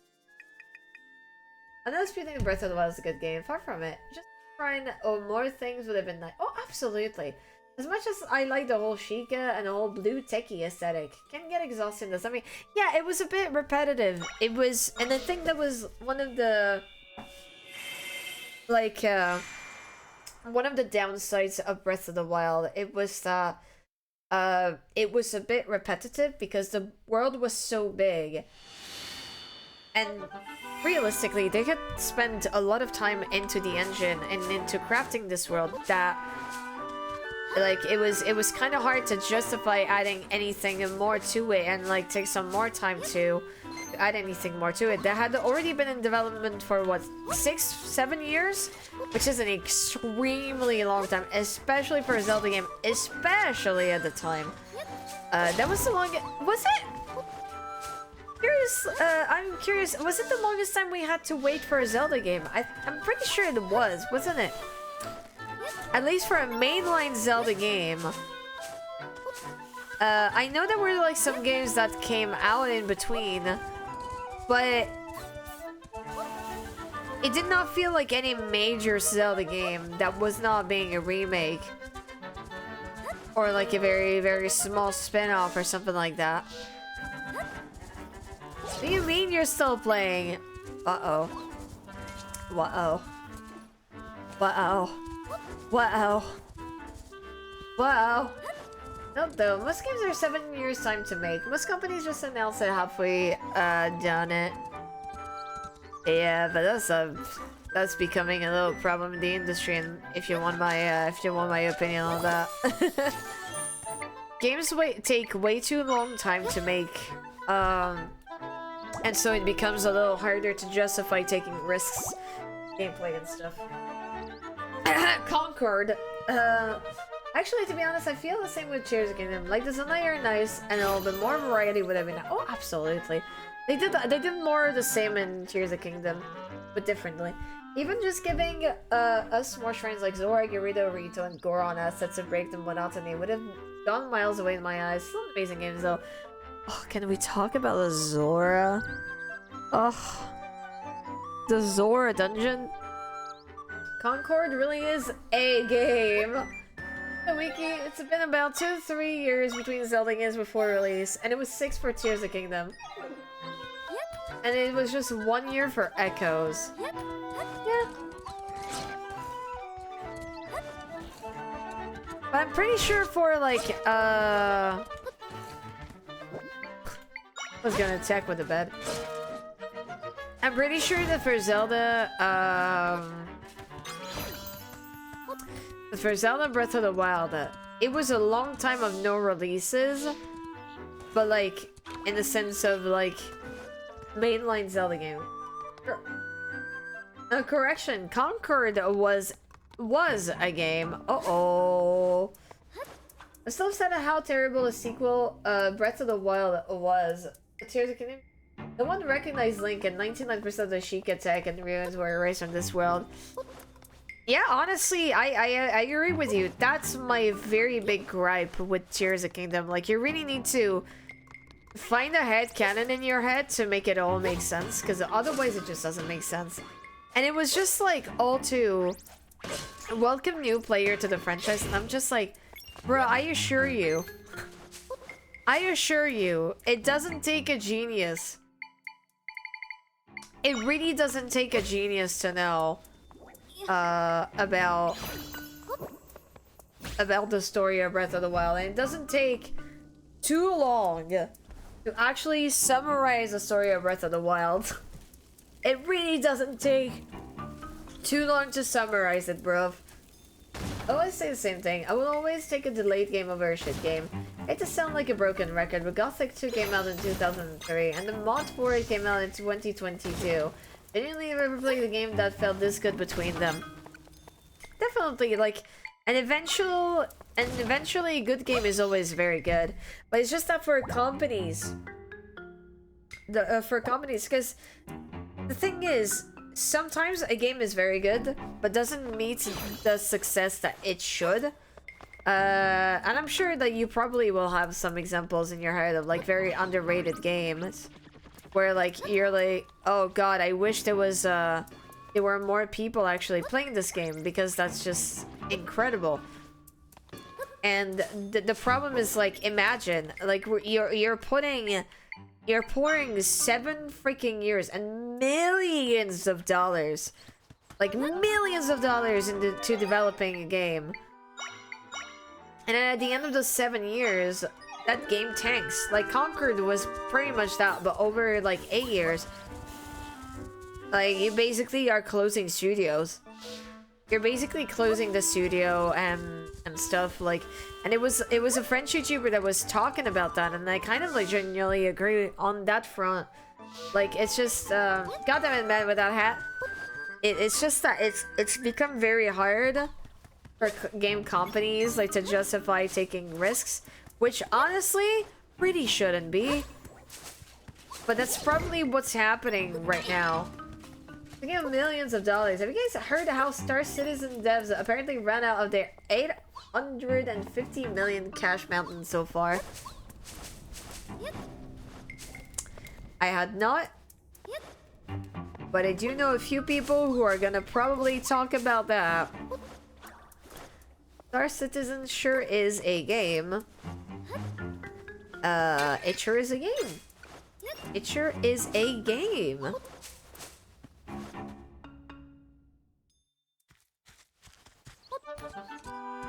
Another speaking of Breath of the Wild is a good game. Far from it. Just trying more things would have been nice. Oh, absolutely. As much as I like the whole Sheikah and the whole blue techie aesthetic, can get exhausting. Does I mean, yeah, it was a bit repetitive. It was, and I think that was one of the like one of the downsides of Breath of the Wild. It was that it was a bit repetitive because the world was so big, and realistically, they could spend a lot of time into the engine and into crafting this world that. Like, it was kind of hard to justify adding anything more to it and, like, take some more time to add anything more to it. That had already been in development for, what, 6-7 years? Which is an extremely long time, especially for a Zelda game, especially at the time. That was the longest... Was it? I'm curious, was it the longest time we had to wait for a Zelda game? I'm pretty sure it was, wasn't it? At least for a mainline Zelda game. I know there were like some games that came out in between, but it did not feel like any major Zelda game that was not being a remake. Or like a very, very small spin-off or something like that. What do you mean you're still playing? Uh-oh. Uh-oh. Uh-oh. Wow. Wow. Nope, though. Most games are 7 years time to make. Most companies just announce it halfway done it. Yeah, but that's becoming a little problem in the industry, and if you want my opinion on that. Games take way too long time to make. And so it becomes a little harder to justify taking risks, gameplay and stuff. Concord. Actually, to be honest, I feel the same with Tears of the Kingdom. Like, the Zelda are nice, and a little bit more variety would have been. Oh, absolutely. They did more of the same in Tears of the Kingdom, but differently. Even just giving us more shrines like Zora, Gerudo, Rito, and Goron assets to break the monotony would have gone miles away in my eyes. Still amazing games, though. Oh, can we talk about the Zora? Oh, the Zora dungeon. Concord really is a game. The wiki, it's been about 2 to 3 years between Zelda games before release, and it was 6 for Tears of the Kingdom. And it was just 1 year for Echoes. Yeah. But I'm pretty sure for like, I was gonna attack with the bed. I'm pretty sure that for Zelda, for Zelda Breath of the Wild, it was a long time of no releases, but like in the sense of like mainline Zelda game. Correction, Concord was a game. Uh-oh. I still said how terrible the sequel, Breath of the Wild was. Tears of Kingdom. The one recognized Link and 99% of the Sheikah tech and ruins were erased from this world. Yeah, honestly, I agree with you. That's my very big gripe with Tears of Kingdom. Like, you really need to find a headcanon in your head to make it all make sense, because otherwise it just doesn't make sense. And it was just like all too welcome new player to the franchise, and I'm just like, bro, I assure you, it doesn't take a genius. It really doesn't take a genius to know about the story of Breath of the Wild, and it doesn't take too long to actually summarize the story of Breath of the Wild. It really doesn't take too long to summarize it, bruv. I always say the same thing. I will always take a delayed game over a shit game. I hate to sound like a broken record, but Gothic 2 came out in 2003, and the mod for it came out in 2022. I didn't ever play the game that felt this good between them. Definitely, like, an eventually a good game is always very good, but it's just that for companies, because the thing is, sometimes a game is very good, but doesn't meet the success that it should. And I'm sure that you probably will have some examples in your head of like very underrated games where like you're like, oh god, I wish there were more people actually playing this game, because that's just incredible. And the problem is, like, imagine like you're pouring 7 freaking years and millions of dollars, like millions of dollars into developing a game, and then at the end of those 7 years that game tanks. Like Concord was pretty much that, but over like 8 years, like you basically are closing studios. You're basically closing the studio and stuff, like, and it was a French YouTuber that was talking about that, and I kind of like genuinely agree on that front. Like, it's just goddamn it, man, with that hat, it's just that it's become very hard for game companies like to justify taking risks, which honestly really shouldn't be, but that's probably what's happening right now. Thinking of millions of dollars. Have you guys heard how Star Citizen devs apparently ran out of their 850 million cash mountain so far? I had not, but I do know a few people who are gonna probably talk about that. Star Citizen sure is a game. It sure is a game. It sure is a game.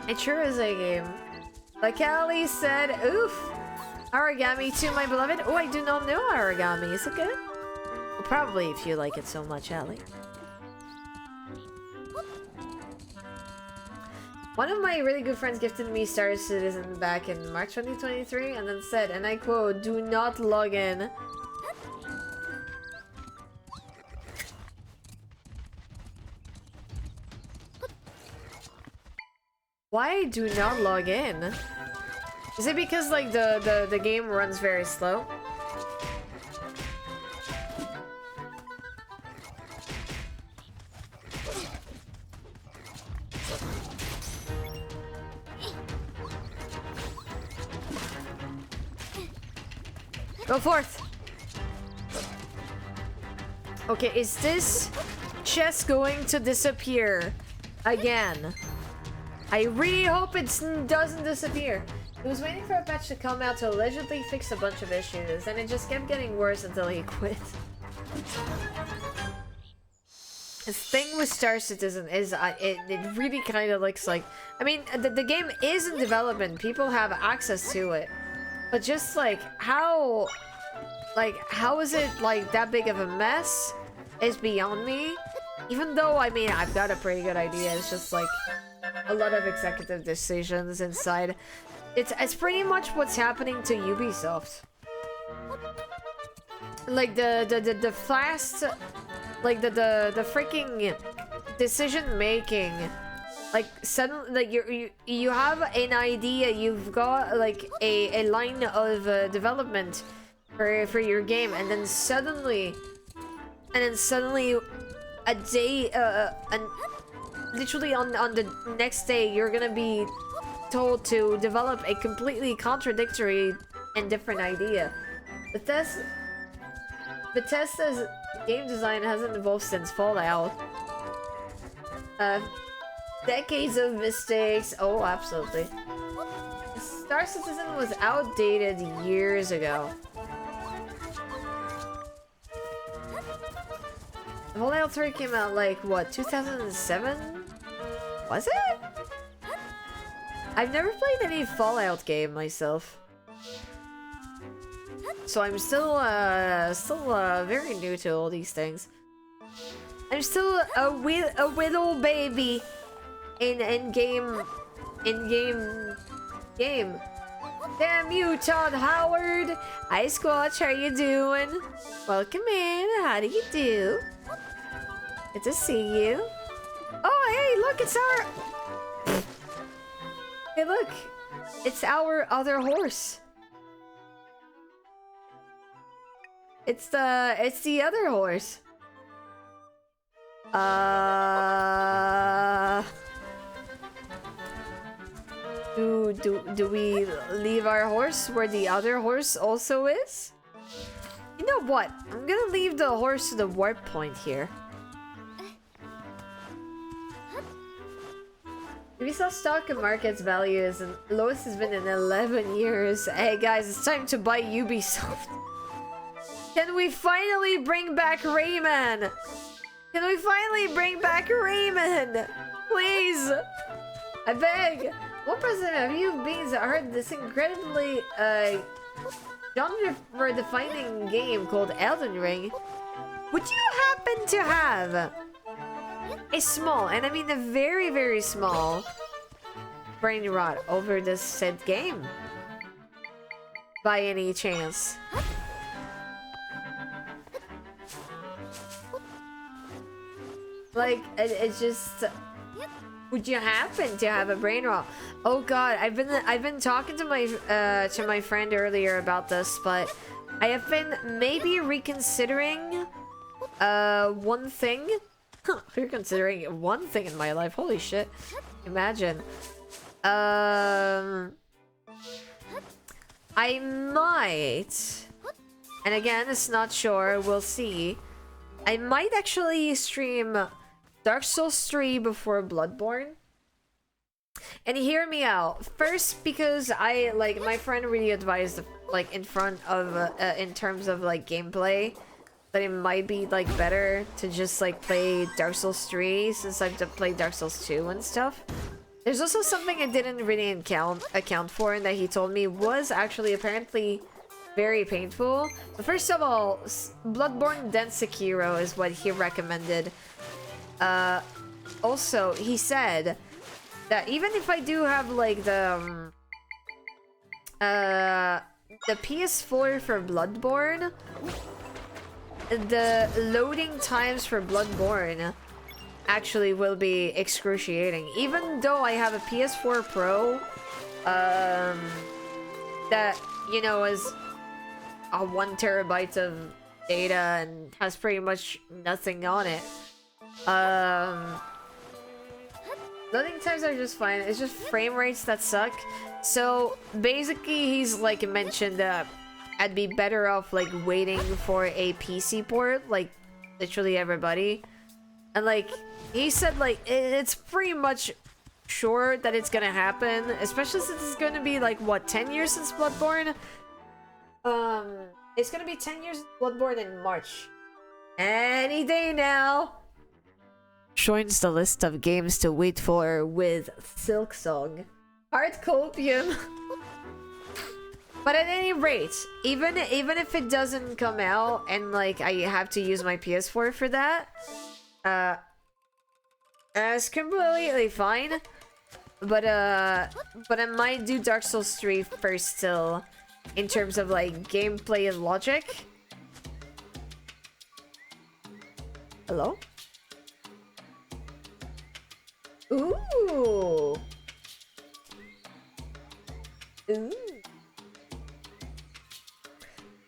It sure is a game. Like Callie said, oof. Origami to my beloved. Oh, I do not know origami. Is it good? Well, probably if you like it so much, Allie. One of my really good friends gifted me Star Citizen back in March 2023 and then said, and I quote, "Do not log in." Why do not log in? Is it because like the game runs very slow? Go forth! Okay, is this chest going to disappear again? I really hope it doesn't disappear. He was waiting for a patch to come out to allegedly fix a bunch of issues, and it just kept getting worse until he quit. The thing with Star Citizen is it really kind of looks like... I mean, the game is in development. People have access to it. But just like, how is it like that big of a mess is beyond me. Even though, I mean, I've got a pretty good idea. It's just like... a lot of executive decisions inside. It's pretty much what's happening to Ubisoft. Like the fast, like the freaking decision making. Like suddenly, like you have an idea, you've got like a line of development for your game, and then suddenly a day and literally on the next day you're gonna be told to develop a completely contradictory and different idea. Bethesda's game design hasn't evolved since Fallout. Decades of mistakes. Oh, absolutely. Star Citizen was outdated years ago. Fallout 3 came out like, what, 2007? Was it? I've never played any Fallout game myself. So I'm still very new to all these things. I'm still a little baby in game. Damn you, Todd Howard! Hi, Squatch, how you doing? Welcome in. How do you do? Good to see you. Oh, hey, look, it's our. Hey, look, it's our other horse. It's the other horse. Do we leave our horse where the other horse also is? You know what? I'm gonna leave the horse to the warp point here. Ubisoft stock and market's value is the lowest has been in 11 years. Hey guys, it's time to buy Ubisoft. Can we finally bring back Rayman? Can we finally bring back Rayman? Please! I beg! What president have you been that heard this incredibly genre-defining game called Elden Ring? Would you happen to have a small, and I mean a very, very small, brain rot over this said game? By any chance? Like, it's just... Would you happen to have a brain rot? Oh god, I've been talking to my friend earlier about this, but I have been maybe reconsidering one thing. You're considering one thing in my life. Holy shit. Imagine. I might, and again, it's not sure, we'll see. I might actually stream Dark Souls 3 before Bloodborne. And hear me out. First, because my friend really advised, like, in front of, in terms of, like, gameplay, that it might be, like, better to just, like, play Dark Souls 3 since I've played Dark Souls 2 and stuff. There's also something I didn't really account for, and that he told me was actually apparently very painful. But first of all, Bloodborne then Sekiro is what he recommended. Also, he said that even if I do have like the PS4 for Bloodborne, the loading times for Bloodborne actually will be excruciating. Even though I have a PS4 Pro that, you know, is a 1 terabyte of data and has pretty much nothing on it. Loading times are just fine. It's just frame rates that suck. So basically he's like mentioned that I'd be better off like waiting for a PC port, like literally everybody. And like he said, like it's pretty much sure that it's gonna happen, especially since it's gonna be like what, 10 years since Bloodborne. It's gonna be 10 years since Bloodborne in March. Any day now. Joins the list of games to wait for with Silksong. Heart Copium. But at any rate, even if it doesn't come out and like I have to use my PS4 for that, it's completely fine. but I might do Dark Souls 3 first still, in terms of like gameplay and logic. Hello? Ooh. Ooh.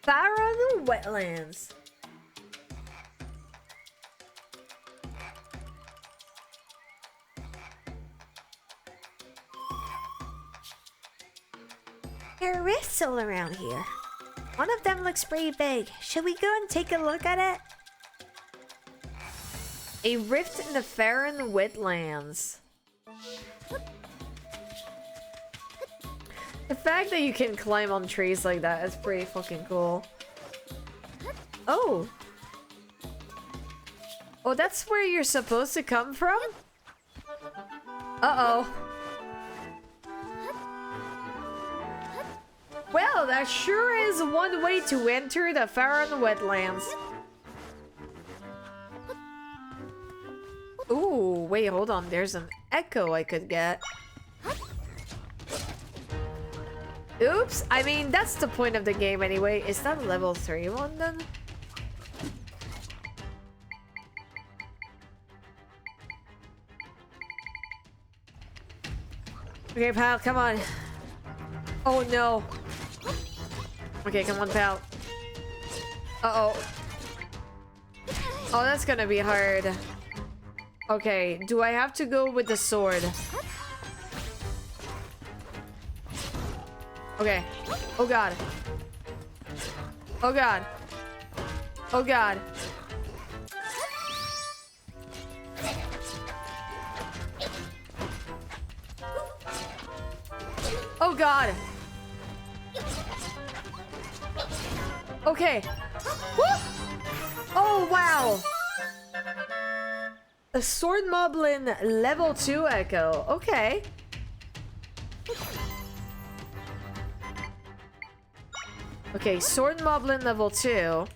Fire on the wetlands. There are rifts all around here. One of them looks pretty big. Should we go and take a look at it? A rift in the Farron wetlands. The fact that you can climb on trees like that is pretty fucking cool. Oh. Oh, that's where you're supposed to come from? Uh-oh. Well, that sure is one way to enter the Farron wetlands. Ooh, wait, hold on. There's an echo I could get. Oops. I mean, that's the point of the game anyway. Is that a level 3 one then? Okay, pal, come on. Oh no. Okay, come on, pal. Uh-oh. Oh, that's gonna be hard. Okay, do I have to go with the sword? Okay. Oh god. Oh god. Oh god. Oh god. Okay. Woo! Oh wow. A sword moblin level 2 echo. Okay. Okay, sword moblin level 2.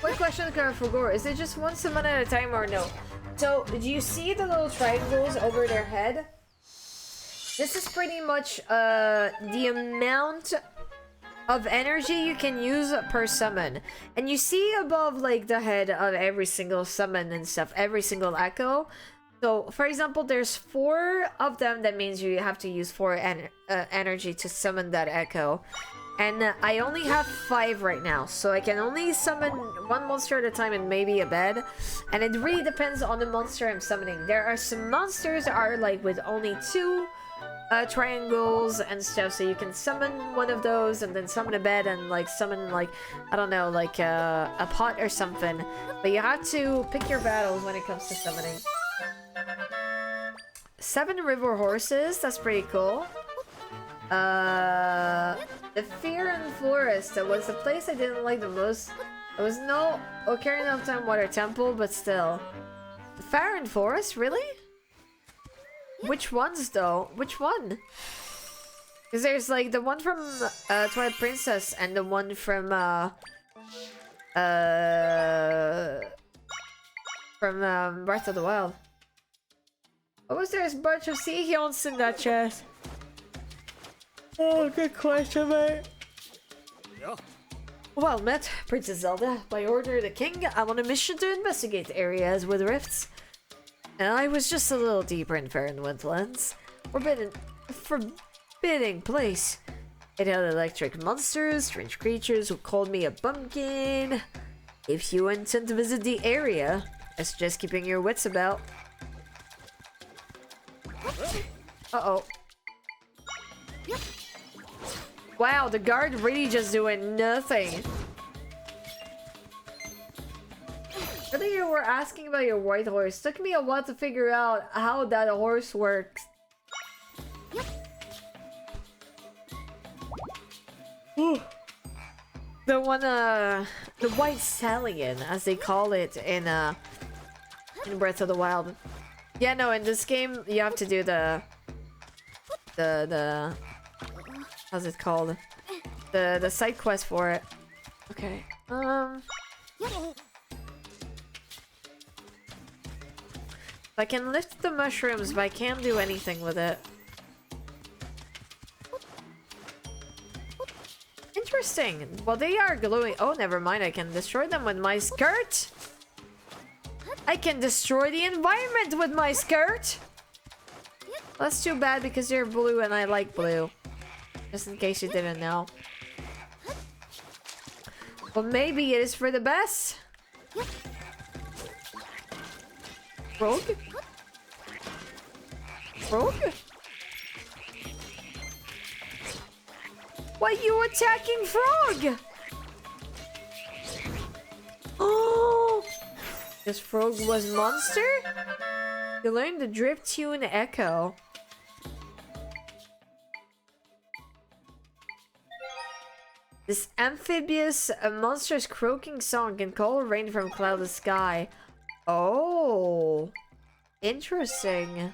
One question, Gore. Is it just one summon at a time or no? So, do you see the little triangles over their head? This is pretty much the amount of energy you can use per summon. And you see above like the head of every single summon and stuff, every single echo. So, for example, there's 4 of them. That means you have to use 4 energy to summon that echo. And I only have 5 right now, so I can only summon 1 monster at a time and maybe a bed. And it really depends on the monster I'm summoning. There are some monsters that are like with only 2 triangles and stuff, so you can summon one of those and then summon a bed and like summon like, I don't know, like a pot or something. But you have to pick your battles when it comes to summoning. 7 river horses, that's pretty cool. The Fear and Forest, that was the place I didn't like the most. There was no Ocarina of Time Water Temple, but still. The Fire and Forest, really? Which ones though? Which one? Because there's like the one from Twilight Princess and the one from Breath of the Wild. What was there? A bunch of sea haunts in that chest. Oh, good question, mate. Yeah. Well met, Princess Zelda. By order of the king, I'm on a mission to investigate areas with rifts. And I was just a little deeper in Farron Wetlands. Forbidding place. It had electric monsters, strange creatures who called me a bumpkin. If you intend to visit the area, I suggest keeping your wits about. Uh-oh. Wow, the guard really just doing nothing. Earlier you were asking about your white horse. Took me a while to figure out how that horse works. The one, the white stallion, as they call it in Breath of the Wild. Yeah, no, in this game you have to do the how's it called? The side quest for it. Okay. I can lift the mushrooms, but I can't do anything with it. Interesting. Well, they are glowing. Oh, never mind. I can destroy them with my skirt. I can destroy the environment with my skirt. That's too bad because you're blue and I like blue. Just in case you didn't know. Well, maybe it is for the best. Frog? Frog? Why are you attacking Frog? Oh! This Frog was monster? You learned the drip tune Echo. This amphibious monster's croaking song can call rain from cloudless sky. Oh, interesting.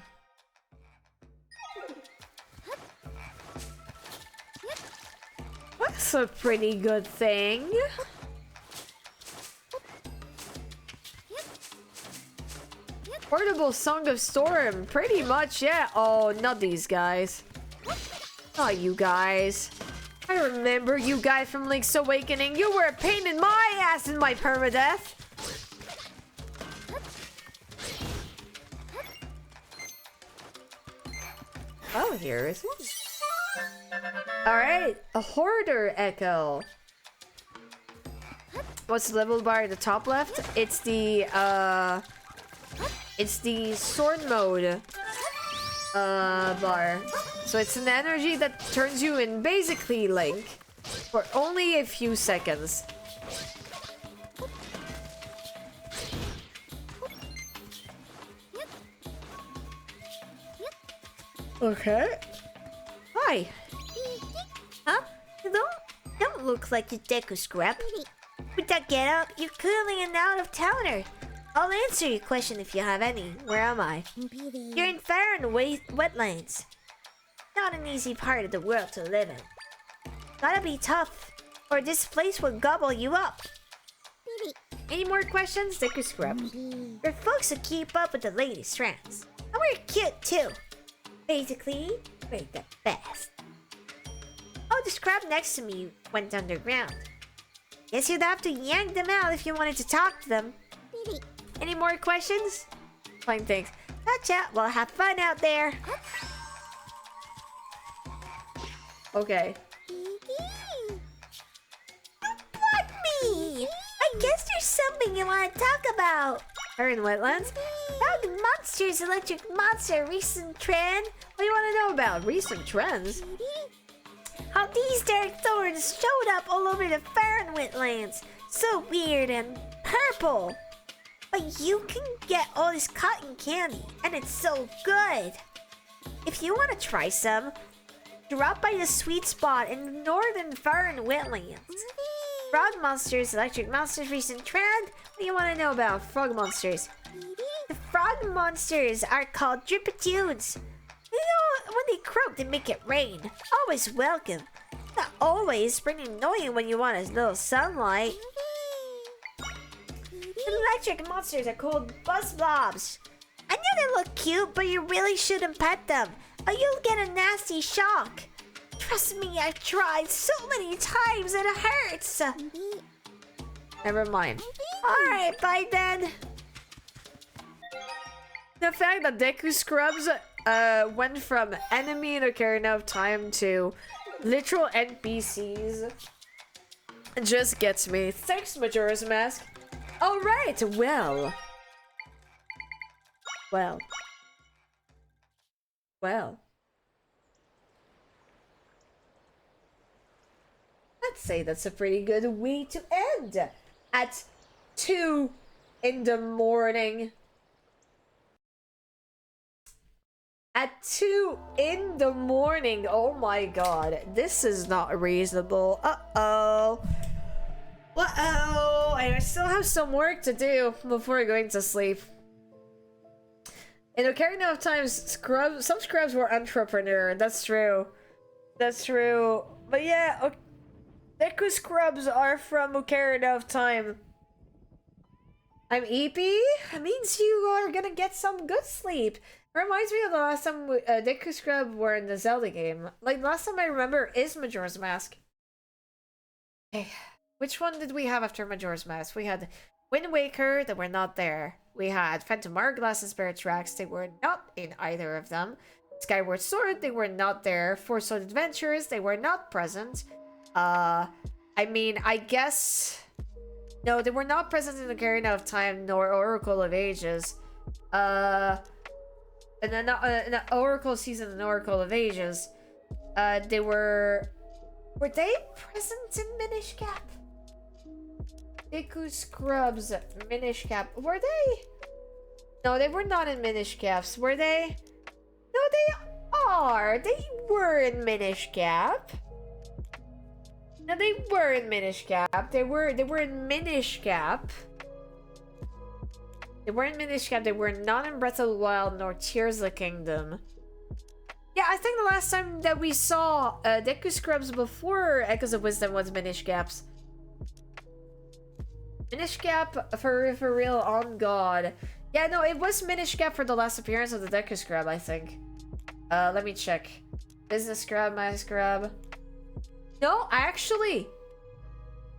That's a pretty good thing. Portable Song of Storm, pretty much, yeah. Oh, not these guys. Not you guys. I remember you guys from Link's Awakening. You were a pain in my ass in my permadeath. Oh, here is it. Alright, a Hoarder Echo. What's the level bar at the top left? It's the sword mode bar. So it's an energy that turns you in basically Link for only a few seconds. Okay. Hi. Huh? You don't look like a Deku Scrap. With that getup, you're clearly an out-of-towner. I'll answer your question if you have any. Where am I? You're in Faron Wetlands. Not an easy part of the world to live in. Gotta be tough, or this place will gobble you up. Any more questions, Deku Scrub? We're folks who keep up with the latest trends. And we're cute too. Basically, we're the best. Oh, the scrub next to me went underground. Guess you'd have to yank them out if you wanted to talk to them. Any more questions? Fine, thanks. Gotcha. Well, have fun out there. Okay. Block me! I guess there's something you want to talk about. Are in wetlands? Dog Monsters Electric Monster recent trend. What do you want to know about? Recent trends? How these dark thorns showed up all over the Faron Wetlands. So weird and purple. But you can get all this cotton candy, and it's so good. If you want to try some, drop by the sweet spot in the northern Faron Wetlands. Frog Monsters, Electric Monsters recent trend. What do you want to know about frog monsters? The frog monsters are called Dripitudes. You know, when they croak, they make it rain. Always welcome. Not always, but annoying when you want a little sunlight. The electric monsters are called Buzz Blobs. I know they look cute, but you really shouldn't pet them, or you'll get a nasty shock. Trust me, I've tried so many times and it hurts. Never mind. Alright, bye then. The fact that Deku Scrubs went from enemy in Ocarina of Time to literal NPCs just gets me. Thanks, Majora's Mask. Alright, well. I'd say that's a pretty good way to end at 2 in the morning. At 2 in the morning. Oh my god. This is not reasonable. Uh-oh. Uh-oh. I still have some work to do before going to sleep. In Ocarina of Time, some scrubs were entrepreneur. That's true. That's true. But yeah, Deku Scrubs are from Ocarina of Time. I'm EP? It means you are gonna get some good sleep. It reminds me of the last time Deku Scrub were in the Zelda game. Like, last time I remember is Majora's Mask. Okay, which one did we have after Majora's Mask? We had Wind Waker, they were not there. We had Phantom Hourglass and Spirit Tracks, they were not in either of them. Skyward Sword, they were not there. Four Sword Adventures, they were not present. I mean, I guess... No, they were not present in Ocarina of Time nor Oracle of Ages. And then Oracle Season and Oracle of Ages. They were... Were they present in Minish Cap? Deku Scrubs, Minish Cap. Were they? No, they were not in Minish Caps. Were they? No, they are. They were in Minish Cap. No, they were in Minish Cap. They were in Minish Cap. They were in Minish Cap. They were not in Breath of the Wild nor Tears of the Kingdom. Yeah, I think the last time that we saw Deku Scrubs before Echoes of Wisdom was Minish Caps. Minish Cap for real, on God. Yeah, no, it was Minish Cap for the last appearance of the Deku Scrub, I think. Let me check. Business Scrub, my Scrub. No, actually,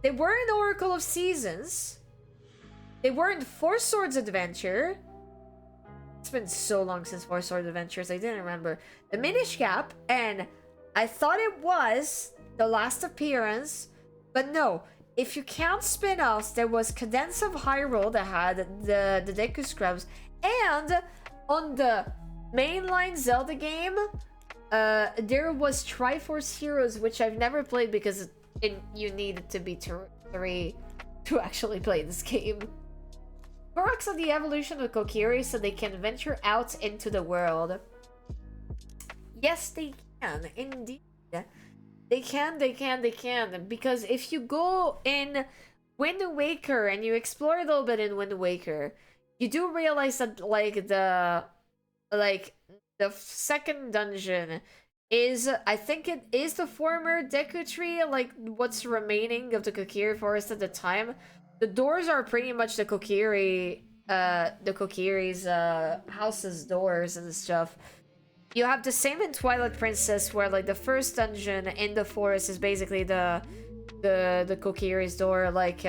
they were in Oracle of Seasons. They were in Four Swords Adventure. It's been so long since Four Swords Adventures, I didn't remember. The Minish Cap, and I thought it was the last appearance, but no. If you count spin-offs, there was Cadence of Hyrule that had the Deku Scrubs, and on the mainline Zelda game, there was Triforce Heroes, which I've never played because you needed to be 3 to actually play this game. Koroks of the evolution of Kokiri so they can venture out into the world. Yes, they can, indeed. They can, because if you go in Wind Waker and you explore a little bit in Wind Waker, you do realize that, like, the second dungeon is, I think it is the former Deku Tree, like, what's remaining of the Kokiri Forest at the time. The doors are pretty much the Kokiri's, house's doors and stuff. You have the same in Twilight Princess, where, like, the first dungeon in the forest is basically the Kokiri's door, like,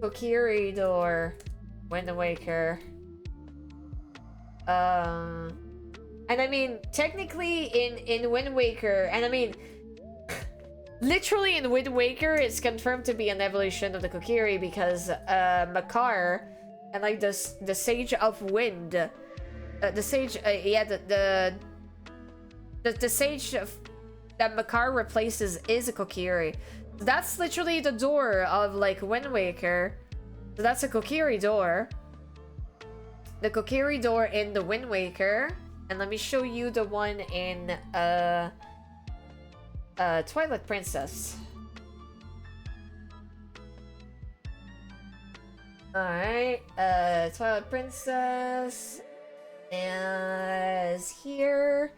Kokiri door, Wind Waker. And I mean, technically in Wind Waker, and I mean, literally in Wind Waker, it's confirmed to be an evolution of the Kokiri because Makar and, like, the Sage of Wind. The sage, the sage that Makar replaces is a Kokiri. That's literally the door of, like, Wind Waker. So that's a Kokiri door. The Kokiri door in the Wind Waker. And let me show you the one in Twilight Princess. Alright, Twilight Princess is here.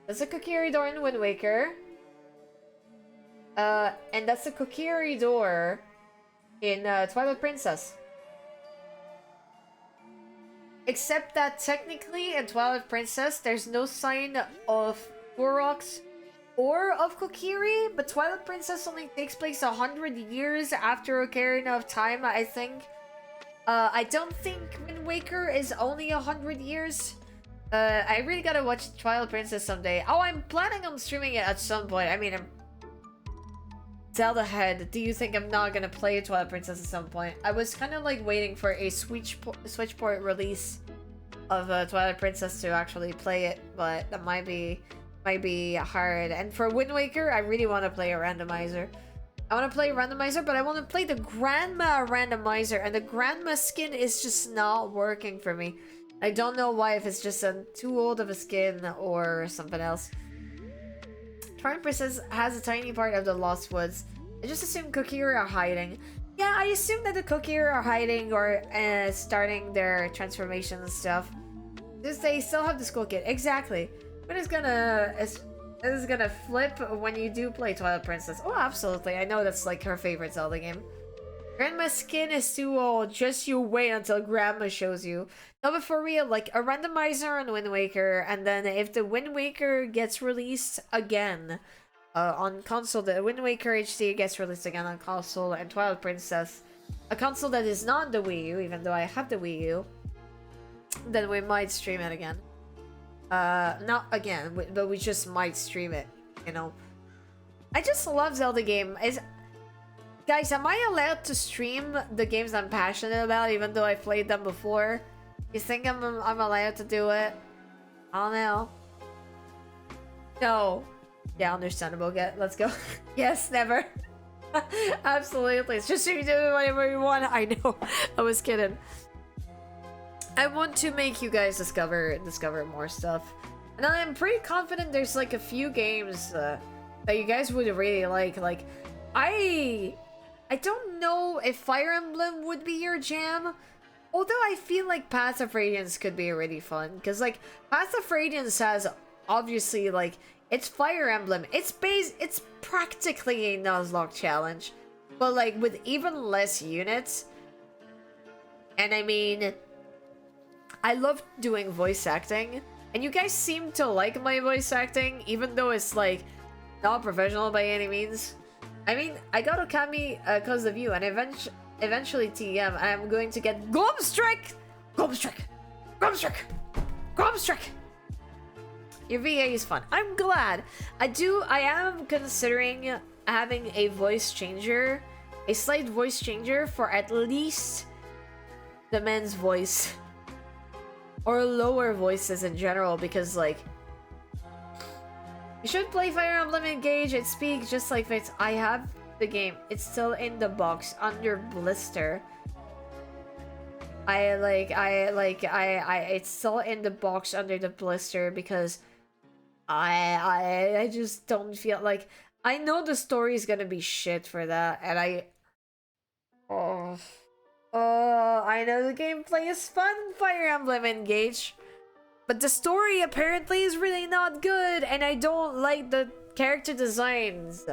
That's a Kokiri door in Wind Waker. And that's a Kokiri door in Twilight Princess. Except that technically in Twilight Princess, there's no sign of Koroks or of Kokiri, but Twilight Princess only takes place 100 years after Ocarina of Time, I think. I don't think Wind Waker is only 100 years. I really gotta watch Twilight Princess someday. Oh, I'm planning on streaming it at some point. I mean, Zelda Head, do you think I'm not gonna play Twilight Princess at some point? I was kind of like waiting for a Switch port release of Twilight Princess to actually play it, but that might be hard. And for Wind Waker, I really want to play a randomizer. I want to play a randomizer, but I want to play the Grandma randomizer, and the Grandma skin is just not working for me. I don't know why, if it's just too old of a skin or something else. Twilight Princess has a tiny part of the Lost Woods. I just assume Kokiri are hiding. Yeah, I assume that the Kokiri are hiding or starting their transformation and stuff. Just they still have the Skull Kid. Exactly. But it's gonna flip when you do play Twilight Princess. Oh, absolutely. I know that's like her favorite Zelda game. Grandma's skin is too old. Just you wait until Grandma shows you. No, but for real, like a randomizer on Wind Waker, and then if the Wind Waker gets released again on console, the Wind Waker HD gets released again on console, and Twilight Princess, a console that is not the Wii U, even though I have the Wii U, then we might stream it again. Not again, but we just might stream it, you know. I just love Zelda game. Guys, am I allowed to stream the games I'm passionate about, even though I've played them before? You think I'm allowed to do it? I don't know. No. Yeah, understandable. Let's go. Yes, never. Absolutely. It's just you do whatever you want. I know. I was kidding. I want to make you guys discover more stuff. And I'm pretty confident there's like a few games that you guys would really like. Like, I don't know if Fire Emblem would be your jam. Although I feel like Path of Radiance could be really fun. Because, like, Path of Radiance has, obviously, like, it's Fire Emblem. It's practically a Nuzlocke challenge. But, like, with even less units. And, I mean, I love doing voice acting. And you guys seem to like my voice acting, even though it's, like, not professional by any means. I mean, I got Okami because of you, and eventually TM, I'm going to get Glumstrick! Your VA is fun. I'm glad. I am considering having a voice changer, a slight voice changer for at least the men's voice. Or lower voices in general, because, like, you should play Fire Emblem Engage. It speaks just like Fates. I have the game. It's still in the box under blister. It's still in the box under the blister because I just don't feel like, I know the story is gonna be shit for that, and I know the gameplay is fun, Fire Emblem Engage. But the story apparently is really not good, and I don't like the character designs.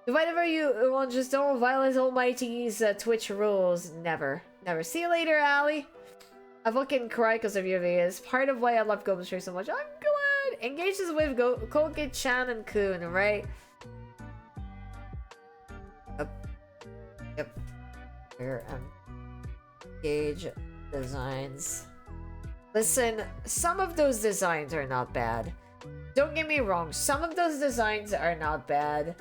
Do whatever you want, just don't violate Almighty's Twitch rules. Never. Never. See you later, Ali. I fucking cry because of your videos. Part of why I love Goblin Street so much. I'm glad. Engages with Koge, Chan, and Kun, right? Yep. Here, Engage designs. Listen, some of those designs are not bad. Don't get me wrong, some of those designs are not bad.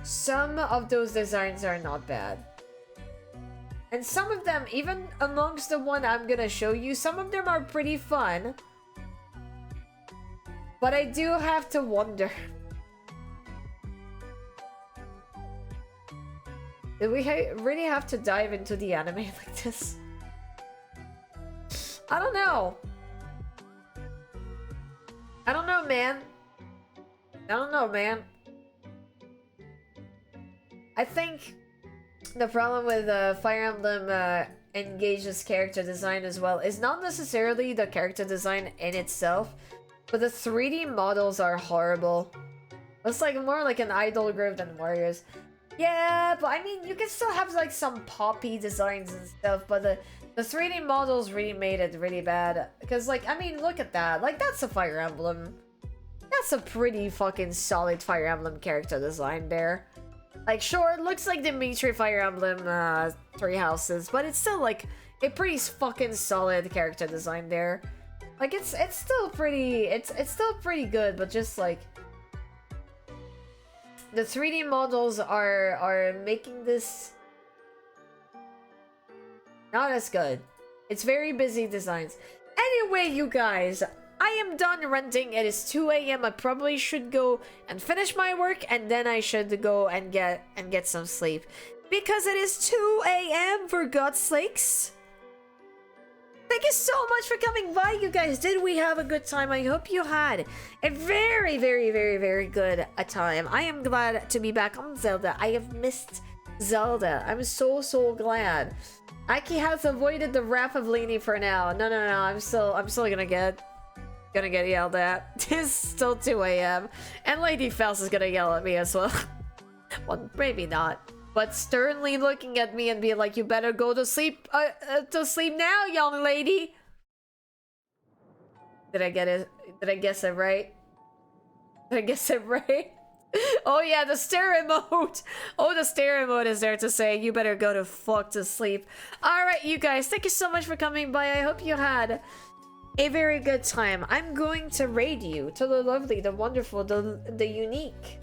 Some of those designs are not bad. And some of them, even amongst the one I'm gonna show you, some of them are pretty fun. But I do have to wonder. Do we really have to dive into the anime like this? I don't know. I don't know, man. I think the problem with Fire Emblem Engage's character design as well is not necessarily the character design in itself, but the 3D models are horrible. It's like more like an idol group than warriors. Yeah, but I mean, you can still have like some poppy designs and stuff, but the 3D models really made it really bad. Because, like, I mean, look at that. Like, that's a Fire Emblem. That's a pretty fucking solid Fire Emblem character design there. Like, sure, it looks like the Mitri Fire Emblem 3 houses, but it's still, like, a pretty fucking solid character design there. Like, it's still pretty, it's still pretty good, but just, like, the 3D models are making this not as good. It's very busy designs. Anyway, you guys, I am done renting. It is 2 AM. I probably should go and finish my work, and then I should go and get some sleep. Because it is 2 AM, for God's sakes. Thank you so much for coming by, you guys. Did we have a good time? I hope you had a very, very, very, very good time. I am glad to be back on Zelda. I have missed Zelda. I'm so glad. Aki has avoided the wrath of Lainey for now. No. I'm still gonna get Gonna get yelled at. It's still 2 a.m. And Lady Faust is gonna yell at me as well. Well, maybe not. But sternly looking at me and being like, you better go to sleep now, young lady. Did I get it? Did I guess it right? Did I guess it right? Oh yeah, the stare emote. Oh, the stare emote is there to say, you better go to fuck to sleep. Alright, you guys, thank you so much for coming by. I hope you had a very good time. I'm going to raid you to the lovely, the wonderful, the unique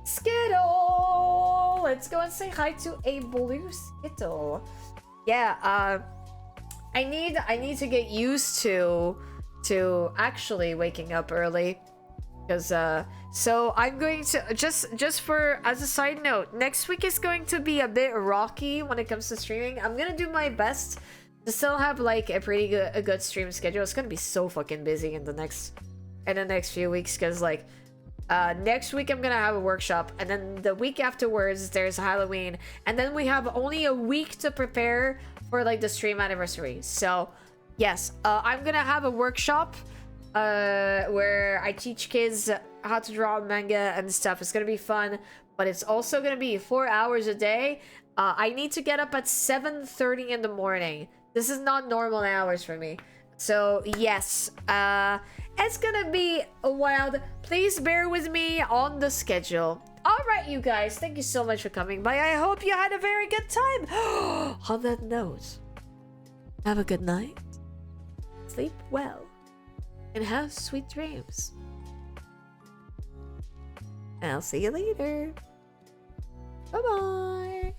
Skittle. Let's go and say hi to a blue Skittle. Yeah, I need to get used to actually waking up early, because so I'm going to just for as a side note, next week is going to be a bit rocky when it comes to streaming. I'm gonna do my best to still have like a good stream schedule. It's gonna be so fucking busy in the next few weeks, because like next week I'm gonna have a workshop, and then the week afterwards there's Halloween, and then we have only a week to prepare for like the stream anniversary. So yes, I'm gonna have a workshop where I teach kids how to draw manga and stuff. It's gonna be fun, but it's also gonna be 4 hours a day. I need to get up at 7:30 in the morning. This is not normal hours for me. So yes, it's gonna be wild. Please bear with me on the schedule. Alright, you guys, thank you so much for coming by. I hope you had a very good time. On that note, have a good night, sleep well, and have sweet dreams. And I'll see you later. Bye-bye.